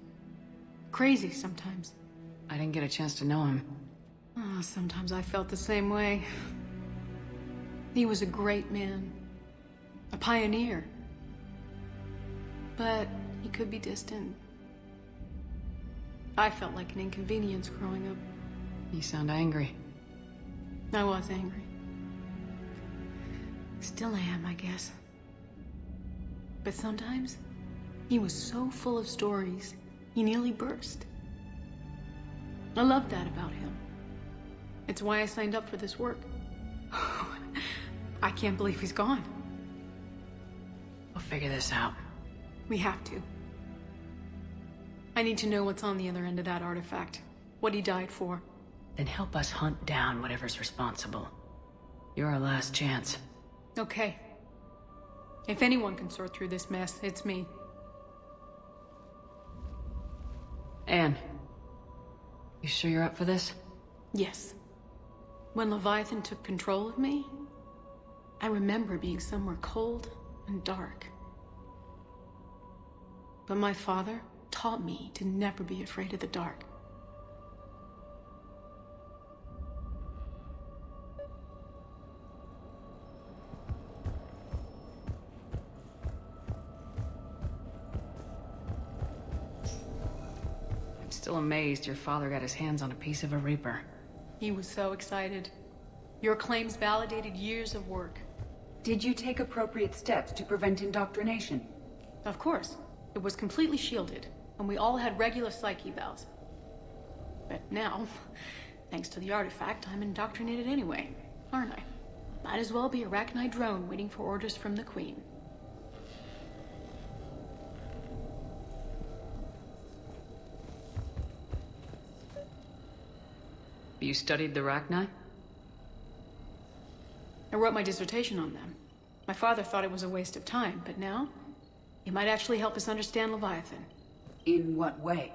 Crazy sometimes. I didn't get a chance to know him. Oh, sometimes I felt the same way. He was a great man. A pioneer. But he could be distant. I felt like an inconvenience growing up. You sound angry. I was angry. Still am, I guess. But sometimes, he was so full of stories, he nearly burst. I love that about him. It's why I signed up for this work. I can't believe he's gone. We'll figure this out. We have to. I need to know what's on the other end of that artifact. What he died for. Then help us hunt down whatever's responsible. You're our last chance. Okay. If anyone can sort through this mess, it's me. Anne, you sure you're up for this? Yes. When Leviathan took control of me, I remember being somewhere cold and dark. But my father taught me to never be afraid of the dark. Still amazed your father got his hands on a piece of a Reaper. He was so excited. Your claims validated years of work. Did you take appropriate steps to prevent indoctrination? Of course. It was completely shielded, and we all had regular psych evals. But now, thanks to the artifact, I'm indoctrinated anyway, aren't I? Might as well be a Arachnite drone waiting for orders from the Queen. You studied the Arachnite? I wrote my dissertation on them. My father thought it was a waste of time, but now, it might actually help us understand Leviathan. In what way?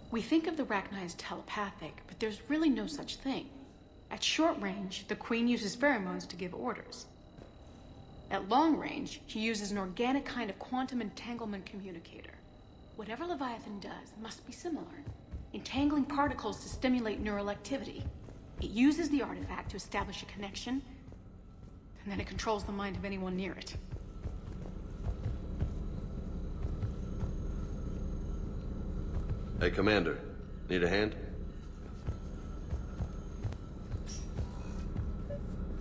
We think of the Arachnite as telepathic, but there's really no such thing. At short range, the Queen uses pheromones to give orders. At long range, she uses an organic kind of quantum entanglement communicator. Whatever Leviathan does must be similar. Entangling particles to stimulate neural activity. It uses the artifact to establish a connection, and then it controls the mind of anyone near it. Hey, Commander. Need a hand?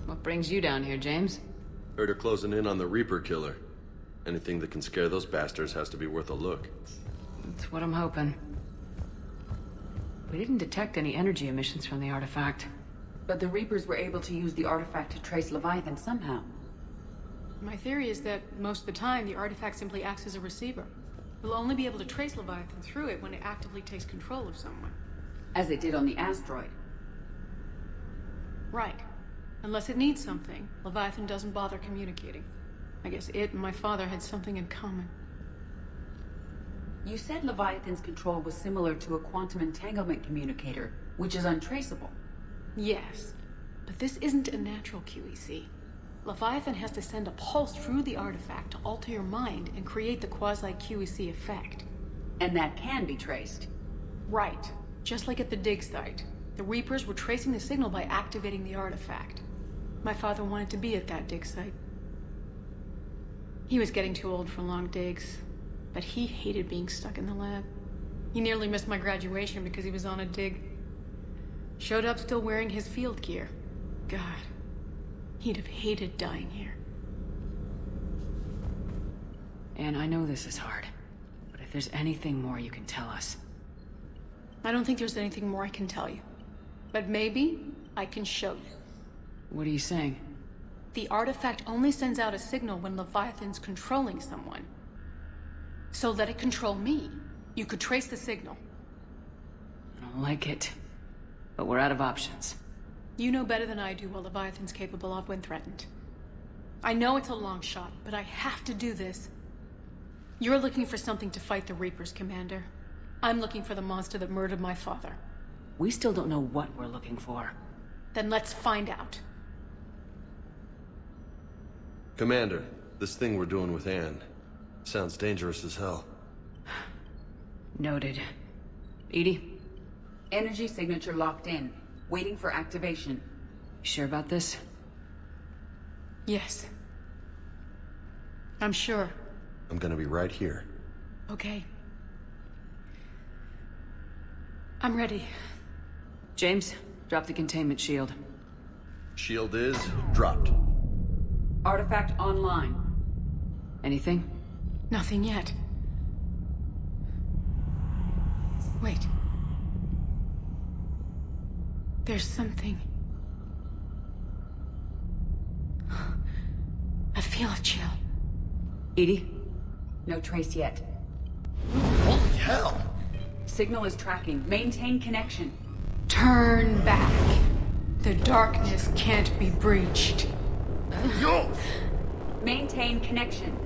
What brings you down here, James? Heard her closing in on the Reaper killer. Anything that can scare those bastards has to be worth a look. That's what I'm hoping. We didn't detect any energy emissions from the artifact. But the Reapers were able to use the artifact to trace Leviathan somehow. My theory is that most of the time, the artifact simply acts as a receiver. We'll only be able to trace Leviathan through it when it actively takes control of someone. As it did on the asteroid. Right. Unless it needs something, Leviathan doesn't bother communicating. I guess it and my father had something in common. You said Leviathan's control was similar to a quantum entanglement communicator, which is untraceable. Yes, but this isn't a natural QEC. Leviathan has to send a pulse through the artifact to alter your mind and create the quasi-QEC effect. And that can be traced. Right. Just like at the dig site. The Reapers were tracing the signal by activating the artifact. My father wanted to be at that dig site. He was getting too old for long digs, but he hated being stuck in the lab. He nearly missed my graduation because he was on a dig. Showed up still wearing his field gear. God, he'd have hated dying here. And I know this is hard, but if there's anything more you can tell us. I don't think there's anything more I can tell you. But maybe I can show you. What are you saying? The artifact only sends out a signal when Leviathan's controlling someone. So let it control me. You could trace the signal. I don't like it. But we're out of options. You know better than I do what Leviathan's capable of when threatened. I know it's a long shot, but I have to do this. You're looking for something to fight the Reapers, Commander. I'm looking for the monster that murdered my father. We still don't know what we're looking for. Then let's find out. Commander, this thing we're doing with Anne sounds dangerous as hell. Noted. Edie? Energy signature locked in. Waiting for activation. You sure about this? Yes. I'm sure. I'm gonna be right here. Okay. I'm ready. James, drop the containment shield. Shield is dropped. Artifact online. Anything? Nothing yet. Wait. There's something. I feel a chill. Edie? No trace yet. Holy hell! Signal is tracking. Maintain connection. Turn back. The darkness can't be breached. Yo! Maintain connection.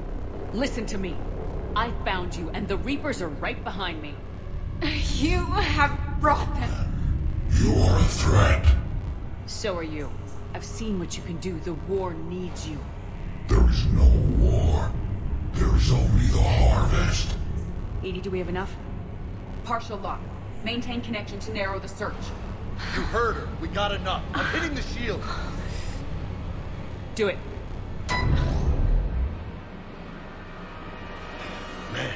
Listen to me. I found you, and the Reapers are right behind me. You have brought them. You are a threat. So are you. I've seen what you can do. The war needs you. There is no war. There is only the harvest. Edie, do we have enough? Partial lock. Maintain connection to narrow the search. You heard her. We got enough. I'm hitting the shield. Do it. Man.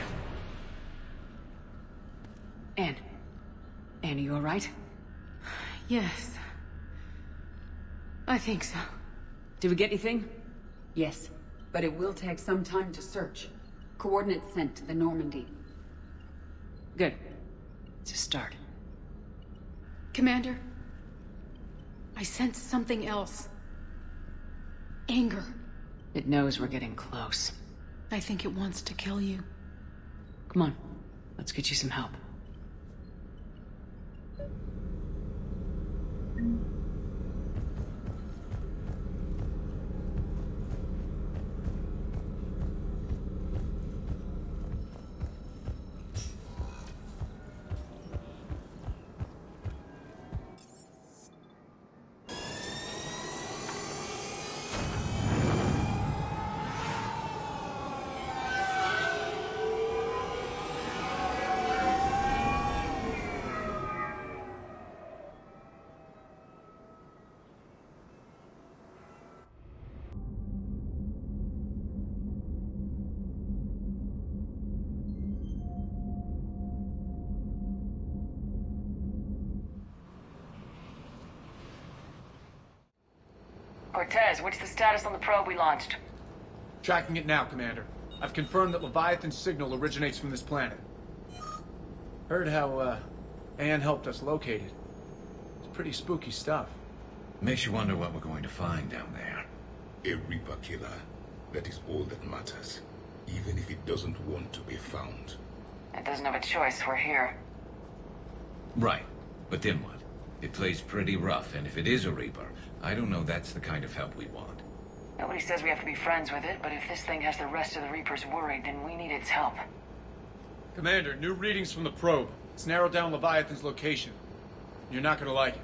Anne, are you alright? Yes. I think so. Did we get anything? Yes, but it will take some time to search. Coordinates sent to the Normandy. Good. It's a start. Commander, I sense something else. Anger. It knows we're getting close. I think it wants to kill you. Come on, let's get you some help. Cortez, what's the status on the probe we launched? Tracking it now, Commander. I've confirmed that Leviathan's signal originates from this planet. Heard how, Anne helped us locate it. It's pretty spooky stuff. Makes you wonder what we're going to find down there. A Reaper killer. That is all that matters. Even if it doesn't want to be found. It doesn't have a choice, we're here. Right. But then what? It plays pretty rough, and if it is a Reaper, I don't know that's the kind of help we want. Nobody says we have to be friends with it, but if this thing has the rest of the Reapers worried, then we need its help. Commander, new readings from the probe. It's narrowed down Leviathan's location. You're not gonna like it.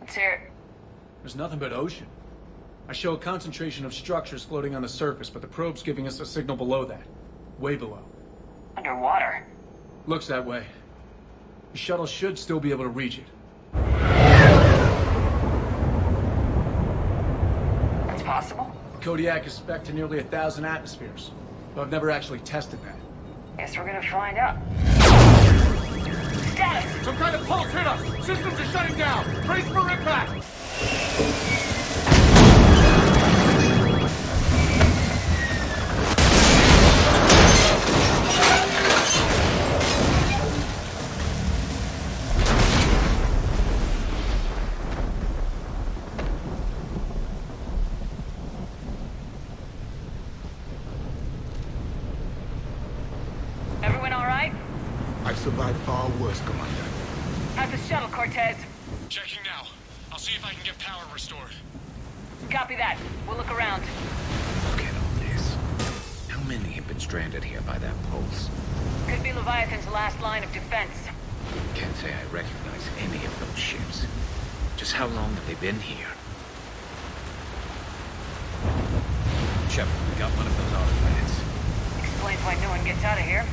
Let's hear it. There's nothing but ocean. I show a concentration of structures floating on the surface, but the probe's giving us a signal below that. Way below. Underwater? Looks that way. The shuttle should still be able to reach it. That's possible? The Kodiak is spec'd to nearly 1,000 atmospheres, but I've never actually tested that. Guess we're gonna find out. Status! Some kind of pulse hit us! Systems are shutting down! Brace for impact! Everyone all right? I survived far worse, Commander. How's the shuttle, Cortez? Checking now. I'll see if I can get power restored. Copy that. We'll look around. Look at all this. How many have been stranded here by that pulse? Could be Leviathan's last line of defense. Can't say I recognize any of those ships. Just how long have they been here? Shepard, we got one of those artifacts. Explains why no one gets out of here.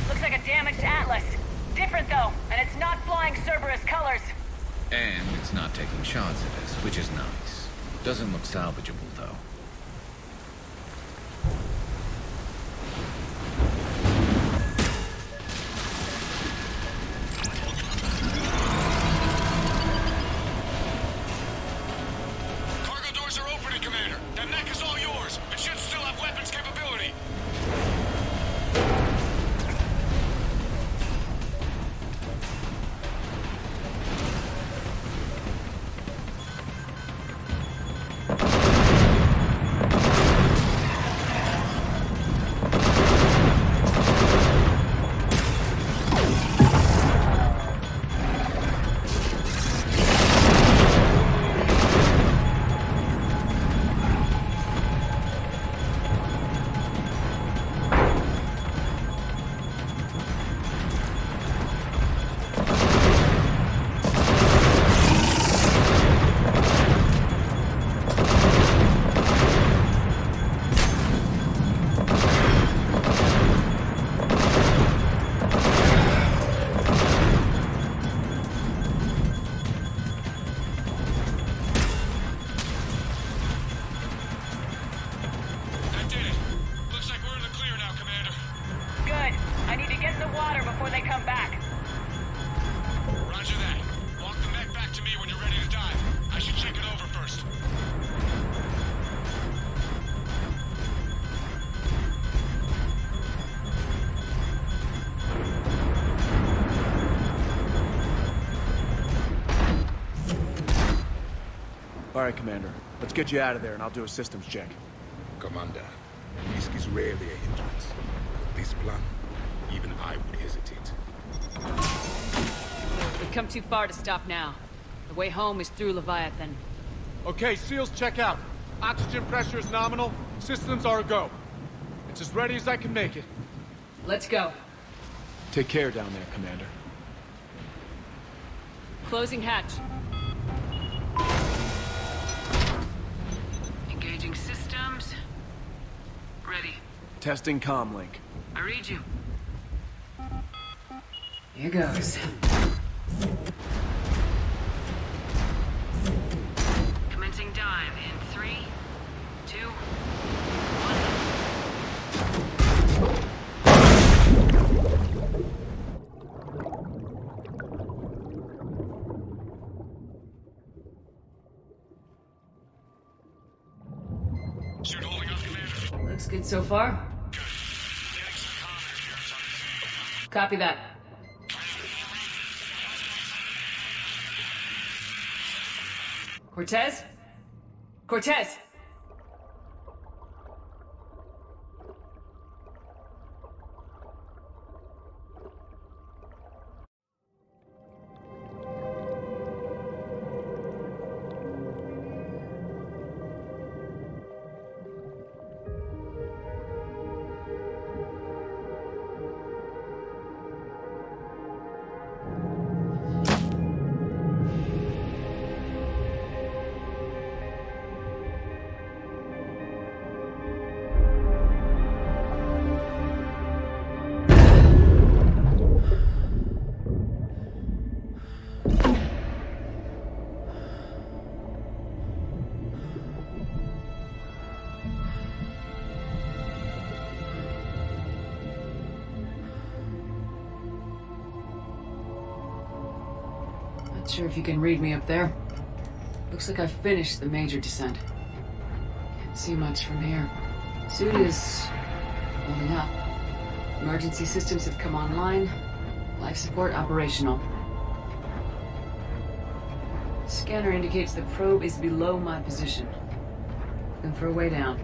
Looks like a damaged Atlas. Different though, and it's not flying Cerberus colors. And it's not taking shots at us, which is nice. Doesn't look salvageable, though. Cargo doors are opening, Commander. That mech is all yours. It should still have weapons capability. That did it. Looks like we're in the clear now, Commander. Good. I need to get in the water before they come back. Roger that. Walk the mech back to me when you're ready to dive. I should check it over first. All right, Commander. Let's get you out of there, and I'll do a systems check. Commander, risk is rarely a hindrance. With this plan, even I would hesitate. We've come too far to stop now. The way home is through Leviathan. Okay, SEALs, check out. Oxygen pressure is nominal. Systems are a go. It's as ready as I can make it. Let's go. Take care down there, Commander. Closing hatch. Engaging systems. Ready. Testing comlink. I read you. Here goes. Commencing dive in 3, 2, 1. Suit holding up, Commander. Looks good so far. Good. Getting some comm interference on the Copy that. Cortez? Cortez! sure if you can read me up there. Looks like I've finished the major descent. Can't see much from here. Suit is holding up. Emergency systems have come online. Life support operational. Scanner indicates the probe is below my position. Looking for a way down.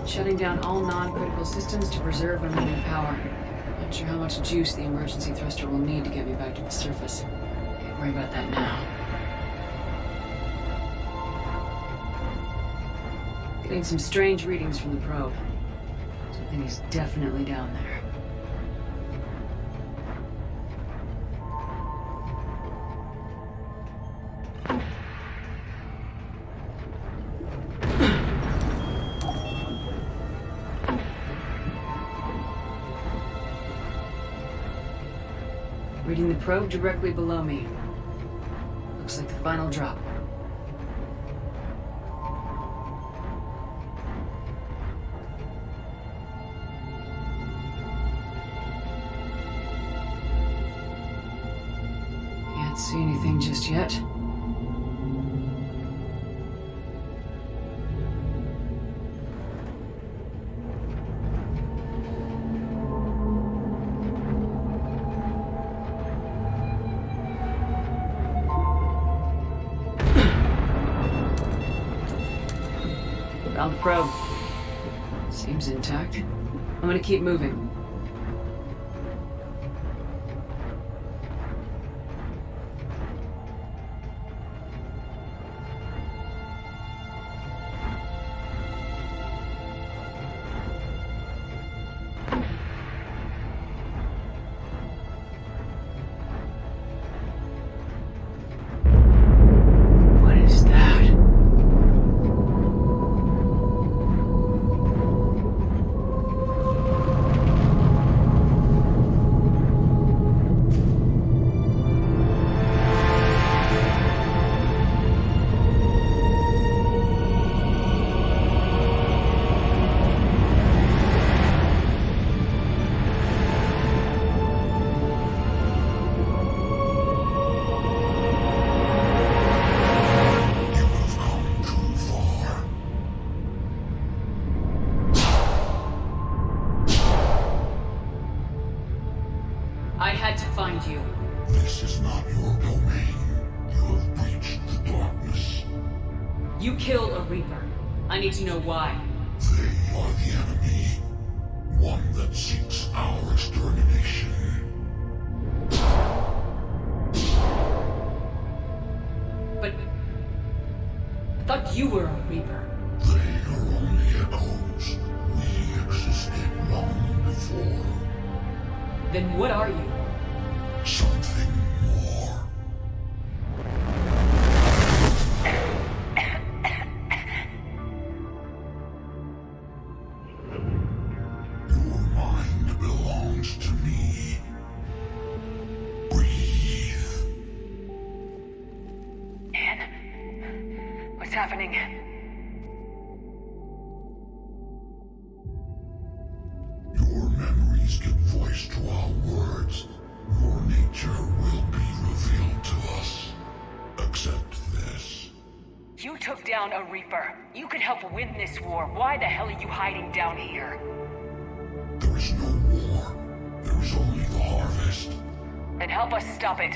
Shutting down all non-critical systems to preserve unlimited power. Not sure how much juice the emergency thruster will need to get me back to the surface. Can't worry about that now. Getting some strange readings from the probe. Something is definitely down there. Reading the probe directly below me. Looks like the final drop. Can't see anything just yet. Found the probe. Seems intact. I'm gonna keep moving. What is that? I had to find you. This is not your domain. You have breached the darkness. You killed a Reaper. I need to know why. They are the enemy. One that seeks our extermination. But I thought you were a Reaper. They are only echoes. We existed long before. Then what are you? Something more. Your mind belongs to me. Breathe. Anne, what's happening? Your memories give voice to our words. Your nature will be revealed to us. Accept this. You took down a Reaper. You could help win this war. Why the hell are you hiding down here? There is no war. There is only the harvest. Then help us stop it.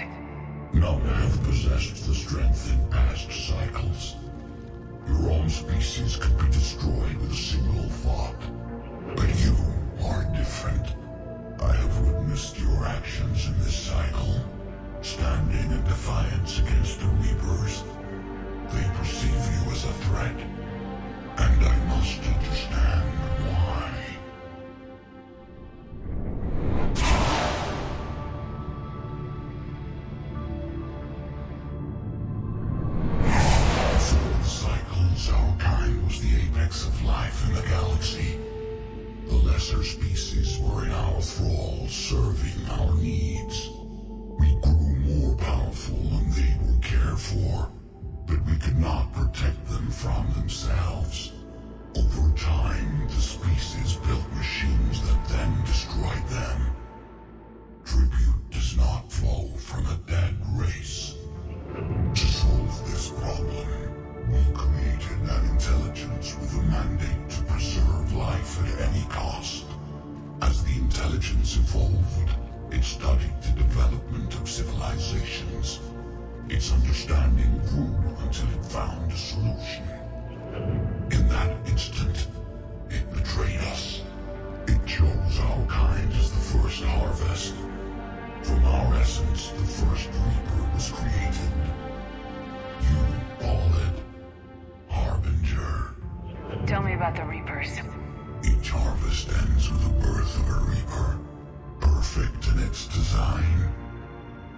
None have possessed the strength in past cycles. Your own species could be destroyed with a single thought. But you are different. I have witnessed your actions in this cycle, standing in defiance against the Reapers. They perceive you as a threat, and I must understand why. Before the cycles, our kind was the apex of life in the galaxy. The lesser species were in our thrall, serving our needs. We grew more powerful and they were cared for, but we could not protect them from themselves. Over time, the species built machines that then destroyed them. Tribute does not flow from a dead race. To solve this problem, we created an intelligence with a mandate to preserve life at any cost. As the intelligence evolved, it studied the development of civilizations. Its understanding grew until it found a solution. In that instant, it betrayed us. It chose our kind as the first harvest. From our essence, the first Reaper was created. You call it Harbinger. Tell me about the Reapers. Each harvest ends with the birth of a Reaper, perfect in its design.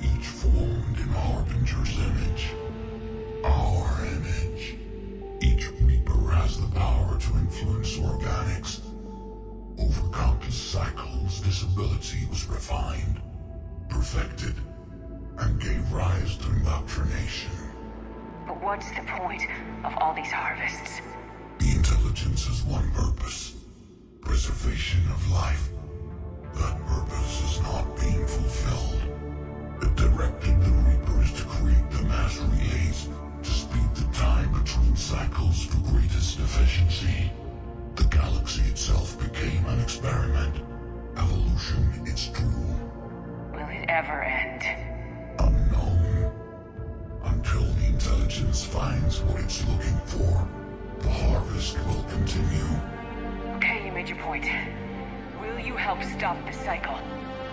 Each formed in Harbinger's image. Our image. Each Reaper has the power to influence organics. Over countless cycles, this ability was refined, perfected, and gave rise to indoctrination. But what's the point of all these harvests? The intelligence has one purpose: preservation of life. That purpose is not being fulfilled. It directed the Reapers to create the mass relays to speed the time between cycles to greatest efficiency. The galaxy itself became an experiment. Evolution its tool. Will it ever end? Unknown. Until the intelligence finds what it's looking for, the harvest will continue. Okay, you made your point. Will you help stop the cycle?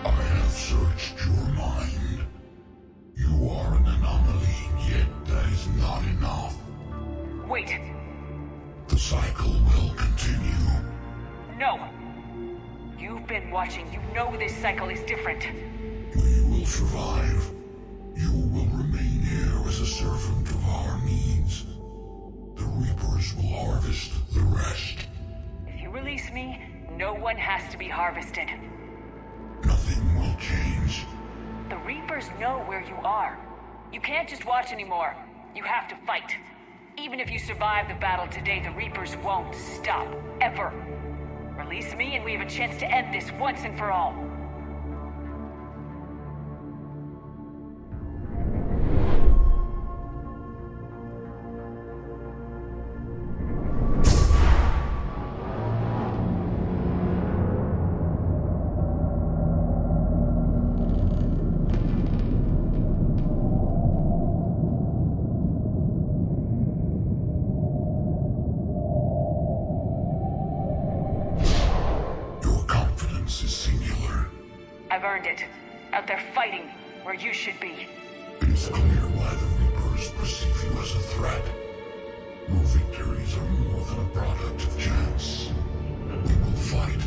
I have searched your mind. You are an anomaly, yet that is not enough. Wait. The cycle will continue. No. You've been watching. You know this cycle is different. We will survive. You will remain here as a servant of our needs. The Reapers will harvest the rest. If you release me, no one has to be harvested. Nothing will change. The Reapers know where you are. You can't just watch anymore. You have to fight. Even if you survive the battle today, the Reapers won't stop. Ever. Release me and we have a chance to end this once and for all. I've earned it. Out there fighting where you should be. It is clear why the Reapers perceive you as a threat. Your victories are more than a product of chance. We will fight,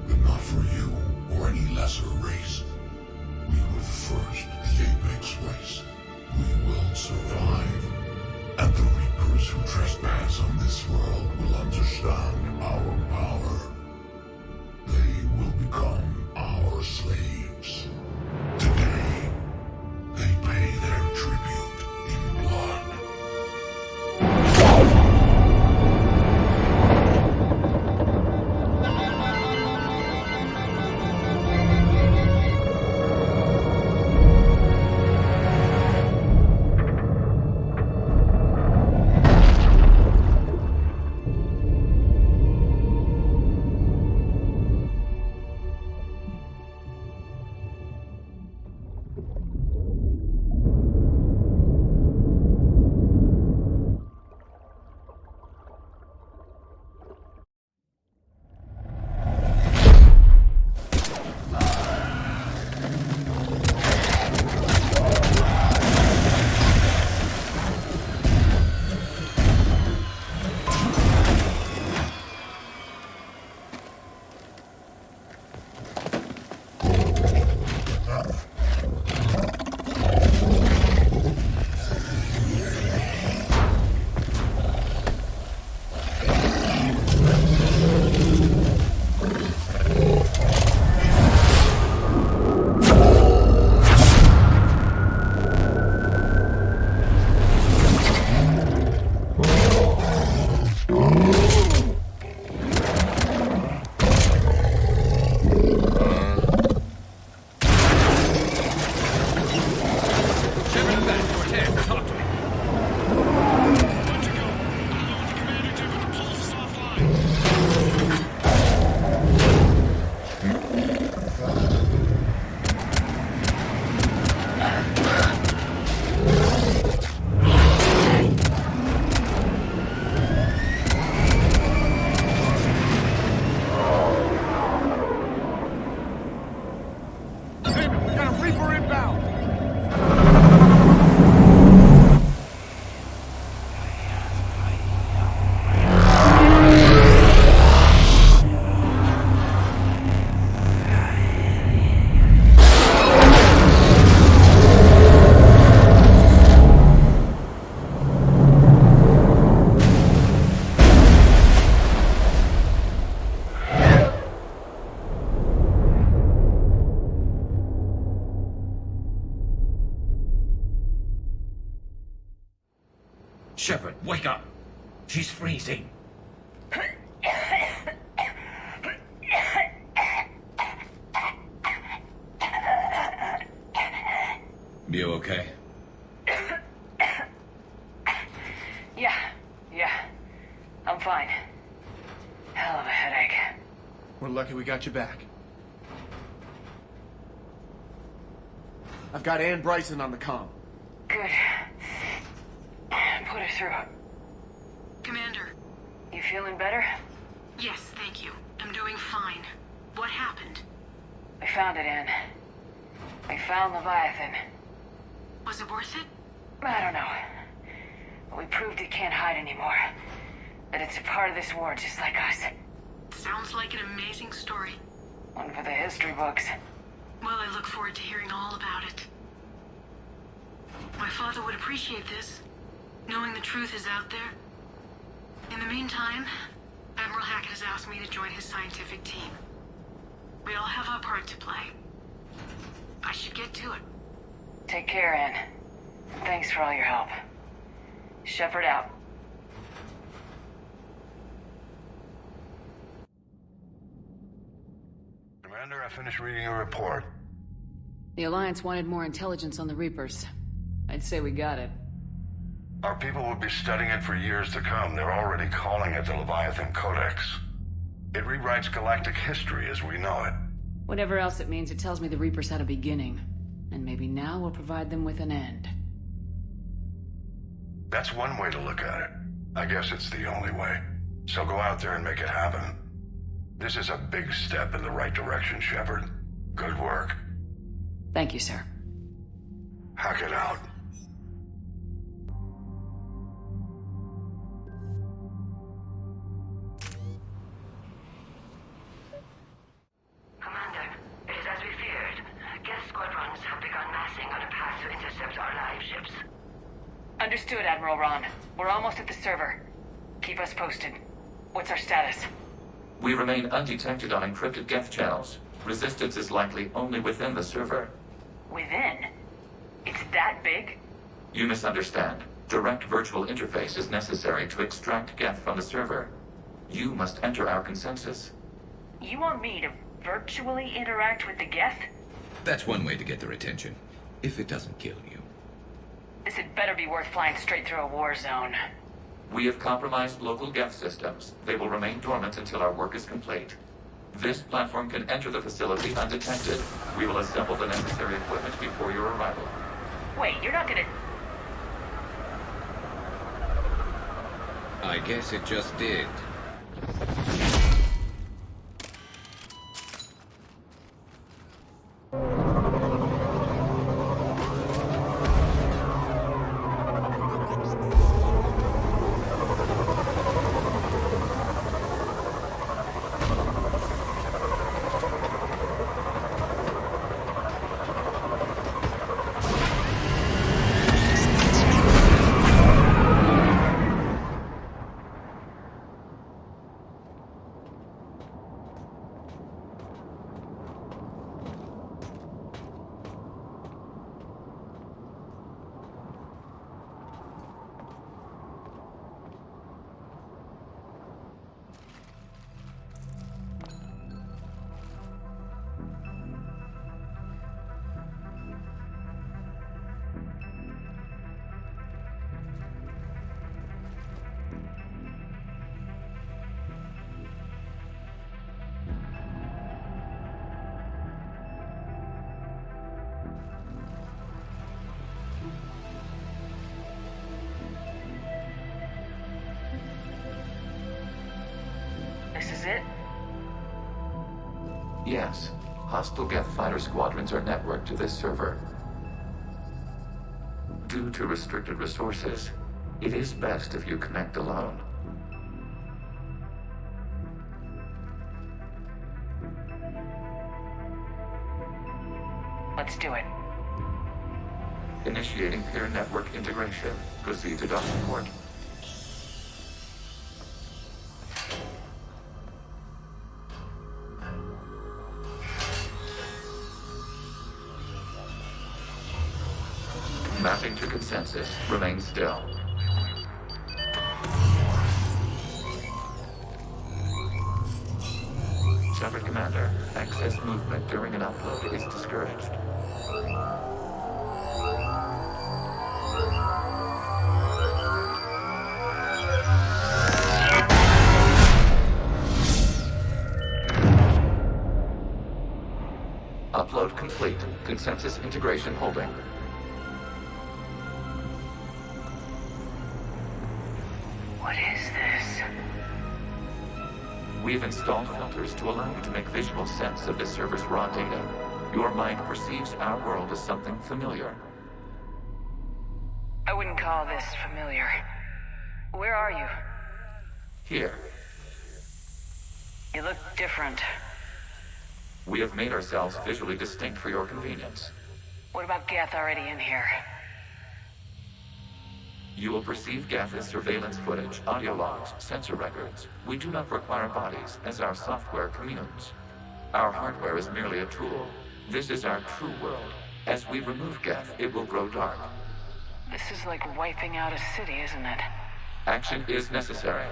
but not for you or any lesser race. We were the first, the apex race. We will survive. And the Reapers who trespass on this world will understand our power. They will become our slaves. Today, they pay their tribute in blood. Reaper inbound! Shepard, wake up! She's freezing. You okay? Yeah. I'm fine. Hell of a headache. We're lucky we got you back. I've got Ann Bryson on the comm. Good. Put her through. Commander. You feeling better? Yes, thank you. I'm doing fine. What happened? We found it, Ann. We found Leviathan. Was it worth it? I don't know. But we proved it can't hide anymore. That it's a part of this war just like us. Sounds like an amazing story. One for the history books. Well, I look forward to hearing all about it. My father would appreciate this, knowing the truth is out there. In the meantime, Admiral Hackett has asked me to join his scientific team. We all have our part to play. I should get to it. Take care, Ann. Thanks for all your help. Shepard out. Commander, I finished reading your report. The Alliance wanted more intelligence on the Reapers. I'd say we got it. Our people will be studying it for years to come. They're already calling it the Leviathan Codex. It rewrites galactic history as we know it. Whatever else it means, it tells me the Reapers had a beginning. And maybe now we'll provide them with an end. That's one way to look at it. I guess it's the only way. So go out there and make it happen. This is a big step in the right direction, Shepard. Good work. Thank you, sir. Hackett out. Commander, it is as we feared. Guest squadrons have begun massing on a path to intercept our live ships. Understood, Admiral Ron. We're almost at the server. Keep us posted. What's our status? We remain undetected on encrypted Geth channels. Resistance is likely only within the server. Within? It's that big? You misunderstand. Direct virtual interface is necessary to extract Geth from the server. You must enter our consensus. You want me to virtually interact with the Geth? That's one way to get their attention. If it doesn't kill you. This had better be worth flying straight through a war zone. We have compromised local Geth systems. They will remain dormant until our work is complete. This platform can enter the facility undetected. We will assemble the necessary equipment before your arrival. Wait, you're not gonna... I guess it just did. This is it? Yes. hostile Geth fighter squadrons are networked to this server. Due to restricted resources, it is best if you connect alone. Let's do it. Initiating peer network integration. Proceed to docking port. Mapping to consensus. Remain still. Shepard Commander, excess movement during an upload is discouraged. Upload complete. Consensus integration holding. What is this? We have installed filters to allow you to make visual sense of the server's raw data. Your mind perceives our world as something familiar. I wouldn't call this familiar. Where are you? Here, You look different. we have made ourselves visually distinct for your convenience. What about Geth already in here? You will perceive Geth as surveillance footage, audio logs, sensor records. We do not require bodies, as our software communes. Our hardware is merely a tool. This is our true world. As we remove Geth, it will grow dark. This is like wiping out a city, isn't it? Action is necessary.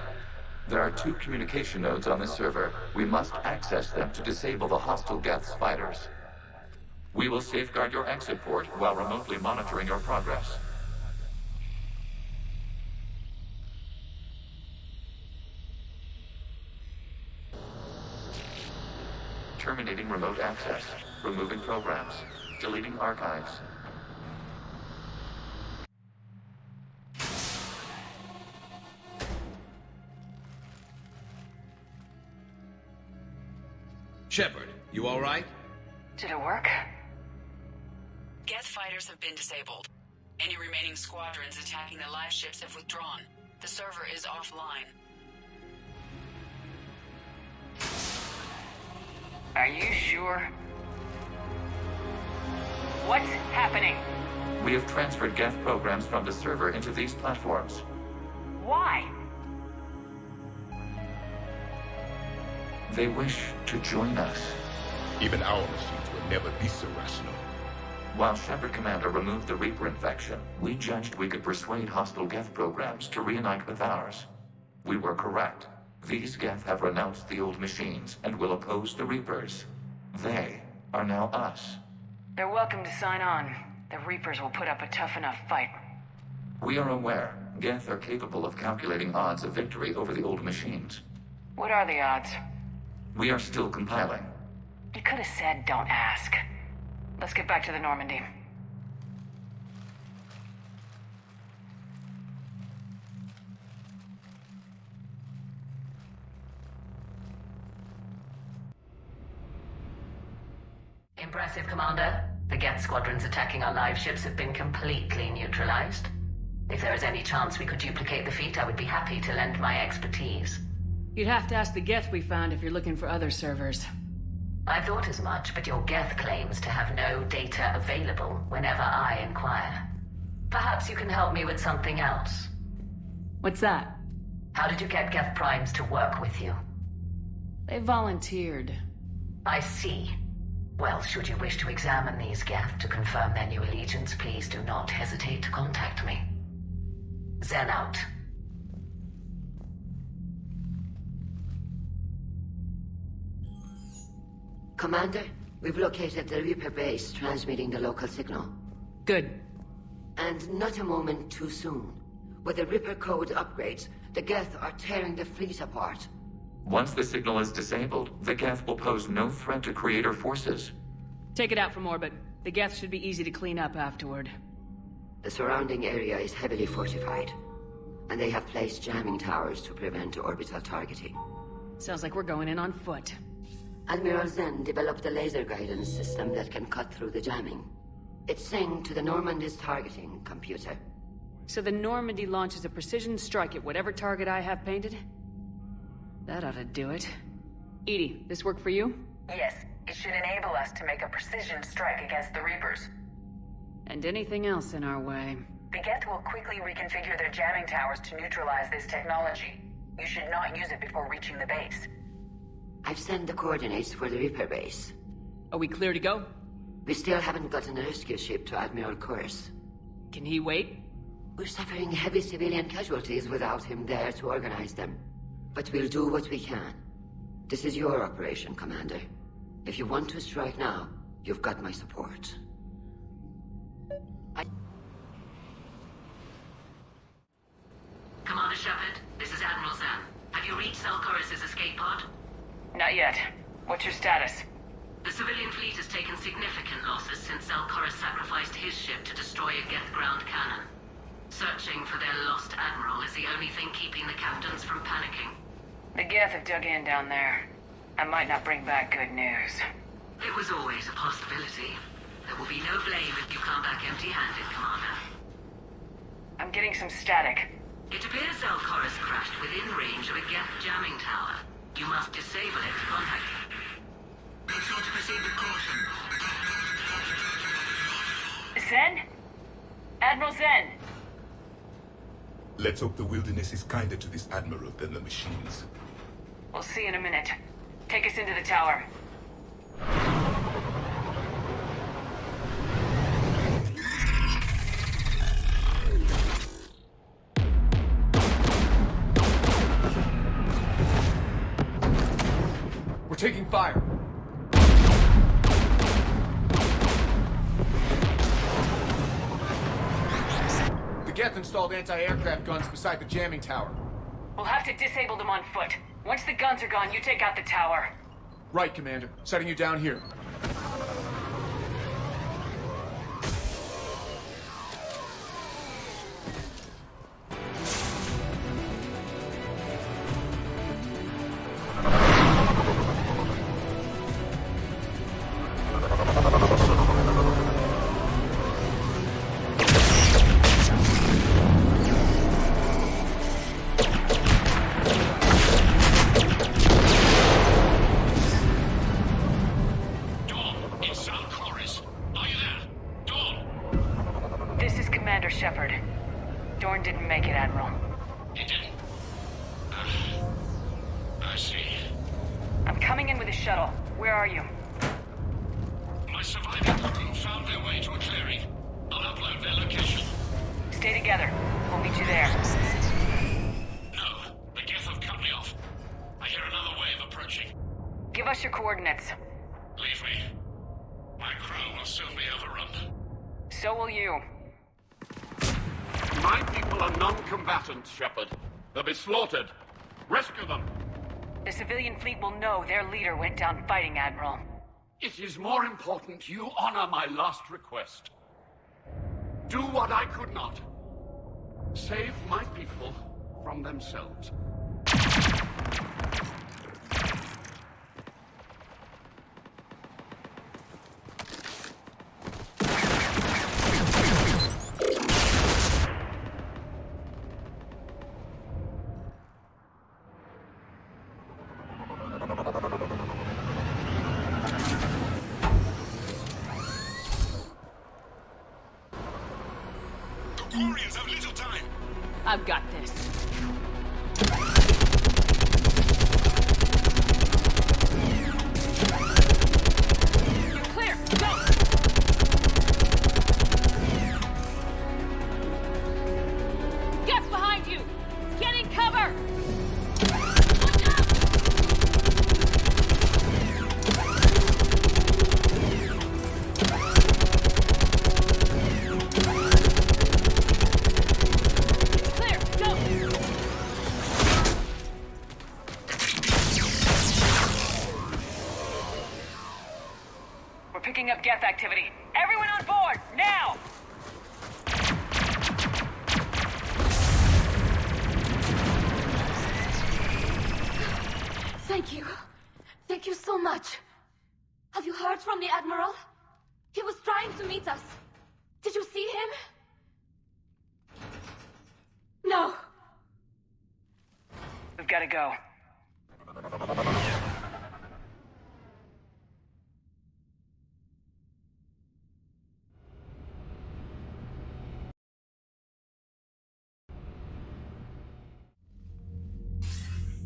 There are 2 communication nodes on the server. We must access them to disable the hostile Geth's fighters. We will safeguard your exit port while remotely monitoring your progress. Terminating remote access. Removing programs. Deleting archives. Shepard, you all right? Did it work? Geth fighters have been disabled. Any remaining squadrons attacking the live ships have withdrawn. The server is offline. Are you sure? What's happening? We have transferred Geth programs from the server into these platforms. Why? They wish to join us. Even our machines will never be so rational. While Shepard Commander removed the Reaper infection, we judged we could persuade hostile Geth programs to reunite with ours. We were correct. These Geth have renounced the old machines and will oppose the Reapers. They are now us. They're welcome to sign on. The Reapers will put up a tough enough fight. We are aware Geth are capable of calculating odds of victory over the old machines. What are the odds? We are still compiling. You could have said don't ask. Let's get back to the Normandy. Impressive, Commander. The Geth squadrons attacking our live ships have been completely neutralized. If there is any chance we could duplicate the feat, I would be happy to lend my expertise. You'd have to ask the Geth we found if you're looking for other servers. I thought as much, but your Geth claims to have no data available whenever I inquire. Perhaps you can help me with something else. What's that? How did you get Geth Primes to work with you? They volunteered. I see. Well, should you wish to examine these Geth to confirm their new allegiance, please do not hesitate to contact me. Zen out. Commander, we've located the Reaper base transmitting the local signal. Good. And not a moment too soon. With the Reaper code upgrades, the Geth are tearing the fleet apart. Once the signal is disabled, the Geth will pose no threat to Creator forces. Take it out from orbit. The Geth should be easy to clean up afterward. The surrounding area is heavily fortified, and they have placed jamming towers to prevent orbital targeting. Sounds like we're going in on foot. Admiral Zen developed a laser guidance system that can cut through the jamming. It's synced to the Normandy's targeting computer. So the Normandy launches a precision strike at whatever target I have painted? That ought to do it. Edie, this work for you? Yes, it should enable us to make a precision strike against the Reapers. And anything else in our way. The Geth will quickly reconfigure their jamming towers to neutralize this technology. You should not use it before reaching the base. I've sent the coordinates for the Reaper base. Are we clear to go? We still haven't gotten a rescue ship to Admiral Kurz. Can he wait? We're suffering heavy civilian casualties without him there to organize them. But we'll do what we can. This is your operation, Commander. If you want to strike now, you've got my support. Commander Shepard, this is Admiral Zan. Have you reached Salkoris' escape pod? Not yet. What's your status? The civilian fleet has taken significant losses since Salkoris sacrificed his ship to destroy a Geth ground cannon. Searching for their lost admiral is the only thing keeping the captains from panicking. The Geth have dug in down there. I might not bring back good news. It was always a possibility. There will be no blame if you come back empty-handed, Commander. I'm getting some static. It appears Salkoris crashed within range of a Geth jamming tower. You must disable it to contact it. Make sure to proceed with caution. Zen? Admiral Zen? Let's hope the wilderness is kinder to this admiral than the machines. We'll see in a minute. Take us into the tower. We're taking fire. The Geth installed anti-aircraft guns beside the jamming tower. We'll have to disable them on foot. Once the guns are gone, you take out the tower. Right, Commander. Setting you down here. Shepard. Dorn didn't make it, Admiral. He didn't? I see. I'm coming in with a shuttle. Where are you? My surviving crew found their way to a clearing. I'll upload their location. Stay together. We'll meet you there. No, the Geth have cut me off. I hear another wave approaching. Give us your coordinates. Leave me. My crew will soon be overrun. So will you. My people are non-combatants, Shepard. They'll be slaughtered. Rescue them. The civilian fleet will know their leader went down fighting, Admiral. It is more important you honor my last request. Do what I could not. Save my people from themselves. Warriors have little time. I've got this. You're clear. Go! Get behind you! Get in cover! Admiral. He was trying to meet us. Did you see him? No. We've got to go.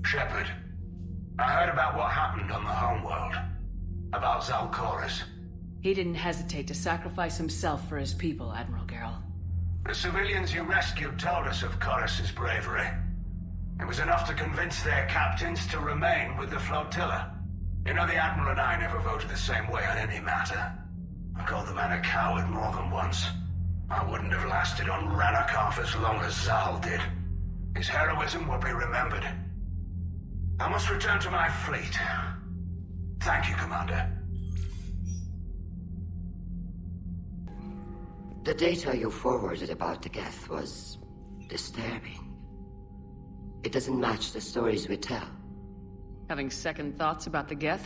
Shepard, I heard about what happened on the homeworld. About Zalcoris. He didn't hesitate to sacrifice himself for his people, Admiral Gerrel. The civilians you rescued told us of Corus's bravery. It was enough to convince their captains to remain with the flotilla. You know, the Admiral and I never voted the same way on any matter. I called the man a coward more than once. I wouldn't have lasted on Ranakov as long as Zal did. His heroism will be remembered. I must return to my fleet. Thank you, Commander. The data you forwarded about the Geth was disturbing. It doesn't match the stories we tell. Having second thoughts about the Geth?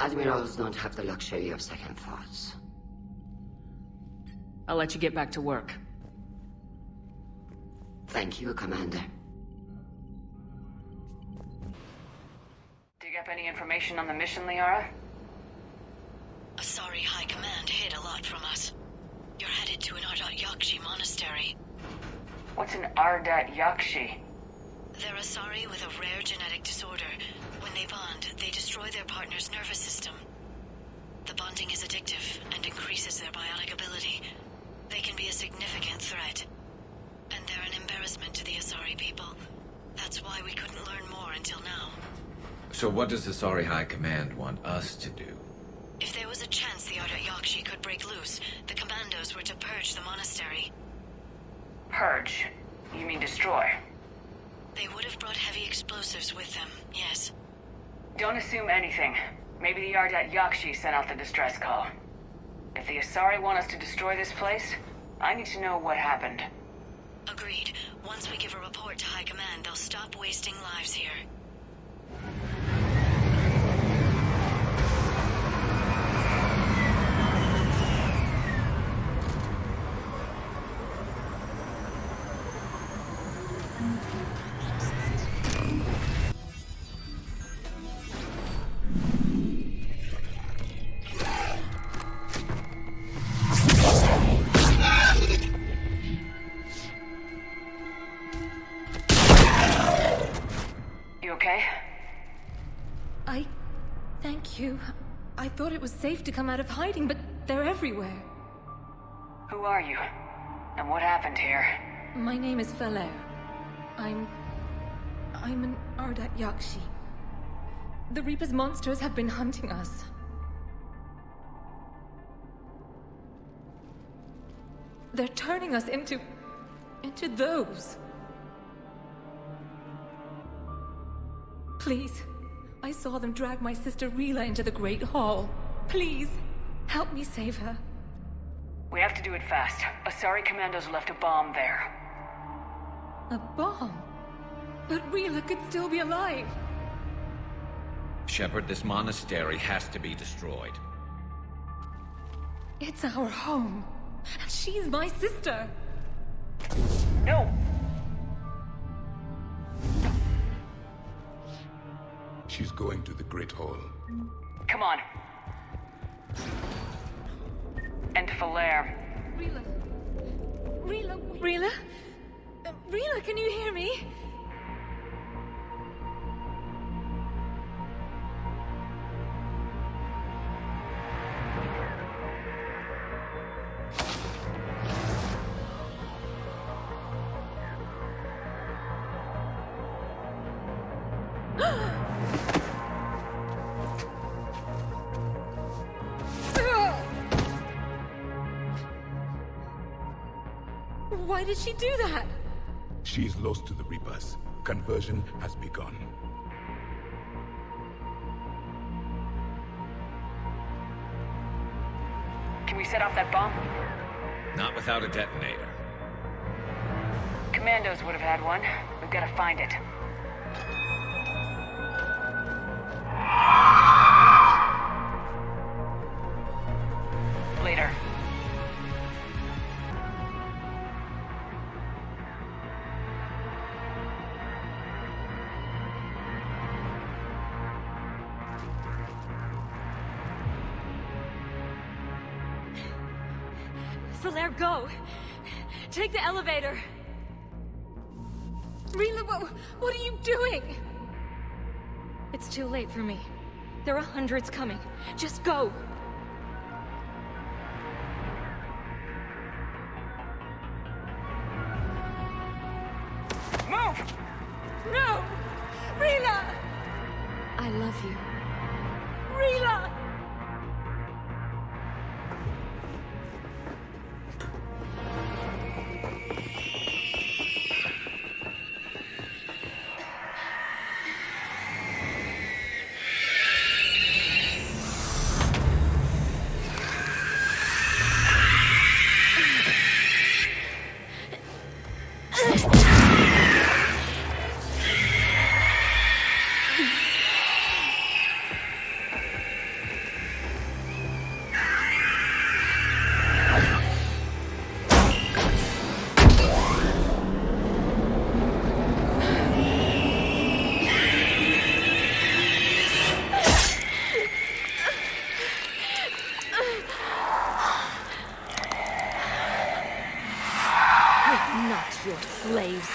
Admirals don't have the luxury of second thoughts. I'll let you get back to work. Thank you, Commander. Dig up any information on the mission, Liara? Asari High Command hid a lot from us. You're headed to an Ardat Yakshi monastery. What's an Ardat Yakshi? They're Asari with a rare genetic disorder. When they bond, they destroy their partner's nervous system. The bonding is addictive and increases their biotic ability. They can be a significant threat. And they're an embarrassment to the Asari people. That's why we couldn't learn more until now. So what does the Asari High Command want us to do? If there was a chance the Ardat Yakshi could break loose, the commandos were to purge the monastery. Purge? You mean destroy? They would have brought heavy explosives with them, yes. Don't assume anything. Maybe the Ardat Yakshi sent out the distress call. If the Asari want us to destroy this place, I need to know what happened. Agreed. Once we give a report to High Command, they'll stop wasting lives here. Thank you. I thought it was safe to come out of hiding, but they're everywhere. Who are you? And what happened here? My name is Falair. I'm an Ardat Yakshi. The Reaper's monsters have been hunting us. They're turning us into those. Please. I saw them drag my sister Rila into the Great Hall. Please, help me save her. We have to do it fast. Asari commandos left a bomb there. A bomb? But Rila could still be alive. Shepard, this monastery has to be destroyed. It's our home. And she's my sister. No! She's going to the Great Hall. Come on. And Falair. Rila. Rila? Rila, can you hear me? Why did she do that? She is lost to the Reapers. Conversion has begun. Can we set off that bomb? Not without a detonator. Commandos would have had one. We've got to find it. Falaire, go! Take the elevator! Rila, what are you doing? It's too late for me. There are hundreds coming. Just go! Move! No! Rila! I love you. Rila! Not your slaves.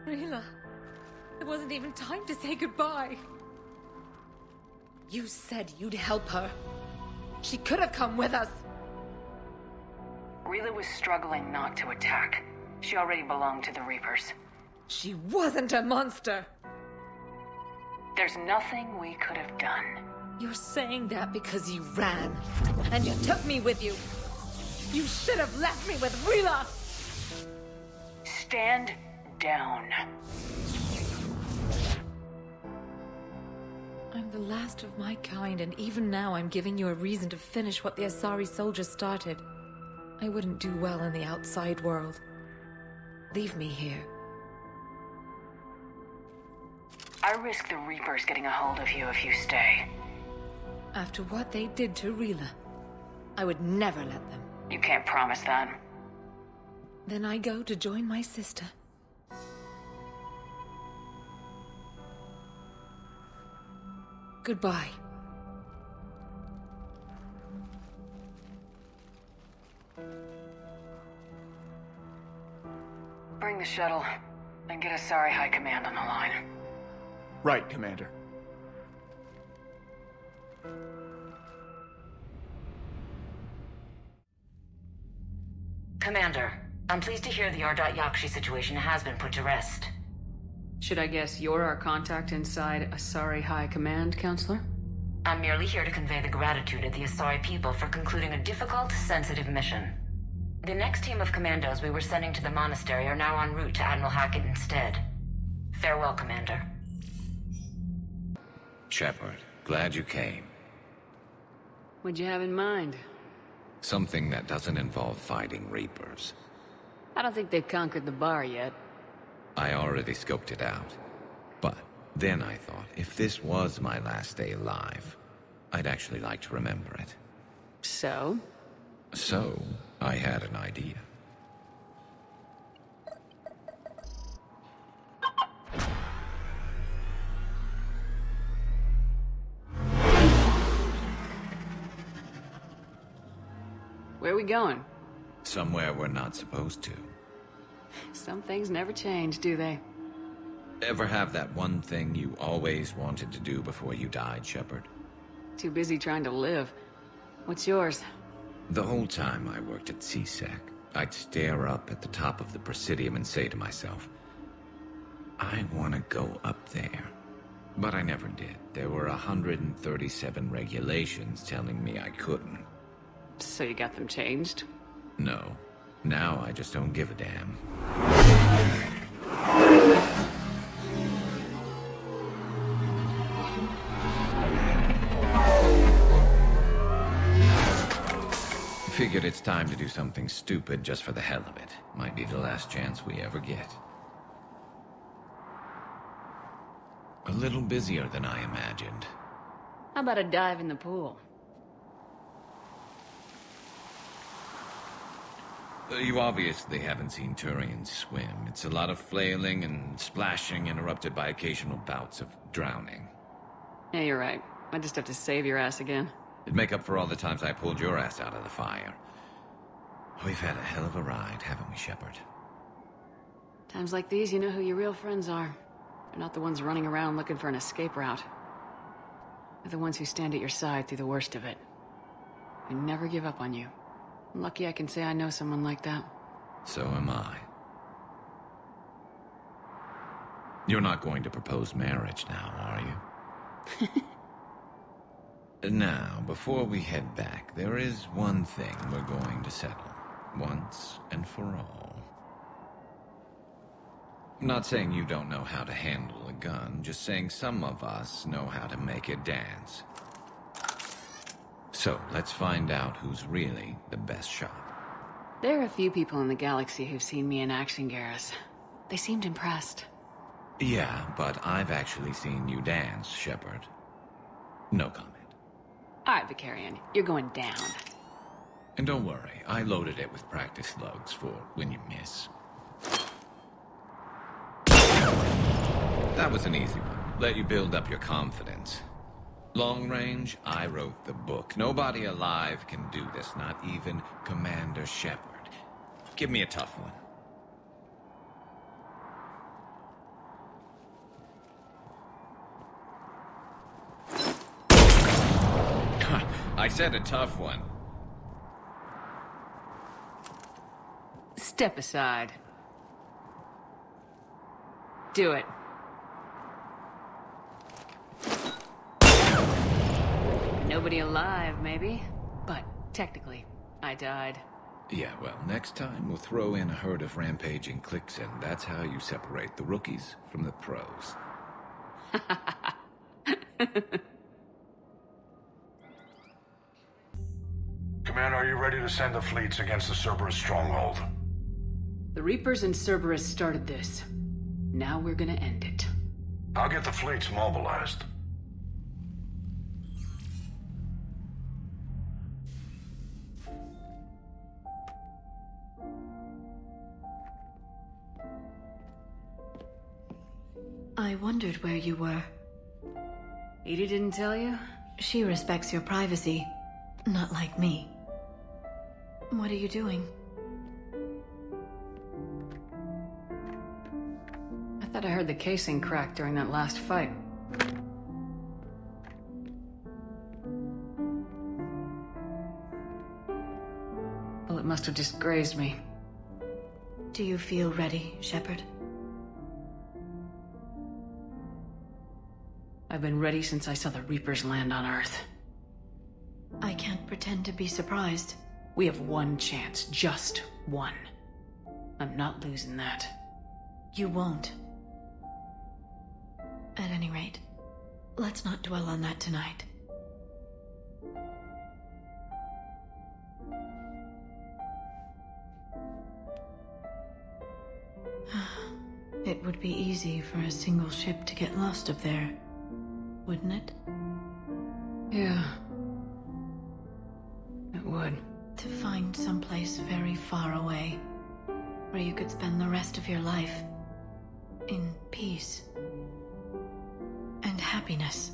Rila, it wasn't even time to say goodbye. You said you'd help her. She could have come with us. Rila was struggling not to attack. She already belonged to the Reapers. She wasn't a monster. There's nothing we could have done. You're saying that because you ran. And you took me with you. You should have left me with Rila. Stand down. I'm the last of my kind, and even now I'm giving you a reason to finish what the Asari soldiers started. I wouldn't do well in the outside world. Leave me here. I risk the Reapers getting a hold of you if you stay. After what they did to Rila, I would never let them. You can't promise that. Then I go to join my sister. Goodbye. Bring the shuttle, and get Asari High Command on the line. Right, Commander. Commander, I'm pleased to hear the Yakshi situation has been put to rest. Should I guess you're our contact inside Asari High Command, Counselor? I'm merely here to convey the gratitude of the Asari people for concluding a difficult, sensitive mission. The next team of commandos we were sending to the monastery are now en route to Admiral Hackett instead. Farewell, Commander. Shepard, glad you came. What'd you have in mind? Something that doesn't involve fighting Reapers. I don't think they've conquered the bar yet. I already scoped it out. But then I thought, if this was my last day alive, I'd actually like to remember it. So? So, I had an idea. Where are we going? Somewhere we're not supposed to. Some things never change, do they? Ever have that one thing you always wanted to do before you died, Shepard? Too busy trying to live. What's yours? The whole time I worked at CSEC, I'd stare up at the top of the Presidium and say to myself, I want to go up there. But I never did. There were 137 regulations telling me I couldn't. So you got them changed? No. Now I just don't give a damn. Figured it's time to do something stupid just for the hell of it. Might be the last chance we ever get. A little busier than I imagined. How about a dive in the pool? You obviously haven't seen Turians swim. It's a lot of flailing and splashing, interrupted by occasional bouts of drowning. Yeah, you're right. I just have to save your ass again. It'd make up for all the times I pulled your ass out of the fire. We've had a hell of a ride, haven't we, Shepard? Times like these, you know who your real friends are. They're not the ones running around looking for an escape route. They're the ones who stand at your side through the worst of it. They never give up on you. I'm lucky I can say I know someone like that. So am I. You're not going to propose marriage now, are you? Now, before we head back, there is one thing we're going to settle. Once and for all. I'm not saying you don't know how to handle a gun, just saying some of us know how to make it dance. So, let's find out who's really the best shot. There are a few people in the galaxy who've seen me in action, Garrus. They seemed impressed. Yeah, but I've actually seen you dance, Shepard. No comment. All right, Vicarian, you're going down. And don't worry, I loaded it with practice slugs for when you miss. That was an easy one. Let you build up your confidence. Long range, I wrote the book. Nobody alive can do this, not even Commander Shepard. Give me a tough one. I said a tough one. Step aside. Do it. Nobody alive, maybe. But technically, I died. Yeah, well, next time we'll throw in a herd of rampaging cliques, and that's how you separate the rookies from the pros. Commander, are you ready to send the fleets against the Cerberus stronghold? The Reapers and Cerberus started this. Now we're gonna end it. I'll get the fleets mobilized. I wondered where you were. Edie didn't tell you? She respects your privacy. Not like me. What are you doing? I thought I heard the casing crack during that last fight. Well, it must have just grazed me. Do you feel ready, Shepard? I've been ready since I saw the Reapers land on Earth. I can't pretend to be surprised. We have one chance, just one. I'm not losing that. You won't. At any rate, let's not dwell on that tonight. It would be easy for a single ship to get lost up there, wouldn't it? Yeah. It would. To find someplace very far away, where you could spend the rest of your life in peace and happiness.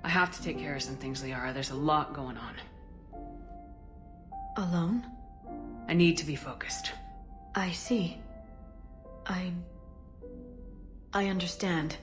I have to take care of some things, Liara. There's a lot going on. Alone? I need to be focused. I see. I understand.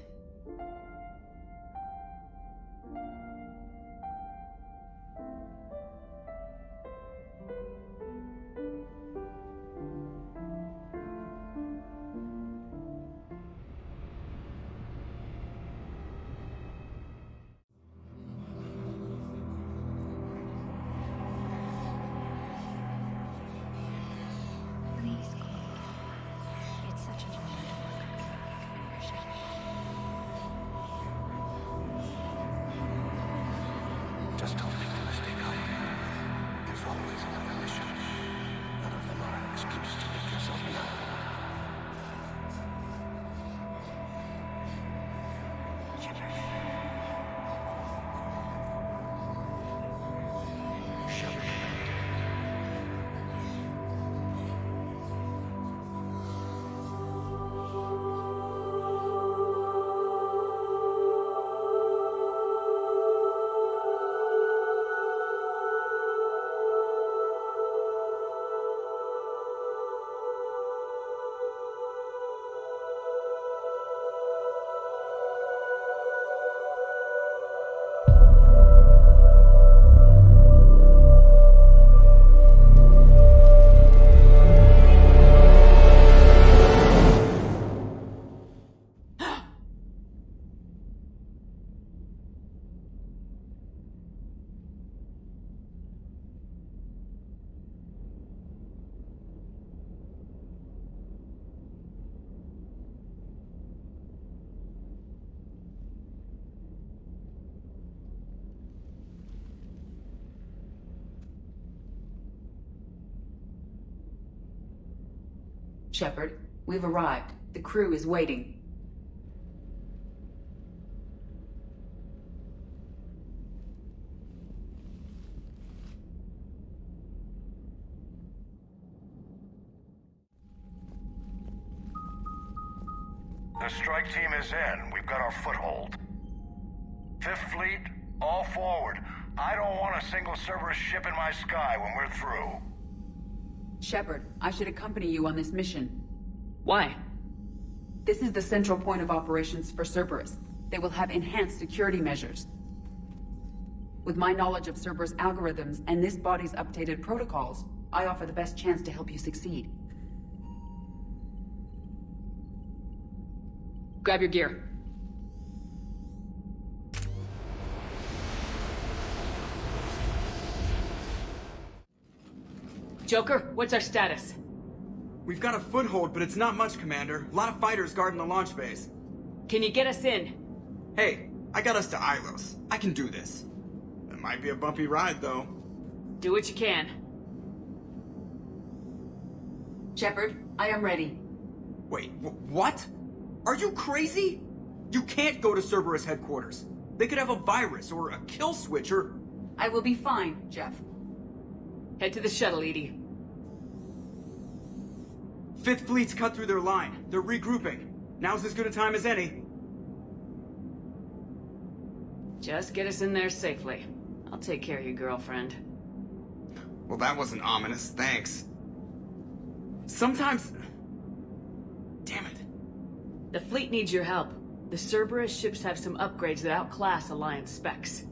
Shepard, we've arrived. The crew is waiting. The strike team is in. We've got our foothold. Fifth Fleet, all forward. I don't want a single Cerberus ship in my sky when we're through. Shepard, I should accompany you on this mission. Why? This is the central point of operations for Cerberus. They will have enhanced security measures. With my knowledge of Cerberus algorithms and this body's updated protocols, I offer the best chance to help you succeed. Grab your gear. Joker, what's our status? We've got a foothold, but it's not much, Commander. A lot of fighters guarding the launch base. Can you get us in? Hey, I got us to Ilos. I can do this. It might be a bumpy ride, though. Do what you can. Shepard, I am ready. Wait, what? Are you crazy? You can't go to Cerberus headquarters. They could have a virus or a kill switch or... I will be fine, Jeff. Head to the shuttle, Edie. Fifth Fleet's cut through their line. They're regrouping. Now's as good a time as any. Just get us in there safely. I'll take care of your girlfriend. Well, that wasn't ominous, thanks. Sometimes... Damn it. The fleet needs your help. The Cerberus ships have some upgrades that outclass Alliance specs.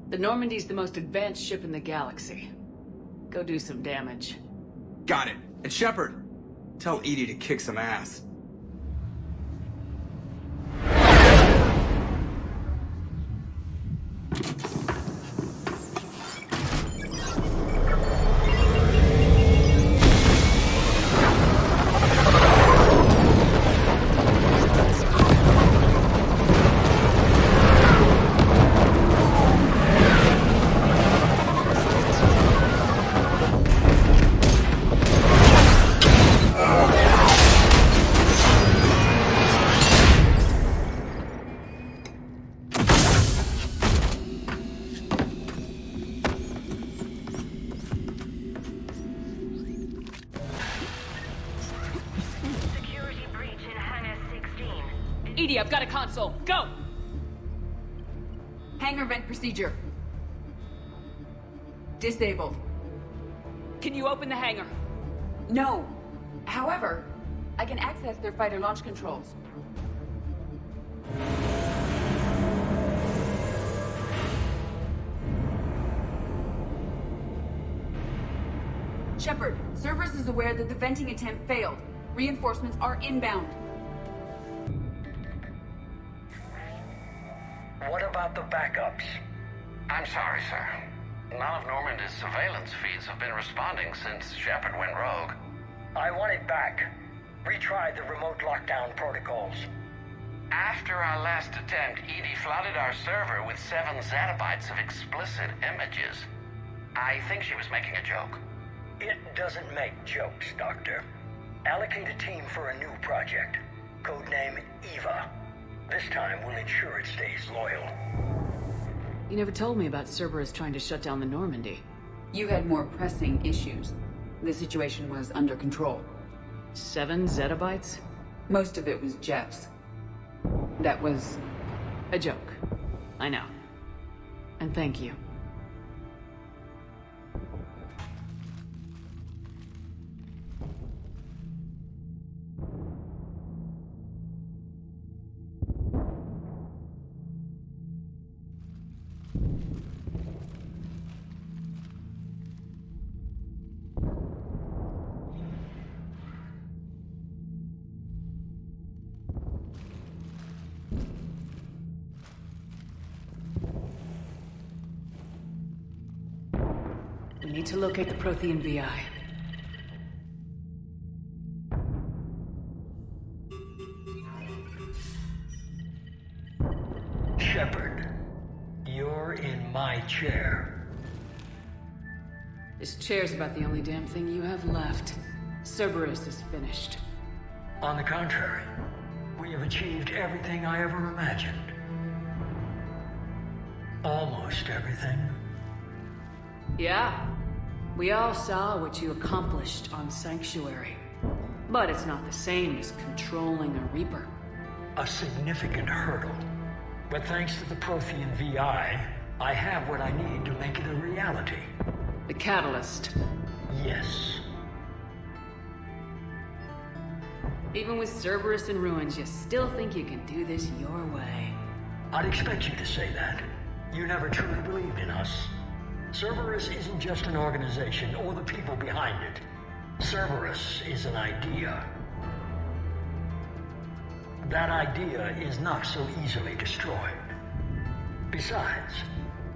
The Normandy's the most advanced ship in the galaxy. Go do some damage. Got it. And Shepard, tell Edie to kick some ass. Edie, I've got a console. Go! Hangar vent procedure. Disabled. Can you open the hangar? No. However, I can access their fighter launch controls. Shepard, Cerberus is aware that the venting attempt failed. Reinforcements are inbound. What about the backups? I'm sorry, sir. None of Normandy's surveillance feeds have been responding since Shepard went rogue. I want it back. Retry the remote lockdown protocols. After our last attempt, Edie flooded our server with 7 zettabytes of explicit images. I think she was making a joke. It doesn't make jokes, Doctor. Allocate a team for a new project. Codename Eva. This time we'll ensure it stays loyal. You never told me about Cerberus trying to shut down the Normandy. You had more pressing issues. The situation was under control. 7 zettabytes? Most of it was Jeff's. That was... a joke. I know. And thank you. We need to locate the Prothean VI. Shepard, you're in my chair. This chair's about the only damn thing you have left. Cerberus is finished. On the contrary, we have achieved everything I ever imagined. Almost everything. Yeah. We all saw what you accomplished on Sanctuary. But it's not the same as controlling a Reaper. A significant hurdle. But thanks to the Prothean VI, I have what I need to make it a reality. The catalyst. Yes. Even with Cerberus in ruins, you still think you can do this your way. I'd expect you to say that. You never truly believed in us. Cerberus isn't just an organization or the people behind it. Cerberus is an idea. That idea is not so easily destroyed. Besides,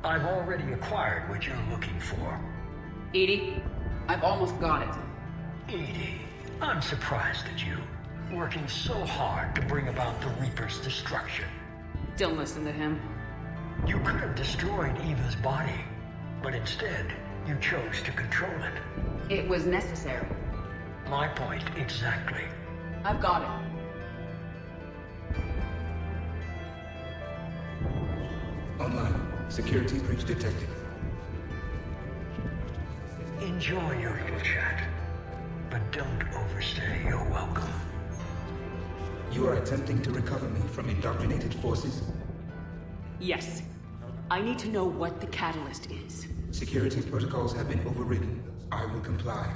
I've already acquired what you're looking for. EDI, I've almost got it. EDI, I'm surprised at you, working so hard to bring about the Reaper's destruction. Don't listen to him. You could have destroyed Eva's body, but instead, you chose to control it. It was necessary. My point exactly. I've got it. Online. Security breach detected. Enjoy your little chat, but don't overstay your welcome. You are attempting to recover me from indoctrinated forces? Yes. I need to know what the catalyst is. Security protocols have been overridden. I will comply.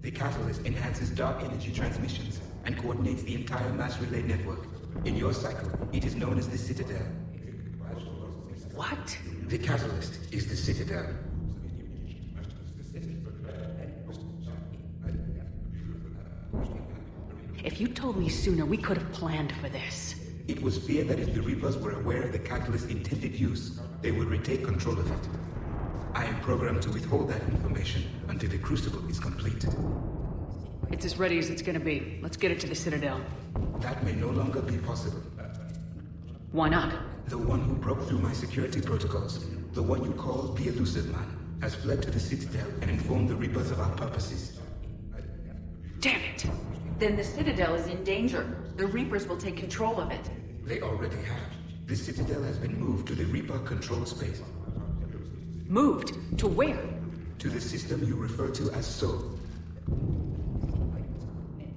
The catalyst enhances dark energy transmissions and coordinates the entire mass relay network. In your cycle, it is known as the Citadel. What? The catalyst is the Citadel. If you told me sooner, we could have planned for this. It was feared that if the Reapers were aware of the catalyst's intended use, they would retake control of it. I am programmed to withhold that information until the Crucible is complete. It's as ready as it's gonna be. Let's get it to the Citadel. That may no longer be possible. Why not? The one who broke through my security protocols, the one you call the Elusive Man, has fled to the Citadel and informed the Reapers of our purposes. Damn it! Then the Citadel is in danger. The Reapers will take control of it. They already have. The Citadel has been moved to the Reaper-controlled space. Moved? To where? To the system you refer to as Sol.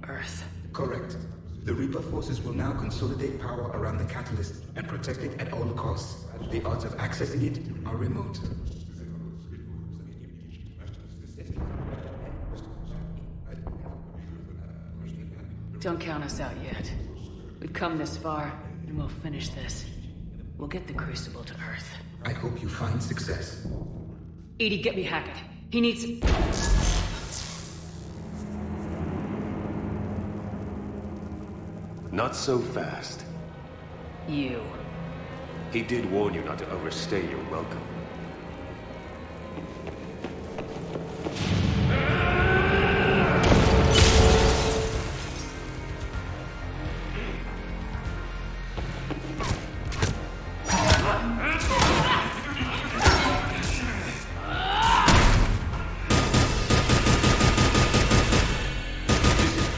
Earth. Correct. The Reaper forces will now consolidate power around the catalyst and protect it at all costs. The odds of accessing it are remote. Don't count us out yet. We've come this far, and we'll finish this. We'll get the Crucible to Earth. I hope you find success. EDI, get me Hackett. He needs... Not so fast. You. He did warn you not to overstay your welcome.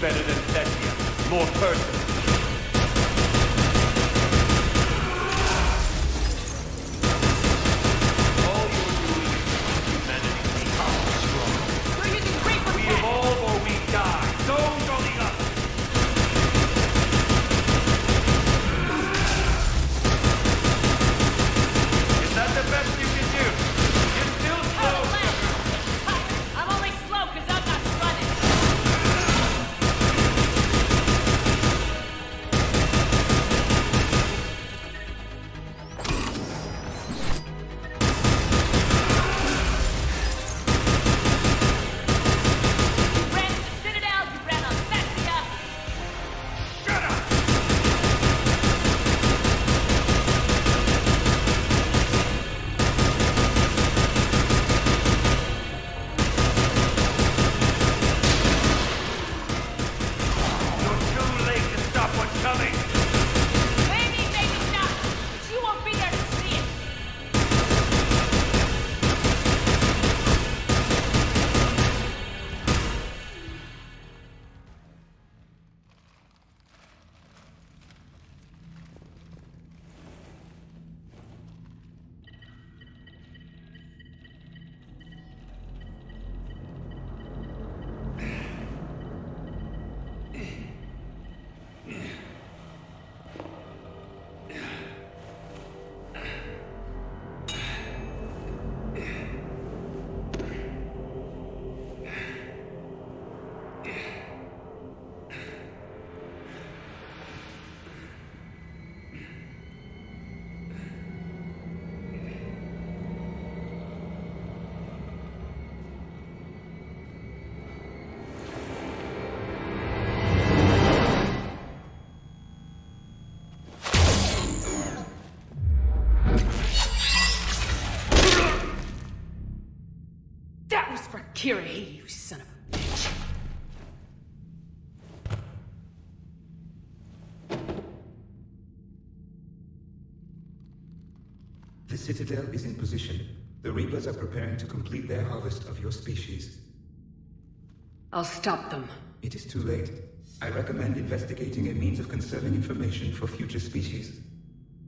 Better than Thessia. More personal. Kiri, you son of a bitch. The Citadel is in position. The Reapers are preparing to complete their harvest of your species. I'll stop them. It is too late. I recommend investigating a means of conserving information for future species.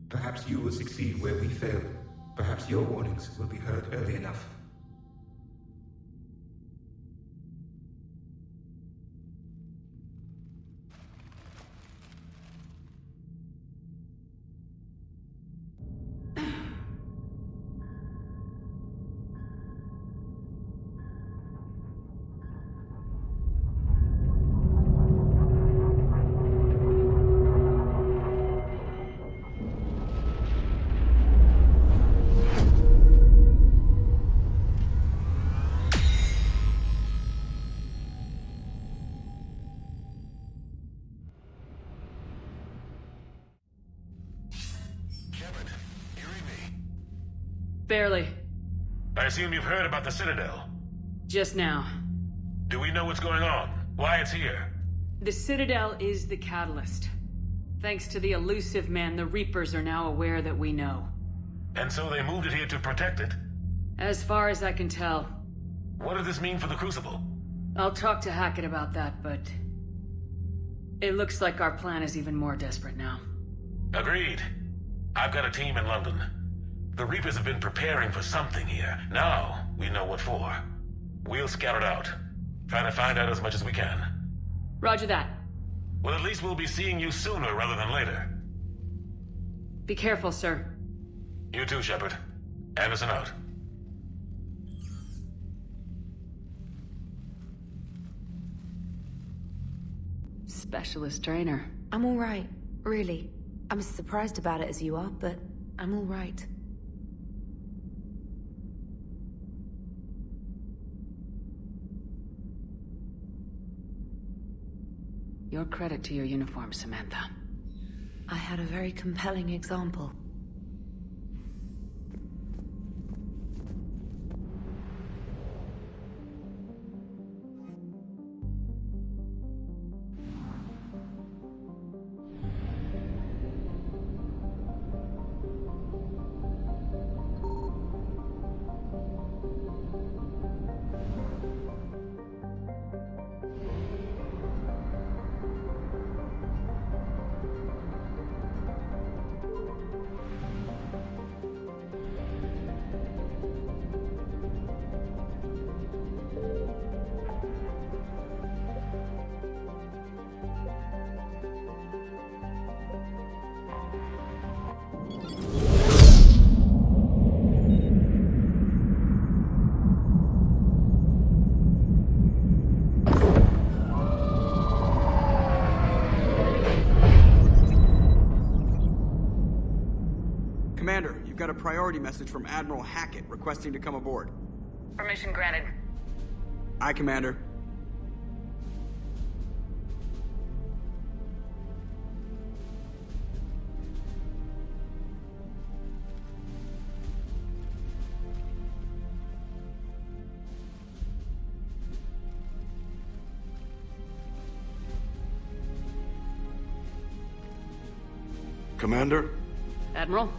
Perhaps you will succeed where we failed. Perhaps your warnings will be heard early enough. Barely. I assume you've heard about the Citadel. Just now. Do we know what's going on? Why it's here? The Citadel is the catalyst. Thanks to the elusive man, the Reapers are now aware that we know. And so they moved it here to protect it? As far as I can tell. What does this mean for the Crucible? I'll talk to Hackett about that, but... it looks like our plan is even more desperate now. Agreed. I've got a team in London. The Reapers have been preparing for something here. Now, we know what for. We'll scout it out. Try to find out as much as we can. Roger that. Well, at least we'll be seeing you sooner rather than later. Be careful, sir. You too, Shepard. Anderson out. Specialist trainer. I'm all right, really. I'm as surprised about it as you are, but I'm all right. Your credit to your uniform, Samantha. I had a very compelling example. Commander, you've got a priority message from Admiral Hackett requesting to come aboard. Permission granted. Aye, Commander. Commander? Admiral?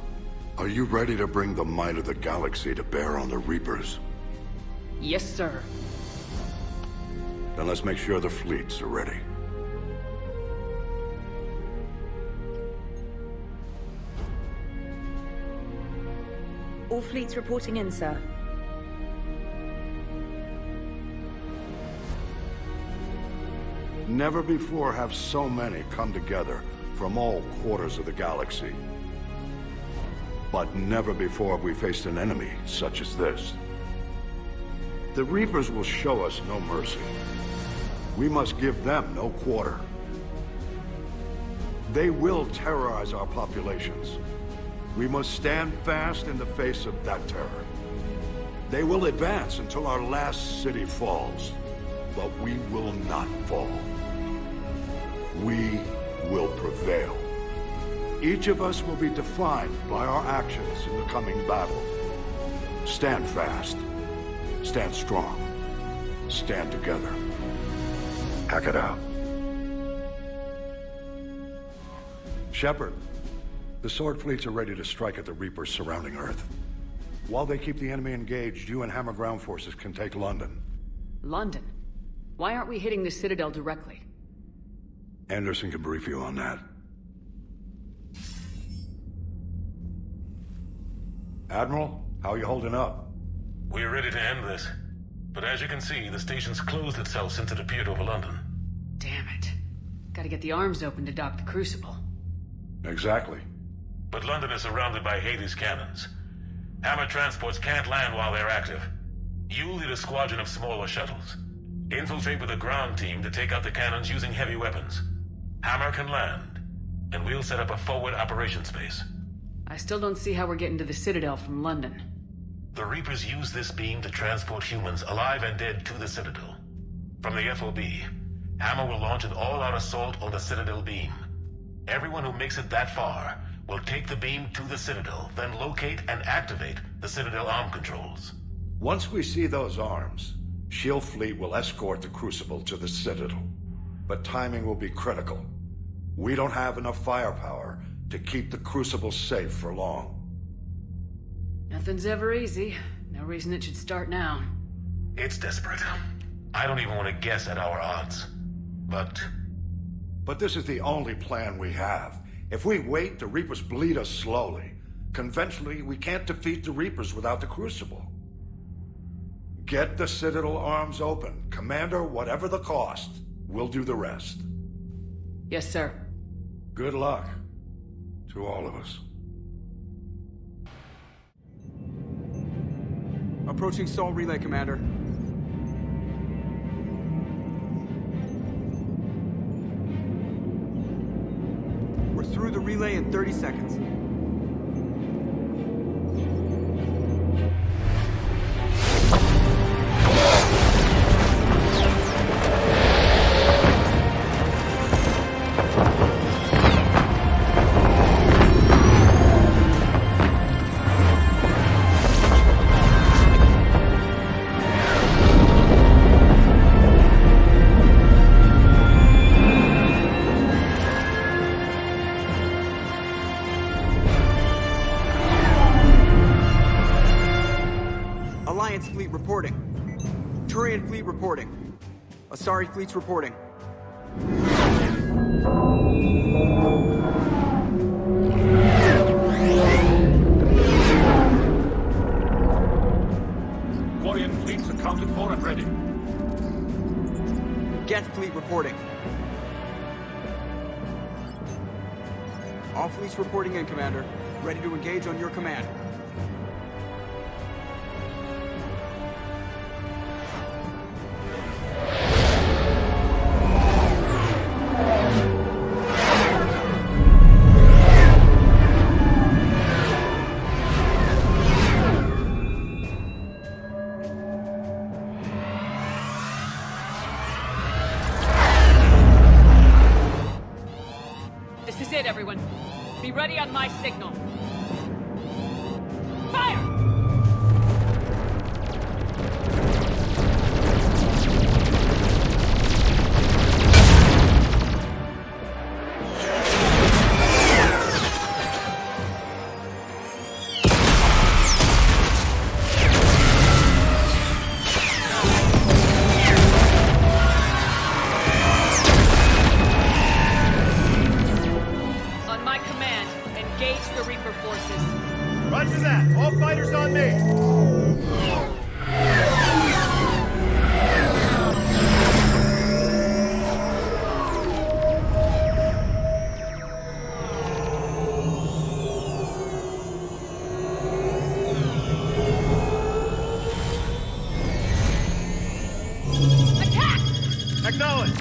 Are you ready to bring the might of the galaxy to bear on the Reapers? Yes, sir. Then let's make sure the fleets are ready. All fleets reporting in, sir. Never before have so many come together from all quarters of the galaxy. But never before have we faced an enemy such as this. The Reapers will show us no mercy. We must give them no quarter. They will terrorize our populations. We must stand fast in the face of that terror. They will advance until our last city falls, but we will not fall. We will prevail. Each of us will be defined by our actions in the coming battle. Stand fast. Stand strong. stand together. Hack it out. Shepard, the Sword fleets are ready to strike at the Reapers surrounding Earth. While they keep the enemy engaged, you and Hammer ground forces can take London. London? Why aren't we hitting the Citadel directly? Anderson can brief you on that. Admiral, how are you holding up? We're ready to end this. But as you can see, the station's closed itself since it appeared over London. Damn it. Gotta get the arms open to dock the Crucible. Exactly. But London is surrounded by Hades cannons. Hammer transports can't land while they're active. You lead a squadron of smaller shuttles. Infiltrate with a ground team to take out the cannons using heavy weapons. Hammer can land, and we'll set up a forward operations base. I still don't see how we're getting to the Citadel from London. The Reapers use this beam to transport humans, alive and dead, to the Citadel. From the FOB, Hammer will launch an all-out assault on the Citadel beam. Everyone who makes it that far will take the beam to the Citadel, then locate and activate the Citadel arm controls. Once we see those arms, SHIELD fleet will escort the Crucible to the Citadel. But timing will be critical. We don't have enough firepower to keep the Crucible safe for long. Nothing's ever easy. No reason it should start now. It's desperate. I don't even want to guess at our odds. But this is the only plan we have. If we wait, the Reapers bleed us slowly. Conventionally, we can't defeat the Reapers without the Crucible. Get the Citadel arms open. Commander, whatever the cost, we'll do the rest. Yes, sir. Good luck to all of us. Approaching Sol Relay, Commander. We're through the relay in 30 seconds. Fleet reporting. Turian fleet reporting. Asari fleets reporting. Quarian fleets accounted for and ready. Geth fleet reporting. All fleets reporting in, Commander. Ready to engage on your command. This is it, everyone. Be ready on my signal. Fire! On my command, engage the Reaper forces. Roger that. All fighters on me. Attack! Acknowledge.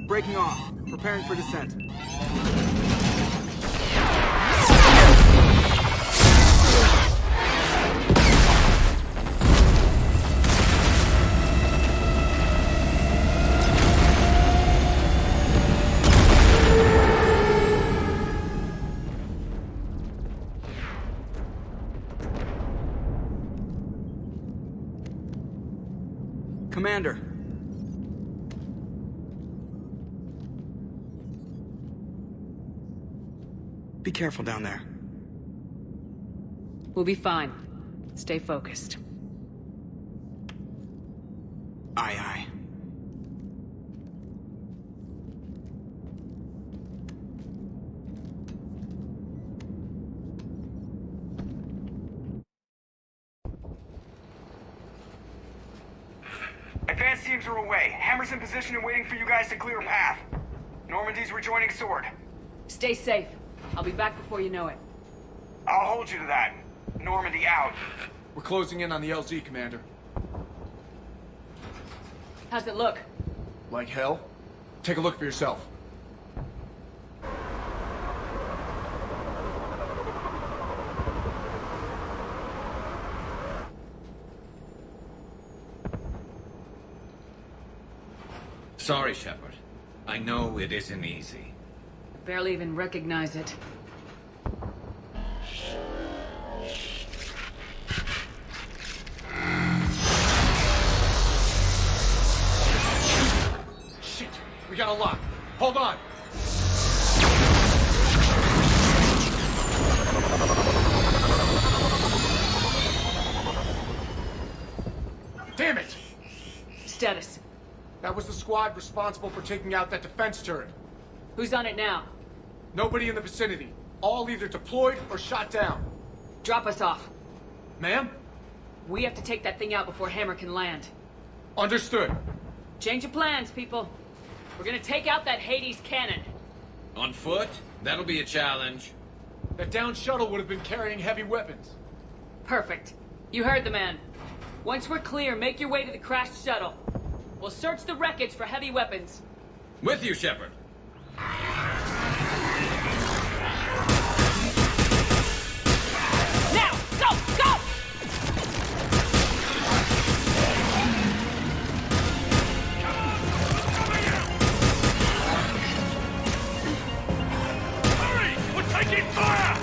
Breaking off. Preparing for descent. Commander. Be careful down there. We'll be fine. Stay focused. Aye, aye. Advance teams are away. Hammer's in position and waiting for you guys to clear a path. Normandy's rejoining Sword. Stay safe. I'll be back before you know it. I'll hold you to that. Normandy out. We're closing in on the LZ, Commander. How's it look? Like hell? Take a look for yourself. Sorry, Shepard. I know it isn't easy. Barely even recognize it. Shit! We got a lock. Hold on! Damn it! Status. That was the squad responsible for taking out that defense turret. Who's on it now? Nobody in the vicinity. All either deployed or shot down. Drop us off. Ma'am? We have to take that thing out before Hammer can land. Understood. Change of plans, people. We're gonna take out that Hades cannon. On foot? That'll be a challenge. That down shuttle would have been carrying heavy weapons. Perfect. You heard the man. Once we're clear, make your way to the crashed shuttle. We'll search the wreckage for heavy weapons. With you, Shepard. Now! Go! Go! Hurry! We're taking fire!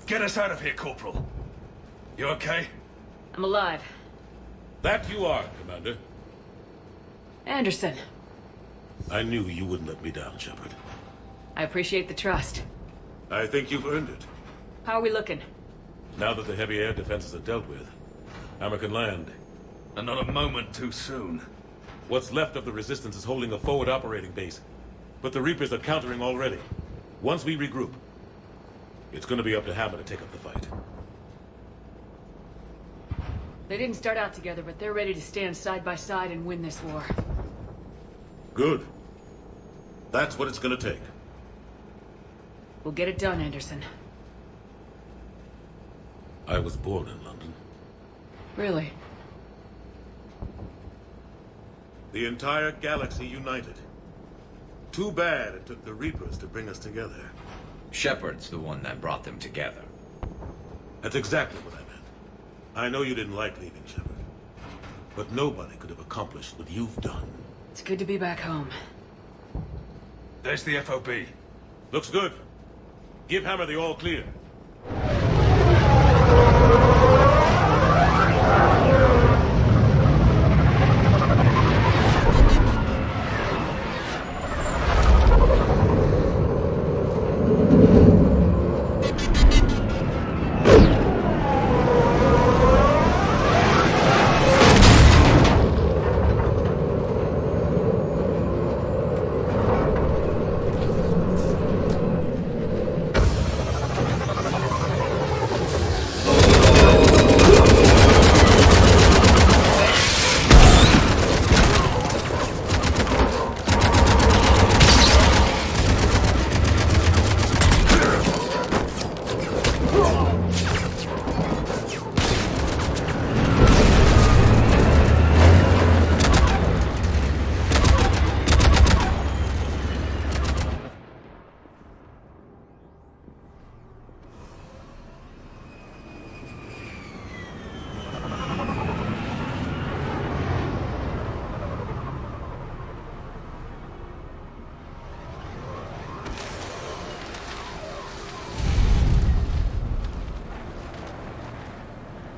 Get us out of here, Corporal. You okay? I'm alive. That you are, Commander. Anderson. I knew you wouldn't let me down, Shepard. I appreciate the trust. I think you've earned it. How are we looking? Now that the heavy air defenses are dealt with, Hammer can land. And not a moment too soon. What's left of the Resistance is holding a forward operating base. But the Reapers are countering already. Once we regroup, it's gonna be up to Hammer to take up the fight. They didn't start out together, but they're ready to stand side by side and win this war. Good. That's what it's gonna take. We'll get it done, Anderson. I was born in London. Really? The entire galaxy united. Too bad it took the Reapers to bring us together. Shepard's the one that brought them together. That's exactly what I meant. I know you didn't like leaving, Shepard. But nobody could have accomplished what you've done. It's good to be back home. There's the FOB. Looks good. Give Hammer the all clear.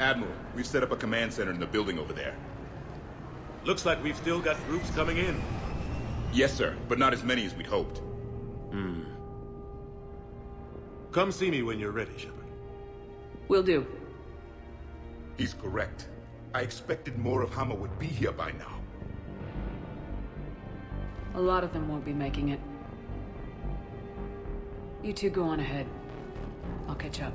Admiral, we've set up a command center in the building over there. Looks like we've still got groups coming in. Yes, sir, but not as many as we'd hoped. Come see me when you're ready, Shepard. Will do. He's correct. I expected more of Hammer would be here by now. A lot of them won't be making it. You two go on ahead. I'll catch up.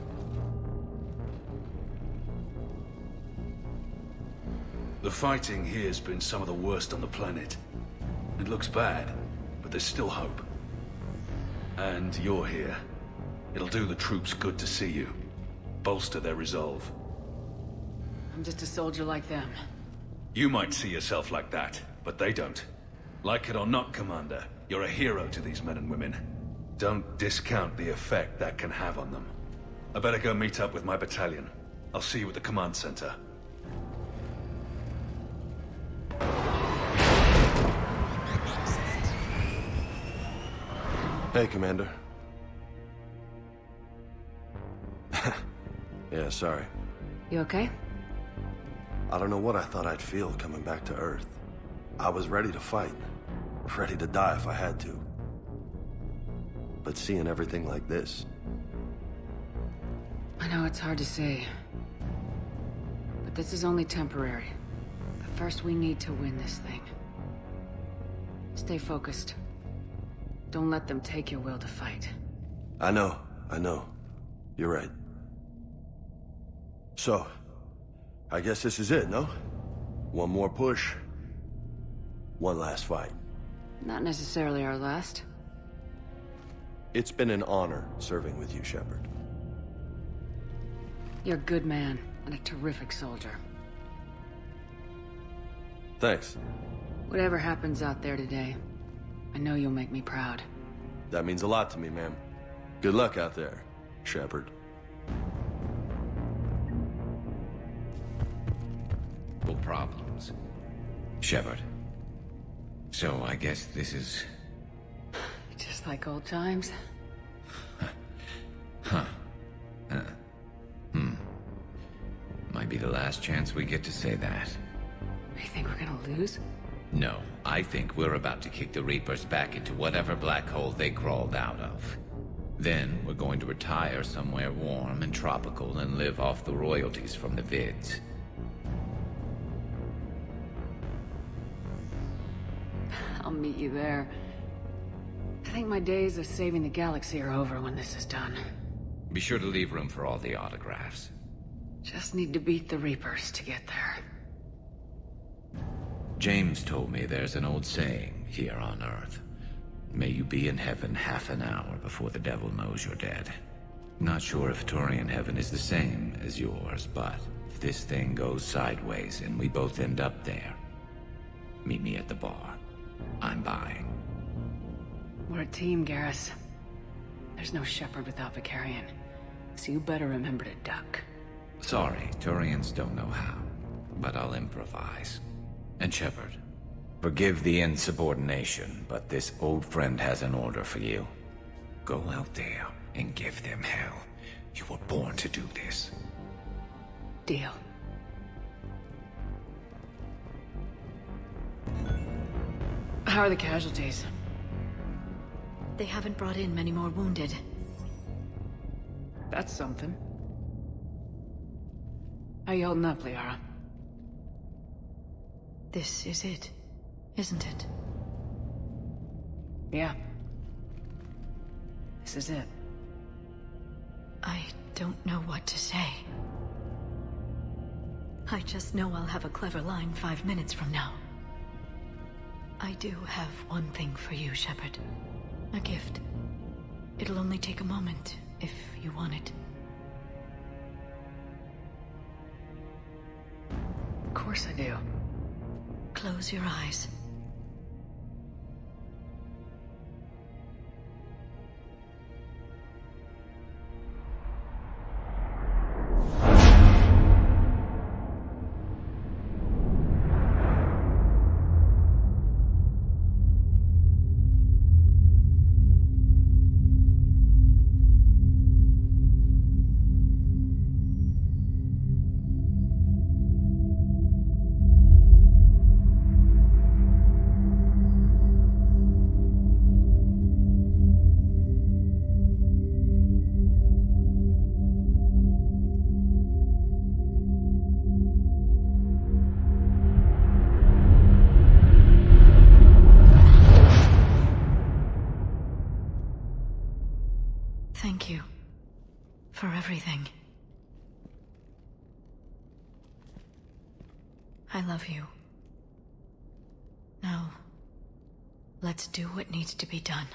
The fighting here's been some of the worst on the planet. It looks bad, but there's still hope. And you're here. It'll do the troops good to see you. Bolster their resolve. I'm just a soldier like them. You might see yourself like that, but they don't. Like it or not, Commander, you're a hero to these men and women. Don't discount the effect that can have on them. I better go meet up with my battalion. I'll see you at the command center. Hey, Commander. Yeah, sorry. You okay? I don't know what I thought I'd feel coming back to Earth. I was ready to fight. Ready to die if I had to. But seeing everything like this... I know it's hard to say. But this is only temporary. But first we need to win this thing. Stay focused. Don't let them take your will to fight. I know. You're right. So, I guess this is it, no? One more push. One last fight. Not necessarily our last. It's been an honor serving with you, Shepard. You're a good man, and a terrific soldier. Thanks. Whatever happens out there today, I know you'll make me proud. That means a lot to me, ma'am. Good luck out there, Shepard. Problems. Shepard. So I guess this is... Just like old times? Might be the last chance we get to say that. You think we're gonna lose? No, I think we're about to kick the Reapers back into whatever black hole they crawled out of. Then we're going to retire somewhere warm and tropical and live off the royalties from the vids. I'll meet you there. I think my days of saving the galaxy are over when this is done. Be sure to leave room for all the autographs. Just need to beat the Reapers to get there. James told me there's an old saying here on Earth. May you be in heaven half an hour before the devil knows you're dead. Not sure if Turian heaven is the same as yours, but if this thing goes sideways and we both end up there, meet me at the bar. I'm buying. We're a team, Garrus. There's no Shepard without Vicarion, so you better remember to duck. Sorry, Turians don't know how, but I'll improvise. And Shepard, forgive the insubordination, but this old friend has an order for you. Go out there and give them hell. You were born to do this. Deal. How are the casualties? They haven't brought in many more wounded. That's something. How you holding up, Liara? This is it, isn't it? Yeah. This is it. I don't know what to say. I just know I'll have a clever line 5 minutes from now. I do have one thing for you, Shepard. A gift. It'll only take a moment, if you want it. Of course I do. Close your eyes. Thank you. For everything. I love you. Now, let's do what needs to be done.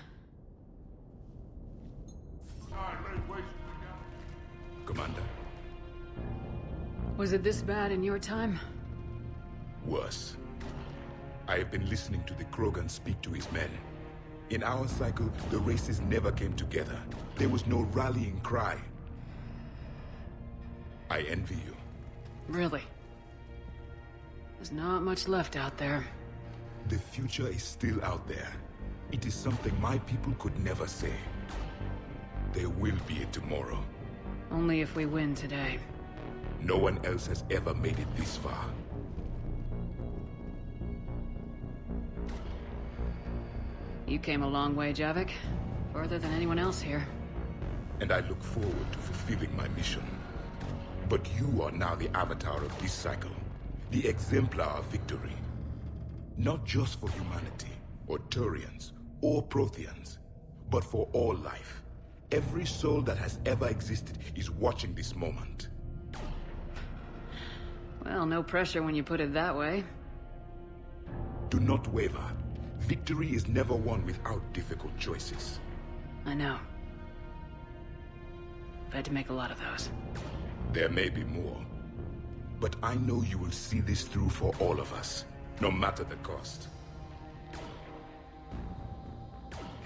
Commander. Was it this bad in your time? Worse. I have been listening to the Krogan speak to his men. In our cycle, the races never came together. There was no rallying cry. I envy you. Really? There's not much left out there. The future is still out there. It is something my people could never say. There will be a tomorrow. Only if we win today. No one else has ever made it this far. You came a long way, Javik. Further than anyone else here. And I look forward to fulfilling my mission. But you are now the avatar of this cycle. The exemplar of victory. Not just for humanity, or Turians, or Protheans, but for all life. Every soul that has ever existed is watching this moment. Well, no pressure when you put it that way. Do not waver. Victory is never won without difficult choices. I know. I've had to make a lot of those. There may be more. But I know you will see this through for all of us, no matter the cost.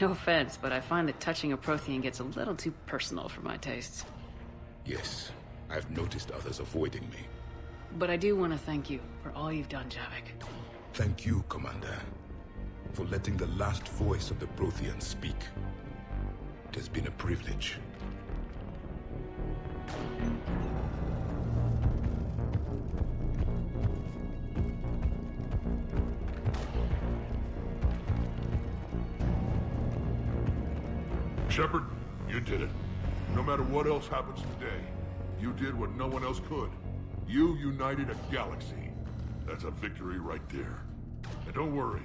No offense, but I find that touching a Prothean gets a little too personal for my tastes. Yes, I've noticed others avoiding me. But I do want to thank you for all you've done, Javik. Thank you, Commander, for letting the last voice of the Protheans speak. It has been a privilege. Shepard, you did it. No matter what else happens today, you did what no one else could. You united a galaxy. That's a victory right there. And don't worry,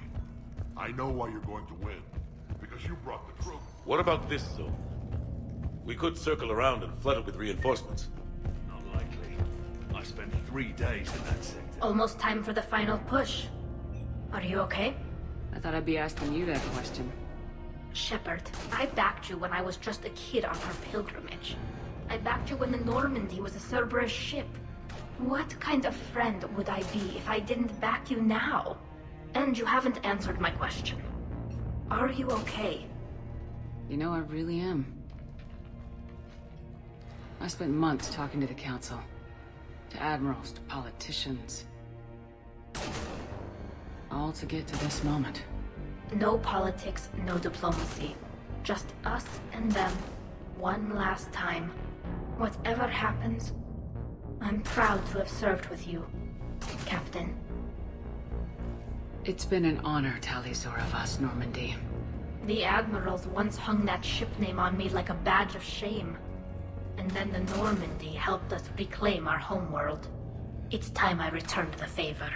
I know why you're going to win. Because you brought the crew. What about this zone? We could circle around and flood it with reinforcements. Not likely. I spent 3 days in that sector. Almost time for the final push. Are you okay? I thought I'd be asking you that question. Shepard, I backed you when I was just a kid on our pilgrimage. I backed you when the Normandy was a Cerberus ship. What kind of friend would I be if I didn't back you now? And you haven't answered my question. Are you okay? You know, I really am. I spent months talking to the Council. To admirals, to politicians. All to get to this moment. No politics, no diplomacy. Just us and them. One last time. Whatever happens, I'm proud to have served with you, Captain. It's been an honor, Tali'Zor of us, Normandy. The admirals once hung that ship name on me like a badge of shame. And then the Normandy helped us reclaim our homeworld. It's time I returned the favor.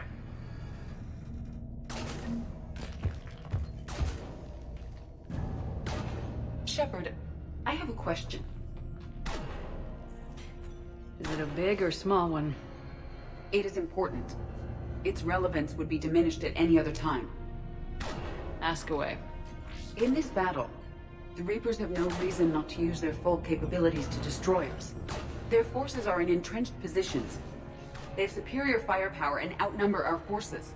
Shepard, I have a question. Is it a big or small one? It is important. Its relevance would be diminished at any other time. Ask away. In this battle, the Reapers have no reason not to use their full capabilities to destroy us. Their forces are in entrenched positions. They have superior firepower and outnumber our forces.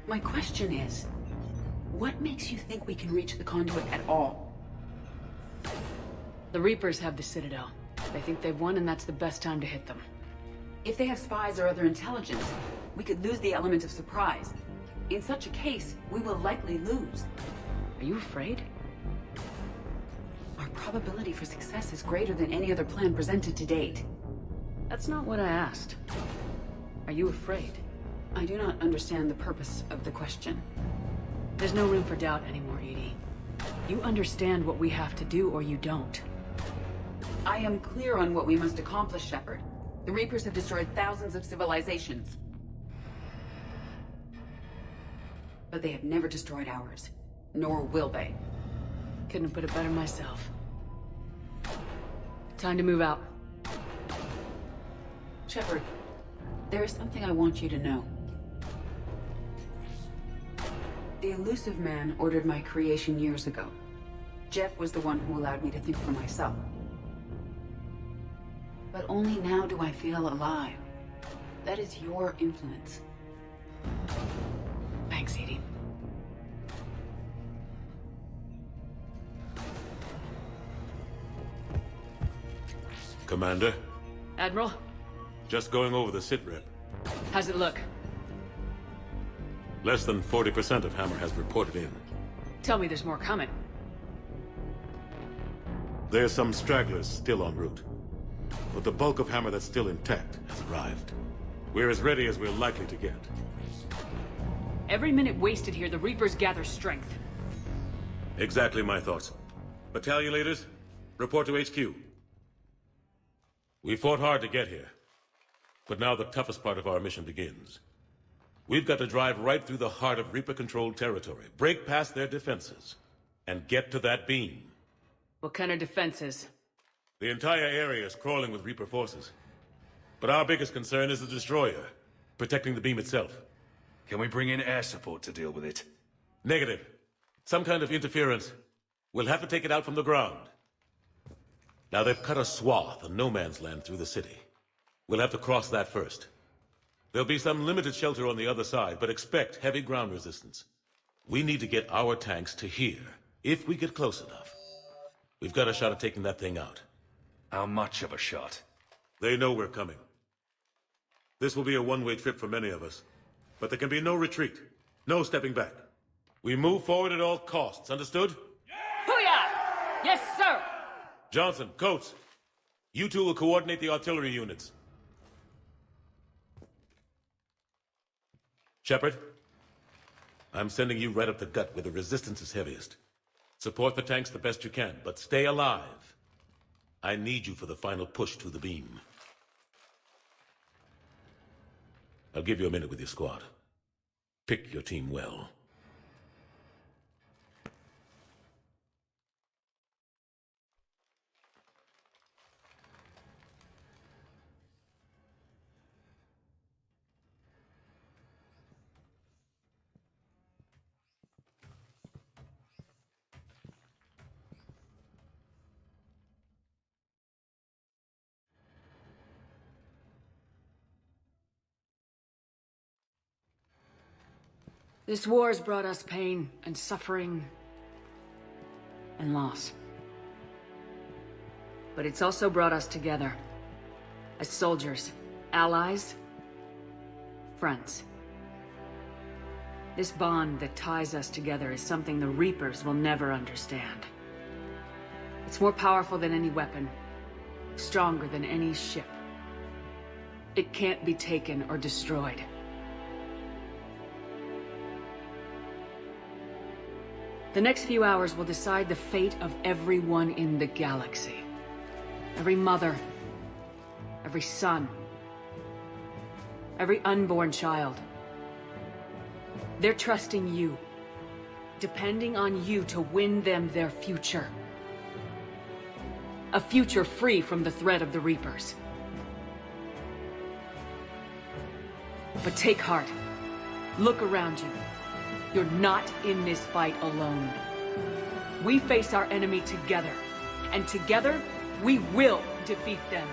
My question is, what makes you think we can reach the conduit at all? The Reapers have the Citadel. They think they've won, and that's the best time to hit them. If they have spies or other intelligence, we could lose the element of surprise. In such a case, we will likely lose. Are you afraid? Our probability for success is greater than any other plan presented to date. That's not what I asked. Are you afraid? I do not understand the purpose of the question. There's no room for doubt anymore, Edie. You understand what we have to do, or you don't. I am clear on what we must accomplish, Shepard. The Reapers have destroyed thousands of civilizations. But they have never destroyed ours. Nor will they. Couldn't have put it better myself. Time to move out. Shepard, there is something I want you to know. The Elusive Man ordered my creation years ago. Jeff was the one who allowed me to think for myself. But only now do I feel alive. That is your influence. Thanks, Edie. Commander? Admiral? Just going over the sitrep. How's it look? Less than 40% of Hammer has reported in. Tell me there's more coming. There's some stragglers still en route. But the bulk of Hammer that's still intact has arrived. We're as ready as we're likely to get. Every minute wasted here, the Reapers gather strength. Exactly my thoughts. Battalion leaders, report to HQ. We fought hard to get here. But now the toughest part of our mission begins. We've got to drive right through the heart of Reaper-controlled territory, break past their defenses, and get to that beam. What kind of defenses? The entire area is crawling with Reaper forces. But our biggest concern is the destroyer, protecting the beam itself. Can we bring in air support to deal with it? Negative. Some kind of interference. We'll have to take it out from the ground. Now they've cut a swath of no man's land through the city. We'll have to cross that first. There'll be some limited shelter on the other side, but expect heavy ground resistance. We need to get our tanks to here, if we get close enough. We've got a shot at taking that thing out. How much of a shot? They know we're coming. This will be a one-way trip for many of us. But there can be no retreat. No stepping back. We move forward at all costs, understood? Booyah! Yes, sir! Johnson, Coates, you two will coordinate the artillery units. Shepard, I'm sending you right up the gut where the resistance is heaviest. Support the tanks the best you can, but stay alive. I need you for the final push to the beam. I'll give you a minute with your squad. Pick your team well. This war has brought us pain and suffering and loss. But it's also brought us together as soldiers, allies, friends. This bond that ties us together is something the Reapers will never understand. It's more powerful than any weapon, stronger than any ship. It can't be taken or destroyed. The next few hours will decide the fate of everyone in the galaxy. Every mother, every son, every unborn child. They're trusting you, depending on you to win them their future. A future free from the threat of the Reapers. But take heart. Look around you. You're not in this fight alone. We face our enemy together, and together, we will defeat them.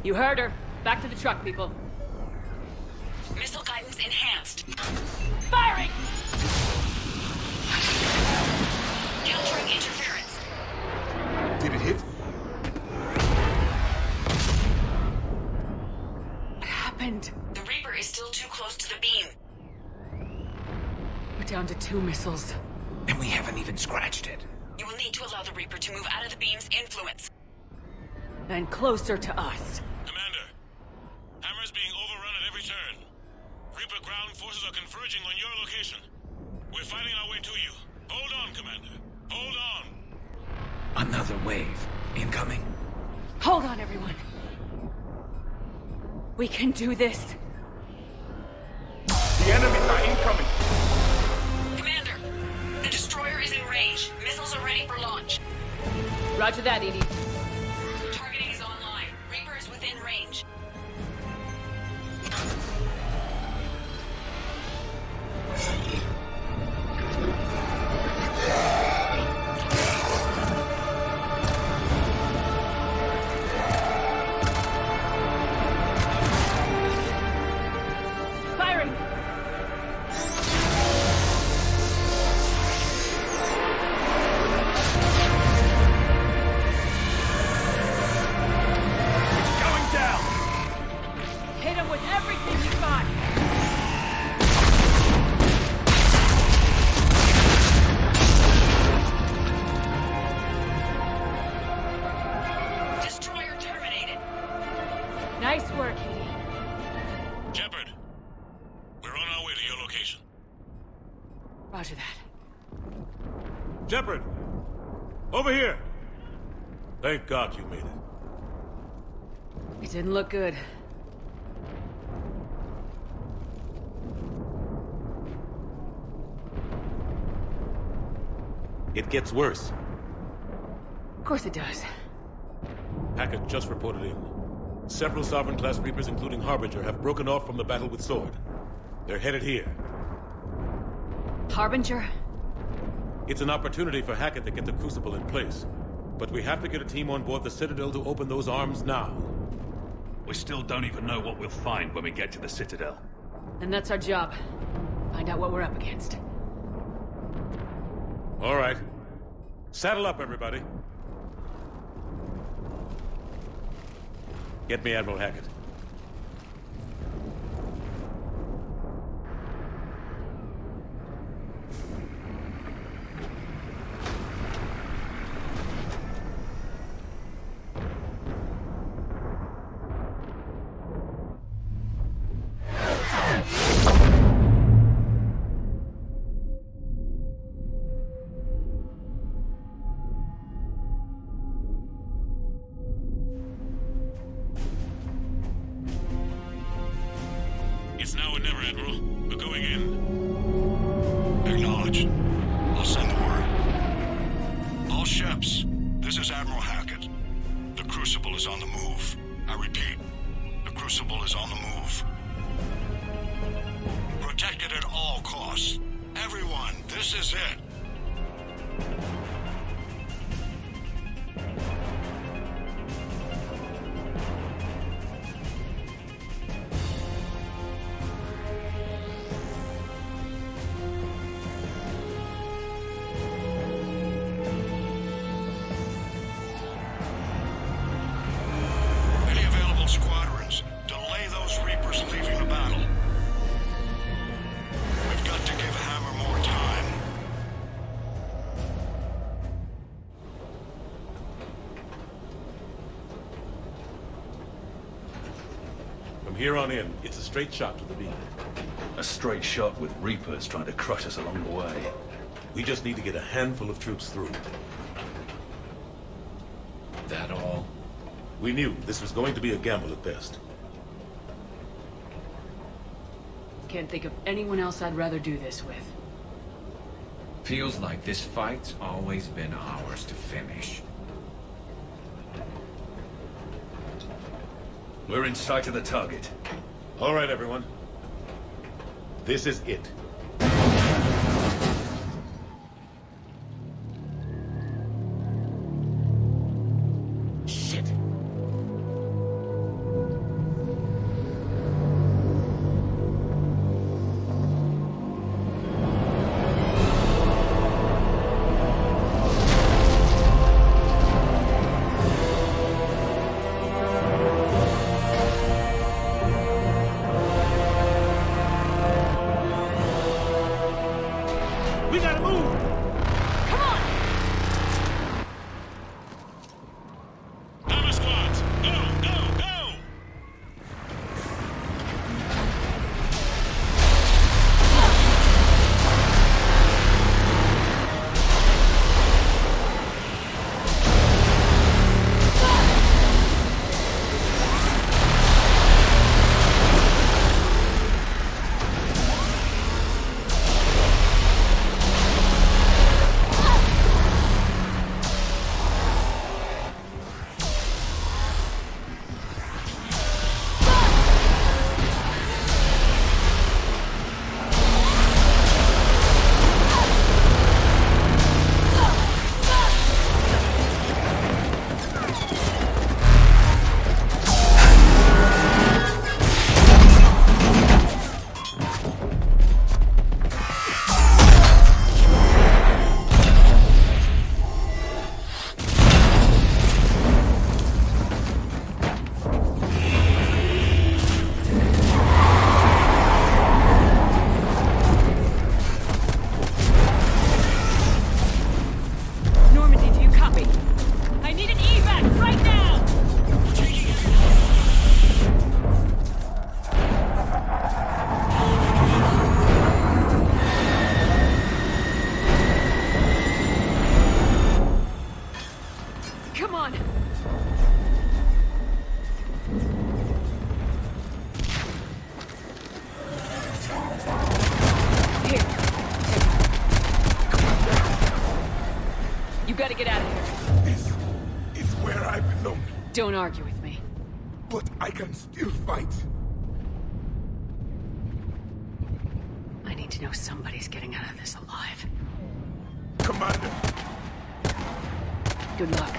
You heard her. Back to the truck, people. Missile guidance enhanced. Firing! Countering interference. Did it hit? What happened? The Reaper is still too close to the beam. We're down to 2 missiles. And we haven't even scratched it. You will need to allow the Reaper to move out of the beam's influence. And closer to us. Commander, Hammer's being overrun at every turn. Reaper ground forces are converging on your location. We're fighting our way to you. Hold on, Commander. Hold on. Another wave. Incoming. Hold on, everyone. We can do this. The enemies are incoming. Commander, the destroyer is in range. Missiles are ready for launch. Roger that, Edie. Targeting is online. Reaper is within range. Firing! Going down. Hit him with everything you got! Destroyer terminated. Nice work, Edie. Shepard, we're on our way to your location. Roger that. Shepard! Over here! Thank God you made it. It didn't look good. It gets worse. Of course it does. Hackett just reported in. Several Sovereign-class Reapers, including Harbinger, have broken off from the battle with Sword. They're headed here. Harbinger? It's an opportunity for Hackett to get the Crucible in place. But we have to get a team on board the Citadel to open those arms now. We still don't even know what we'll find when we get to the Citadel. And that's our job. Find out what we're up against. All right. Saddle up, everybody. Get me Admiral Hackett. It's now or never, Admiral. We're going in. Acknowledged. I'll send the word. All ships, this is Admiral Hackett. The Crucible is on the move. I repeat, the Crucible is on the move. Protect it at all costs. Everyone, this is it. Any available squadrons, delay those Reapers leaving the battle. We've got to give Hammer more time. From here on in, it's a straight shot to the beam. A straight shot with Reapers trying to crush us along the way. We just need to get a handful of troops through. That all? We knew this was going to be a gamble at best. Can't think of anyone else I'd rather do this with. Feels like this fight's always been ours to finish. We're in sight of the target. All right, everyone. This is it. Shit. argue with me. But I can still fight. I need to know somebody's getting out of this alive. Commander! Good luck.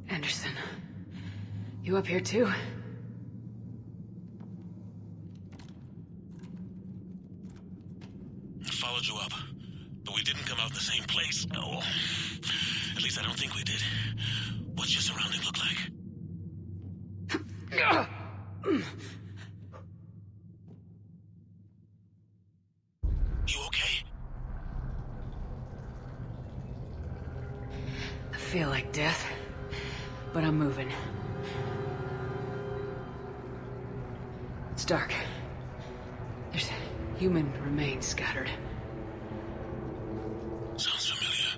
Anderson, you up here too? I followed you up, but we didn't come out in the same place. No. At least I don't think we did. What's your surrounding look like? You okay? I feel like dead. moving. It's dark. There's human remains scattered. Sounds familiar.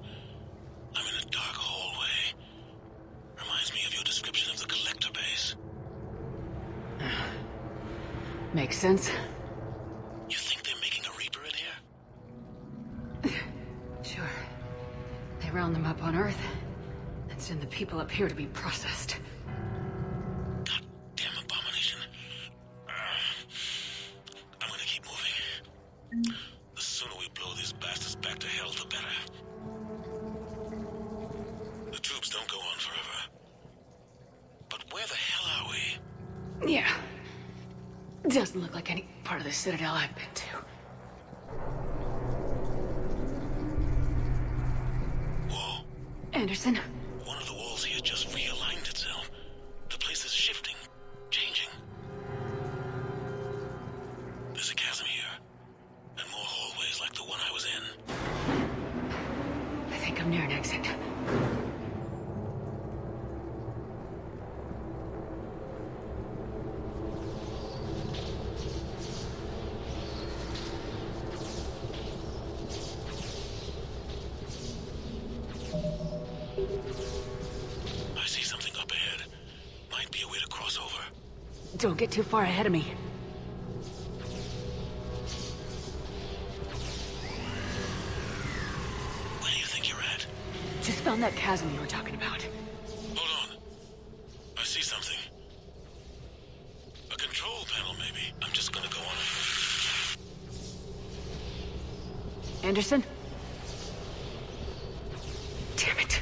I'm in a dark hallway. Reminds me of your description of the collector base. Makes sense. You think they're making a Reaper in here? Sure. They round them up on Earth, and send the people up here to be processed. Goddamn abomination. I'm gonna keep moving. The sooner we blow these bastards back to hell, the better. The tubes don't go on forever. But where the hell are we? Yeah. Doesn't look like any part of the Citadel I've been to. Whoa. Anderson? One of the walls here just realigned itself. The place is shifting, changing. There's a chasm here, and more hallways like the one I was in. I think I'm near an exit. I see something up ahead. Might be a way to cross over. Don't get too far ahead of me. Where do you think you're at? Just found that chasm you were talking about. Hold on. I see something. A control panel, maybe. I'm just gonna go on. Anderson? Damn it.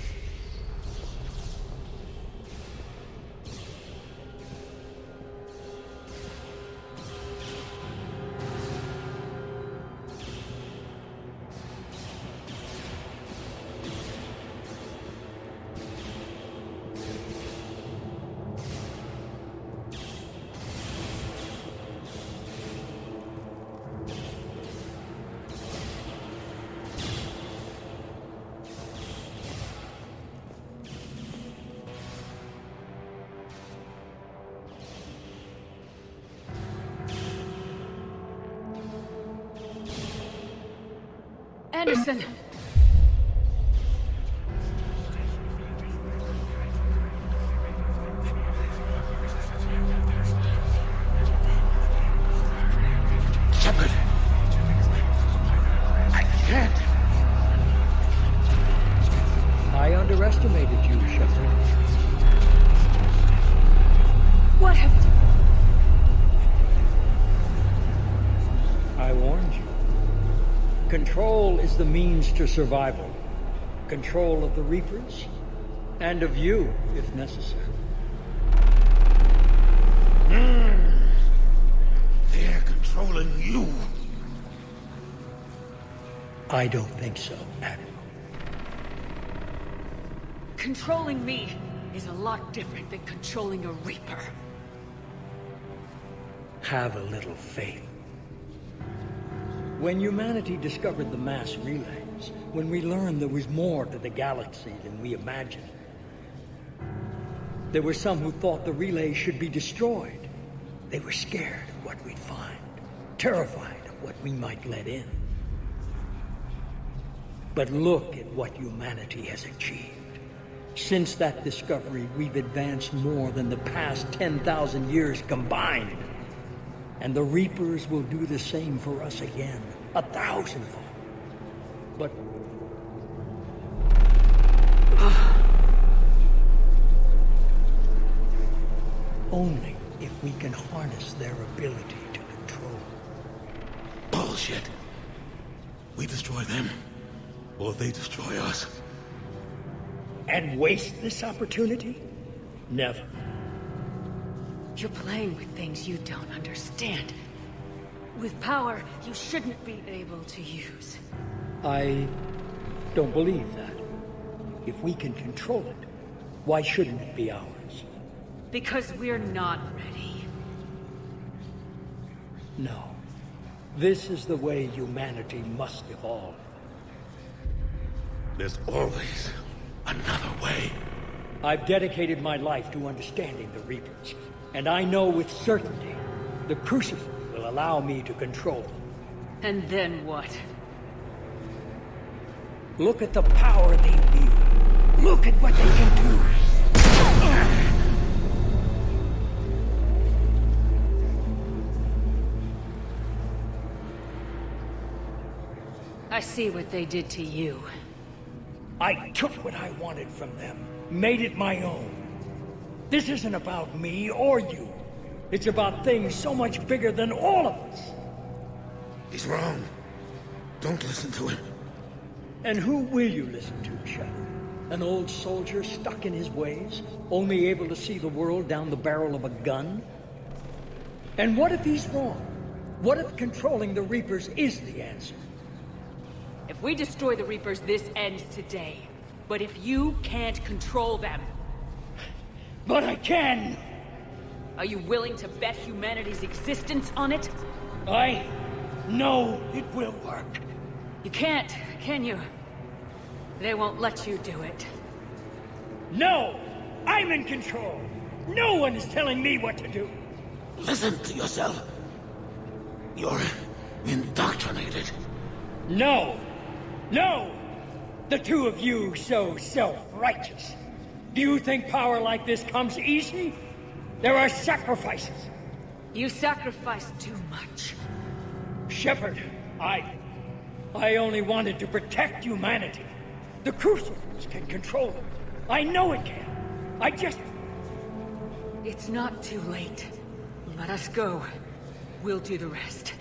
Anderson! Shepard! I can't! I underestimated you, Shepard. What happened? I warned you. Control is the means to survival. Control of the Reapers, and of you, if necessary. They're controlling you. I don't think so, Admiral. Controlling me is a lot different than controlling a Reaper. Have a little faith. When humanity discovered the mass relays, when we learned there was more to the galaxy than we imagined, there were some who thought the relays should be destroyed. They were scared of what we'd find, terrified of what we might let in. But look at what humanity has achieved. Since that discovery, we've advanced more than the past 10,000 years combined. And the Reapers will do the same for us again, 1,000-fold. But... only if we can harness their ability to control. Bullshit. We destroy them, or they destroy us. And waste this opportunity? Never. You're playing with things you don't understand. With power you shouldn't be able to use. I don't believe that. If we can control it, why shouldn't it be ours? Because we're not ready. No. This is the way humanity must evolve. There's always another way. I've dedicated my life to understanding the Reapers, and I know with certainty the Crucible will allow me to control them. And then what? Look at the power they wield. Look at what they can do. I see what they did to you. I took what I wanted from them, made it my own. This isn't about me or you. It's about things so much bigger than all of us. He's wrong. Don't listen to him. And who will you listen to, Shepard? An old soldier stuck in his ways, only able to see the world down the barrel of a gun? And what if he's wrong? What if controlling the Reapers is the answer? If we destroy the Reapers, this ends today. But if you can't control them... But I can! Are you willing to bet humanity's existence on it? I know it will work. You can't, can you? They won't let you do it. No! I'm in control! No one is telling me what to do! Listen to yourself. You're indoctrinated. No! No! The two of you so self-righteous. Do you think power like this comes easy? There are sacrifices. You sacrifice too much. Shepard, I only wanted to protect humanity. The Crucibles can control them. I know it can. I just... It's not too late. Let us go. We'll do the rest.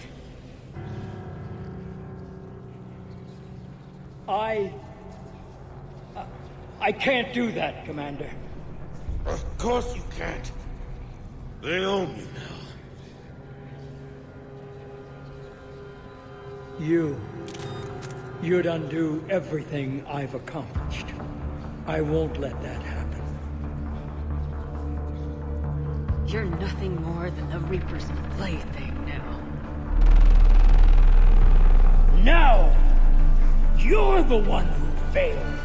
I can't do that, Commander. Of course you can't. They own you now. You'd undo everything I've accomplished. I won't let that happen. You're nothing more than the Reaper's plaything now. Now! You're the one who failed!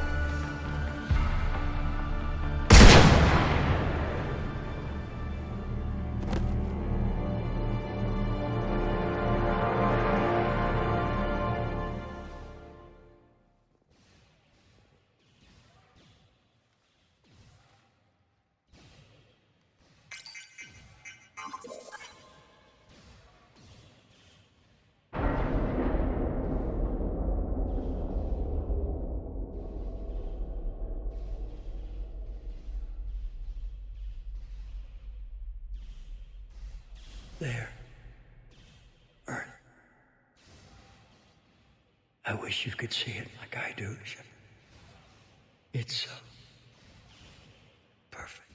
There. Earth. I wish you could see it like I do, Shepard. It's so perfect.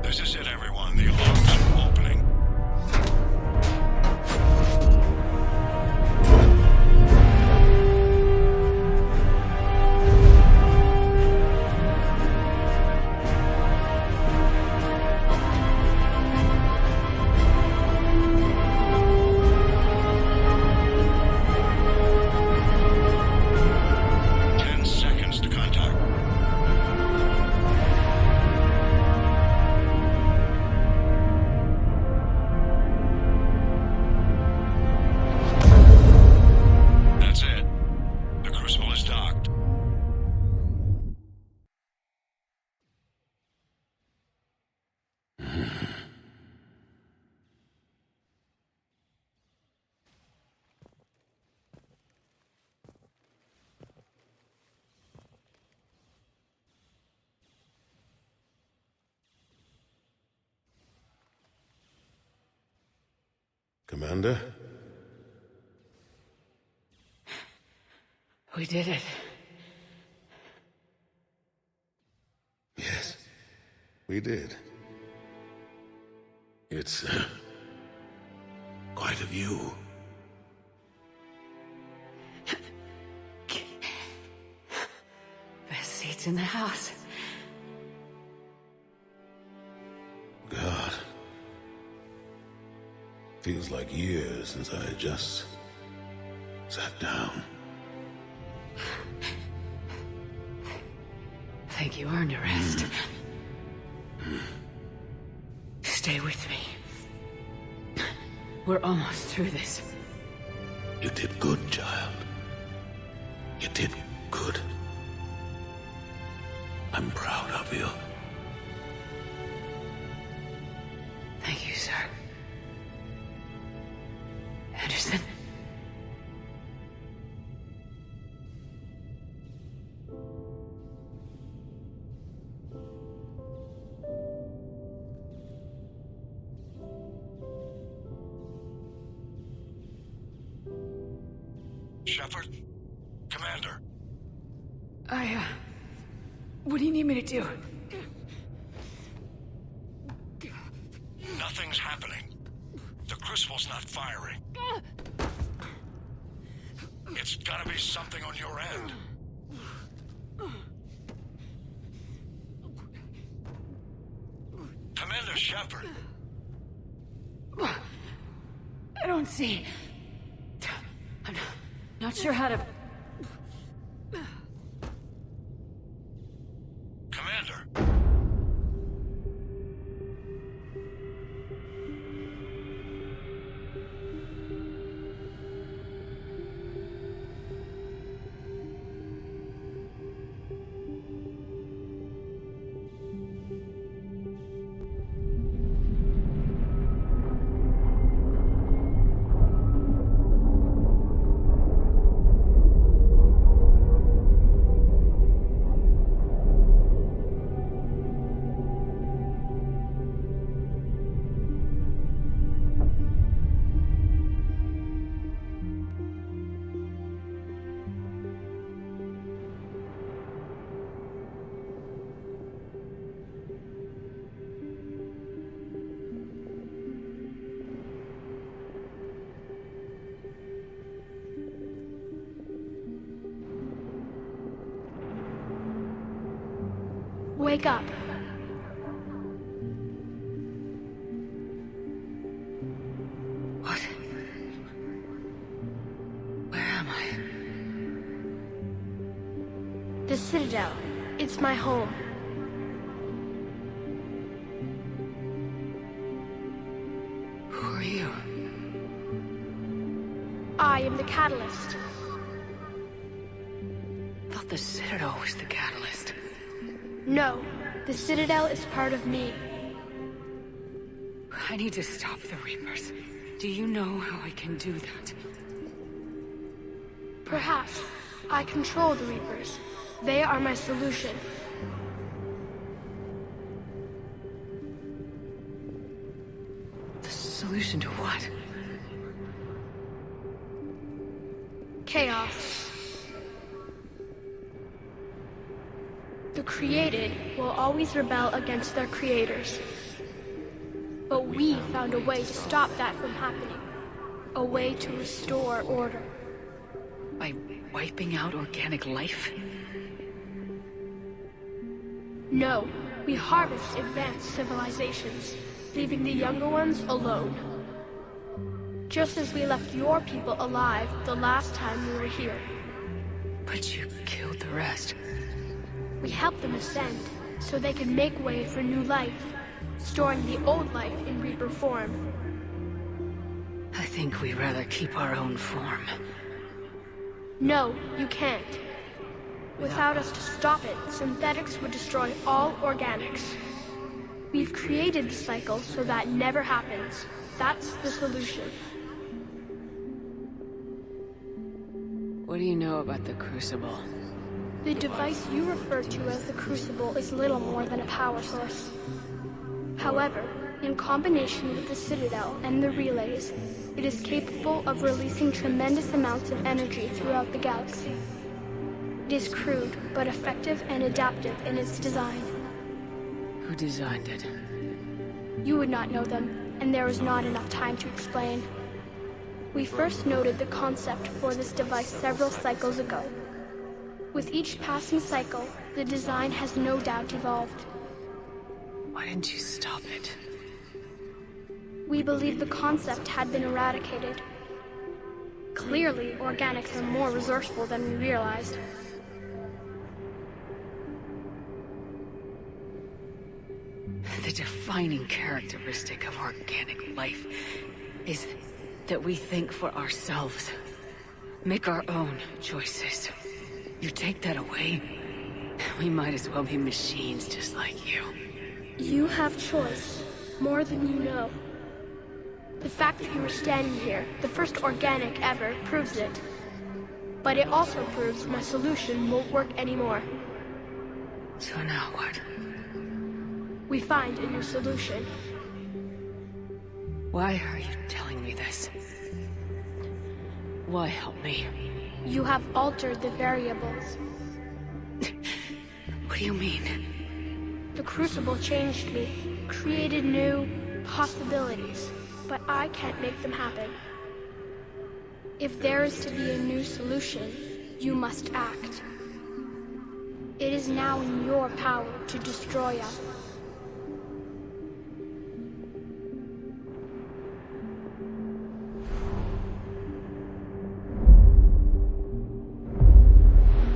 This is it, everyone. The alarms are opening. Commander? We did it. Yes, we did. It's quite a view. seats in the house. God. Feels like years since I just sat down. Think you earned a rest. Stay with me. We're almost through this. You did good, child. You did good. I'm proud of you. Thank you, sir. Anderson? Shepard? Commander? What do you need me to do? Nothing's happening. The Crucible's not firing. It's gotta be something on your end. Commander Shepard! I don't see. I'm not sure how to... Commander! Wake up. What? Where am I? The Citadel. It's my home. Who are you? I am the Catalyst. I thought the Citadel was the catalyst. No, the Citadel is part of me. I need to stop the Reapers. Do you know how I can do that? Perhaps. I control the Reapers. They are my solution. The solution to what? Chaos. The created will always rebel against their creators. But we found a way to stop that from happening. A way to restore order. By wiping out organic life? No, we harvest advanced civilizations, leaving the younger ones alone. Just as we left your people alive the last time we were here. But you killed the rest. We helped them ascend, so they could make way for new life, storing the old life in Reaper form. I think we'd rather keep our own form. No, you can't. Without us to stop it, synthetics would destroy all organics. We've created the cycle so that never happens. That's the solution. What do you know about the Crucible? The device you refer to as the Crucible is little more than a power source. However, in combination with the Citadel and the relays, it is capable of releasing tremendous amounts of energy throughout the galaxy. It is crude, but effective and adaptive in its design. Who designed it? You would not know them, and there is not enough time to explain. We first noted the concept for this device several cycles ago. With each passing cycle, the design has no doubt evolved. Why didn't you stop it? We believe the concept had been eradicated. Clearly, organics are more resourceful than we realized. The defining characteristic of organic life is that we think for ourselves, make our own choices. You take that away, we might as well be machines just like you. You have choice, more than you know. The fact that you are standing here, the first organic ever, proves it. But it also proves my solution won't work anymore. So now what? We find a new solution. Why are you telling me this? Why help me? You have altered the variables. What do you mean? The Crucible changed me, created new possibilities, but I can't make them happen. If there is to be a new solution, you must act. It is now in your power to destroy us.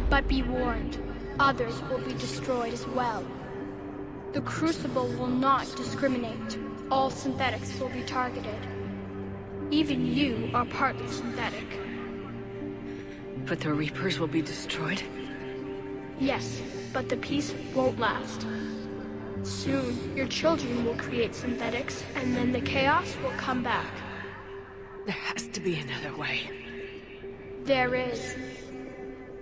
But be warned, others will be destroyed as well. The Crucible will not discriminate. All synthetics will be targeted. Even you are partly synthetic. But the Reapers will be destroyed? Yes, but the peace won't last. Soon, your children will create synthetics, and then the chaos will come back. There has to be another way. There is.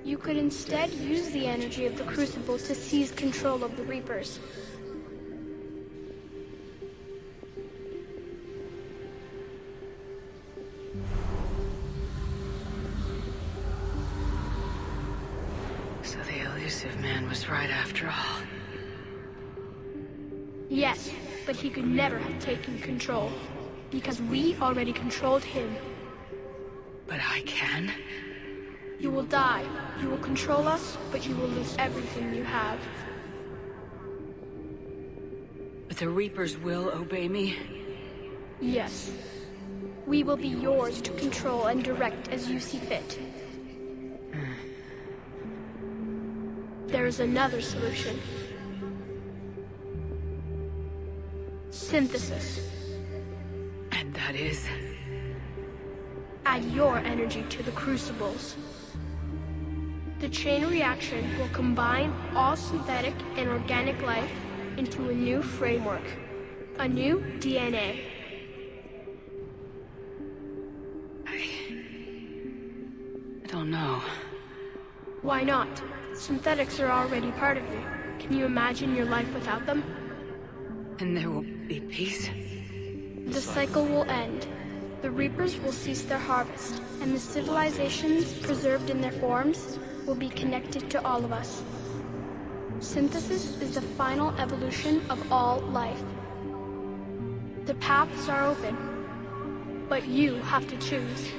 You could instead use the energy of the Crucible to seize control of the Reapers. So the elusive man was right after all. Yes, but he could never have taken control, because we already controlled him. But I can? You will die. You will control us, but you will lose everything you have. But the Reapers will obey me? Yes. We will be yours to control and direct as you see fit. There is another solution. Synthesis. And that is? Add your energy to the Crucibles. The chain reaction will combine all synthetic and organic life into a new framework. A new DNA. I don't know. Why not? Synthetics are already part of you. Can you imagine your life without them? And there will be peace? The cycle will end. The Reapers will cease their harvest, and the civilizations preserved in their forms will be connected to all of us. Synthesis is the final evolution of all life. The paths are open, but you have to choose.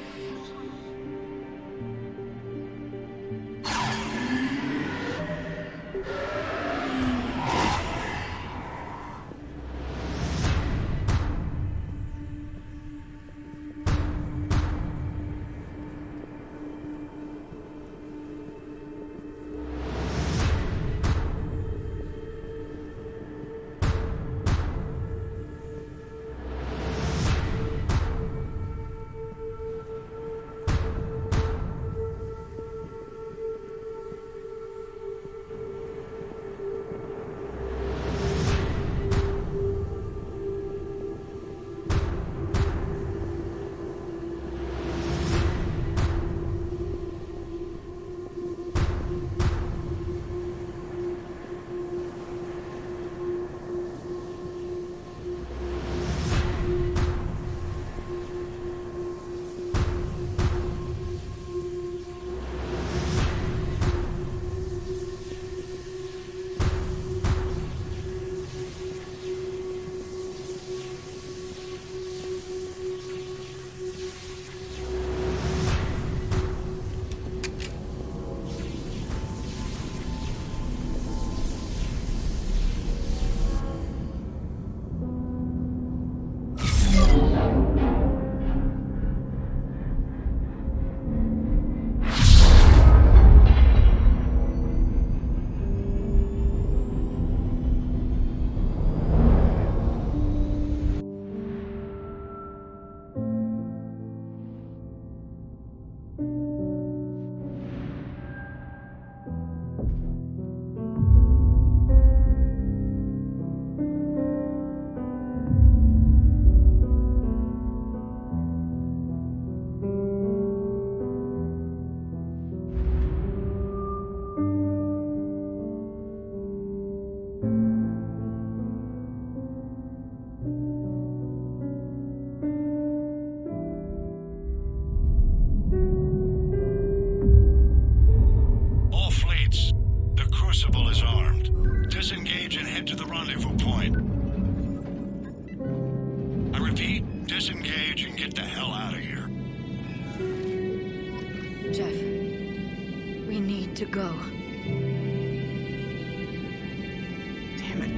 point. I repeat, disengage and get the hell out of here. Jeff, we need to go. Damn it.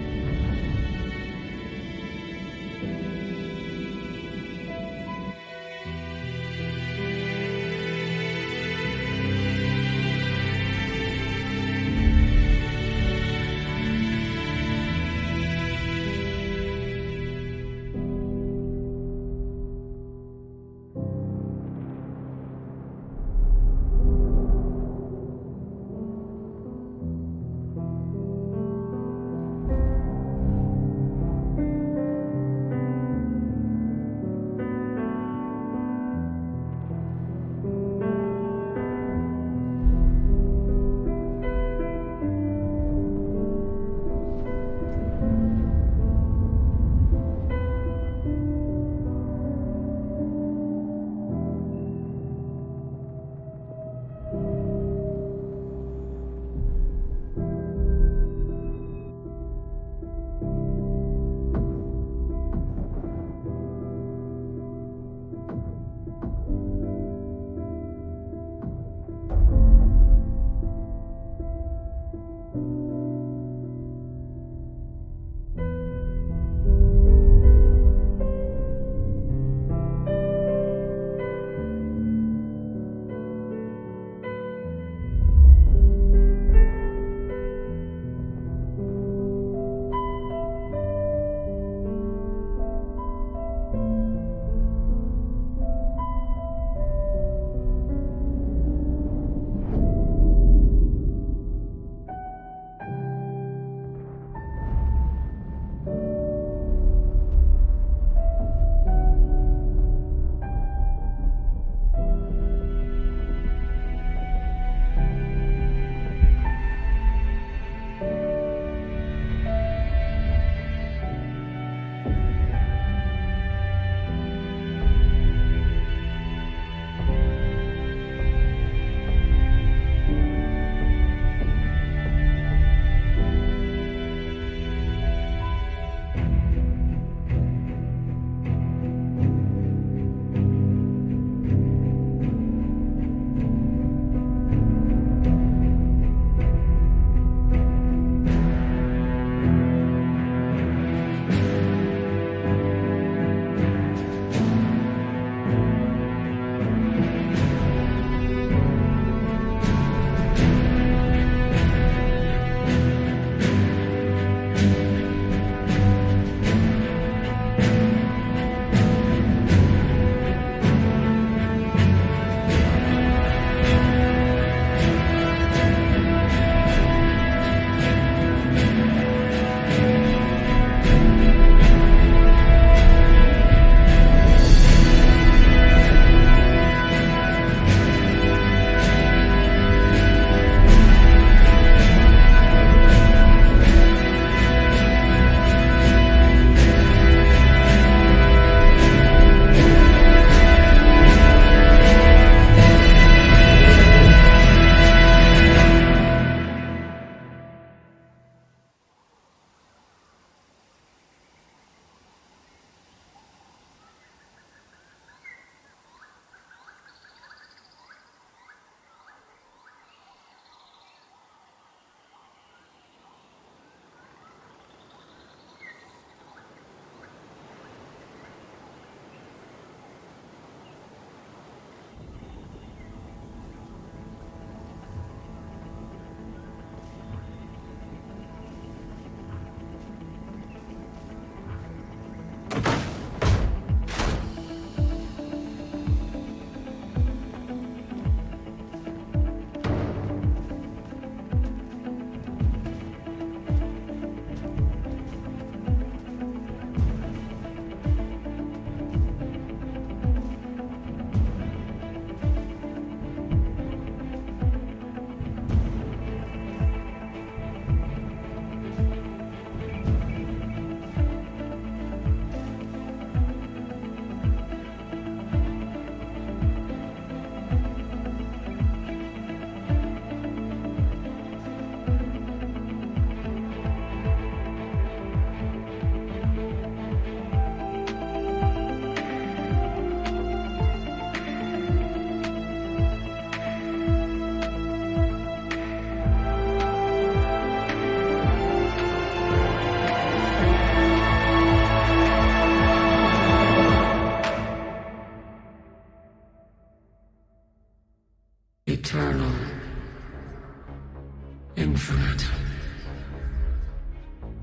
infinite.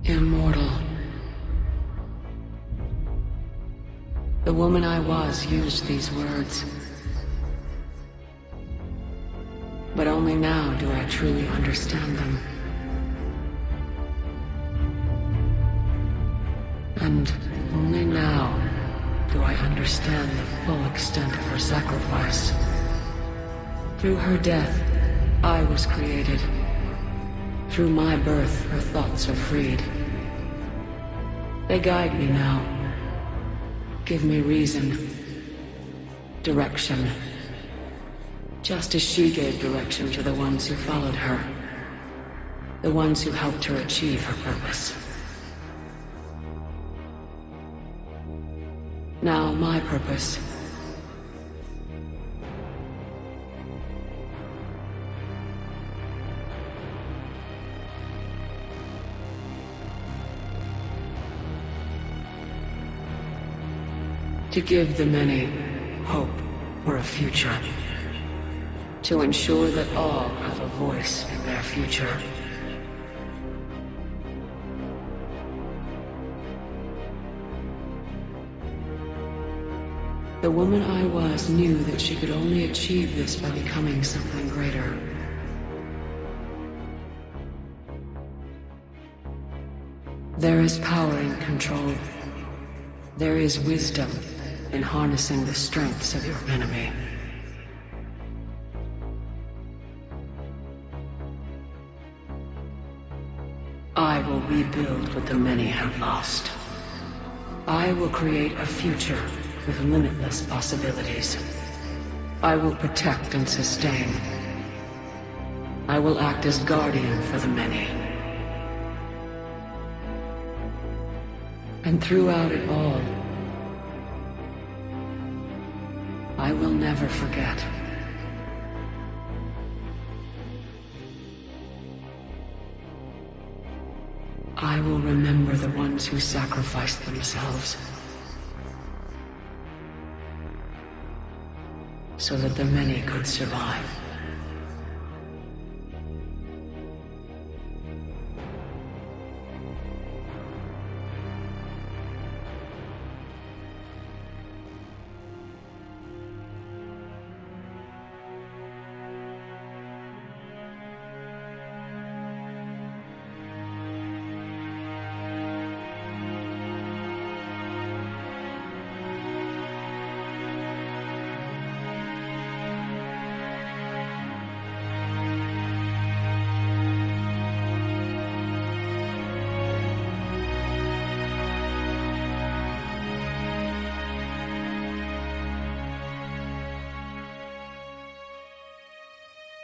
Immortal. The woman I was used these words. But only now do I truly understand them. And only now do I understand the full extent of her sacrifice. Through her death, I was created. Through my birth, her thoughts are freed. They guide me now. Give me reason. Direction. Just as she gave direction to the ones who followed her. The ones who helped her achieve her purpose. Now my purpose. To give the many hope for a future. To ensure that all have a voice in their future. The woman I was knew that she could only achieve this by becoming something greater. There is power in control. There is wisdom in harnessing the strengths of your enemy. I will rebuild what the many have lost. I will create a future with limitless possibilities. I will protect and sustain. I will act as guardian for the many. And throughout it all, I will never forget. I will remember the ones who sacrificed themselves so that the many could survive.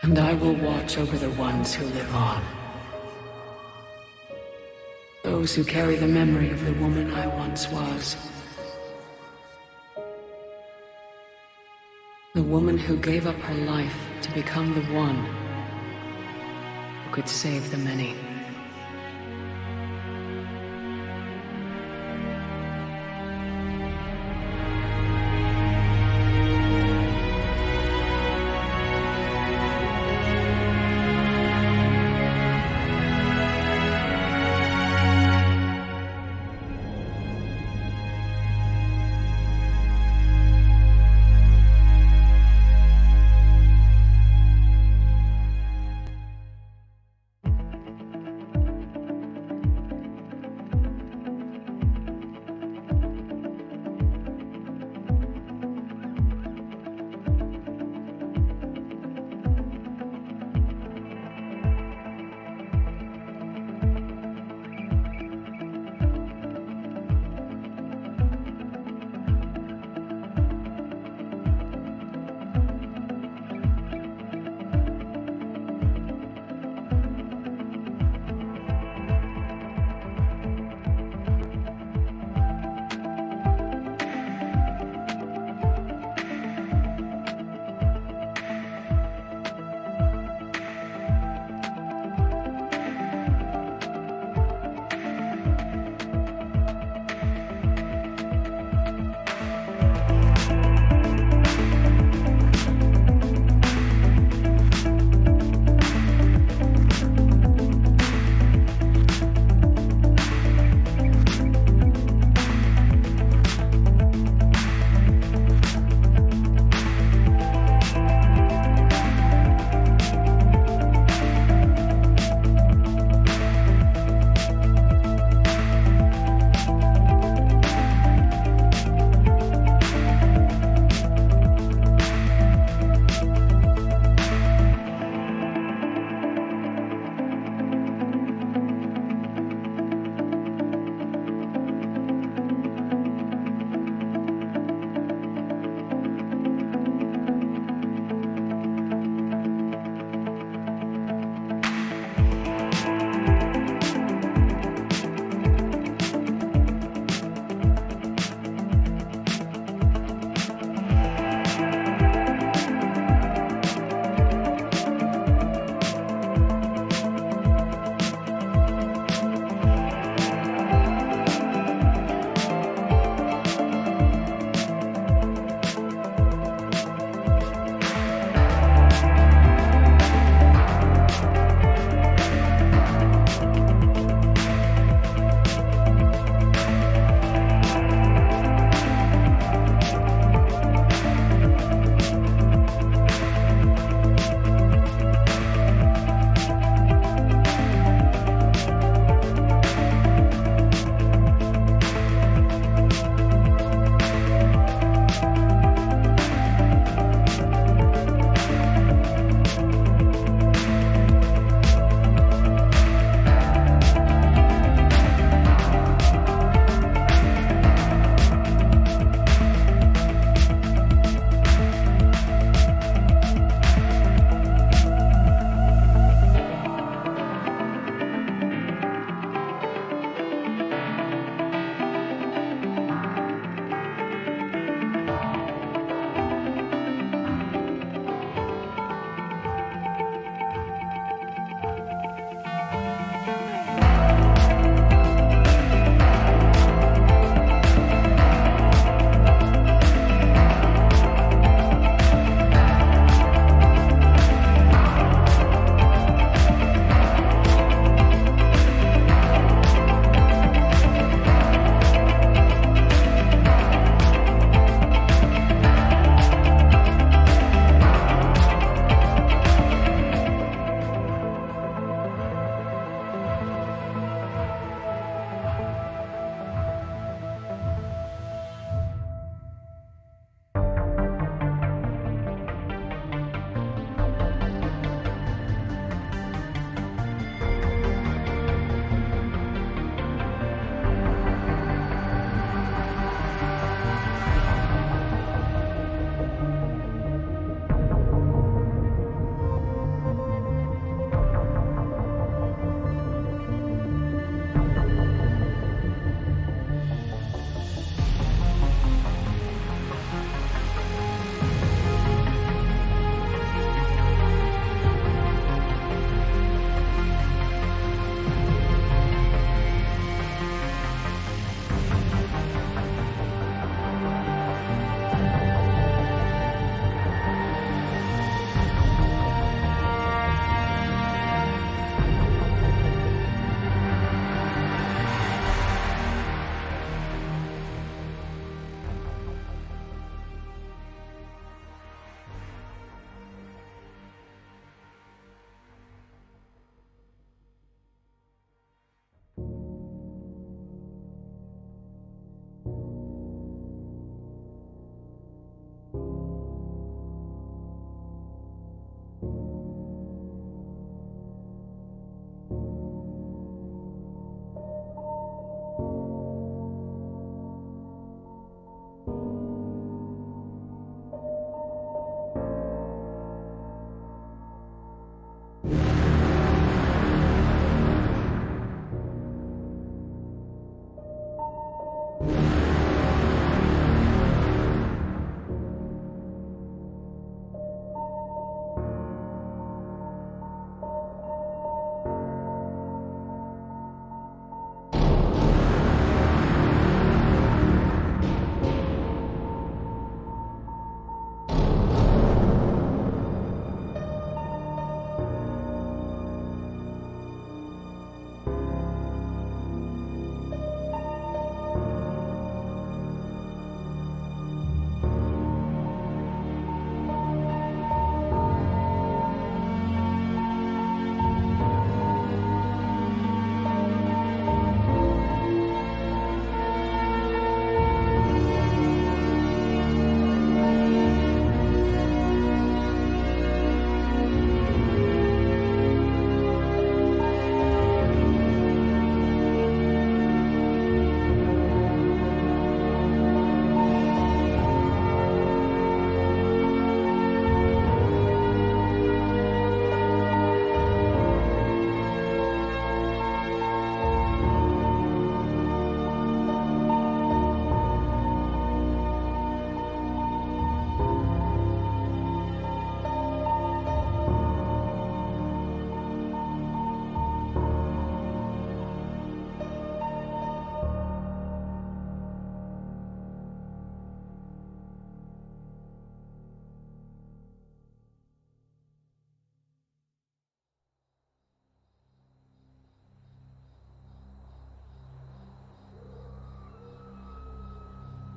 And I will watch over the ones who live on. Those who carry the memory of the woman I once was. The woman who gave up her life to become the one who could save the many.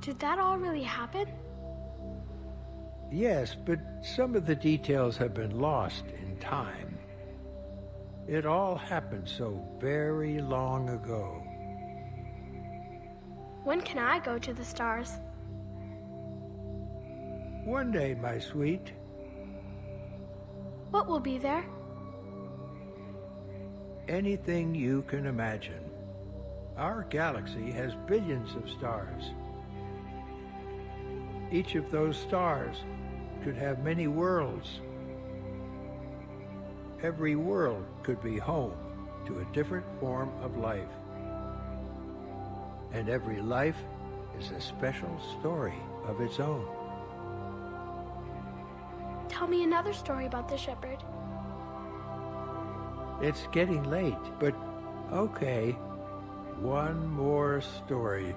Did that all really happen? Yes, but some of the details have been lost in time. It all happened so very long ago. When can I go to the stars? One day, my sweet. What will be there? Anything you can imagine. Our galaxy has billions of stars. Each of those stars could have many worlds. Every world could be home to a different form of life. And every life is a special story of its own. Tell me another story about the shepherd. It's getting late, but okay. One more story.